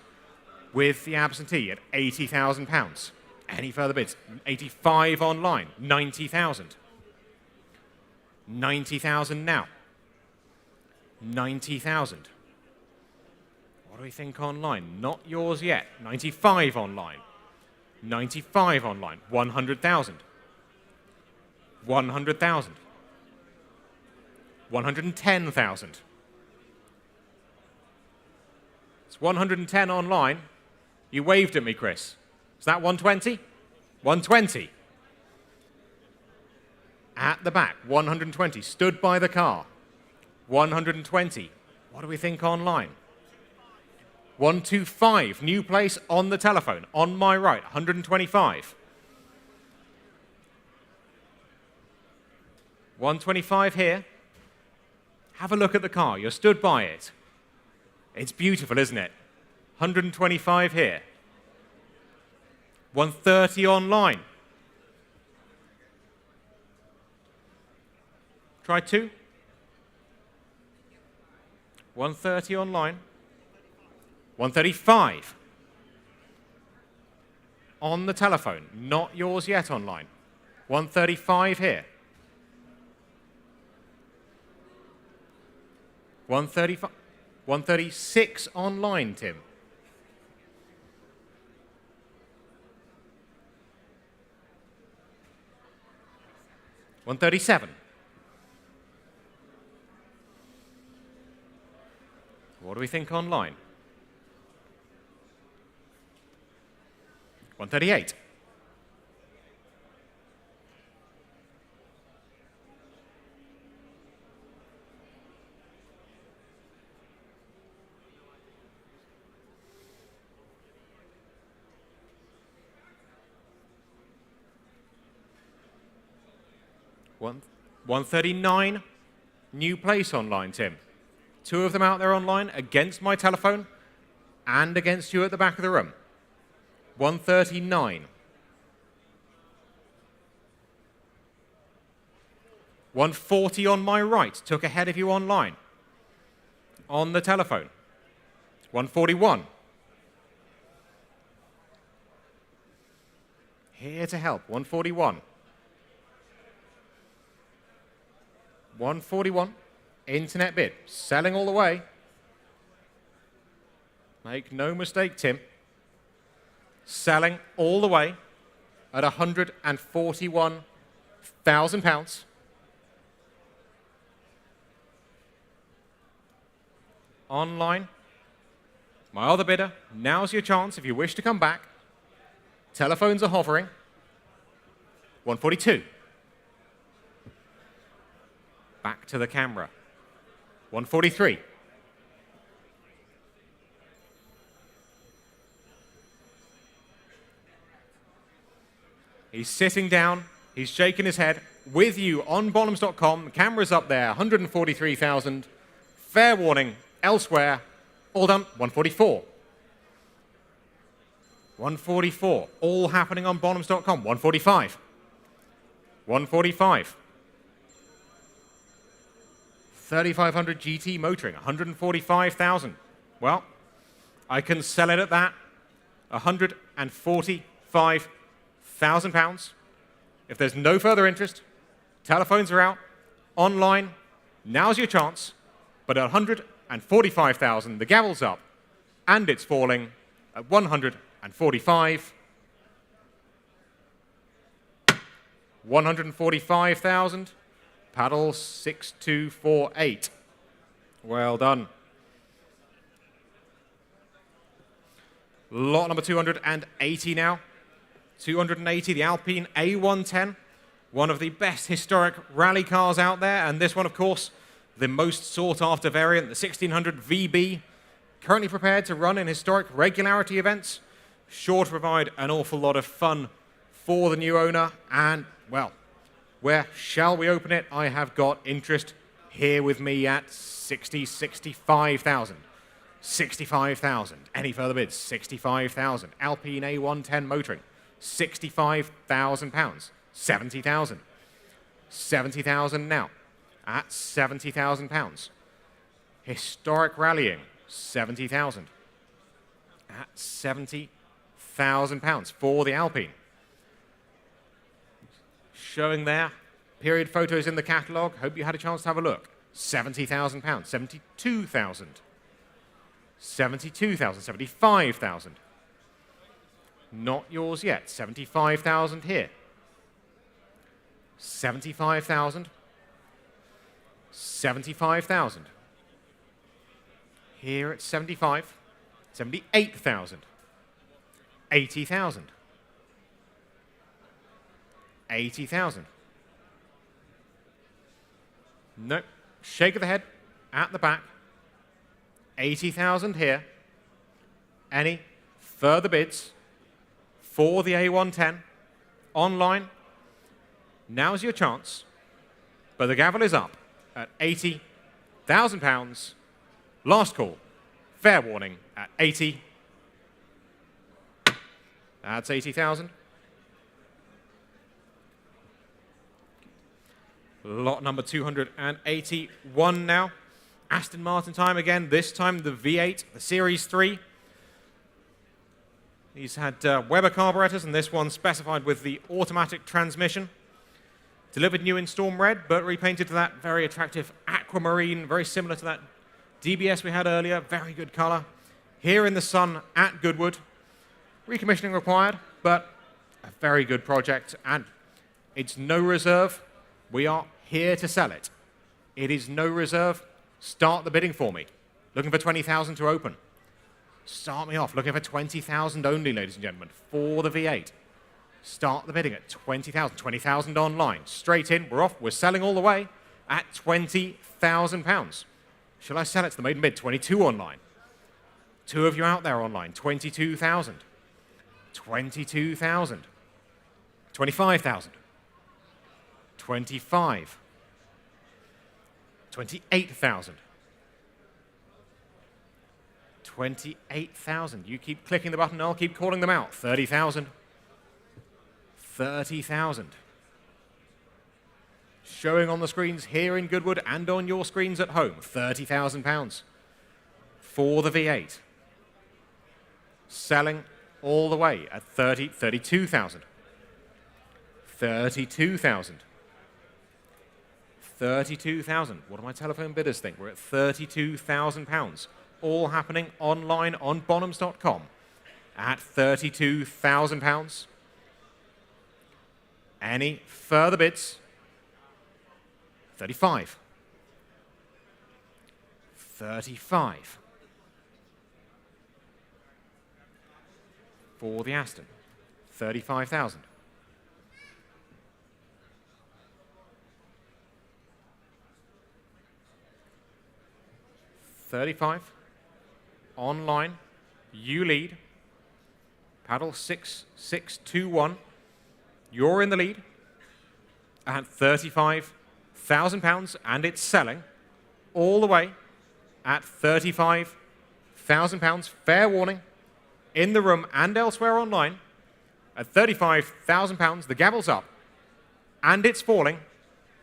With the absentee at £80,000. Any further bids? 85 online, 90,000. 90,000 now. 90,000. What do we think online? Not yours yet. 95 online. 95 online. 100,000. 100,000. 110,000. It's 110 online. You waved at me, Chris. Is that 120? 120. At the back, 120. Stood by the car. 120. What do we think online? 125. New place on the telephone. On my right, 125. 125 here. Have a look at the car. You're stood by it. It's beautiful, isn't it? 125 here. 130 online. Try 2. 130 online. 135. On the telephone. Not yours yet online. 135 here. 135. 136 online, Tim. 137. What do we think online? 138. 139. New place online, Tim. 2 of them out there online against my telephone and against you at the back of the room. 139. 140 on my right, took ahead of you online. On the telephone. 141. Here to help. 141. 141. Internet bid. Selling all the way. Make no mistake, Tim. Selling all the way at £141,000. Online. My other bidder, now's your chance if you wish to come back. Telephones are hovering. 142. Back to the camera. 143. He's sitting down. He's shaking his head. With you on Bonhams.com. The camera's up there. 143,000. Fair warning. Elsewhere. All done. 144. 144. All happening on Bonhams.com. 145. 145. 3500 GT motoring. 145,000. Well, I can sell it at that. 145,000 pounds. If there's no further interest, telephones are out, online, now's your chance. But at 145,000, the gavel's up, and it's falling at 145. 145,000. Paddle 6248. Well done. Lot number 280 now. 280, the Alpine A110, one of the best historic rally cars out there, and this one, of course, the most sought-after variant, the 1600 VB, currently prepared to run in historic regularity events, sure to provide an awful lot of fun for the new owner, and, well, where shall we open it? I have got interest here with me at 65,000. 65,000. Any further bids? 65,000. Alpine A110 motoring. 65,000 pounds. 70,000. 70,000 now. At 70,000 pounds. Historic rallying. 70,000. At 70,000 pounds for the Alpine. Showing there. Period photos in the catalogue. Hope you had a chance to have a look. 70,000 pounds. 72,000. 72,000. 75,000. Not yours yet. 75,000 here. 75,000. 75,000. Here at 75. 78,000. 80,000. 80,000. Nope. Shake of the head at the back. 80,000 here. Any further bids for the A110 online? Now's your chance. But the gavel is up at 80,000 pounds. Last call. Fair warning at 80. That's 80,000. Lot number 281 now. Aston Martin time again, this time the V8, the Series 3. He's had Weber carburetors, and this one specified with the automatic transmission. Delivered new in Storm Red, but repainted to that very attractive aquamarine, very similar to that DBS we had earlier. Very good color. Here in the sun at Goodwood. Recommissioning required, but a very good project, and it's no reserve. We are here to sell it. It is no reserve. Start the bidding for me. Looking for 20,000 to open. Start me off. Looking for 20,000 only, ladies and gentlemen, for the V8. Start the bidding at 20,000. 20,000 online. Straight in. We're off. We're selling all the way at 20,000 pounds. Shall I sell it to the maiden bid? 22 online. Two of you out there online. 22,000. 22,000. 25,000. 25. 28,000. 28,000. You keep clicking the button, I'll keep calling them out. 30,000. 30,000. Showing on the screens here in Goodwood and on your screens at home. 30,000 pounds for the V8. Selling all the way at 32,000. 32,000. 32,000. What do my telephone bidders think? We're at 32,000 pounds. All happening online on Bonhams.com at 32,000 pounds. Any further bids? 35. 35. For the Aston. 35,000. 35. Online. You lead. Paddle 6621. You're in the lead at 35,000 pounds, and it's selling all the way at 35,000 pounds. Fair warning in the room and elsewhere online at £35,000. The gavel's up, and it's falling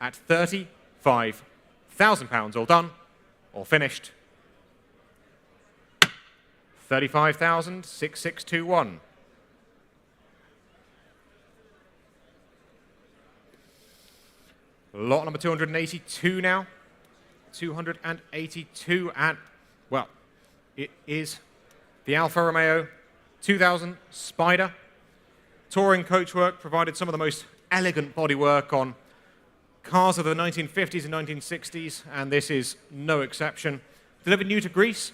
at £35,000. All done, all finished. 35,661. Lot number 282 now. 282, and, well, it is the Alfa Romeo 2000 Spider. Touring coachwork provided some of the most elegant bodywork on cars of the 1950s and 1960s, and this is no exception. Delivered new to Greece,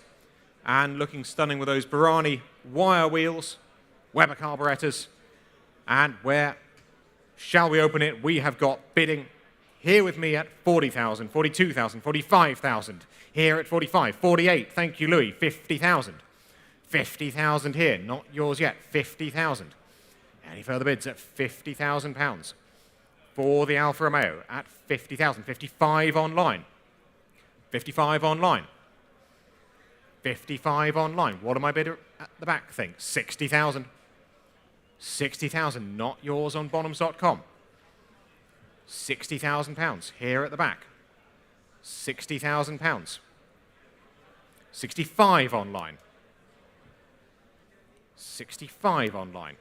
and looking stunning with those Barani wire wheels, Weber carburetors, and where shall we open it? We have got bidding here with me at 40,000, 42,000, 45,000, here at 45, 48, thank you Louis, 50,000, 50,000 here, not yours yet, 50,000. Any further bids at £50,000 for the Alfa Romeo at 50,000, 55 online, 55 online. 55 online. What do my bidder at the back think? 60,000. 60,000, not yours on Bonhams.com. £60,000 here at the back. £60,000. 65 online. 65 online.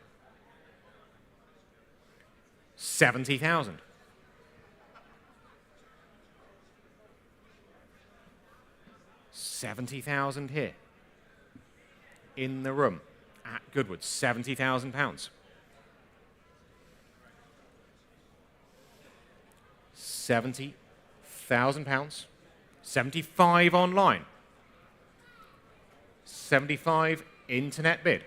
70,000. 70,000 here in the room at Goodwood, £70,000. 70,000 pounds. 75 online. 75 internet bid.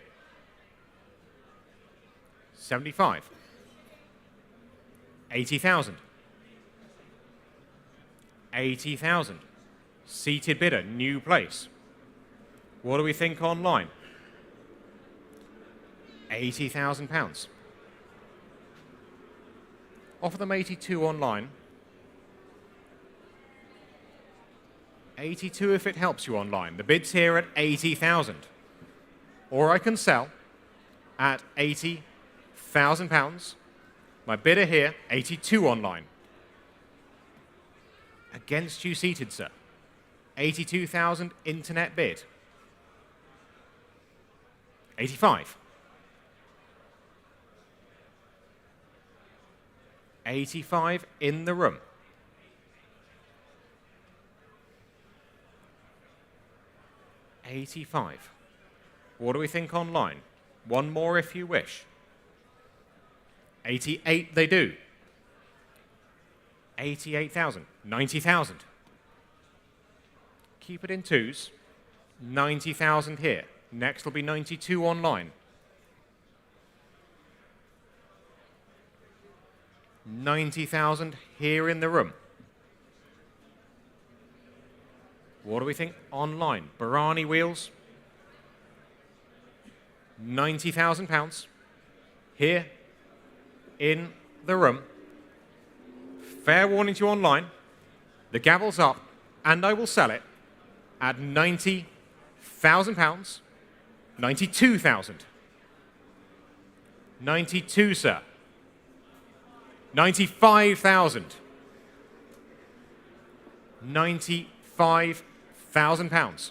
75. 80,000. 80,000. Seated bidder, new place. What do we think online? £80,000. Offer them 82 online. 82 if it helps you online. The bid's here at 80,000. Or I can sell at £80,000. My bidder here, 82 online. Against you seated, sir. 82,000 internet bid. 85. 85 in the room. 85. What do we think online? One more if you wish. 88 they do. 88,000. 90,000. Keep it in twos. 90,000 here. Next will be 92 online. 90,000 here in the room. What do we think online? Barani wheels. £90,000 here in the room. Fair warning to you online. The gavel's up, and I will sell it at £90,000. 92,000. 92, sir. 95,000. £95,000.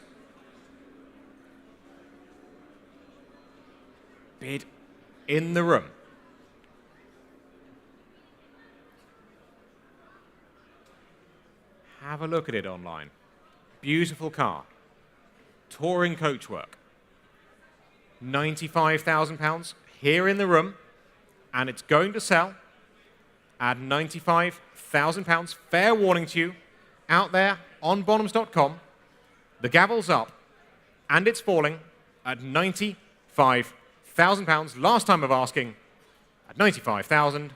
Bid in the room. Have a look at it online. Beautiful car. Touring coachwork. £95,000 here in the room, and it's going to sell at £95,000. Fair warning to you, out there on Bonhams.com, the gavel's up, and it's falling at £95,000. Last time of asking, at 95,000.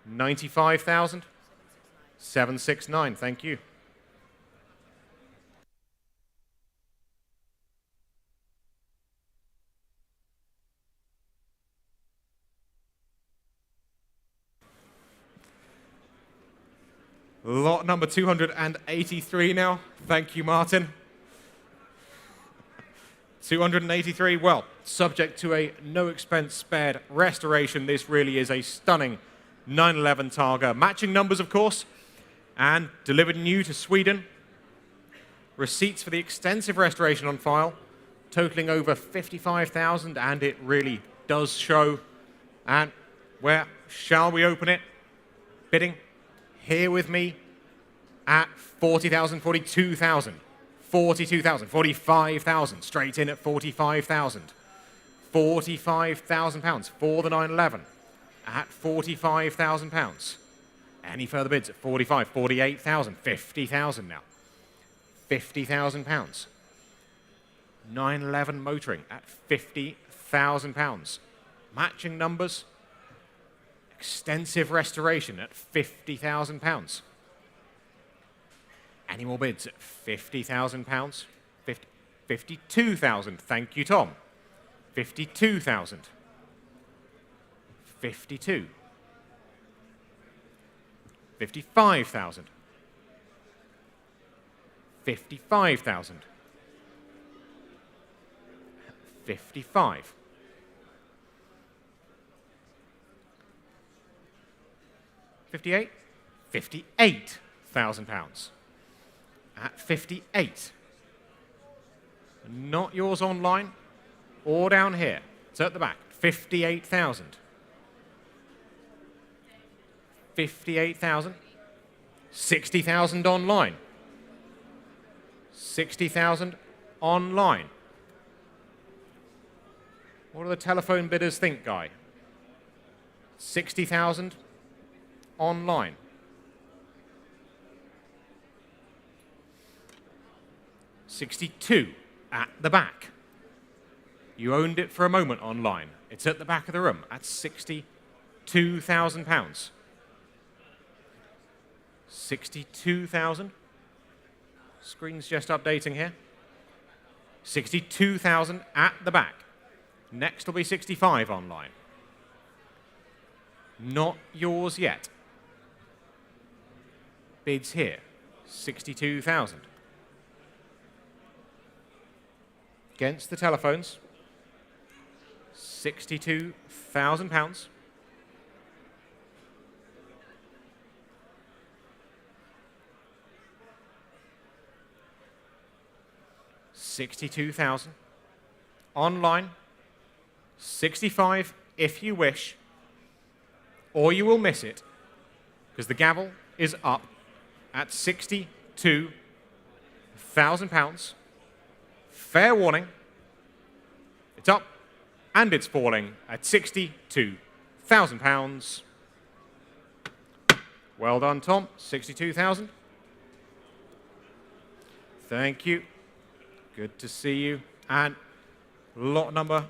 95,000. 769, thank you. Lot number 283 now. Thank you, Martin. 283, well, subject to a no expense spared restoration, this really is a stunning 911 Targa. Matching numbers, of course, and delivered new to Sweden. Receipts for the extensive restoration on file, totaling over 55,000, and it really does show. And where shall we open it? Bidding here with me at 40,000, 42,000. 42,000, 45,000, straight in at 45,000. 45,000 pounds for the 911 at 45,000 pounds. Any further bids at 45, 48,000, 50,000 now. 50,000 pounds. 911 motoring at 50,000 pounds. Matching numbers. Extensive restoration at 50,000 pounds. Any more bids at 50,000 pounds? 52,000. Thank you, Tom. 52,000. 52. 55,000. 55,000. 55. 58. 58,000 pounds. At 58. Not yours online or down here. It's at the back. 58,000. 58,000. 60,000 online. 60,000 online. What do the telephone bidders think, Guy? 60,000 online. 62 at the back. You owned it for a moment online. It's at the back of the room at 62,000 pounds. 62,000. Screen's just updating here. 62,000 at the back. Next will be 65 online. Not yours yet. Bids here. 62,000. Against the telephones. 62,000 pounds. 62,000. Online, 65 if you wish, or you will miss it, because the gavel is up at 62,000 pounds. Fair warning, it's up and it's falling at 62,000 pounds. Well done, Tom. 62,000. Thank you. Good to see you. And lot number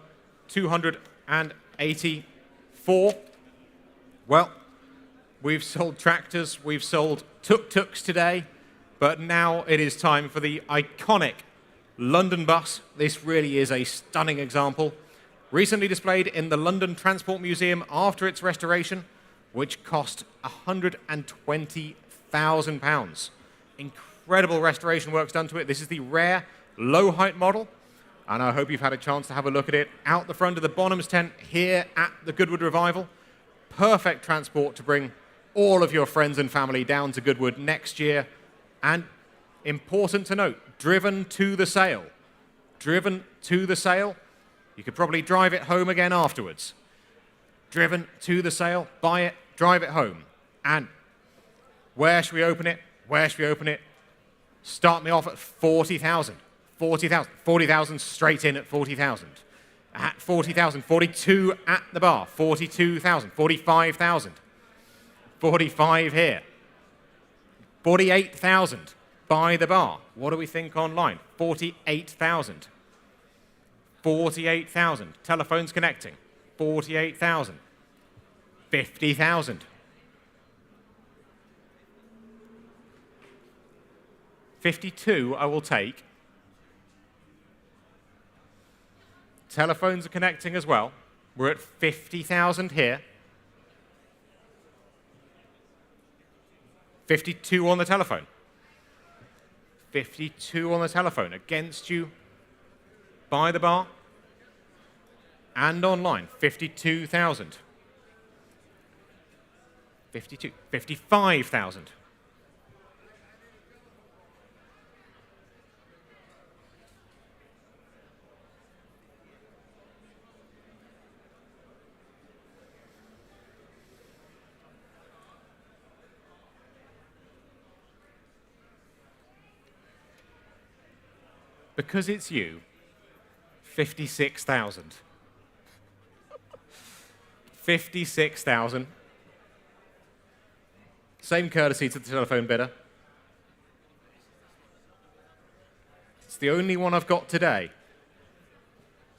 284. Well, we've sold tractors, we've sold tuk-tuks today, but now it is time for the iconic London bus. This really is a stunning example. Recently displayed in the London Transport Museum after its restoration, which cost £120,000. Incredible restoration works done to it. This is the rare low-height model, and I hope you've had a chance to have a look at it out the front of the Bonhams tent here at the Goodwood Revival. Perfect transport to bring all of your friends and family down to Goodwood next year. And important to note, driven to the sale. Driven to the sale. You could probably drive it home again afterwards. Driven to the sale, buy it, drive it home. And where should we open it? Where should we open it? Start me off at 40,000. 40,000. 40,000 straight in at 40,000. At 40,000. 42 at the bar. 42,000. 45,000. 45 here. 48,000 by the bar. What do we think online? 48,000. 48,000. Telephones connecting. 48,000. 50,000. 52 I will take. Telephones are connecting as well. We're at 50,000 here. 52 on the telephone. 52 on the telephone. Against you, by the bar and online, 52,000. 52, 55,000. Because it's you, 56,000. 56,000. Same courtesy to the telephone bidder. It's the only one I've got today.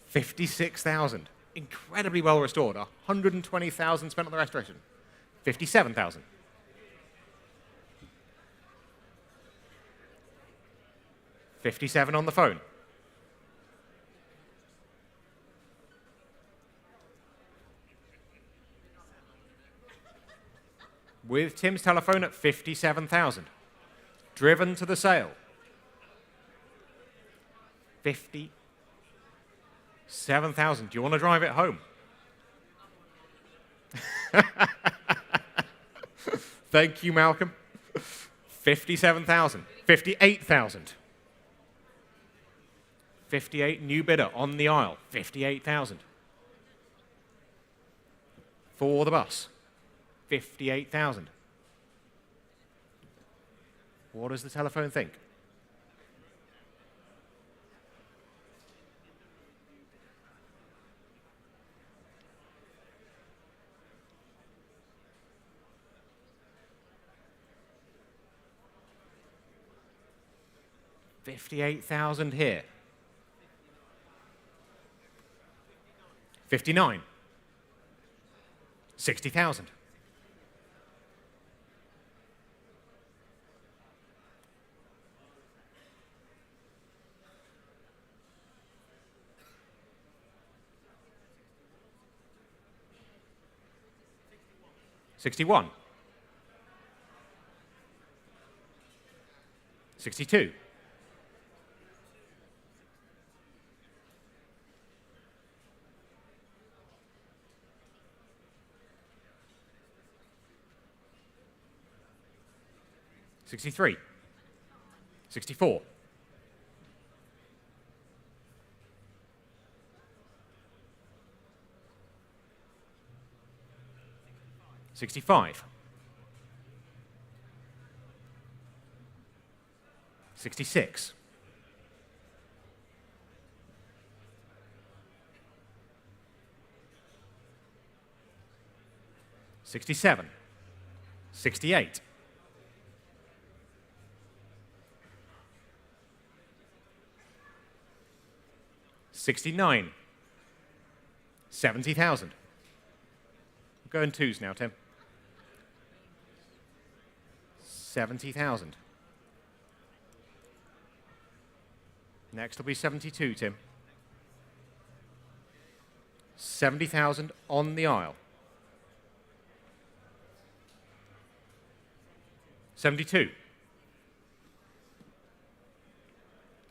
56,000. Incredibly well restored. 120,000 spent on the restoration. 57,000. 57 on the phone. With Tim's telephone at 57,000. Driven to the sale. 57,000. Do you want to drive it home? Thank you, Malcolm. 57,000. 58,000. 58, new bidder on the aisle, 58,000. For the bus, 58,000. What does the telephone think? $58,000 here. 59. 60,000. 61. 62. 63. 64. 65. 66. 67. 68. 69. 70,000. We'll go in twos now, Tim. 70,000. Next will be 72, Tim. 70,000 on the aisle. 72.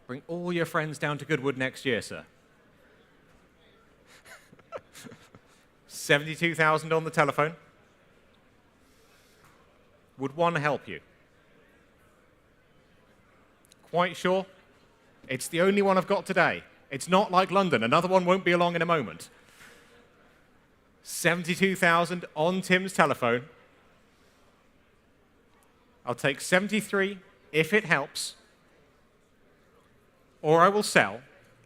Bring all your friends down to Goodwood next year, sir. 72,000 on the telephone. Would one help you? Quite sure? It's the only one I've got today. It's not like London. Another one won't be along in a moment. 72,000 on Tim's telephone. I'll take 73 if it helps, or I will sell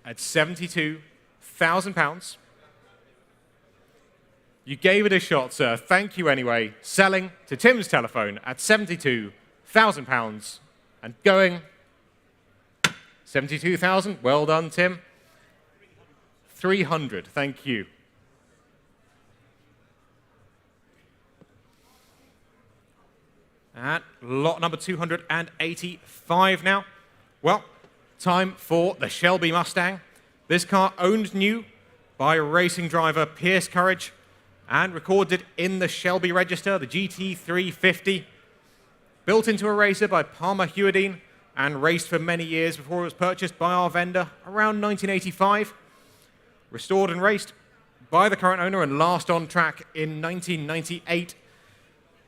at £72,000. You gave it a shot, sir. Thank you anyway. Selling to Tim's telephone at £72,000 and going 72,000. Well done, Tim. 300. Thank you. At lot number 285 now. Well, time for the Shelby Mustang. This car owned new by racing driver Pierce Courage and recorded in the Shelby Register, the GT350. Built into a racer by Palmer Hewardine and raced for many years before it was purchased by our vendor around 1985. Restored and raced by the current owner and last on track in 1998.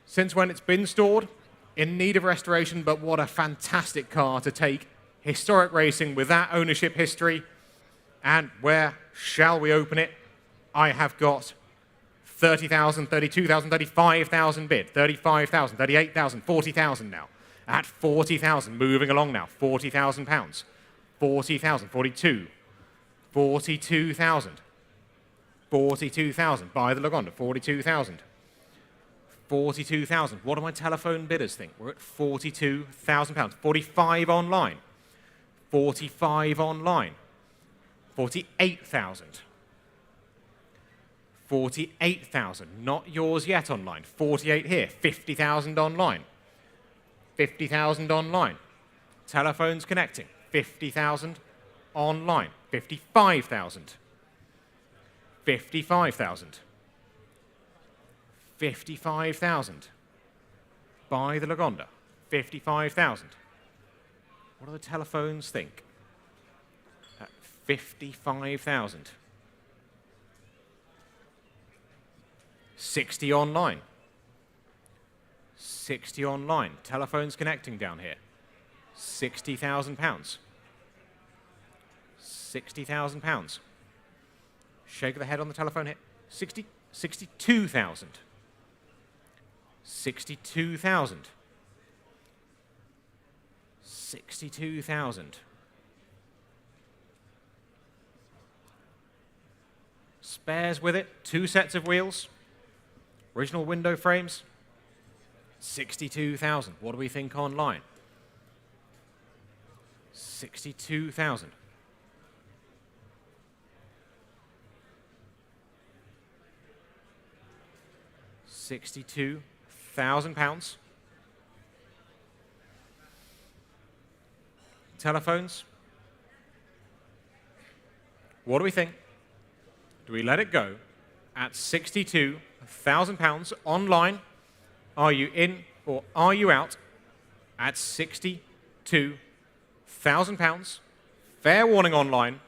Since when it's been stored, in need of restoration, but what a fantastic car to take historic racing with that ownership history. And where shall we open it? I have got 30,000, 32,000, 35,000 bid, 35,000, 38,000, 40,000 now. At 40,000, moving along now, 40,000 pounds, 40,000, 42, 42,000, 42,000, buy the Lagonda, 42,000, 42,000. What do my telephone bidders think? We're at 42,000 pounds, 45 online, 45 online, 48,000, 48,000, not yours yet online, 48 here, 50,000 online, 50,000 online, telephones connecting, 50,000 online, 55,000, 55,000, 55,000, buy the Lagonda, 55,000. What do the telephones think? At 55,000. 60 online. 60 online. Telephones connecting down here. 60,000 pounds. 60,000 pounds. Shake of the head on the telephone here. 62,000. 62,000. 62,000. Spares with it, 2 sets of wheels. Original window frames. 62,000. What do we think online? 62,000. 62,000 pounds. Telephones. What do we think? Do we let it go at 62,000 pounds online? Are you in or are you out at 62,000 pounds? Fair warning online.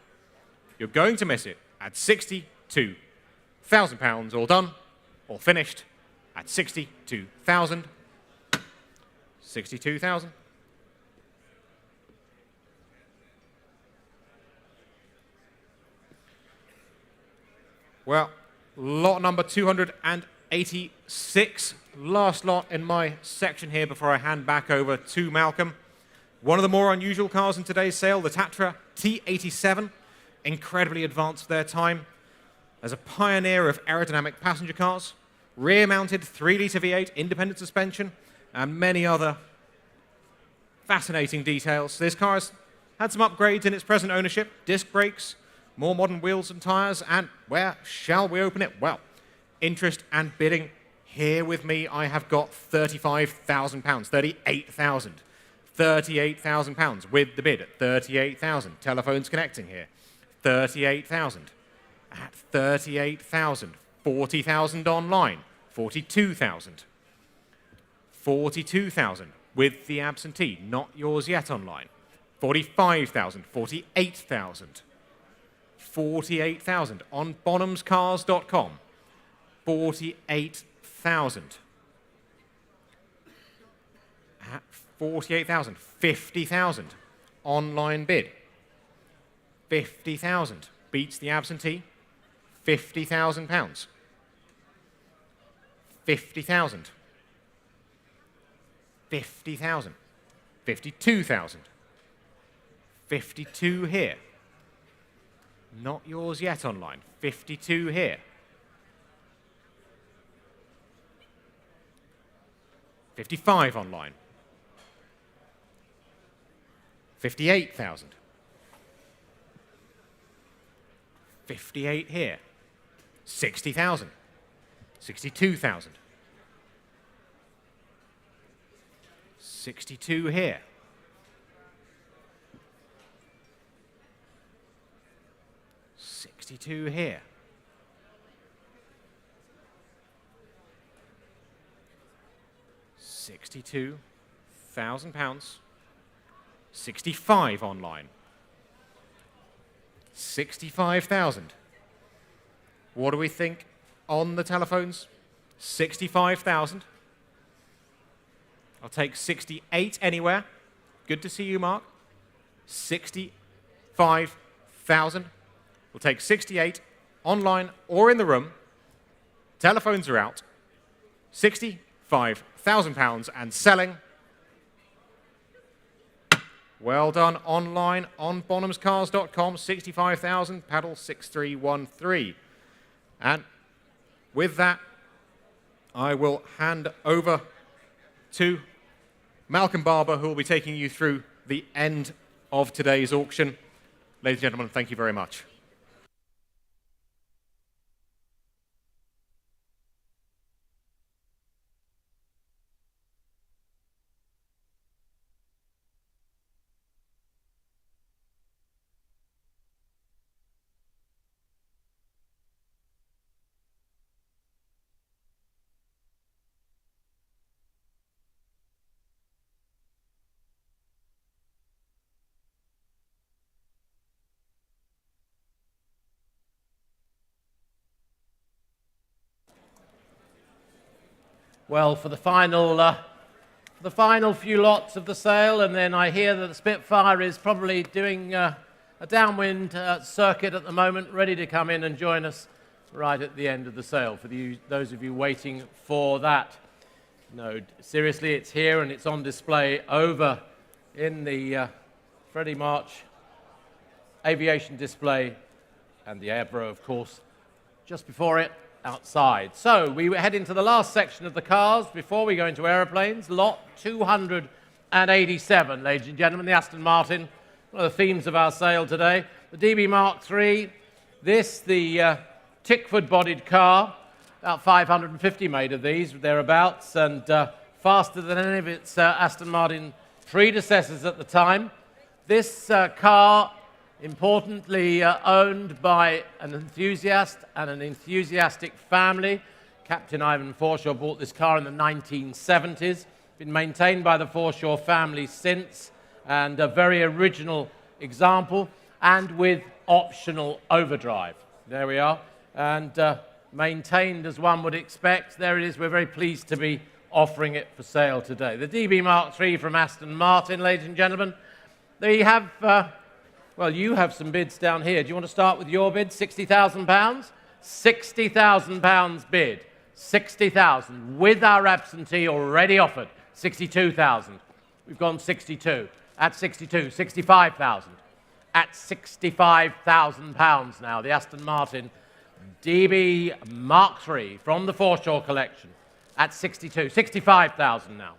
You're going to miss it at 62,000 pounds. All done, all finished at 62,000. 62,000. Well, lot number 286, last lot in my section here before I hand back over to Malcolm. One of the more unusual cars in today's sale, the Tatra T87, incredibly advanced for their time. As a pioneer of aerodynamic passenger cars, rear-mounted 3-litre V8 independent suspension, and many other fascinating details. This car has had some upgrades in its present ownership, disc brakes, more modern wheels and tyres, and where shall we open it? Well, interest and bidding here with me. I have got £35,000, 38,000, 38,000 pounds with the bid at 38,000. Telephones connecting here, 38,000 at 38,000, 40,000 online, 42,000, 42,000 with the absentee, not yours yet online, 45,000, 48,000. 48,000 on bonhamscars.com. 48,000. At 48,000. 50,000. Online bid. 50,000. Beats the absentee. 50,000 pounds. 50,000. 50,000. 52,000. 52 here. Not yours yet online. 52 here. 55 online. 58,000. 58 here. 60,000. 62,000. 62 here. 62 here. 62,000 pounds. 65 online. 65,000. What do we think on the telephones? 65,000. I'll take 68 anywhere. Good to see you, Mark. 65,000. We'll take 68 online or in the room. Telephones are out. £65,000 and selling. Well done online on bonhamscars.com. 65,000, paddle 6313. And with that, I will hand over to Malcolm Barber, who will be taking you through the end of today's auction. Ladies and gentlemen, thank you very much. Well, for the final few lots of the sale, and then I hear that the Spitfire is probably doing a downwind circuit at the moment, ready to come in and join us right at the end of the sale, for those of you waiting for that. No, seriously, it's here and it's on display over in the Freddie March aviation display, and the Airbro, of course, just before it, outside. So we head into the last section of the cars before we go into aeroplanes. Lot 287, ladies and gentlemen, the Aston Martin, one of the themes of our sale today. The DB Mark III, this, the Tickford-bodied car, about 550 made of these, thereabouts, and faster than any of its Aston Martin predecessors at the time. This car, importantly owned by an enthusiast and an enthusiastic family. Captain Ivan Forshaw bought this car in the 1970s. Been maintained by the Forshaw family since, and a very original example, and with optional overdrive. There we are, and maintained as one would expect. There it is. We're very pleased to be offering it for sale today. The DB Mark III from Aston Martin, ladies and gentlemen. They have well, you have some bids down here. Do you want to start with your bid? £60,000? £60,000 bid. 60,000 with our absentee already offered. 62,000. We've gone 62. At 62, 65,000. At £65,000 now. The Aston Martin DB Mark III from the Forshaw collection. At 62. 65,000 now.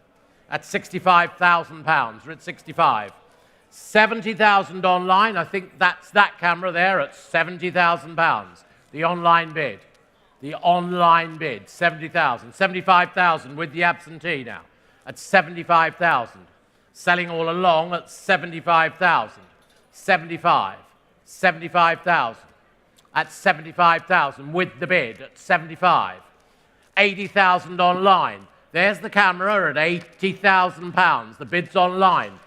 At £65,000. We're at 65. 70,000 online. I think that's that camera there at £70,000. The online bid. The online bid. 70,000. 75,000 with the absentee now. At 75,000. Selling all along at 75,000. 75. 75,000. At 75,000 with the bid at 75. 80,000 online. There's the camera at £80,000. The bid's online.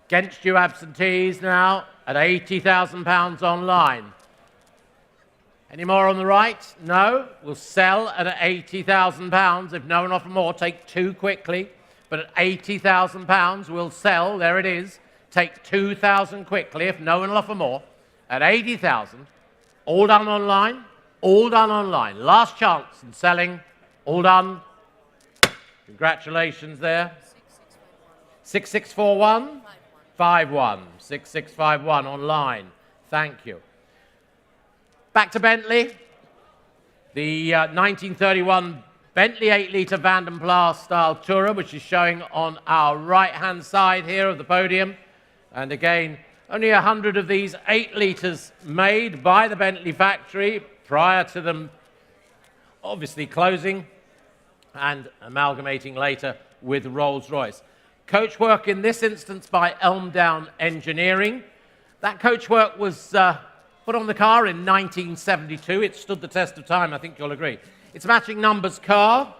Against you absentees now at £80,000 online. Any more on the right? No. We'll sell at £80,000. If no one offer more, take two quickly. But at £80,000, we'll sell. There it is. Take 2,000 quickly. If no one will offer more, at 80,000. All done online. All done online. Last chance in selling. All done. Congratulations there. 6641. 51. 6651 online. Thank you. Back to Bentley. The 1931 Bentley 8-litre Van den Plas style Tourer, which is showing on our right-hand side here of the podium. And again, only 100 of these 8 litres made by the Bentley factory prior to them obviously closing and amalgamating later with Rolls-Royce. Coachwork in this instance by Elmdown Engineering. That coachwork was put on the car in 1972. It stood the test of time, I think you'll agree. It's a matching numbers car,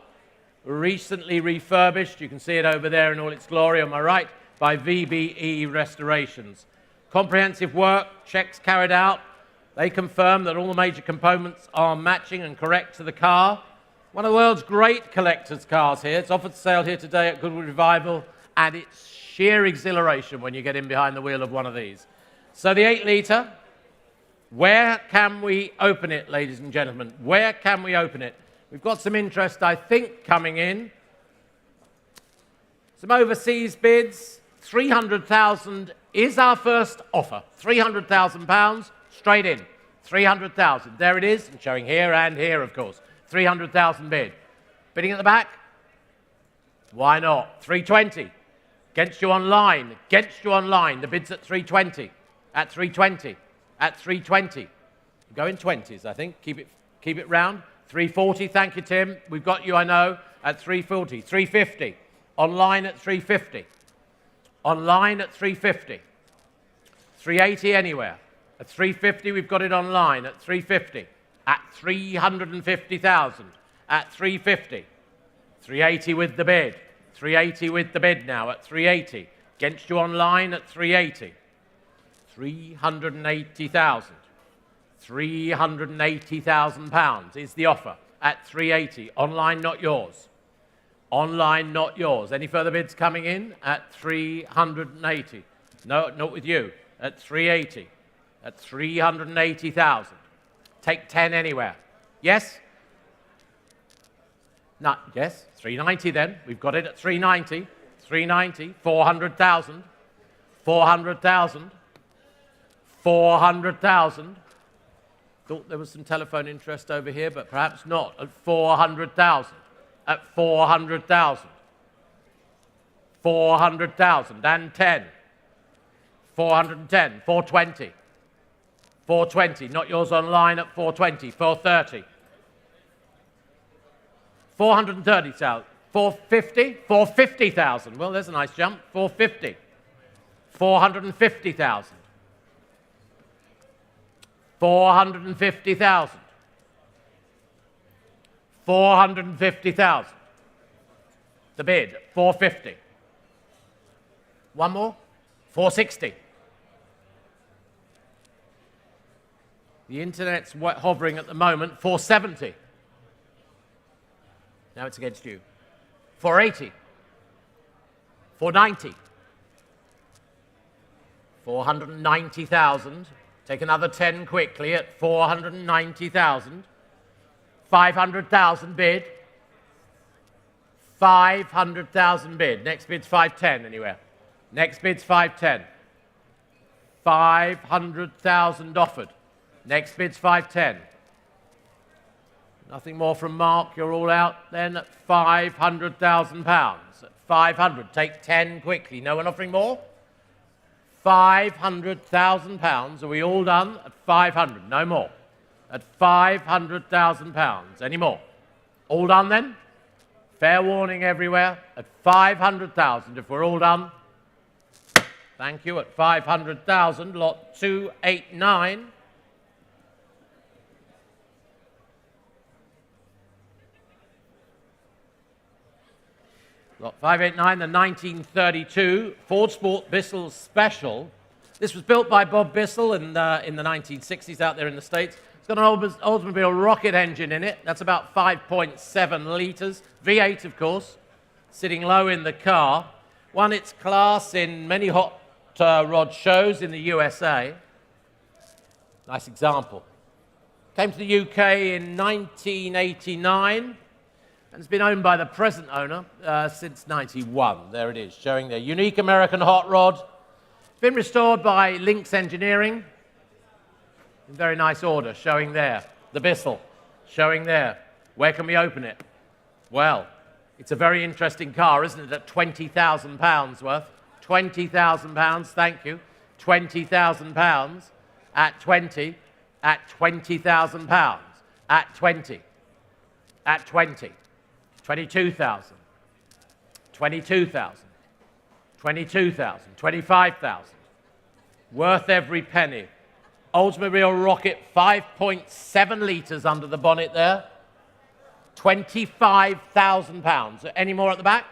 recently refurbished. You can see it over there in all its glory on my right. by VBE Restorations. Comprehensive work, checks carried out. They confirm that all the major components are matching and correct to the car. One of the world's great collector's cars here. It's offered for sale here today at Goodwood Revival, and it's sheer exhilaration when you get in behind the wheel of one of these. So the 8-litre, where can we open it, ladies and gentlemen? Where can we open it? We've got some interest, I think, coming in. Some overseas bids. 300,000 is our first offer. £300,000 straight in. 300,000. There it is, and showing here and here, of course. 300,000 bid. Bidding at the back? Why not? 320. Against you online. Against you online. The bid's at 320. At 320. At 320. Go in 20s, I think. Keep it round. 340. Thank you, Tim. We've got you, I know, at 340. 350. Online at 350. Online at 350. 380 anywhere. At 350, we've got it online at 350. At 350,000. At 350. 380 with the bid. 380 with the bid now at 380. Against you online at 380. 380,000. £380,000 is the offer at 380. Online, not yours. Online, not yours. Any further bids coming in at 380? No, not with you. At 380. At 380,000. Take 10 anywhere. Yes? No, yes. 390 then. We've got it at 390. 390. 400,000. 400,000. 400,000. Thought there was some telephone interest over here, but perhaps not. At 400,000. At 400,000. 400,000 and 10. 410. 420. 420. Not yours online at 420. 430. 430,000. 450. 450,000. Well, there's a nice jump. 450. 450,000. 450,000. 450,000. The bid, 450. One more, 460. The internet's hovering at the moment, 470. Now it's against you. 480. 490. 490,000. Take another 10 quickly at 490,000. 500,000 bid. 500,000 bid. Next bid's 510 anywhere. Next bid's 510. 500,000 offered. Next bid's 510. Nothing more from Mark. You're all out then at £500,000. At 500. Take 10 quickly. No one offering more? £500,000. Are we all done? At 500. No more. At £500,000. Any more? All done then? Fair warning everywhere. At 500,000. If we're all done. Thank you. At 500,000. Lot 289. Lot 589, the 1932 Ford Sport Bissell Special. This was built by Bob Bissell in the 1960s out there in the States. It's got an Oldsmobile rocket engine in it. That's about 5.7 litres. V8, of course, sitting low in the car. Won its class in many hot rod shows in the USA. Nice example. Came to the UK in 1989. And it's been owned by the present owner since 91. There it is, showing their unique American hot rod. Been restored by Lynx Engineering. In very nice order, showing there. The Bissell, showing there. Where can we open it? Well, it's a very interesting car, isn't it, at £20,000 worth? £20,000, thank you. £20,000 at 20, at £20,000, at 20, at 20. 22,000, 22,000, 22,000, 25,000. Worth every penny. Oldsmobile Rocket, 5.7 litres under the bonnet there. £25,000. Any more at the back?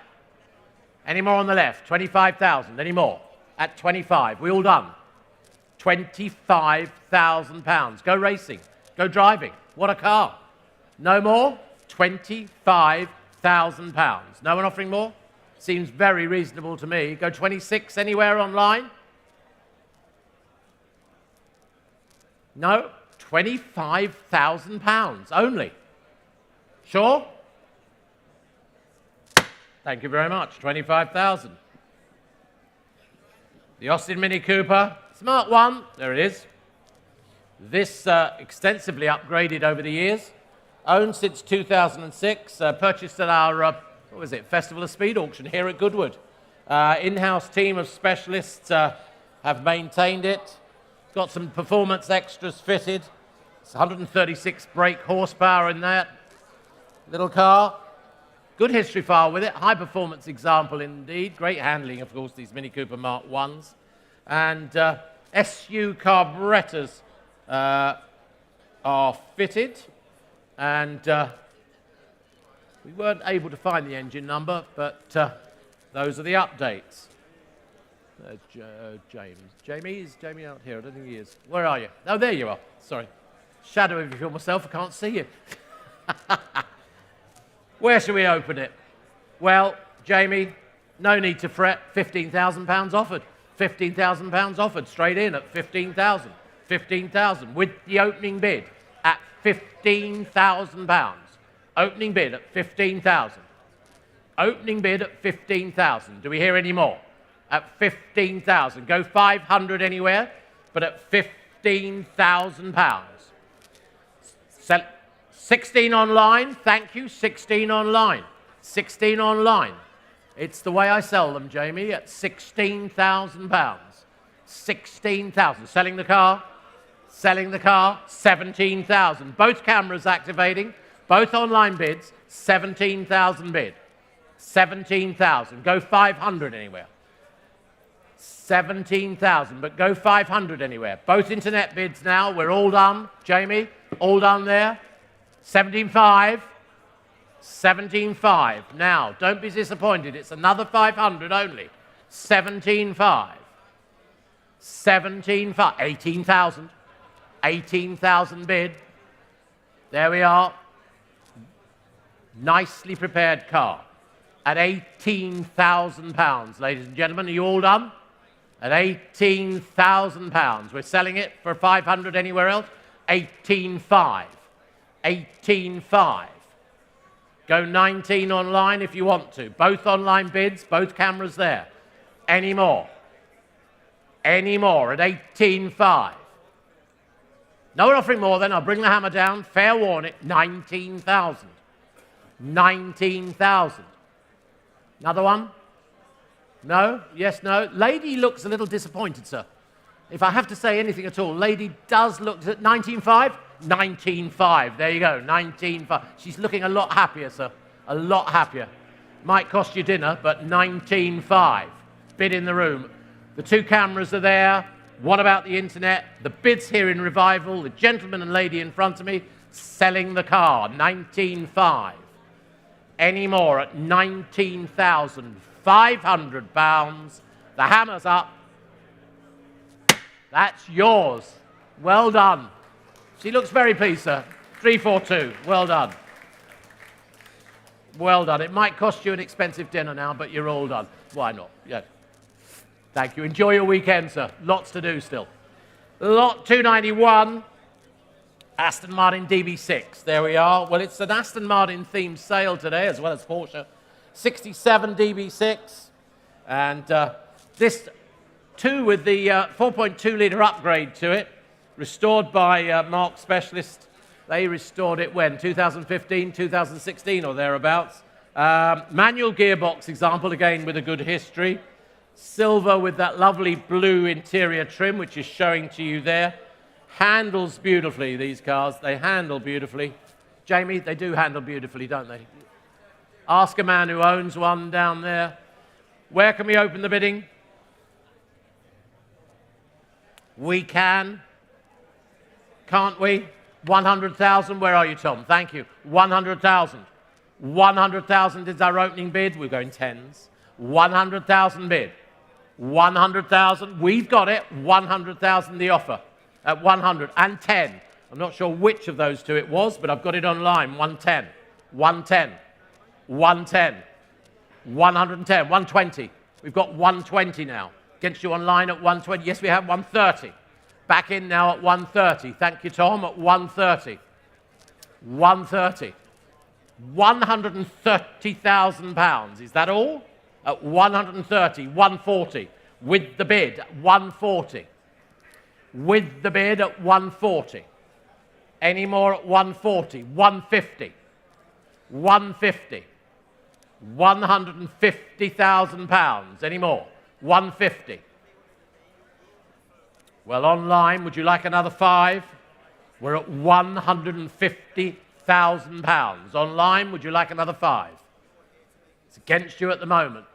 Any more on the left? 25,000. Any more? At 25. We all done? £25,000. Go racing. Go driving. What a car. No more? £25,000. No one offering more? Seems very reasonable to me. Go 26 anywhere online? No? £25,000 only. Sure? Thank you very much. 25,000. The Austin Mini Cooper. Smart one. There it is. This extensively upgraded over the years. Owned since 2006. Purchased at our, what was it, Festival of Speed auction here at Goodwood. In-house team of specialists have maintained it. Got some performance extras fitted. It's 136 brake horsepower in that little car. Good history file with it. High performance example indeed. Great handling, of course, these Mini Cooper Mark 1s. And SU carburetors are fitted. And we weren't able to find the engine number, but those are the updates. James. Jamie? Is Jamie out here? I don't think he is. Where are you? Oh, there you are. Sorry. Shadow of you myself. I can't see you. Where should we open it? Well, Jamie, no need to fret. £15,000 offered. £15,000 offered straight in at 15,000. 15,000 with the opening bid at £15,000. Opening bid at 15,000. Opening bid at 15,000. Do we hear any more? At 15,000. Go 500 anywhere, but at £15,000. 16 online. Thank you. 16 online. 16 online. It's the way I sell them, Jamie, at £16,000. 16,000. Selling the car. Selling the car. 17,000. Both cameras activating. Both online bids. 17,000 bid. 17,000. Go 500 anywhere. 17,000, but go 500 anywhere. Both internet bids now. We're all done. Jamie, all done there. 17.5. 17.5. Now, don't be disappointed. It's another 500 only. 17.5. 17.5. 18,000. 18,000 bid. There we are. Nicely prepared car. At £18,000, ladies and gentlemen. Are you all done? At £18,000. We're selling it for 500 anywhere else. 18.5. 18.5. Go 19 online if you want to. Both online bids, both cameras there. Any more? Any more at 18.5. No one offering more then. I'll bring the hammer down. Fair warning. 19,000. 19,000. Another one? No? Yes, no? Lady looks a little disappointed, sir. If I have to say anything at all, lady does look at 19.5? 19.5. There you go. 19.5. She's looking a lot happier, sir. A lot happier. Might cost you dinner, but 19.5. Bid in the room. The two cameras are there. What about the internet? The bid's here in Revival. The gentleman and lady in front of me selling the car. 19.5. Any more at £19,500. The hammer's up. That's yours. Well done. She looks very pleased, sir. 342. Well done. Well done. It might cost you an expensive dinner now, but you're all done. Why not? Yeah. Thank you. Enjoy your weekend, sir. Lots to do still. Lot 291. Aston Martin DB6. There we are. Well, it's an Aston Martin themed sale today, as well as Porsche. 67 DB6. And this too with the 4.2 litre upgrade to it, restored by Mark Specialist. They restored it when? 2015, 2016 or thereabouts. Manual gearbox example, again with a good history. Silver with that lovely blue interior trim, which is showing to you there. Handles beautifully, these cars. They handle beautifully. Jamie, they do handle beautifully, don't they? Ask a man who owns one down there. Where can we open the bidding? We can. Can't we? 100,000. Where are you, Tom? Thank you. 100,000. 100,000 is our opening bid. We're going tens. 100,000 bid. 100,000. We've got it. 100,000 the offer. At 110. I'm not sure which of those two it was, but I've got it online. 110. 110. 110. 110. 120. We've got 120 now. Against you online at 120. Yes, we have 130. Back in now at 130. Thank you, Tom. At 130. 130. £130,000. Is that all? At 130. 140. With the bid. 140. With the bid at 140. Any more at 140? 150. 150. £150,000. Any more? 150. Well, online, would you like another 5? We're at £150,000. Online, would you like another 5? It's against you at the moment.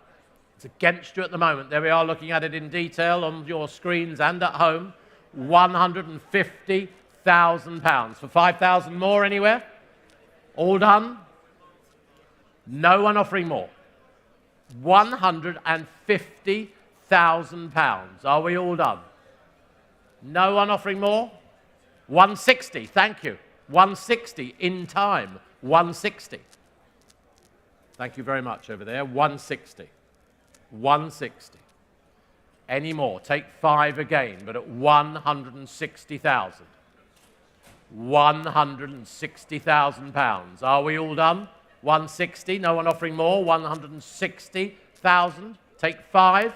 It's against you at the moment. There we are looking at it in detail on your screens and at home. £150,000. For 5,000 more anywhere? All done? No one offering more. £150,000. Are we all done? No one offering more? 160. Thank you. 160 in time. 160. Thank you very much over there. 160. 160. Any more? Take 5 again, but at 160,000. £160,000. Are we all done? 160. No one offering more. 160,000. Take 5.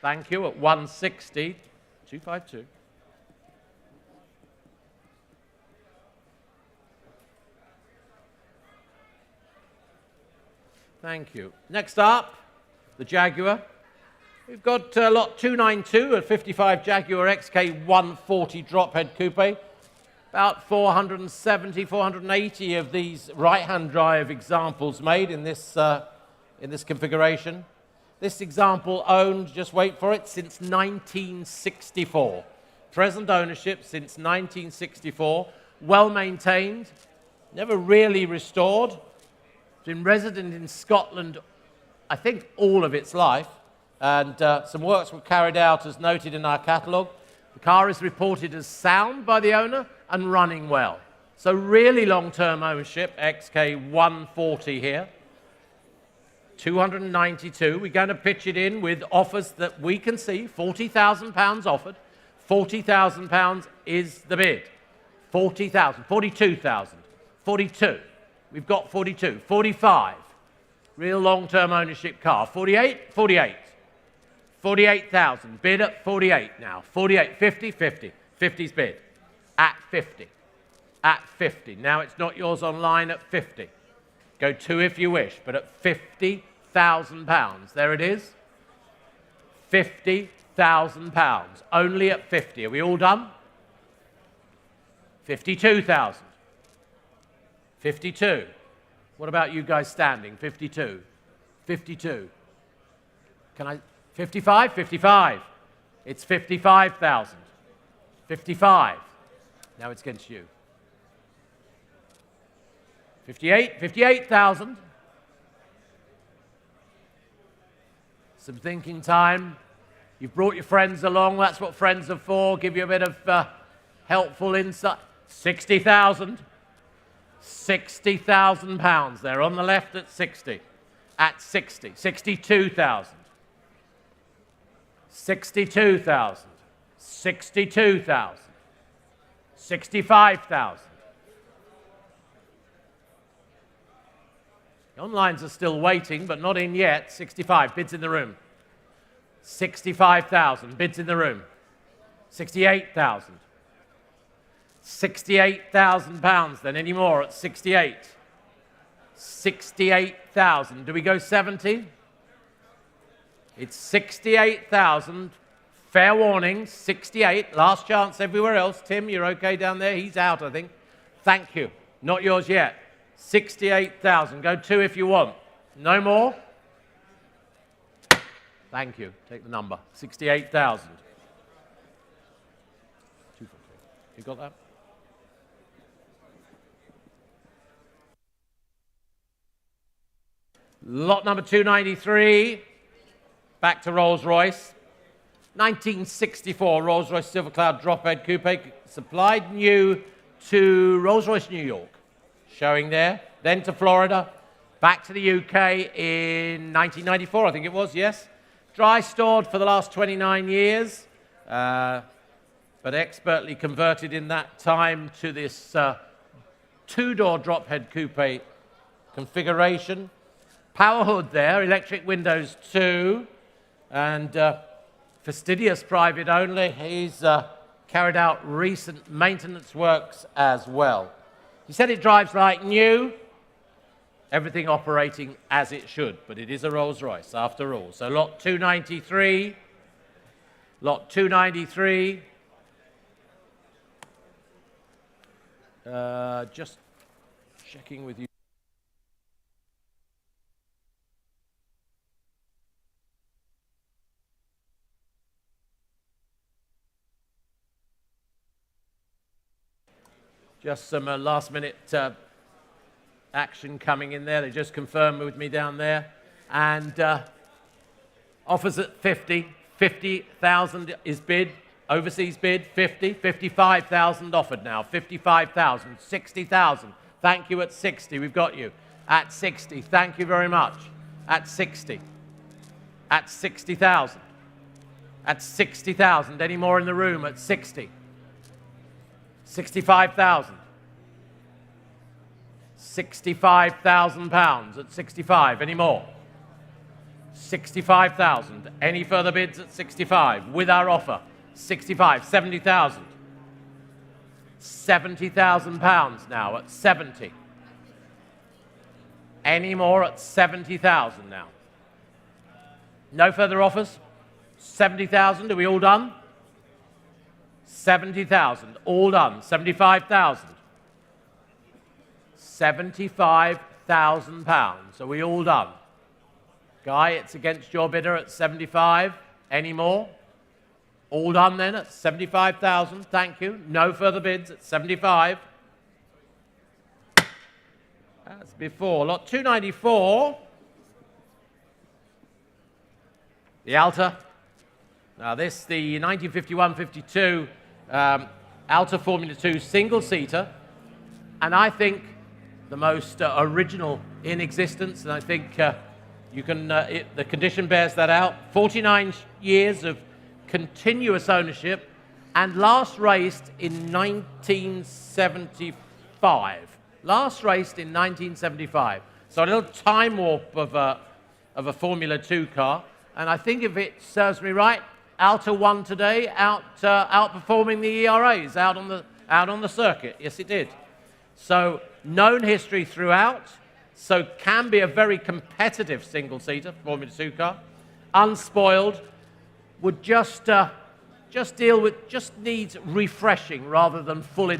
Thank you. At 160. 252. Thank you. Next up, the Jaguar. We've got lot 292, a 55 Jaguar XK 140 drop head coupe. About 470, 480 of these right-hand drive examples made in this configuration. This example owned, just wait for it, since 1964. Present ownership since 1964. Well maintained, never really restored. Been resident in Scotland, I think, all of its life. And some works were carried out as noted in our catalogue. The car is reported as sound by the owner and running well. So really long-term ownership, XK 140 here. 292. We're going to pitch it in with offers that we can see. £40,000 offered. £40,000 is the bid. 40,000, 42,000, 42. We've got 42, 45. Real long-term ownership car. 48, 48. 48,000. Bid at 48 now. 48, 50, 50. 50's bid. At 50. At 50. Now it's not yours online at 50. Go 2 if you wish, but at £50,000. There it is. £50,000. Only at 50. Are we all done? 52,000. 52. What about you guys standing? 52. 52. Can I? 55? 55. It's 55,000. 55. Now it's against you. 58. 58,000. Some thinking time. You've brought your friends along. That's what friends are for. Give you a bit of helpful insight. 60,000. £60,000. They're on the left at 60. At 60. 62,000. 62,000. 62,000. 65,000. The onlines are still waiting, but not in yet. 65. Bids in the room. 65,000. Bids in the room. 68,000. £68,000 then. Any more at 68? 68,000. Do we go 70? It's 68,000. Fair warning, 68. Last chance everywhere else. Tim, you're okay down there? He's out, I think. Thank you. Not yours yet. 68,000. Go 2 if you want. No more? Thank you. Take the number. 68,000. You got that? Lot number 293, back to Rolls-Royce. 1964 Rolls-Royce Silver Cloud Drophead Coupe, supplied new to Rolls-Royce New York, showing there. Then to Florida, back to the UK in 1994, I think it was, yes. Dry stored for the last 29 years, but expertly converted in that time to this two-door drophead coupe configuration. Power hood there, electric windows too, and fastidious private only. He's carried out recent maintenance works as well. He said it drives like new, everything operating as it should, but it is a Rolls-Royce after all. So lot 293, lot 293. Just checking with you. Just some last-minute action coming in there. They just confirmed with me down there. And offers at 50. 50,000 is bid. Overseas bid, 50. 55,000 offered now. 55,000. 60,000. Thank you at 60. We've got you. At 60. Thank you very much. At 60. At 60,000. At 60,000. Any more in the room at 60? 65,000. 65,000 pounds at 65. Any more? 65,000. Any further bids at 65? With our offer, 65. 70,000. 70,000 pounds now at 70. Any more at 70,000 now? No further offers? 70,000. Are we all done? 70,000, all done. 75,000. 75,000 pounds. Are we all done? Guy, it's against your bidder at 75. Any more? All done then at 75,000. Thank you. No further bids at 75. That's before. Lot 294. The Alta. Now this, the 1951-52 Alta Formula 2 single-seater, and I think the most original in existence, and I think you can, the condition bears that out. 49 years of continuous ownership, and last raced in 1975. Last raced in 1975. So a little time warp of a Formula 2 car, and I think if it serves me right, Alta won today, outperforming the ERAs out on the circuit. Yes, it did. So known history throughout. So can be a very competitive single-seater Formula 2 car. Unspoiled. Would just needs refreshing rather than full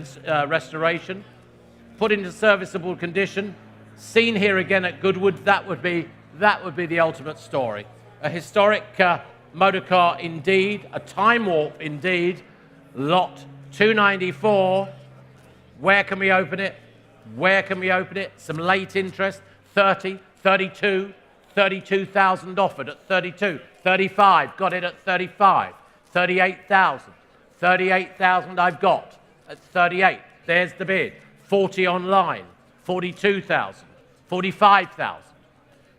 restoration. Put into serviceable condition. Seen here again at Goodwood. That would be the ultimate story. A historic motor car indeed, a time warp indeed. Lot 294. Where can we open it? Where can we open it? Some late interest. 30, 32, 32,000 offered at 32. 35, got it at 35. 38,000. 38,000 I've got at 38. There's the bid. 40 online. 42,000. 45,000.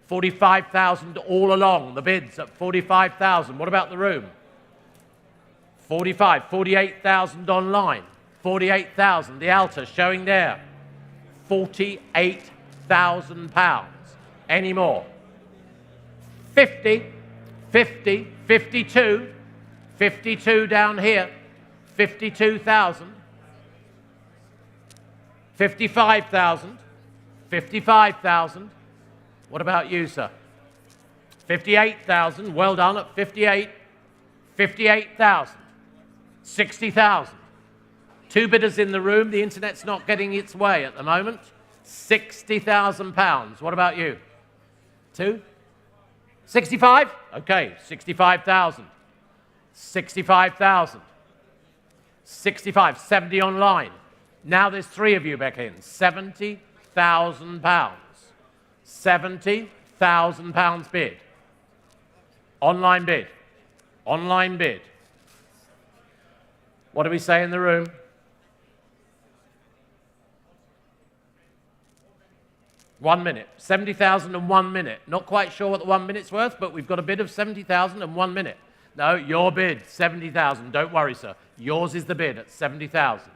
45,000 all along, the bids at 45,000. What about the room? 45, 48,000 online. 48,000, the Alta showing there. 48,000 pounds. Any more? 50, 50, 52, 52 down here. 52,000. 55,000. 55,000. What about you, sir? 58,000. Well done at 58. 58,000. 60,000. Two bidders in the room. The internet's not getting its way at the moment. 60,000 pounds. What about you? Two? 65? Okay, 65,000. 65,000. 65. 70 online. Now there's three of you back in. 70,000 pounds. 70, £70,000 bid. Online bid. Online bid. What do we say in the room? One minute. 70,000 and 1 minute. Not quite sure what the 1 minute's worth, but we've got a bid of 70,000 and 1 minute. No, your bid, 70,000. Don't worry, sir. Yours is the bid at 70,000.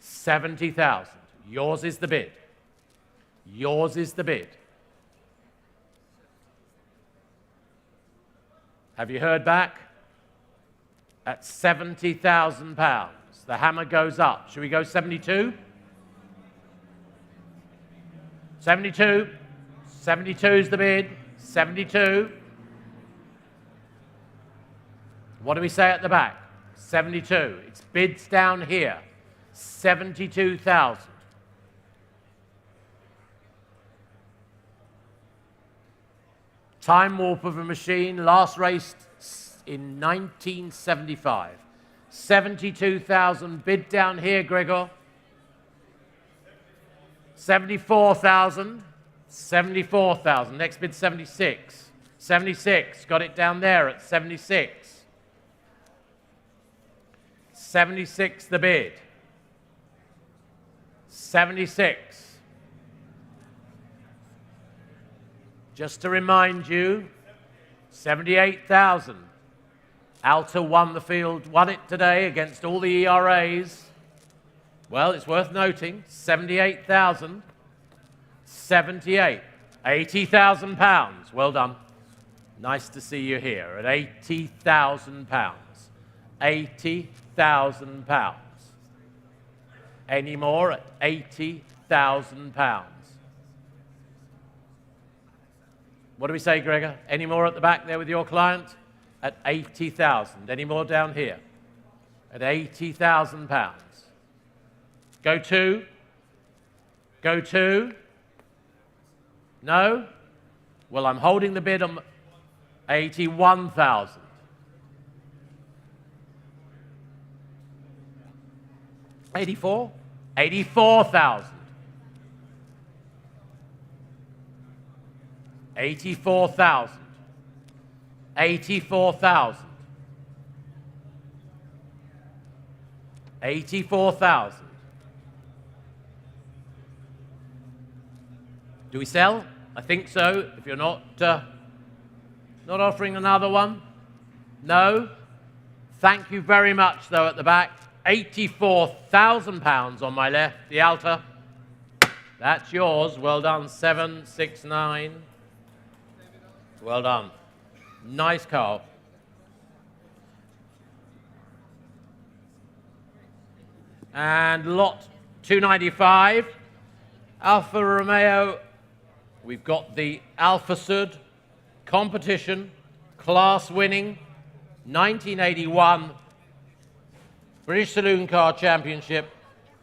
70,000. Yours is the bid. Yours is the bid. Have you heard back? At £70,000. The hammer goes up. Should we go 72? 72. 72 is the bid. 72. What do we say at the back? 72. It's bids down here. 72,000. Time warp of a machine, last raced in 1975. 72,000, bid down here, Gregor. 74,000. 74,000. Next bid, 76. 76, got it down there at 76. 76 the bid. 76. Just to remind you, 78,000. Alta won the field, won it today against all the ERAs. Well, it's worth noting, 78,000. 78. £80,000. Well done. Nice to see you here at £80,000. £80,000. Any more at £80,000? What do we say, Gregor? Any more at the back there with your client? At 80,000. Any more down here? At £80,000. Go to? Go to? No? Well, I'm holding the bid on 81,000. 84? 84,000. 84,000. 84,000. 84,000. Do we sell? I think so. If you're not offering another one? No? Thank you very much, though, at the back. £84,000 on my left, the Alta. That's yours. Well done. 769. Well done. Nice car. And lot 295, Alfa Romeo. We've got the Alfa Sud Competition, class winning, 1981 British Saloon Car Championship,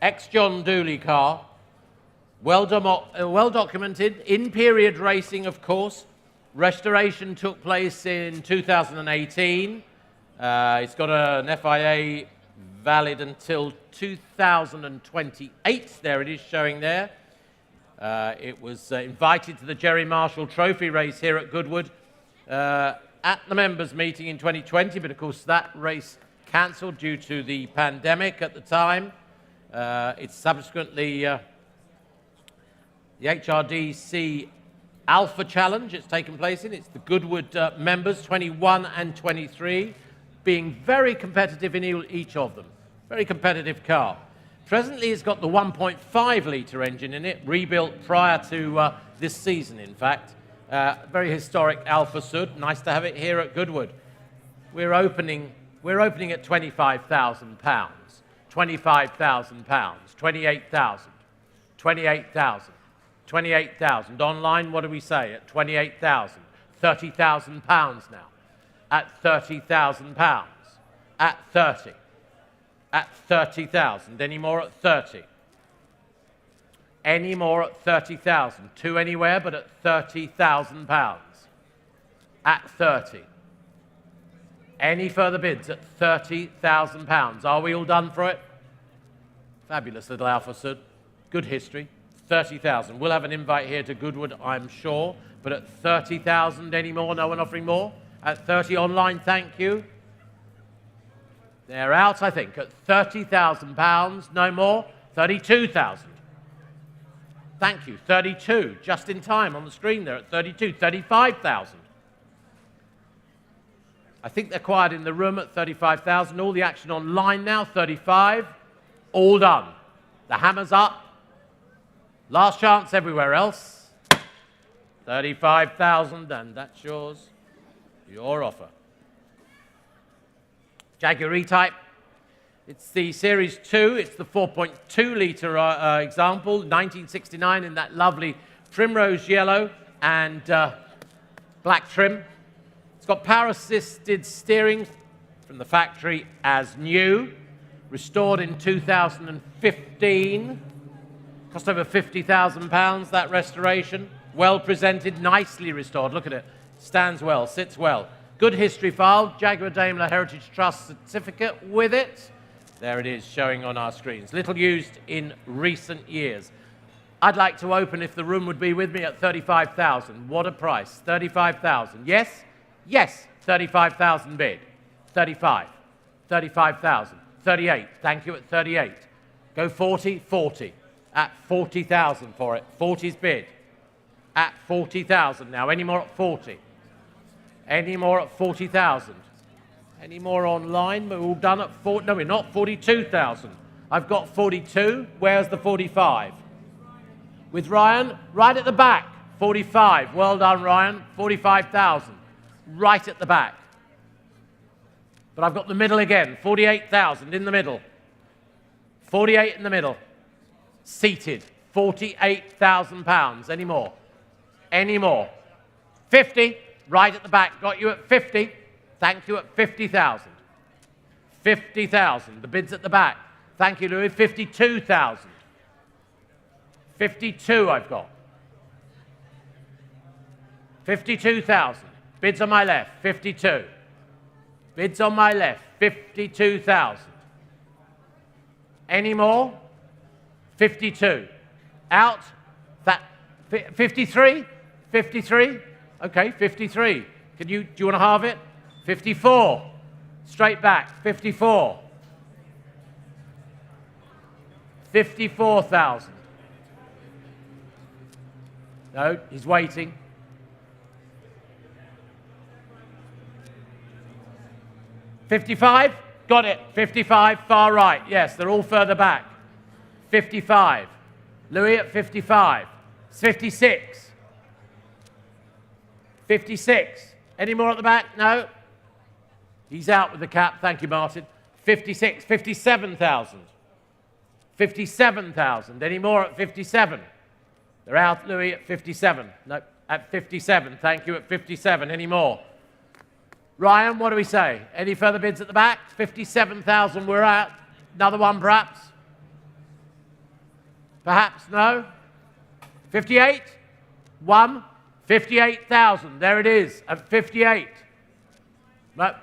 ex-John Dooley car, well documented, in-period racing, of course. Restoration took place in 2018. It's got an FIA valid until 2028. There it is showing there. It was invited to the Jerry Marshall Trophy race here at Goodwood at the members' meeting in 2020, but of course that race cancelled due to the pandemic at the time. It's subsequently the HRDC Alpha Challenge it's taken place in. It's the Goodwood members, 21 and 23, being very competitive in each of them. Very competitive car. Presently, it's got the 1.5-litre engine in it, rebuilt prior to this season, in fact. Very historic Alfa Sud. Nice to have it here at Goodwood. We're opening at £25,000. £25,000. 28,000. 28,000. 28,000. Online, what do we say? At 28,000. £30,000 now. At £30,000. At 30. At 30,000. Any more at 30? Any more at 30,000? Two anywhere, but at £30,000. At 30. Any further bids at £30,000? Are we all done for it? Fabulous little Alfa Sud. Good history. 30,000. We'll have an invite here to Goodwood, I'm sure, But at 30,000 any more? No one offering more? At 30 online, thank you. They're out, I think, at £30,000. No more? 32,000. Thank you. 32, just in time on the screen there at 32. 35,000. I think they're quiet in the room at 35,000. All the action online now, 35. All done. The hammer's up. Last chance everywhere else. 35,000, and that's yours. Your offer. Jaguar E-Type. It's the Series 2. It's the 4.2-litre example, 1969 in that lovely primrose yellow and black trim. It's got power-assisted steering from the factory as new, restored in 2015. Cost over £50,000, that restoration. Well presented, nicely restored. Look at it. Stands well, sits well. Good history file, Jaguar Daimler Heritage Trust certificate with it. There it is, showing on our screens. Little used in recent years. I'd like to open, if the room would be with me, at 35,000. What a price, 35,000. Yes? Yes, 35,000 bid. 35. 35,000. 38, thank you at 38. Go 40, 40. At 40,000 for it. 40's bid. At 40,000 now. Any more at 40? Any more at 40,000? Any more online? We're all done at 40. No, we're not. 42,000. I've got 42. Where's the 45? With Ryan, right at the back. 45. Well done, Ryan. 45,000. Right at the back. But I've got the middle again. 48,000 in the middle. 48 in the middle. Seated. £48,000. Any more? Any more? 50. Right at the back. Got you at 50. Thank you at 50,000. 50,000. The bid's at the back. Thank you, Louis. 52,000. 52 I've got. 52,000. Bids on my left. 52. Bids on my left. 52,000. Any more? 52. Out. 53? 53? Okay, 53. Do you want to halve it? 54. Straight back. 54. 54,000. No, he's waiting. 55? Got it. 55, far right. Yes, they're all further back. 55. Louis at 55. 56. 56. Any more at the back? No. He's out with the cap. Thank you, Martin. 56. 57,000. 57,000. Any more at 57? They're out, Louis, at 57. No, at 57. Thank you, at 57. Any more? Ryan, what do we say? Any further bids at the back? 57,000 we're at. Another one, perhaps? Perhaps, no? 58? One? 58,000. There it is, at 58. No,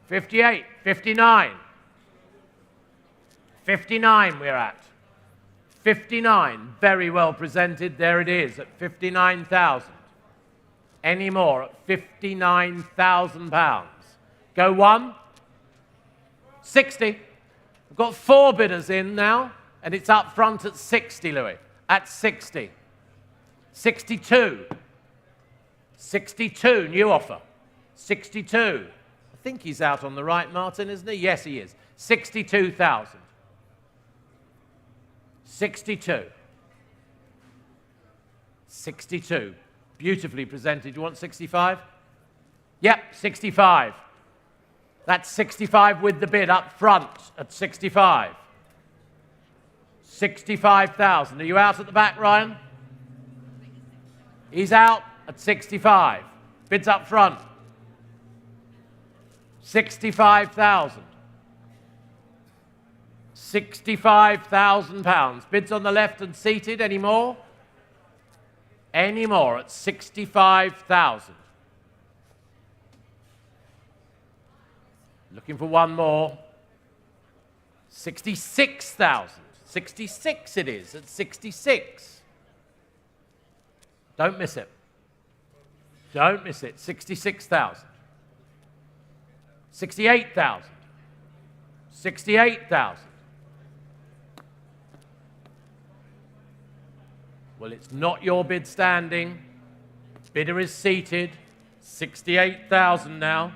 58. 59. 59 we're at. 59, very well presented. There it is, at 59,000. Any more at £59,000? Go one. 60. We've got 4 bidders in now, and it's up front at 60, Louis. At 60. 62. 62, new offer. 62. I think he's out on the right, Martin, isn't he? Yes, he is. 62,000. 62. 62. Beautifully presented. You want 65? Yep, 65. That's 65 with the bid up front at 65. 65,000. Are you out at the back, Ryan? He's out at 65. Bids up front. 65,000. £65,000. Bids on the left and seated. Any more? Any more at 65,000. Looking for one more. 66,000. 66 it is at 66. Don't miss it. Don't miss it. 66,000. 68,000. 68,000. Well, it's not your bid standing. Bidder is seated. 68,000 now.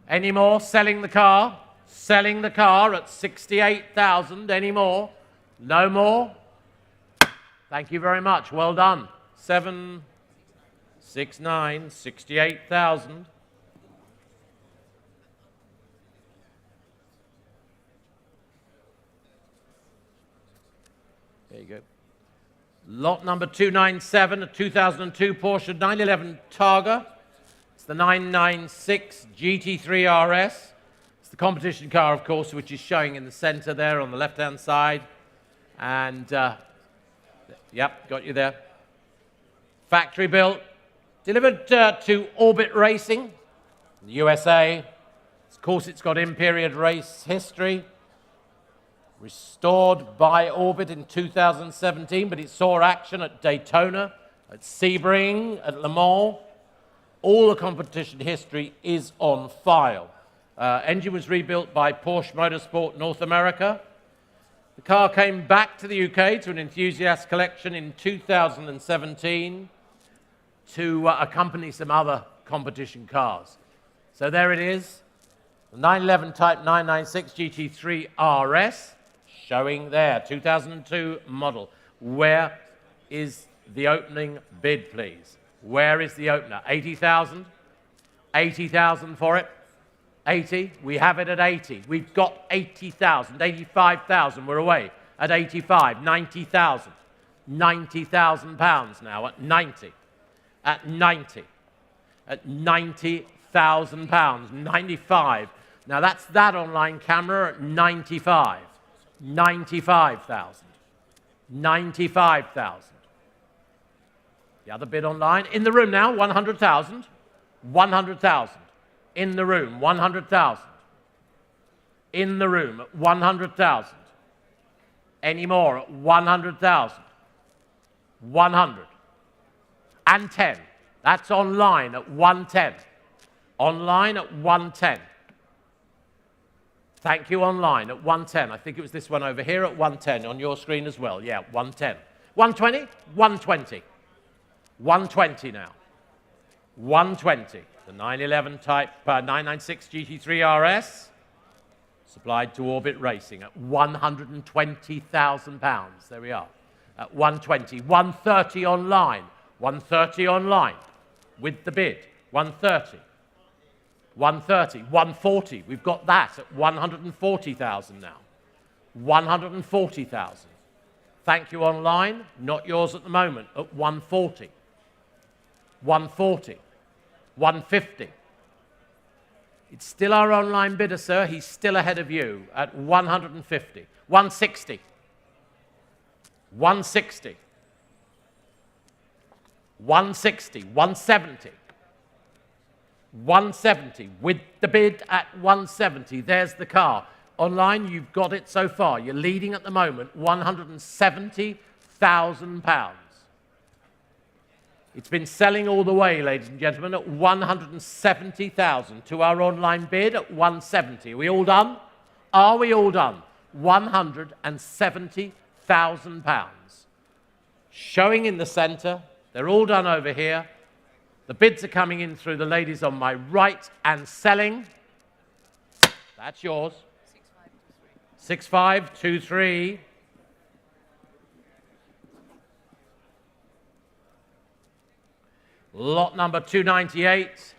Any more? Selling the car. Selling the car at 68,000. Any more? No more? Thank you very much. Well done. 769, 68,000. There you go. Lot number 297, a 2002 Porsche 911 Targa. It's the 996 GT3 RS. It's the competition car, of course, which is showing in the center there on the left-hand side. And, yep, got you there. Factory built. Delivered to Orbit Racing in the USA. Of course, it's got in-period race history. Restored by Orbit in 2017, but it saw action at Daytona, at Sebring, at Le Mans. All the competition history is on file. Engine was rebuilt by Porsche Motorsport North America. The car came back to the UK to an enthusiast collection in 2017 to accompany some other competition cars. So there it is, the 911 Type 996 GT3 RS. Showing there, 2002 model. Where is the opening bid, please? Where is the opener? 80,000? 80,000 for it? 80? We have it at 80. We've got 80,000, 85,000. We're away at 85, 90,000. 90,000 pounds now at 90. At 90. At 90,000 pounds, 95. Now that's that online camera at 95. 95,000. 95,000. The other bid online. In the room now, 100,000. 100,000. In the room, 100,000. In the room, 100,000. Any more at 100,000. 100. And 10. That's online at 110. Online at 110. Thank you, online at 110. I think it was this one over here at 110 on your screen as well. Yeah, 110. 120? 120. 120 now. 120. The 911 Type 996 GT3 RS supplied to Orbit Racing at £120,000. There we are. At 120. 130 online. 130 online with the bid. 130. 130, 140, we've got that at 140,000 now. 140,000. Thank you online, not yours at the moment, at 140. 140. 150. It's still our online bidder, sir. He's still ahead of you at 150. 160. 160. 160. 170. 170 with the bid at 170. There's the car. Online, you've got it so far. You're leading at the moment, £170,000. It's been selling all the way, ladies and gentlemen, at 170,000 to our online bid at 170. Are we all done? Are we all done? £170,000. Showing in the center. They're all done over here. The bids are coming in through the ladies on my right and selling. That's yours. 6523. Lot number 298.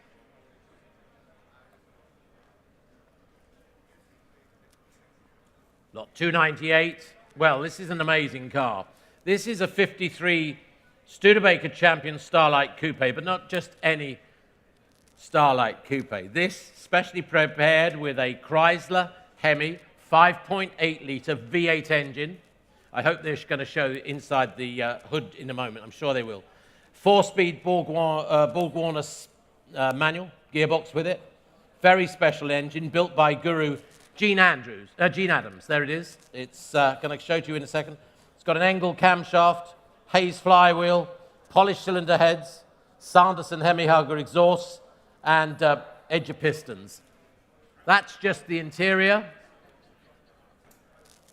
Lot 298. Well, this is an amazing car. This is a 53 Studebaker Champion Starlight Coupe, but not just any Starlight Coupe. This specially prepared with a Chrysler Hemi 5.8-litre V8 engine. I hope they're going to show inside the hood in a moment. I'm sure they will. 4-speed Borg-Warner manual gearbox with it. Very special engine built by guru Gene Adams. There it is. It's going to show to you in a second. It's got an Engel camshaft, Hayes flywheel, polished cylinder heads, Sanderson hemi-hugger exhausts, and edge of pistons. That's just the interior,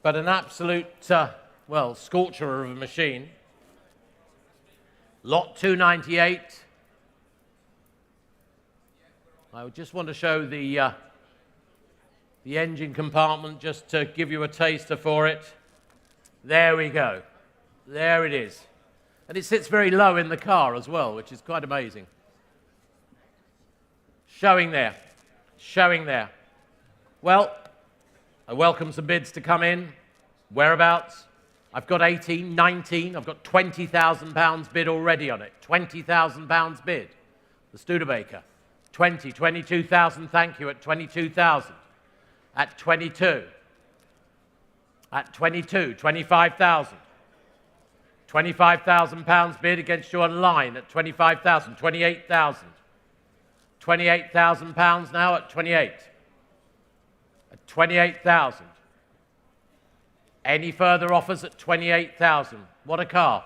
but an absolute, well, scorcher of a machine. Lot 298. I just want to show the engine compartment just to give you a taster for it. There we go. There it is. And it sits very low in the car as well, which is quite amazing. Showing there. Showing there. Well, I welcome some bids to come in. Whereabouts? I've got 18, 19, I've got £20,000 bid already on it. £20,000 bid. The Studebaker. 20, 22,000, thank you, at 22,000. At 22. At 22, 25,000. £25,000 bid against you online at 25,000, 28,000. £28,000 now at 28. At 28,000. Any further offers at 28,000? What a car.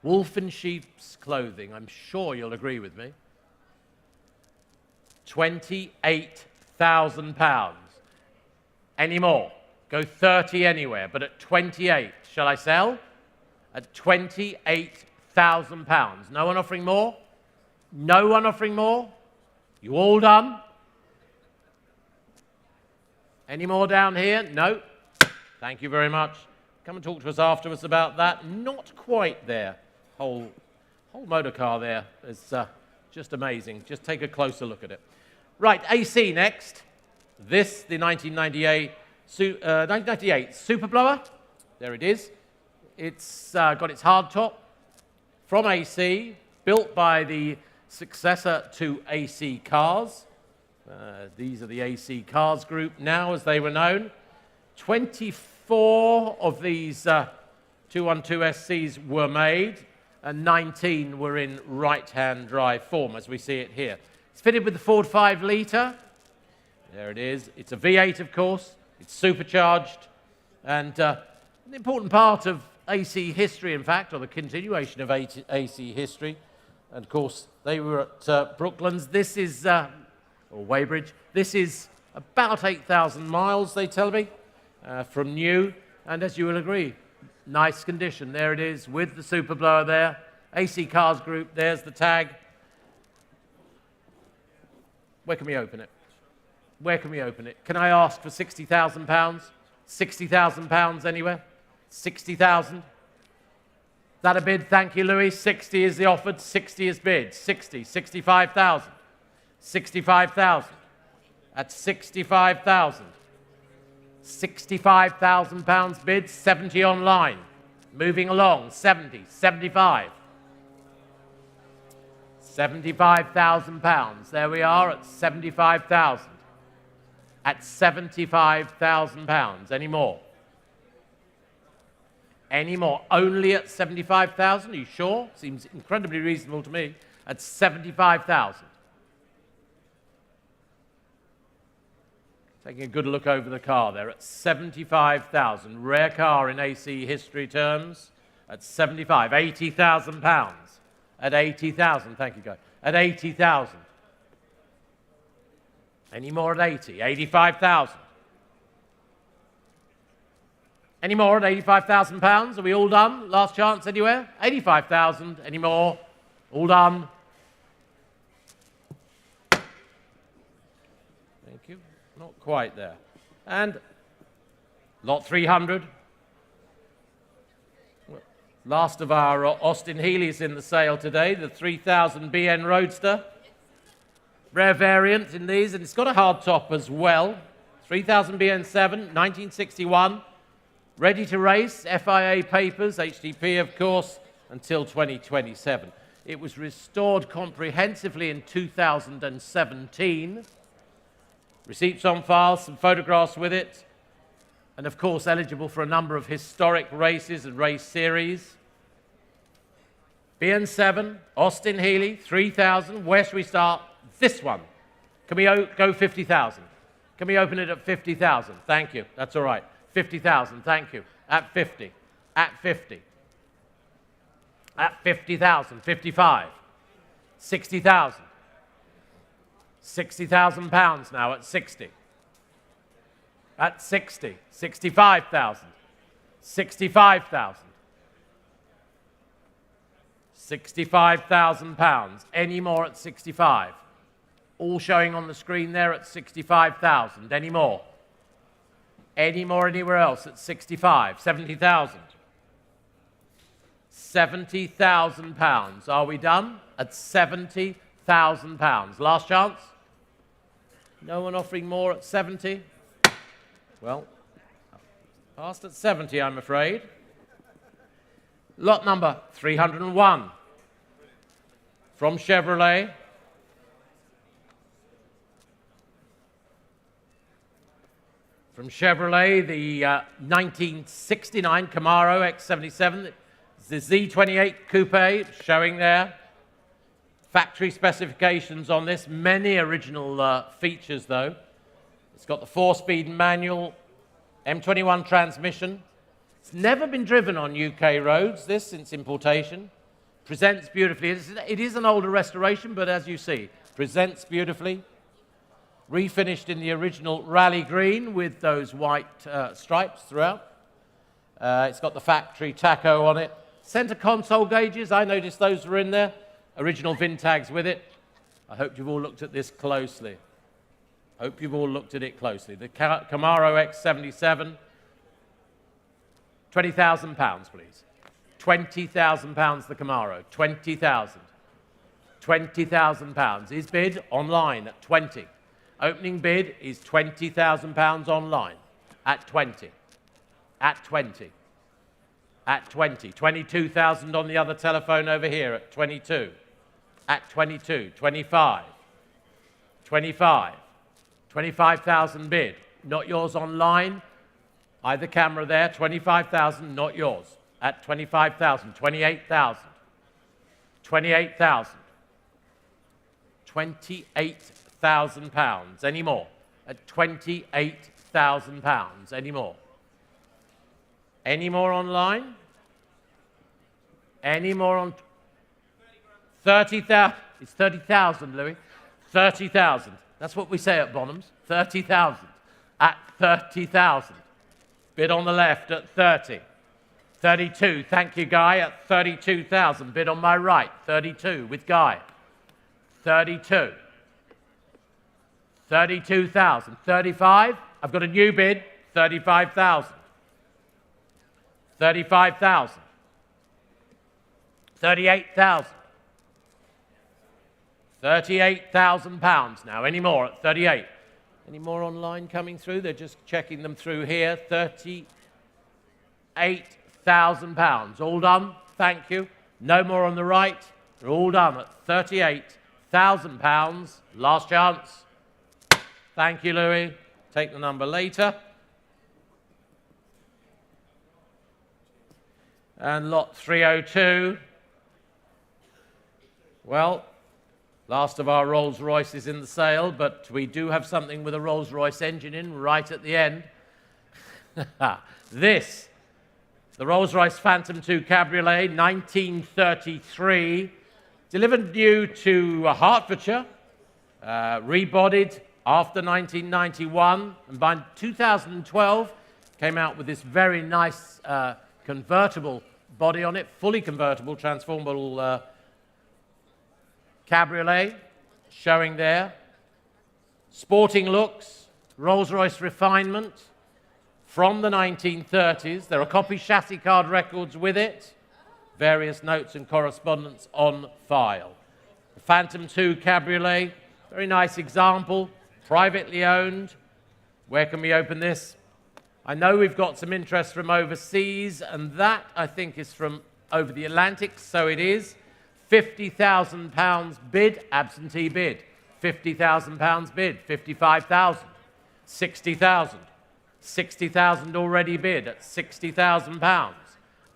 Wolf in sheep's clothing. I'm sure you'll agree with me. £28,000. Any more? Go 30 anywhere, but at 28. Shall I sell? At £28,000. No one offering more? No one offering more? You all done? Any more down here? No. Thank you very much. Come and talk to us afterwards about that. Not quite there. Whole motor car there is just amazing. Just take a closer look at it. Right, AC next. This, the 1998 Superblower. There it is. It's got its hardtop from AC, built by the successor to AC Cars. These are the AC Cars group now, as they were known. 24 of these 212 SCs were made, and 19 were in right-hand drive form, as we see it here. It's fitted with the Ford 5-litre. There it is. It's a V8, of course. It's supercharged, and an important part of AC history, in fact, or the continuation of AC history. And of course, they were at Brooklands. This is, or Weybridge. This is about 8,000 miles, they tell me, from new. And as you will agree, nice condition. There it is with the Superblower there. AC Cars Group, there's the tag. Where can we open it? Where can we open it? Can I ask for £60,000? £60,000 anywhere? 60,000. That a bid? Thank you, Louis. 60 is the offered. 60 is bid. 60. 65,000. 65,000. At 65,000. £65,000 bid. 70 online. Moving along. 70. 75. £75,000. There we are at 75,000. At £75,000. Any more? Any more? Only at 75,000? Are you sure? Seems incredibly reasonable to me. At 75,000. Taking a good look over the car there at 75,000. Rare car in AC history terms. At 75. £80,000. At 80,000. Thank you, guys. At 80,000. Any more at 80? 85,000. Any more at £85,000? Are we all done? Last chance anywhere? 85,000. Any more? All done? Thank you. Not quite there. And lot 300. Last of our Austin-Healeys in the sale today, the 3000 BN Roadster. Rare variant in these, and it's got a hard top as well. 3000 BN7, 1961. Ready to race, FIA papers, HTP of course, until 2027. It was restored comprehensively in 2017. Receipts on file, some photographs with it, and of course eligible for a number of historic races and race series. BN7, Austin-Healey, 3000. Where should we start? This one. Can we go 50,000? Can we open it at 50,000? Thank you. That's all right. 50,000. Thank you. At 50. At 50. At 50,000, 55, 60,000. 60,000 pounds now at 60. At 60, 65,000, 65,000. 65,000 pounds. Any more at 65? All showing on the screen there at 65,000. Any more? Any more anywhere else at 65? 70,000. 70,000 pounds. Are we done? At 70,000 pounds. Last chance? No one offering more at 70? Well, passed at 70, I'm afraid. Lot number 301 from Chevrolet. From Chevrolet, the 1969 Camaro X77, the Z28 Coupe showing there. Factory specifications on this, many original features though. It's got the 4-speed manual, M21 transmission. It's never been driven on UK roads, this, since importation. Presents beautifully. It is an older restoration, but as you see, presents beautifully. Refinished in the original rally green with those white stripes throughout. It's got the factory tacho on it. Center console gauges, I noticed those were in there. Original VIN tags with it. I hope you've all looked at this closely. Hope you've all looked at it closely. The Camaro X77, £20,000, please. £20,000 the Camaro, 20,000. £20,000 is bid online at 20. Opening bid is £20,000 online at 20. At 20. At 20. 22,000 on the other telephone over here at 22. At 22. 25. 25. 25,000 bid. Not yours online. Either camera there. 25,000, not yours. At 25,000. 28,000. 28,000. 28,000 pounds. Any more? At 28,000 pounds. Any more? Any more online? Any more on 30,000? It's 30,000, Louis. 30,000. That's what we say at Bonhams. 30,000. At 30,000. Bid on the left at 30. 32. Thank you, Guy. At 32,000. Bid on my right. 32 with Guy. 32. 32,000. 35. I've got a new bid. 35,000. 35,000. 38,000. 38,000 pounds now. Any more at 38? Any more online coming through? They're just checking them through here. 38,000 pounds. All done? Thank you. No more on the right. They're all done at 38,000 pounds. Last chance. Thank you, Louis. Take the number later. And lot 302. Well, last of our Rolls-Royce is in the sale, but we do have something with a Rolls-Royce engine in right at the end. This, the Rolls-Royce Phantom II Cabriolet, 1933, delivered new to Hertfordshire, rebodied after 1991, and by 2012 came out with this very nice convertible body on it, fully convertible, transformable cabriolet, showing there. Sporting looks, Rolls-Royce refinement from the 1930s. There are copy chassis card records with it, various notes and correspondence on file. The Phantom II Cabriolet, very nice example, privately owned. Where can we open this? I know we've got some interest from overseas, and that, I think, is from over the Atlantic, so it is. £50,000 bid, absentee bid. £50,000 bid, 55,000. 60,000. 60,000 already bid at £60,000.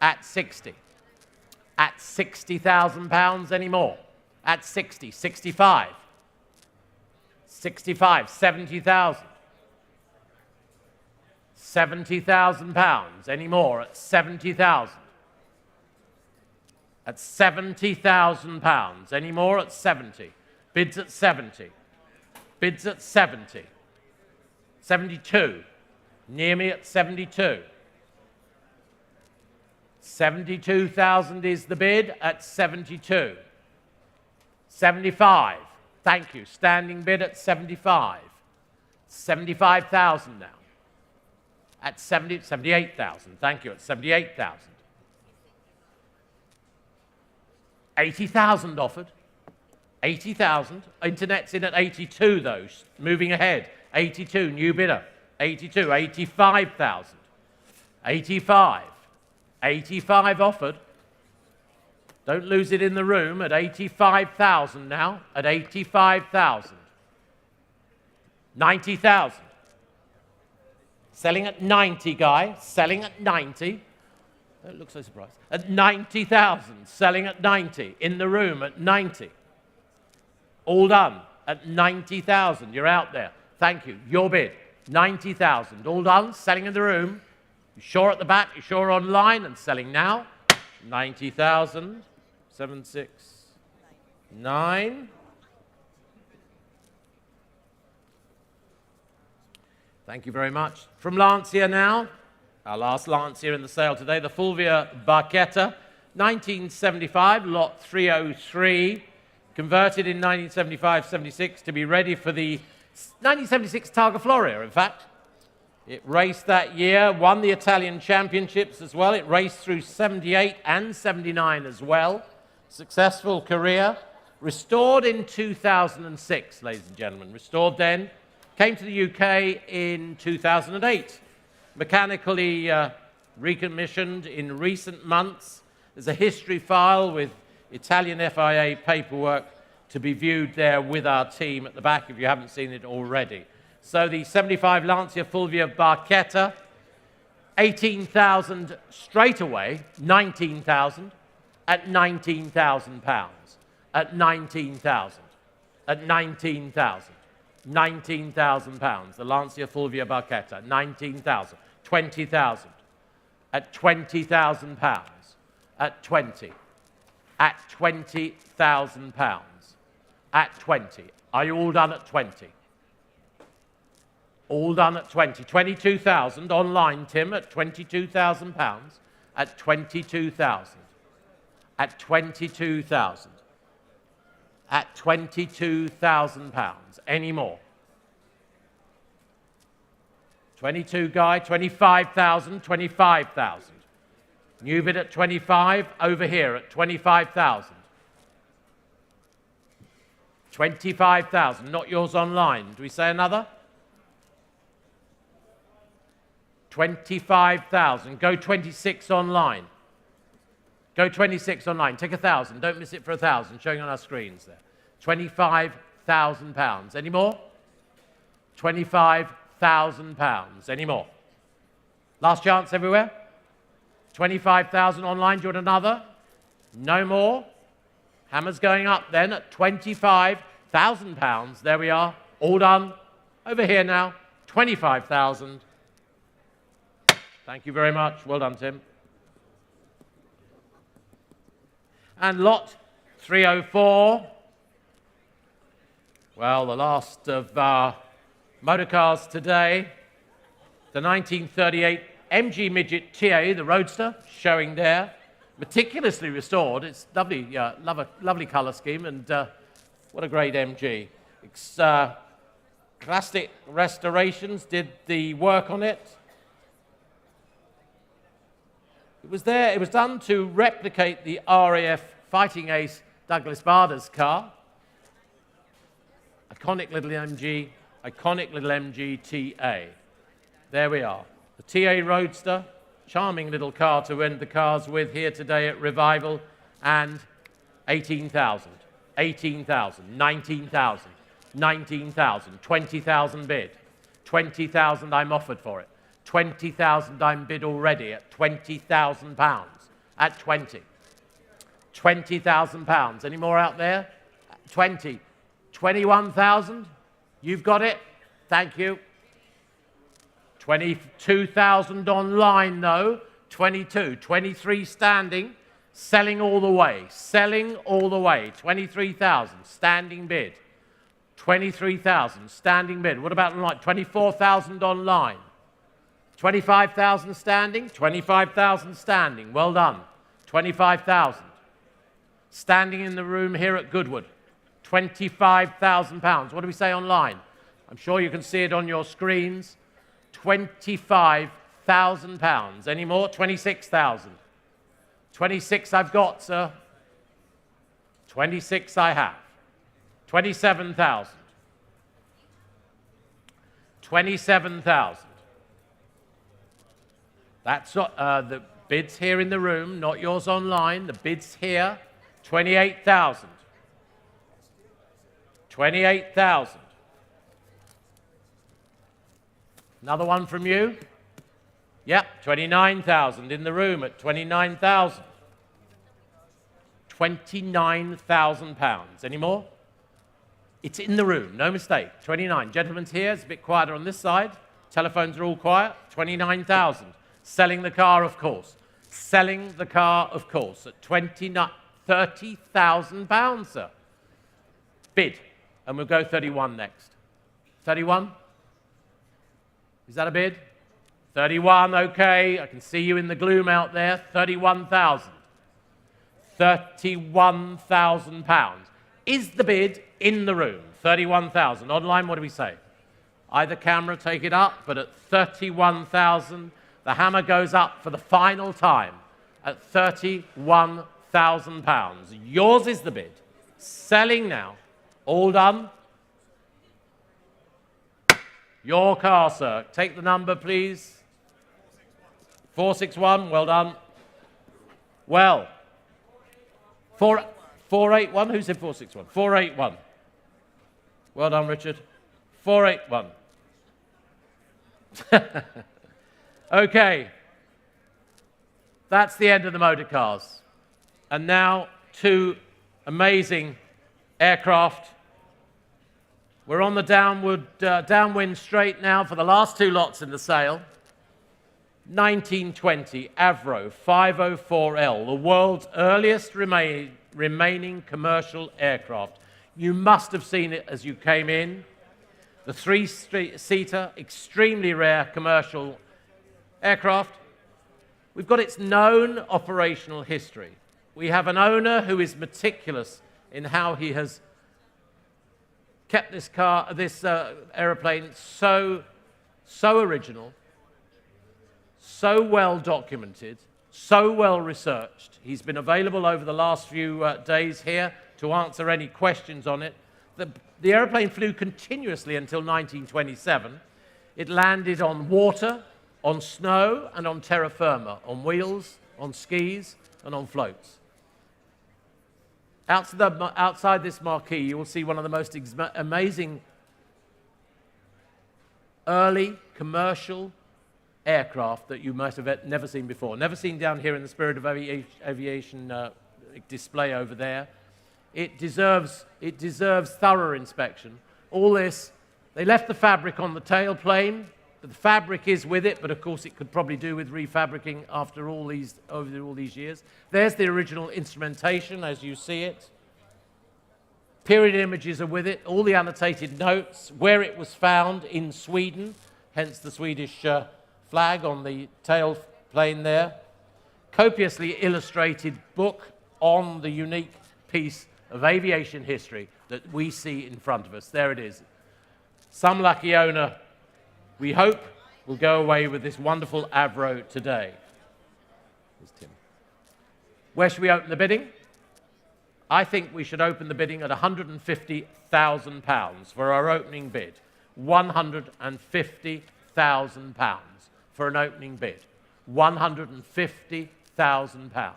At 60. At £60,000 anymore. At 60. 65. 65. 70,000. £70,000 any more at 70,000. at £70,000. Any more at 70? Bids at 70. Bids at 70. 72. Near me at 72. 72,000 is the bid at 72. 75. Thank you. Standing bid at 75. 75,000 now. At 78,000. Thank you. At 78,000. 80,000 offered. 80,000. Internet's in at 82 though. Moving ahead. 82. New bidder. 82. 85,000. 85. 85 offered. Don't lose it in the room. At 85,000 now. At 85,000. 90,000. Selling at 90, guy. Selling at 90. Don't look so surprised. At 90,000. Selling at 90. In the room at 90. All done. At 90,000. You're out there. Thank you. Your bid. 90,000. All done. Selling in the room. You sure at the back? You sure online? And selling now. 90,000. 769. Thank you very much. From Lancia now, our last Lancia in the sale today, the Fulvia Barchetta, 1975, lot 303, converted in 1975-76 to be ready for the 1976 Targa Florio, in fact. It raced that year, won the Italian championships as well. It raced through 78 and 79 as well. Successful career. Restored in 2006, ladies and gentlemen. Restored then. Came to the UK in 2008. Mechanically recommissioned in recent months. There's a history file with Italian FIA paperwork to be viewed there with our team at the back if you haven't seen it already. So the 75 Lancia Fulvia Barchetta, 18,000 straight away, 19,000 at £19,000. At 19,000. At 19,000. £19,000. The Lancia Fulvia Barchetta, 19,000. 20,000. At £20,000. At 20. At £20,000. At 20. Are you all done at 20? All done at 20. 22,000 online, Tim, at £22,000. At 22,000. At 22,000. At £22,000. Any more? 22, guy. 25,000. 25,000. New bid at 25. Over here at 25,000. 25,000. Not yours online. Do we say another? 25,000. Go 26 online. Go 26 online. Take 1,000. Don't miss it for 1,000. Showing on our screens there. £25,000. Any more? £25,000. Any more? Last chance everywhere? 25,000 online. Do you want another? No more? Hammer's going up then at £25,000. There we are. All done. Over here now. 25,000. Thank you very much. Well done, Tim. And lot 304. Well, the last of our motor cars today. The 1938 MG Midget TA, the Roadster, showing there. Meticulously restored. It's lovely, lovely colour scheme, and what a great MG. It's, Classic Restorations did the work on it. It was there, it was done to replicate the RAF Fighting Ace Douglas Bader's car. Iconic little MG TA. There we are. The TA Roadster, charming little car to end the cars with here today at Revival, and 18,000, 18,000, 19,000, 19,000, 20,000 bid, 20,000 I'm offered for it. 20,000 I'm bid already at £20,000. At 20. £20,000. Any more out there? 20. 21,000? You've got it? Thank you. 22,000 online though. 22. 23 standing. Selling all the way. Selling all the way. 23,000. Standing bid. 23,000. Standing bid. What about online? 24,000 online. 25,000 standing. 25,000 standing. Well done. 25,000. Standing in the room here at Goodwood. £25,000. What do we say online? I'm sure you can see it on your screens. £25,000. Any more? 26,000. 26 I've got, sir. 26 I have. 27,000. 27,000. That's the bid's here in the room, not yours online. The bid's here. 28,000. 28,000. Another one from you? Yep, 29,000 in the room at 29,000. 29,000 pounds. Any more? It's in the room, no mistake. 29. Gentlemen's here, it's a bit quieter on this side. Telephones are all quiet. 29,000. Selling the car, of course. Selling the car, of course, at 30,000 pounds, sir. Bid. And we'll go 31 next. 31? Is that a bid? 31, okay. I can see you in the gloom out there. 31,000. 31,000 pounds. Is the bid in the room? 31,000. Online, what do we say? Either camera, take it up, but at 31,000, the hammer goes up for the final time at 31,000 pounds. Yours is the bid. Selling now. All done? Your car, sir. Take the number, please. 461, well done. Well, 481, who said 461? 481. Well done, Richard. 481. Okay. That's the end of the motor cars. And now two amazing aircraft. We're on the downwind straight now for the last two lots in the sale. 1920 Avro 504L, the world's earliest remaining commercial aircraft. You must have seen it as you came in. The three-seater, extremely rare commercial aircraft. We've got its known operational history. We have an owner who is meticulous in how he has kept this aeroplane so original, so well documented, so well researched. He's been available over the last few days here to answer any questions on it. The aeroplane flew continuously until 1927. It landed on water, on snow, and on terra firma, on wheels, on skis, and on floats. Outside this marquee, you will see one of the most amazing early commercial aircraft that you might have never seen before. Never seen down here in the Spirit of Aviation display over there. It deserves thorough inspection. All this, they left the fabric on the tailplane. The fabric is with it, but of course it could probably do with refabricating over all these years. There's the original instrumentation as you see it. Period images are with it, all the annotated notes, where it was found in Sweden, hence the Swedish flag on the tailplane there. Copiously illustrated book on the unique piece of aviation history that we see in front of us. There it is. Some lucky owner, we hope, will go away with this wonderful Avro today. Here's Tim. Where should we open the bidding? I think we should open the bidding at £150,000 for our opening bid. £150,000 for an opening bid. £150,000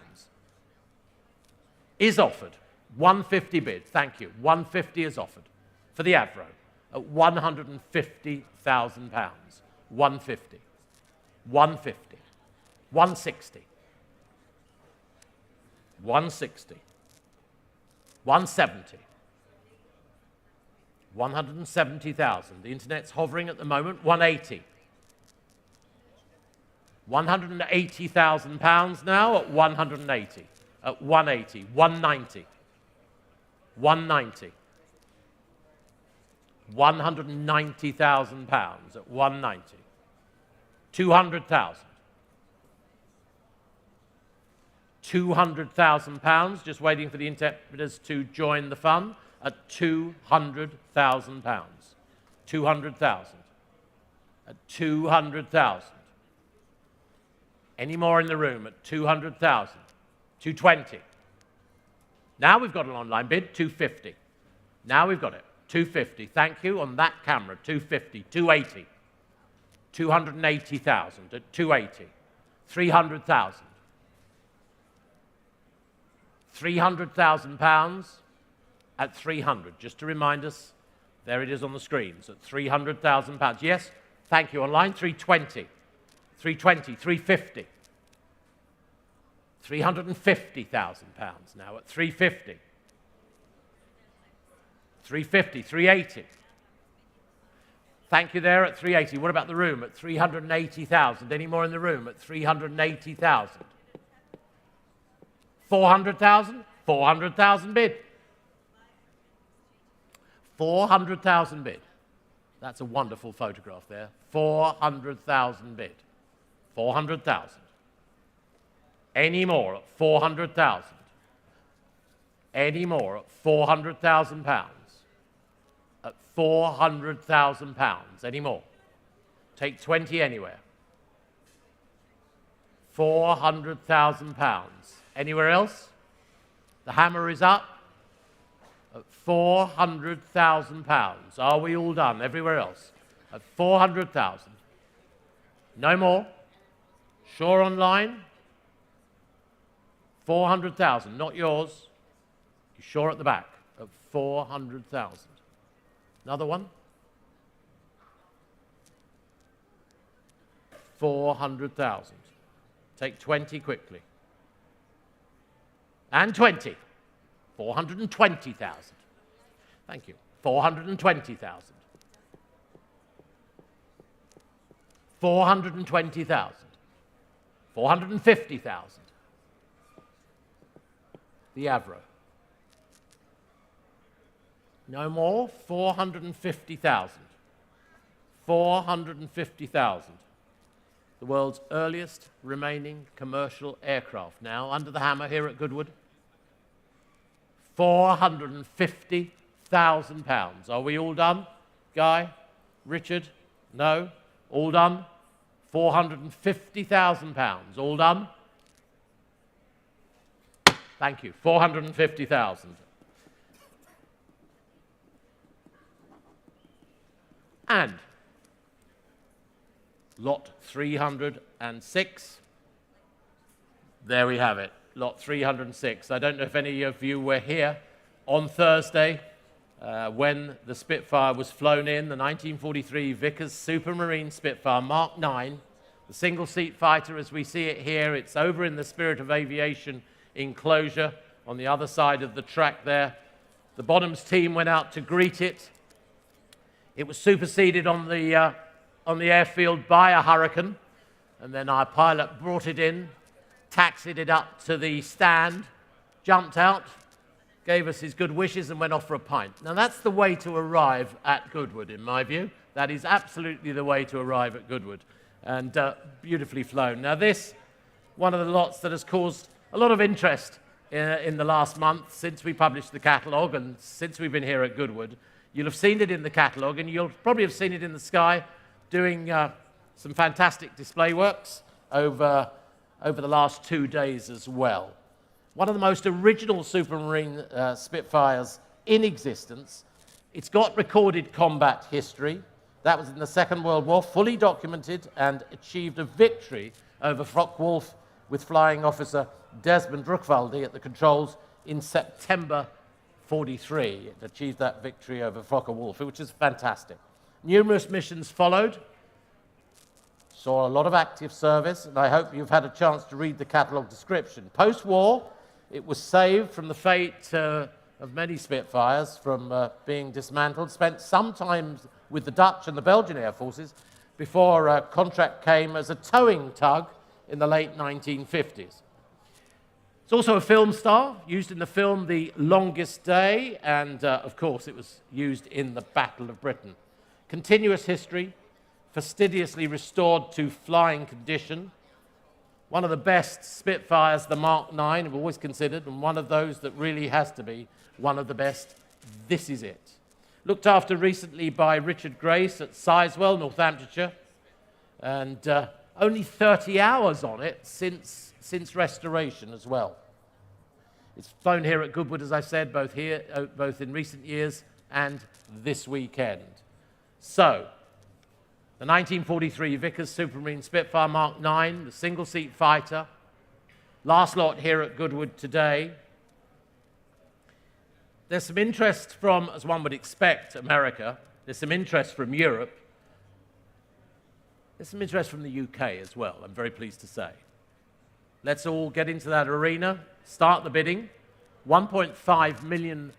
is offered. 150 bid, thank you. 150 is offered for the Avro at £150,000. 150. 150. 160. 160. 170. 170,000. The internet's hovering at the moment. 180. £180,000 now at 180. at 180, 190, 190, 190,000 pounds at 190, 200,000, 200,000 pounds, just waiting for the interpreters to join the fun, at 200,000 pounds, 200,000, at 200,000. Any more in the room at 200,000, 220. Now we've got an online bid, 250. Now we've got it, 250. Thank you on that camera, 250, 280, 280,000 at 280, 300,000. 300,000 pounds at 300. Just to remind us, there it is on the screens, at 300,000 pounds. Yes, thank you. Online, 320, 320, 350. 350,000 pounds now at 350. 350, 380. Thank you there at 380. What about the room at 380,000? Any more in the room at 380,000? 400,000? 400,000 bid. 400,000 bid. That's a wonderful photograph there. 400,000 bid. 400,000. Any more at 400,000? Any more at 400,000 pounds? At 400,000 pounds. Any more? Take 20 anywhere. 400,000 pounds. Anywhere else? The hammer is up at 400,000 pounds. Are we all done? Everywhere else? At 400,000. No more? Sure online? 400,000, not yours. You sure at the back? At 400,000. Another one? 400,000. Take 20 quickly. And 20. 420,000. Thank you. 420,000. 420,000. 450,000. The Avro. No more? 450,000. 450,000. The world's earliest remaining commercial aircraft now under the hammer here at Goodwood. 450,000 pounds. Are we all done? Guy? Richard? No? All done? 450,000 pounds. All done? Thank you. 450,000. And lot 306. There we have it. Lot 306. I don't know if any of you were here on Thursday when the Spitfire was flown in, the 1943 Vickers Supermarine Spitfire Mark 9, the single-seat fighter as we see it here. It's over in the Spirit of Aviation enclosure on the other side of the track there. The Bonhams team went out to greet it. It was superseded on the airfield by a Hurricane, and then our pilot brought it in, taxied it up to the stand, jumped out, gave us his good wishes and went off for a pint. Now that's the way to arrive at Goodwood, in my view. That is absolutely the way to arrive at Goodwood, and beautifully flown. Now this, one of the lots that has caused a lot of interest in the last month since we published the catalogue and since we've been here at Goodwood. You'll have seen it in the catalogue, and you'll probably have seen it in the sky doing some fantastic display works over the last 2 days as well. One of the most original Supermarine Spitfires in existence. It's got recorded combat history. That was in the Second World War, fully documented, and achieved a victory over Focke-Wulf with Flying Officer Desmond Rookwaldy at the controls in September 43. It achieved that victory over Focke-Wulf, which is fantastic. Numerous missions followed. Saw a lot of active service, and I hope you've had a chance to read the catalogue description. Post-war, it was saved from the fate of many Spitfires from being dismantled, spent some time with the Dutch and the Belgian Air Forces before a contract came as a towing tug in the late 1950s. It's also a film star, used in the film The Longest Day, and of course it was used in the Battle of Britain. Continuous history, fastidiously restored to flying condition. One of the best Spitfires, the Mark 9, I've always considered, and one of those that really has to be one of the best. This is it. Looked after recently by Richard Grace at Sizewell, Northamptonshire, and only 30 hours on it since restoration as well. It's flown here at Goodwood, as I said, both in recent years and this weekend. So, the 1943 Vickers Supermarine Spitfire Mark 9, the single-seat fighter, last lot here at Goodwood today. There's some interest from, as one would expect, America. There's some interest from Europe. There's some interest from the UK as well, I'm very pleased to say. Let's all get into that arena, start the bidding. £1.5 million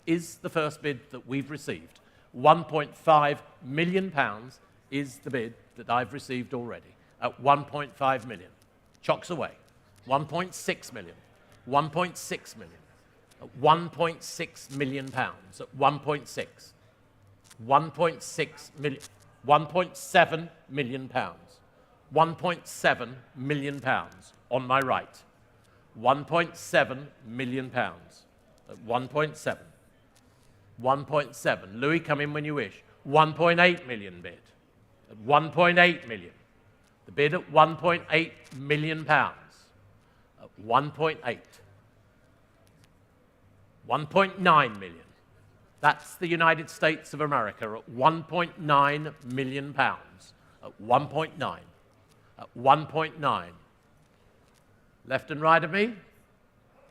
is the first bid that we've received. £1.5 million is the bid that I've received already at 1.5 million. Chocks away. 1.6 million. 1.6 million. At 1.6 million pounds. At 1.6. 1.6 million. 1.7 million pounds. 1.7 million pounds on my right. 1.7 million pounds. At 1.7. 1.7. Louis, come in when you wish. 1.8 million bid. At 1.8 million. The bid at 1.8 million pounds. At 1.8. 1.9 million. That's the United States of America at 1.9 million pounds. At 1.9. At 1.9. Left and right of me.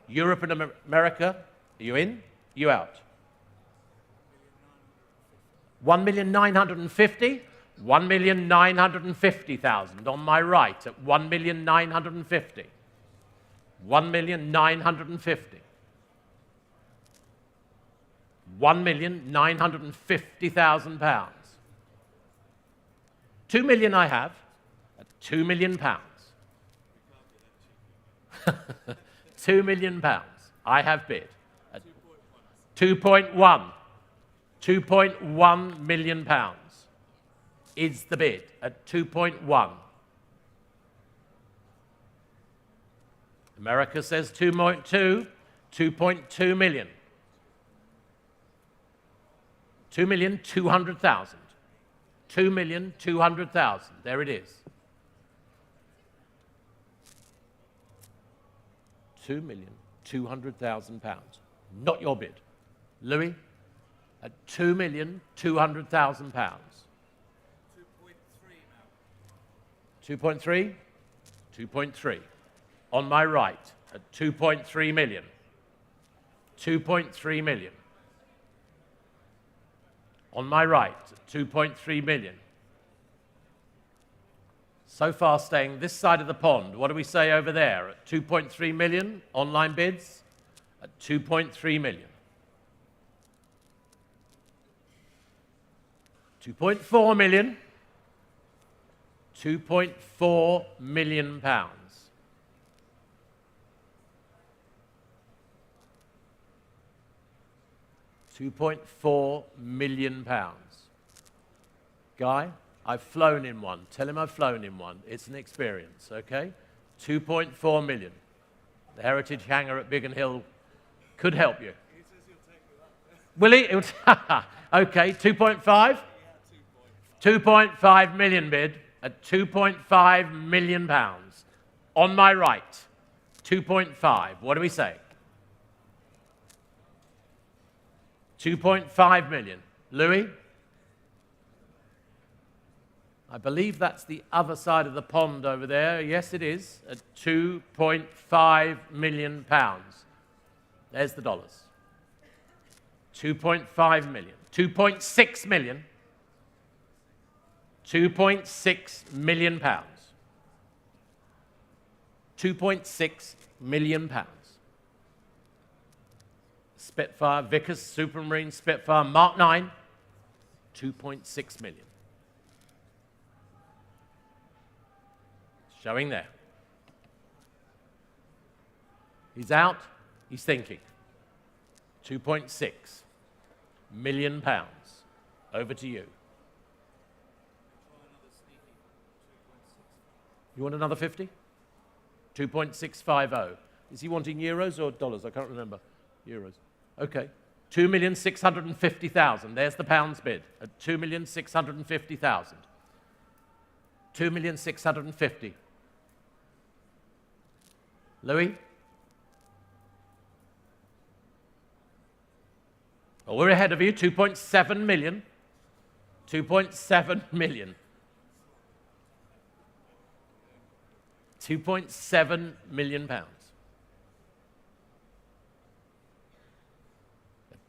Europe and America. Are you in? Are you out? 1,950,000. 1,950,000 on my right at 1,950,000. 1,950,000. 1,950,000 pounds. 2 million I have at 2 million pounds. 2 million pounds I have bid at 2.1. 2.1 million pounds is the bid at 2.1. America says 2.2, 2.2 million. 2,200,000. 2,200,000. There it is. 2,200,000 pounds. Not your bid. Louis, at 2,200,000 pounds. 2.3? 2.3. On my right, at 2.3 million. 2.3 million. On my right, at 2.3 million. So far staying this side of the pond. What do we say over there? At 2.3 million, online bids, at 2.3 million. 2.4 million. 2.4 million pounds. 2.4 million pounds. Guy, I've flown in one. Tell him I've flown in one. It's an experience, okay? 2.4 million. The Heritage Hangar at Biggin Hill could help you. He says he'll take me that. Will he? Okay, 2.5? 2.5 million bid at 2.5 million pounds. On my right, 2.5. What do we say? 2.5 million. Louis? I believe that's the other side of the pond over there. Yes, it is. At 2.5 million pounds. There's the dollars. 2.5 million. 2.6 million. 2.6 million pounds. 2.6 million pounds. Spitfire, Vickers Supermarine Spitfire Mark 9, 2.6 million. Showing there. He's out. He's thinking. £2.6 million. Over to you. You want another 50? 2.650. Is he wanting euros or dollars? I can't remember. Euros. Okay. 2,650,000. There's the pounds bid at 2,650,000. 2,650,000. Louis? Well, we're ahead of you. 2.7 million. 2.7 million. 2.7 million pounds.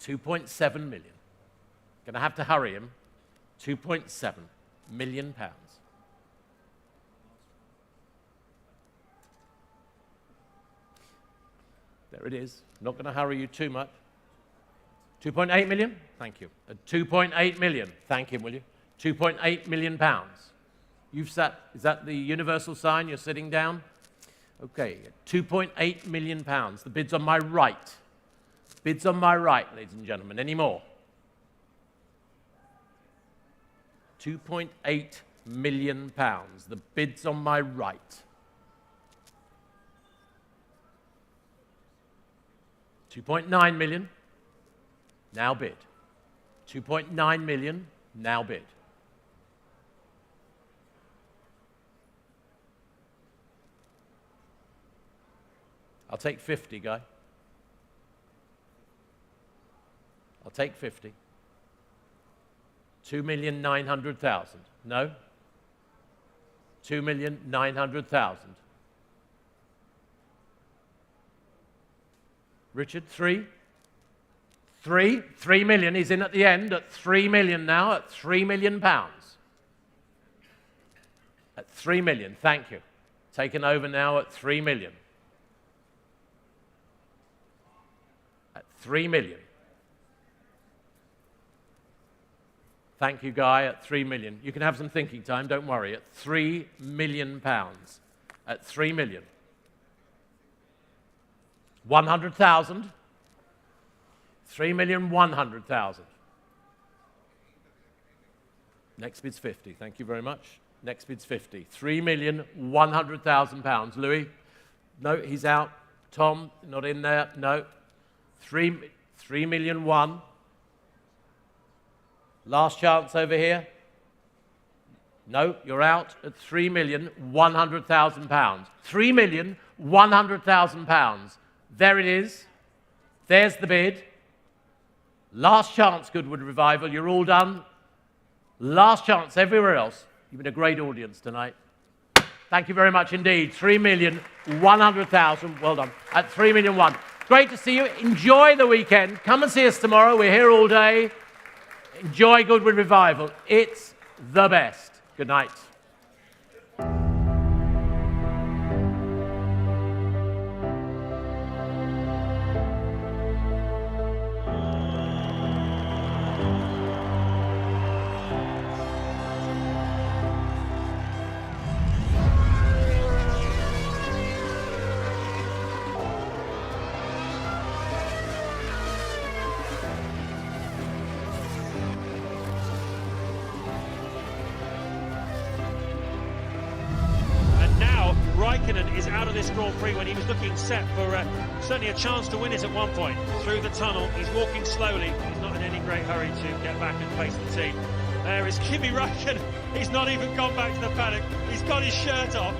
2.7 million. Going to have to hurry him. 2.7 million pounds. There it is. Not going to hurry you too much. 2.8 million? Thank you. 2.8 million. Thank him, will you? 2.8 million pounds. You've sat, is that the universal sign? You're sitting down? Okay, 2.8 million pounds. The bid's on my right. Bid's on my right, ladies and gentlemen. Any more? 2.8 million pounds. The bid's on my right. 2.9 million. Now bid. 2.9 million. Now bid. I'll take 50, guy. I'll take 50. 2,900,000. No? 2,900,000. Richard, 3? 3? 3 million. He's in at the end at 3 million now, at 3 million pounds. At 3 million. Thank you. Taken over now at 3 million. At 3 million. Thank you, Guy, at 3 million. You can have some thinking time, don't worry. At 3 million pounds. At 3 million. 100,000. 3,100,000. Next bid's 50. Thank you very much. Next bid's 50. 3,100,000 pounds. Louis? No, he's out. Tom, not in there. No. 3 million one. Last chance over here. No, you're out at 3,100,000 pounds. 3,100,000 pounds. There it is. There's the bid. Last chance, Goodwood Revival. You're all done. Last chance everywhere else. You've been a great audience tonight. Thank you very much indeed. 3,100,000. Well done. At 3,000,001. Great to see you. Enjoy the weekend. Come and see us tomorrow. We're here all day. Enjoy Goodwood Revival. It's the best. Good night. Is out of this Grand Prix when he was looking set for certainly a chance to win it at one point. Through the tunnel, he's walking slowly. He's not in any great hurry to get back and face the team. There is Kimi Räikkönen. He's not even gone back to the paddock. He's got his shirt off.